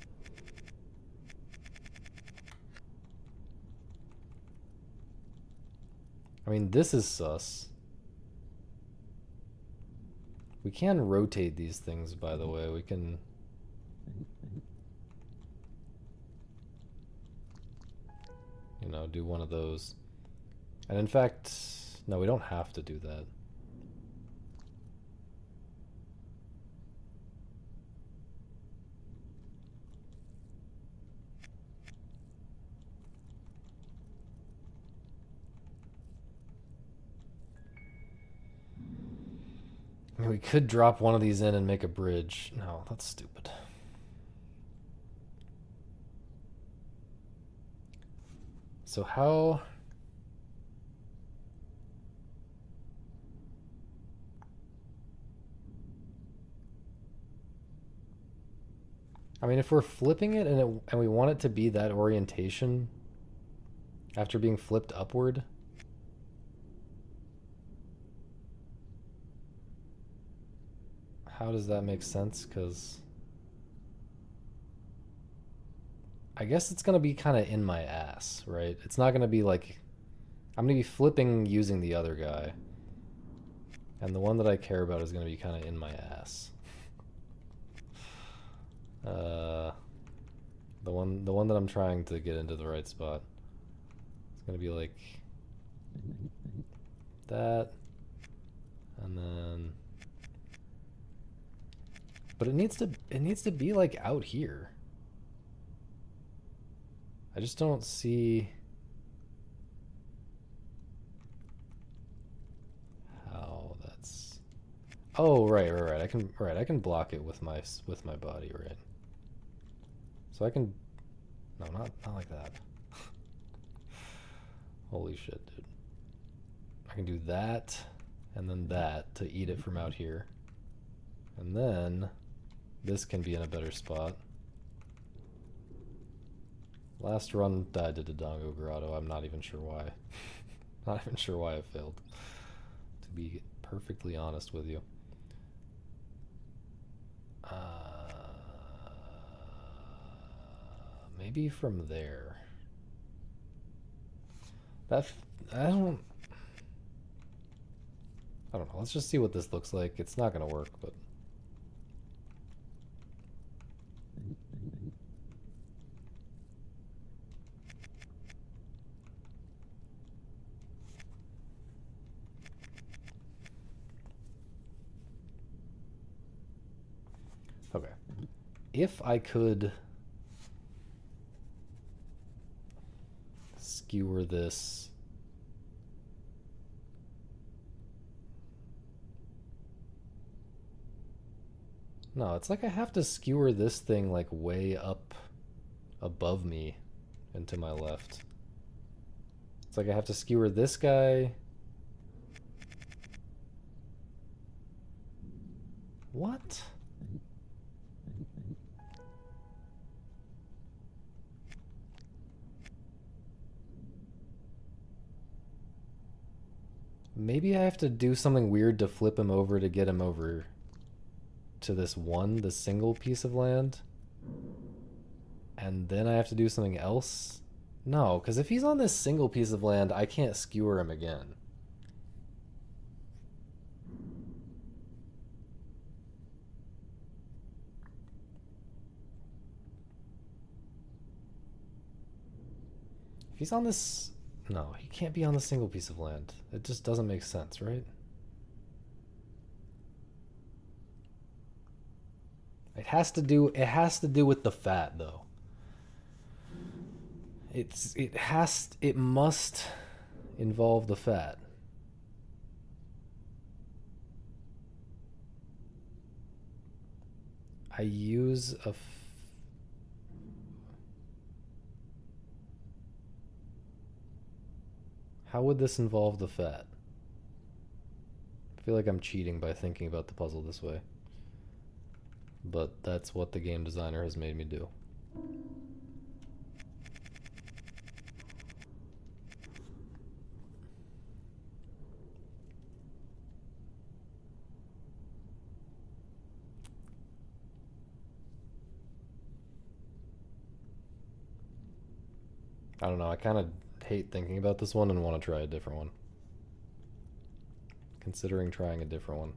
I mean, this is sus. We can rotate these things, by the way. We can... You know, do one of those. And in fact, no, we don't have to do that. I mean, we could drop one of these in and make a bridge. No, that's stupid. So how... I mean, if we're flipping it and we want it to be that orientation after being flipped upward, how does that make sense? Because I guess it's going to be kind of in my ass, right? It's not going to be like... I'm going to be flipping using the other guy. And the one that I care about is going to be kind of in my ass. The one that I'm trying to get into the right spot. It's going to be like that. And then... But it needs to be like out here. I just don't see how that's... Oh, right. I can block it with my body, right? So I can... No, not like that. Holy shit, dude. I can do that and then that to eat it from out here. And then this can be in a better spot. Last run I did a Dongo Grotto. I'm not even sure why. Not even sure why I failed. To be perfectly honest with you. Maybe from there. That I don't know. Let's just see what this looks like. It's not gonna work, but okay. If I could skewer this. No, it's like I have to skewer this thing like way up above me and to my left. It's like I have to skewer this guy. What? Maybe I have to do something weird to flip him over to get him over to this single piece of land. And then I have to do something else? No, because if he's on this single piece of land, I can't skewer him again. If he's on this... No, he can't be on the single piece of land. It just doesn't make sense, right? It has to do with the fat, though. It must involve the fat. I use a... How would this involve the fat? I feel like I'm cheating by thinking about the puzzle this way. But that's what the game designer has made me do. I don't know, I kind of hate thinking about this one and want to try a different one. Considering trying a different one.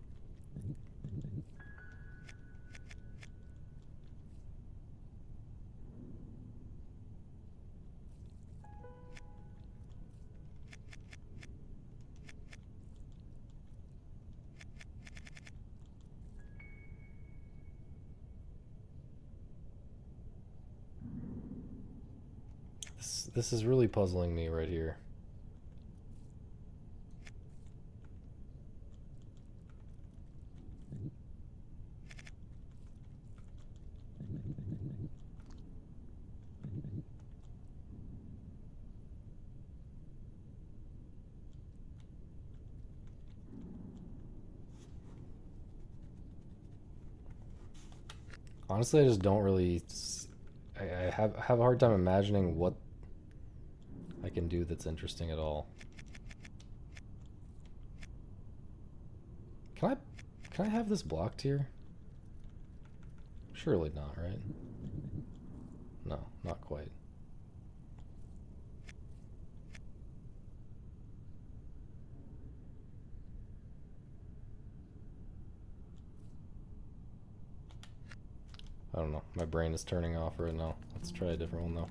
This is really puzzling me right here. Honestly, I just don't really... I have a hard time imagining what I can do that's interesting at all. Can I have this blocked here? Surely not, right? No, not quite. I don't know. My brain is turning off right now. Let's try a different one though.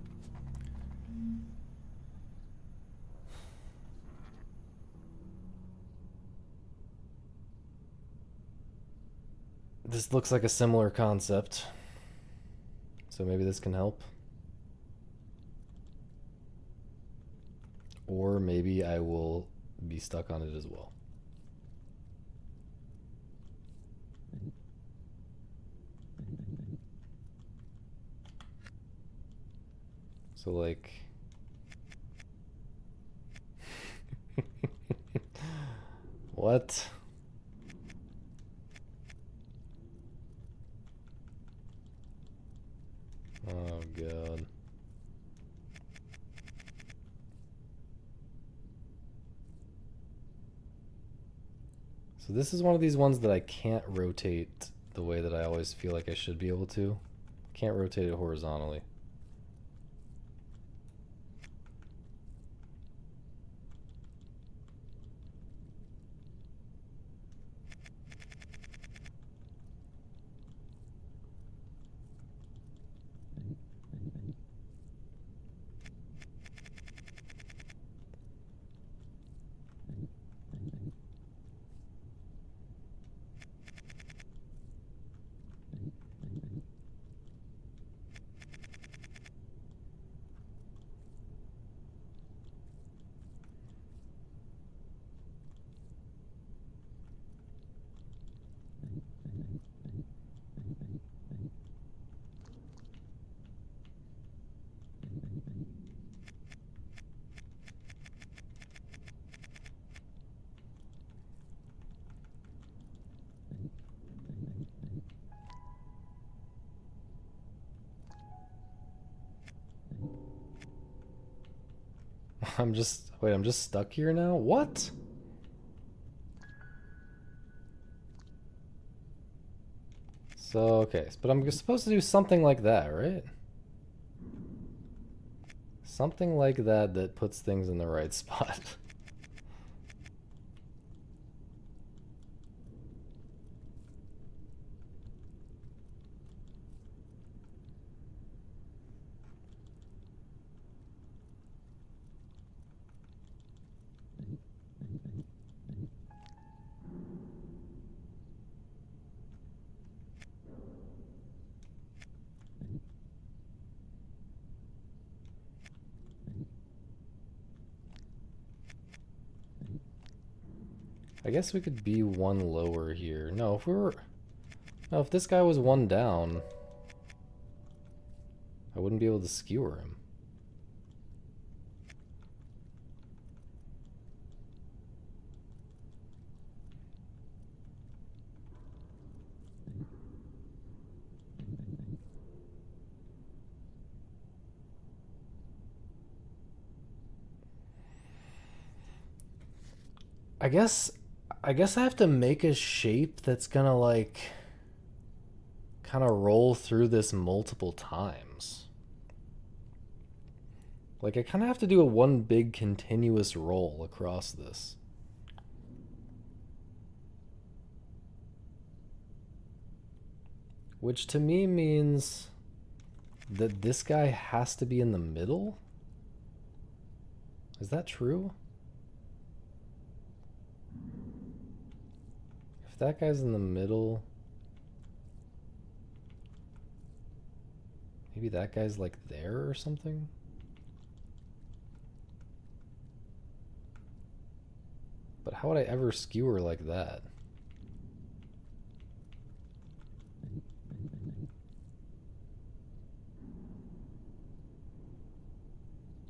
This looks like a similar concept. So maybe this can help. Or maybe I will be stuck on it as well. So like... What? Oh god. So this is one of these ones that I can't rotate the way that I always feel like I should be able to. Can't rotate it horizontally. I'm just... Wait, I'm just stuck here now? What? So, okay. But I'm supposed to do something like that, right? Something like that that puts things in the right spot. I guess we could be one lower here. No, if we were... No, if this guy was one down, I wouldn't be able to skewer him. I guess I have to make a shape that's gonna like kind of roll through this multiple times. Like I kind of have to do a one big continuous roll across this. Which to me means that this guy has to be in the middle? Is that true? If that guy's in the middle, maybe that guy's like there or something? But how would I ever skewer like that?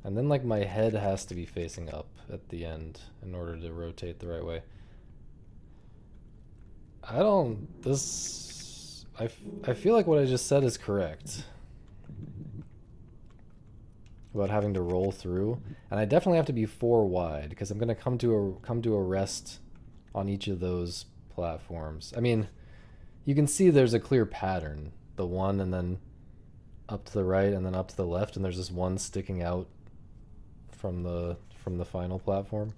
And then like my head has to be facing up at the end in order to rotate the right way. I don't... This... I feel like what I just said is correct. About having to roll through. And I definitely have to be 4 wide, because I'm going to come to a rest on each of those platforms. I mean, you can see there's a clear pattern the one and then up to the right and then up to the left, and there's this one sticking out from the final platform.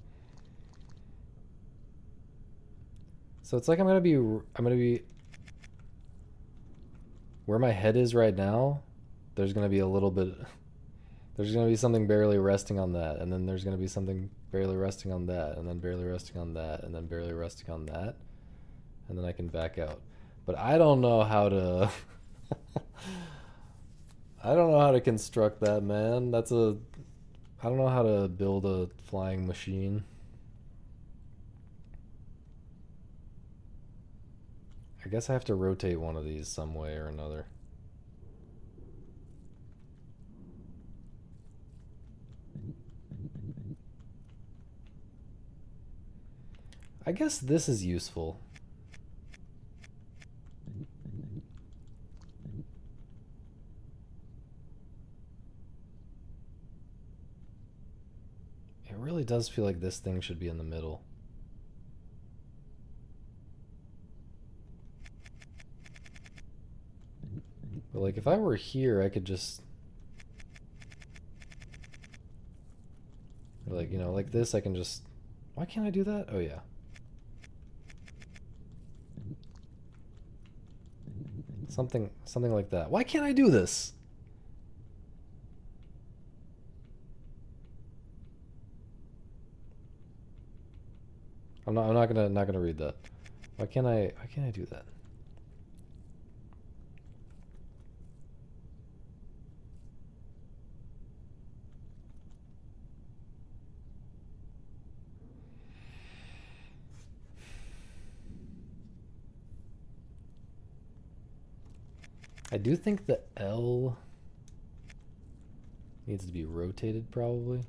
So it's like I'm gonna be where my head is right now. There's gonna be a little bit. There's gonna be something barely resting on that, and then there's gonna be something barely resting on that, and then barely resting on that, and then barely resting on that, and then I can back out. But I don't know how to. I don't know how to construct that, man. I don't know how to build a flying machine. I guess I have to rotate one of these some way or another. I guess this is useful. It really does feel like this thing should be in the middle. But like if I were here, I could just like, you know, like this, I can just, why can't I do that? Oh yeah. Something like that. Why can't I do this? I'm not gonna read that. Why can't I do that? I do think the L needs to be rotated probably.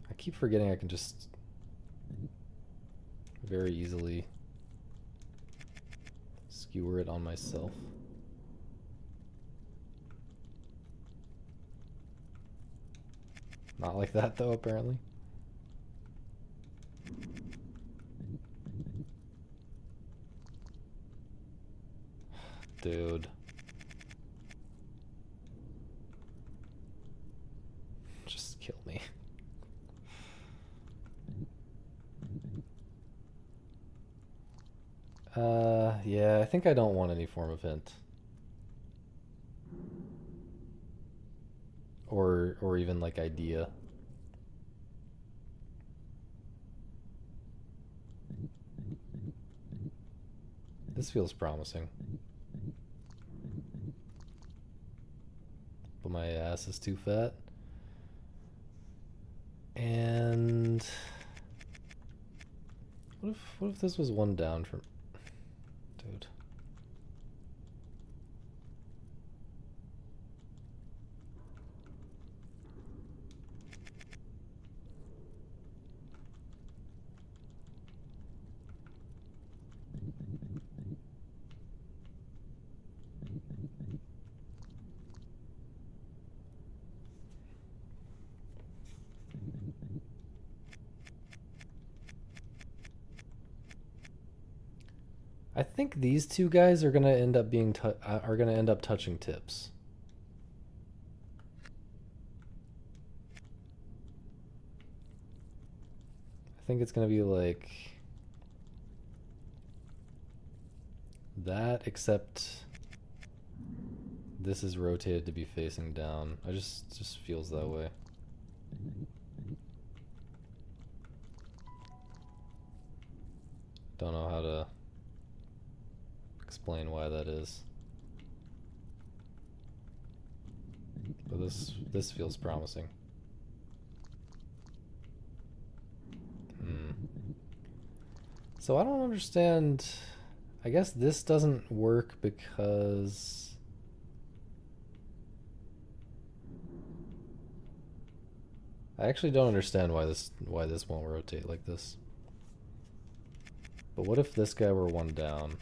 I keep forgetting I can just very easily skewer it on myself. Not like that though, apparently. Dude. Just kill me. Yeah, I think I don't want any form of hint. Or even like idea. This feels promising. But my ass is too fat. And what if this was one down from, dude? I think these two guys are gonna end up touching tips. I think it's gonna be like that, except this is rotated to be facing down. It just feels that way. Don't know how to explain why that is. But this feels promising. So I don't understand. I guess this doesn't work because I actually don't understand why this won't rotate like this. But what if this guy were one down?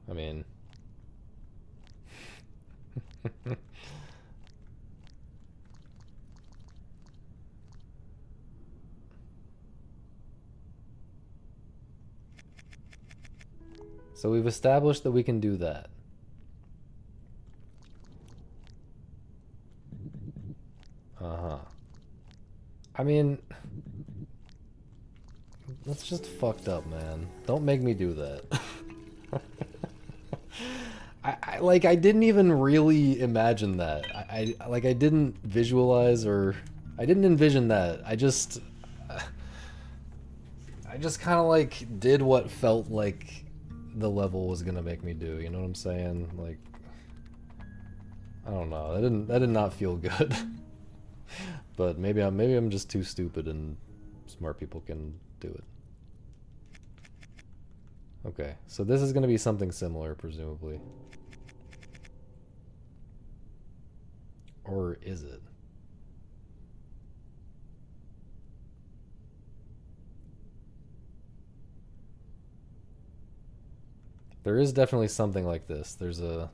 I mean, So we've established that we can do that. Uh-huh. I mean, that's just fucked up, man. Don't make me do that. I didn't even really imagine that. I didn't visualize or I didn't envision that. I just kind of like did what felt like the level was gonna make me do. You know what I'm saying? Like, I don't know. That did not feel good. But maybe I'm just too stupid and smart people can do it. Okay, so this is gonna be something similar, presumably. Or is it? There is definitely something like this. There's a...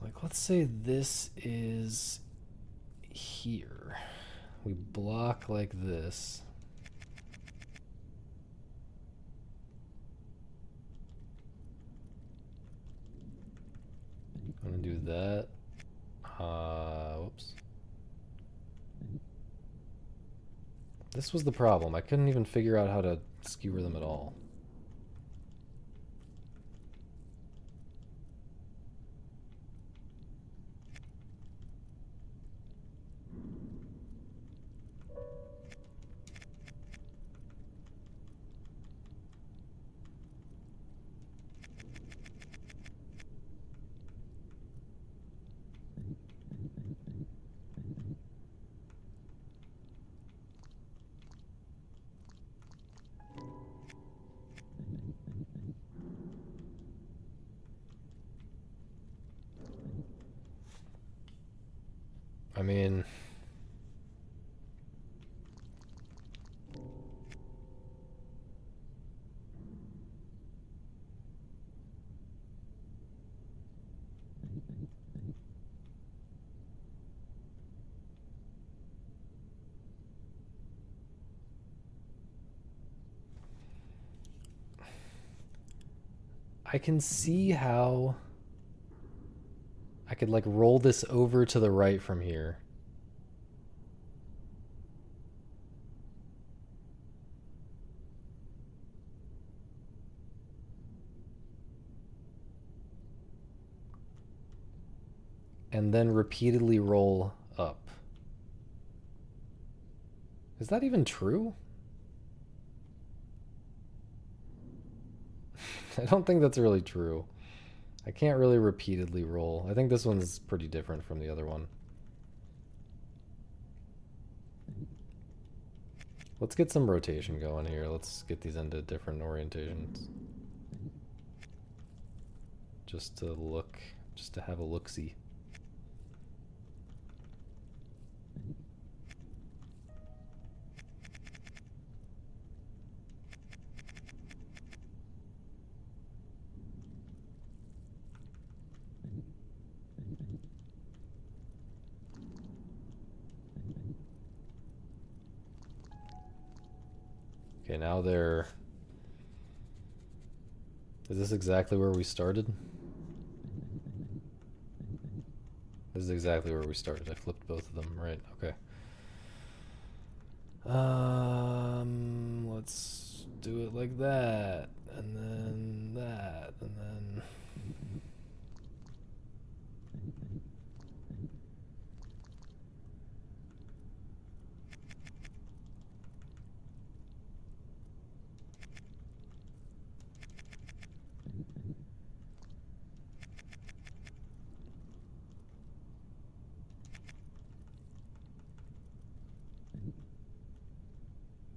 Like, let's say this is here. We block like this. I'm gonna do that. Whoops. This was the problem. I couldn't even figure out how to skewer them at all. I mean... I can see how I could like roll this over to the right from here. And then repeatedly roll up. Is that even true? I don't think that's really true. I can't really repeatedly roll. I think this one's pretty different from the other one. Let's get some rotation going here. Let's get these into different orientations. Just to have a look-see. Okay, now they're... Is this exactly where we started? This is exactly where we started. I flipped both of them, right? Okay. Let's do it like that, and then that, and then...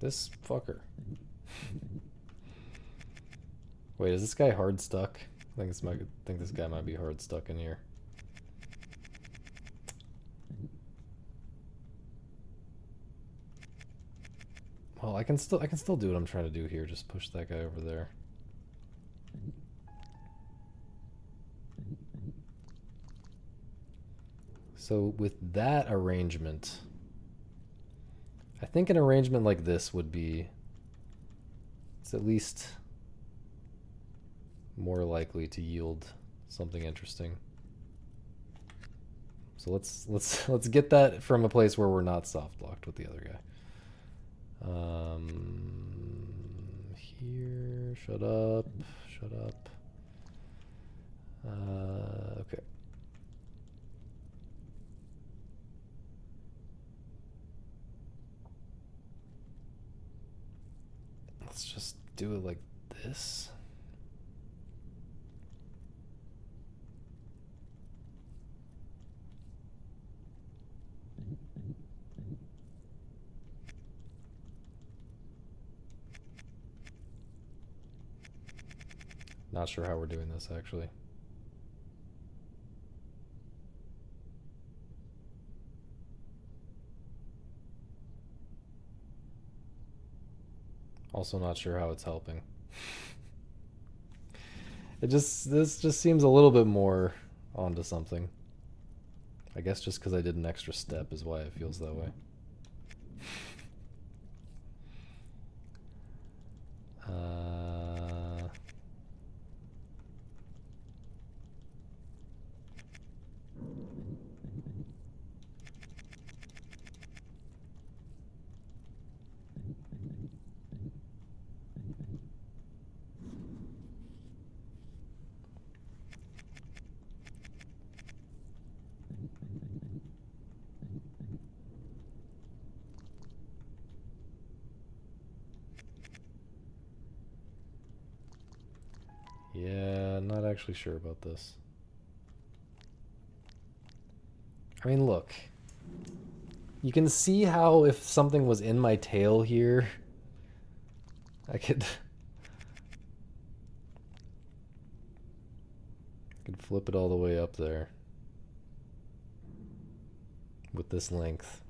This fucker. Wait, is this guy hard stuck? think this guy might be hard stuck in here. Well, I can still do what I'm trying to do here. Just push that guy over there. So with that arrangement, I think an arrangement like this would be, it's at least more likely to yield something interesting. So let's get that from a place where we're not soft blocked with the other guy. Here, shut up. Okay. Let's just do it like this. Not sure how we're doing this, actually. Also not sure how it's helping. This just seems a little bit more onto something. I guess just because I did an extra step is why it feels that way. Yeah, not actually sure about this. I mean, look. You can see how if something was in my tail here, I could flip it all the way up there with this length.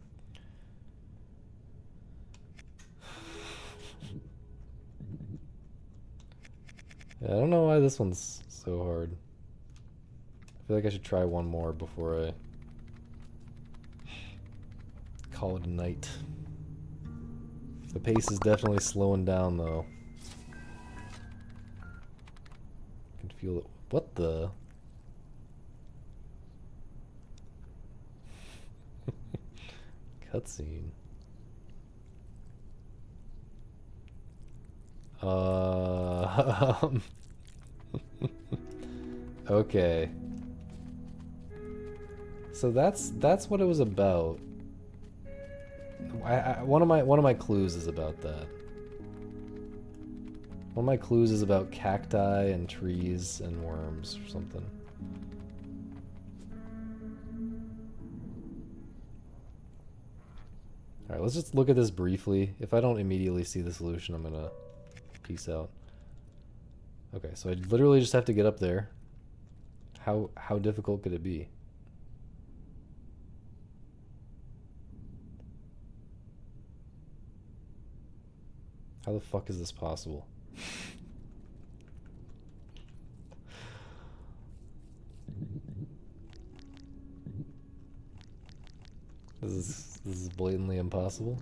Yeah, I don't know why this one's so hard. I feel like I should try one more before I call it a night. The pace is definitely slowing down, though. I can feel it. What the? Cutscene. Okay. So that's what it was about. One of my clues is about that. One of my clues is about cacti and trees and worms or something. Alright, let's just look at this briefly. If I don't immediately see the solution, I'm gonna peace out. Okay, so I literally just have to get up there. How difficult could it be? How the fuck is this possible? This is blatantly impossible.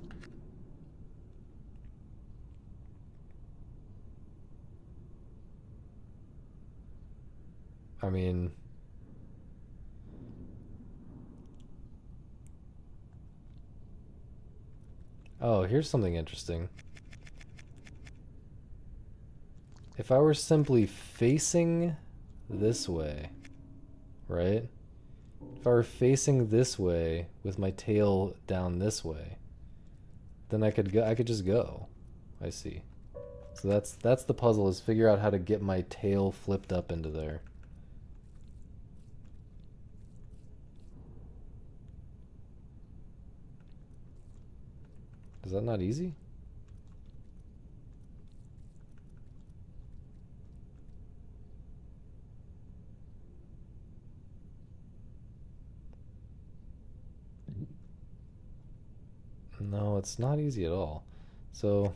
I mean, oh, here's something interesting. If I were simply facing this way, right? If I were facing this way with my tail down this way, then I could just go. I see. So that's the puzzle, is figure out how to get my tail flipped up into there. Is that not easy? No, it's not easy at all. So...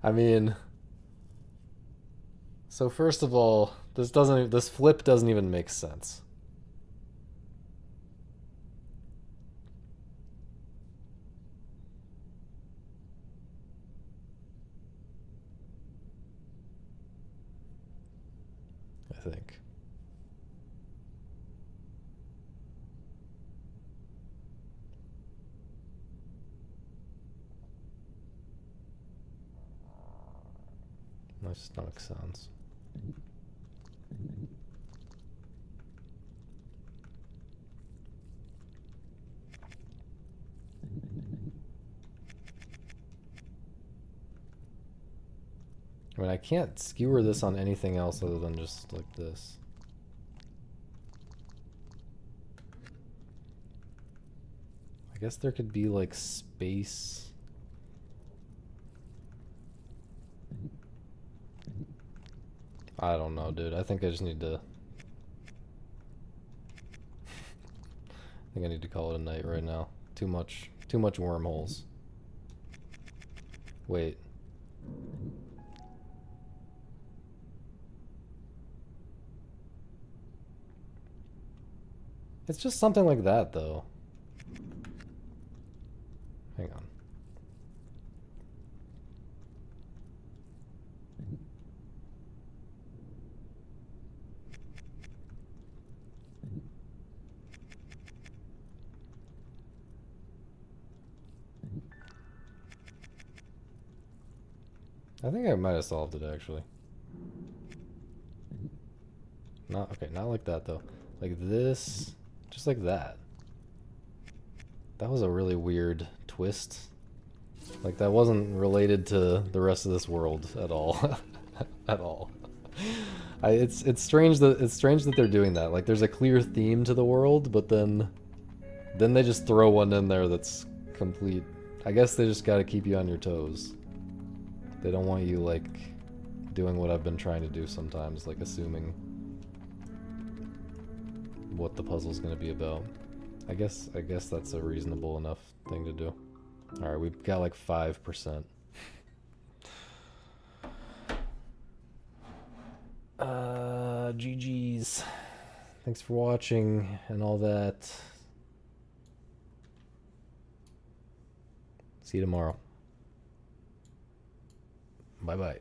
I mean... So first of all, this flip doesn't even make sense. I think. That just not make sense. I mean, I can't skewer this on anything else other than just like this. I guess there could be like space. I don't know, dude. I think I just need to... I think I need to call it a night right now. Too much wormholes. Wait. It's just something like that, though. Hang on. I think I might have solved it, actually. Not, okay, not like that, though. Like this, just like that. That was a really weird twist. Like, that wasn't related to the rest of this world at all. At all. It's strange that they're doing that. Like, there's a clear theme to the world, but then they just throw one in there that's complete. I guess they just gotta keep you on your toes. They don't want you, like, doing what I've been trying to do sometimes, like assuming what the puzzle's gonna be about. I guess that's a reasonable enough thing to do. Alright, we've got like 5%. GG's. Thanks for watching and all that. See you tomorrow. Bye-bye.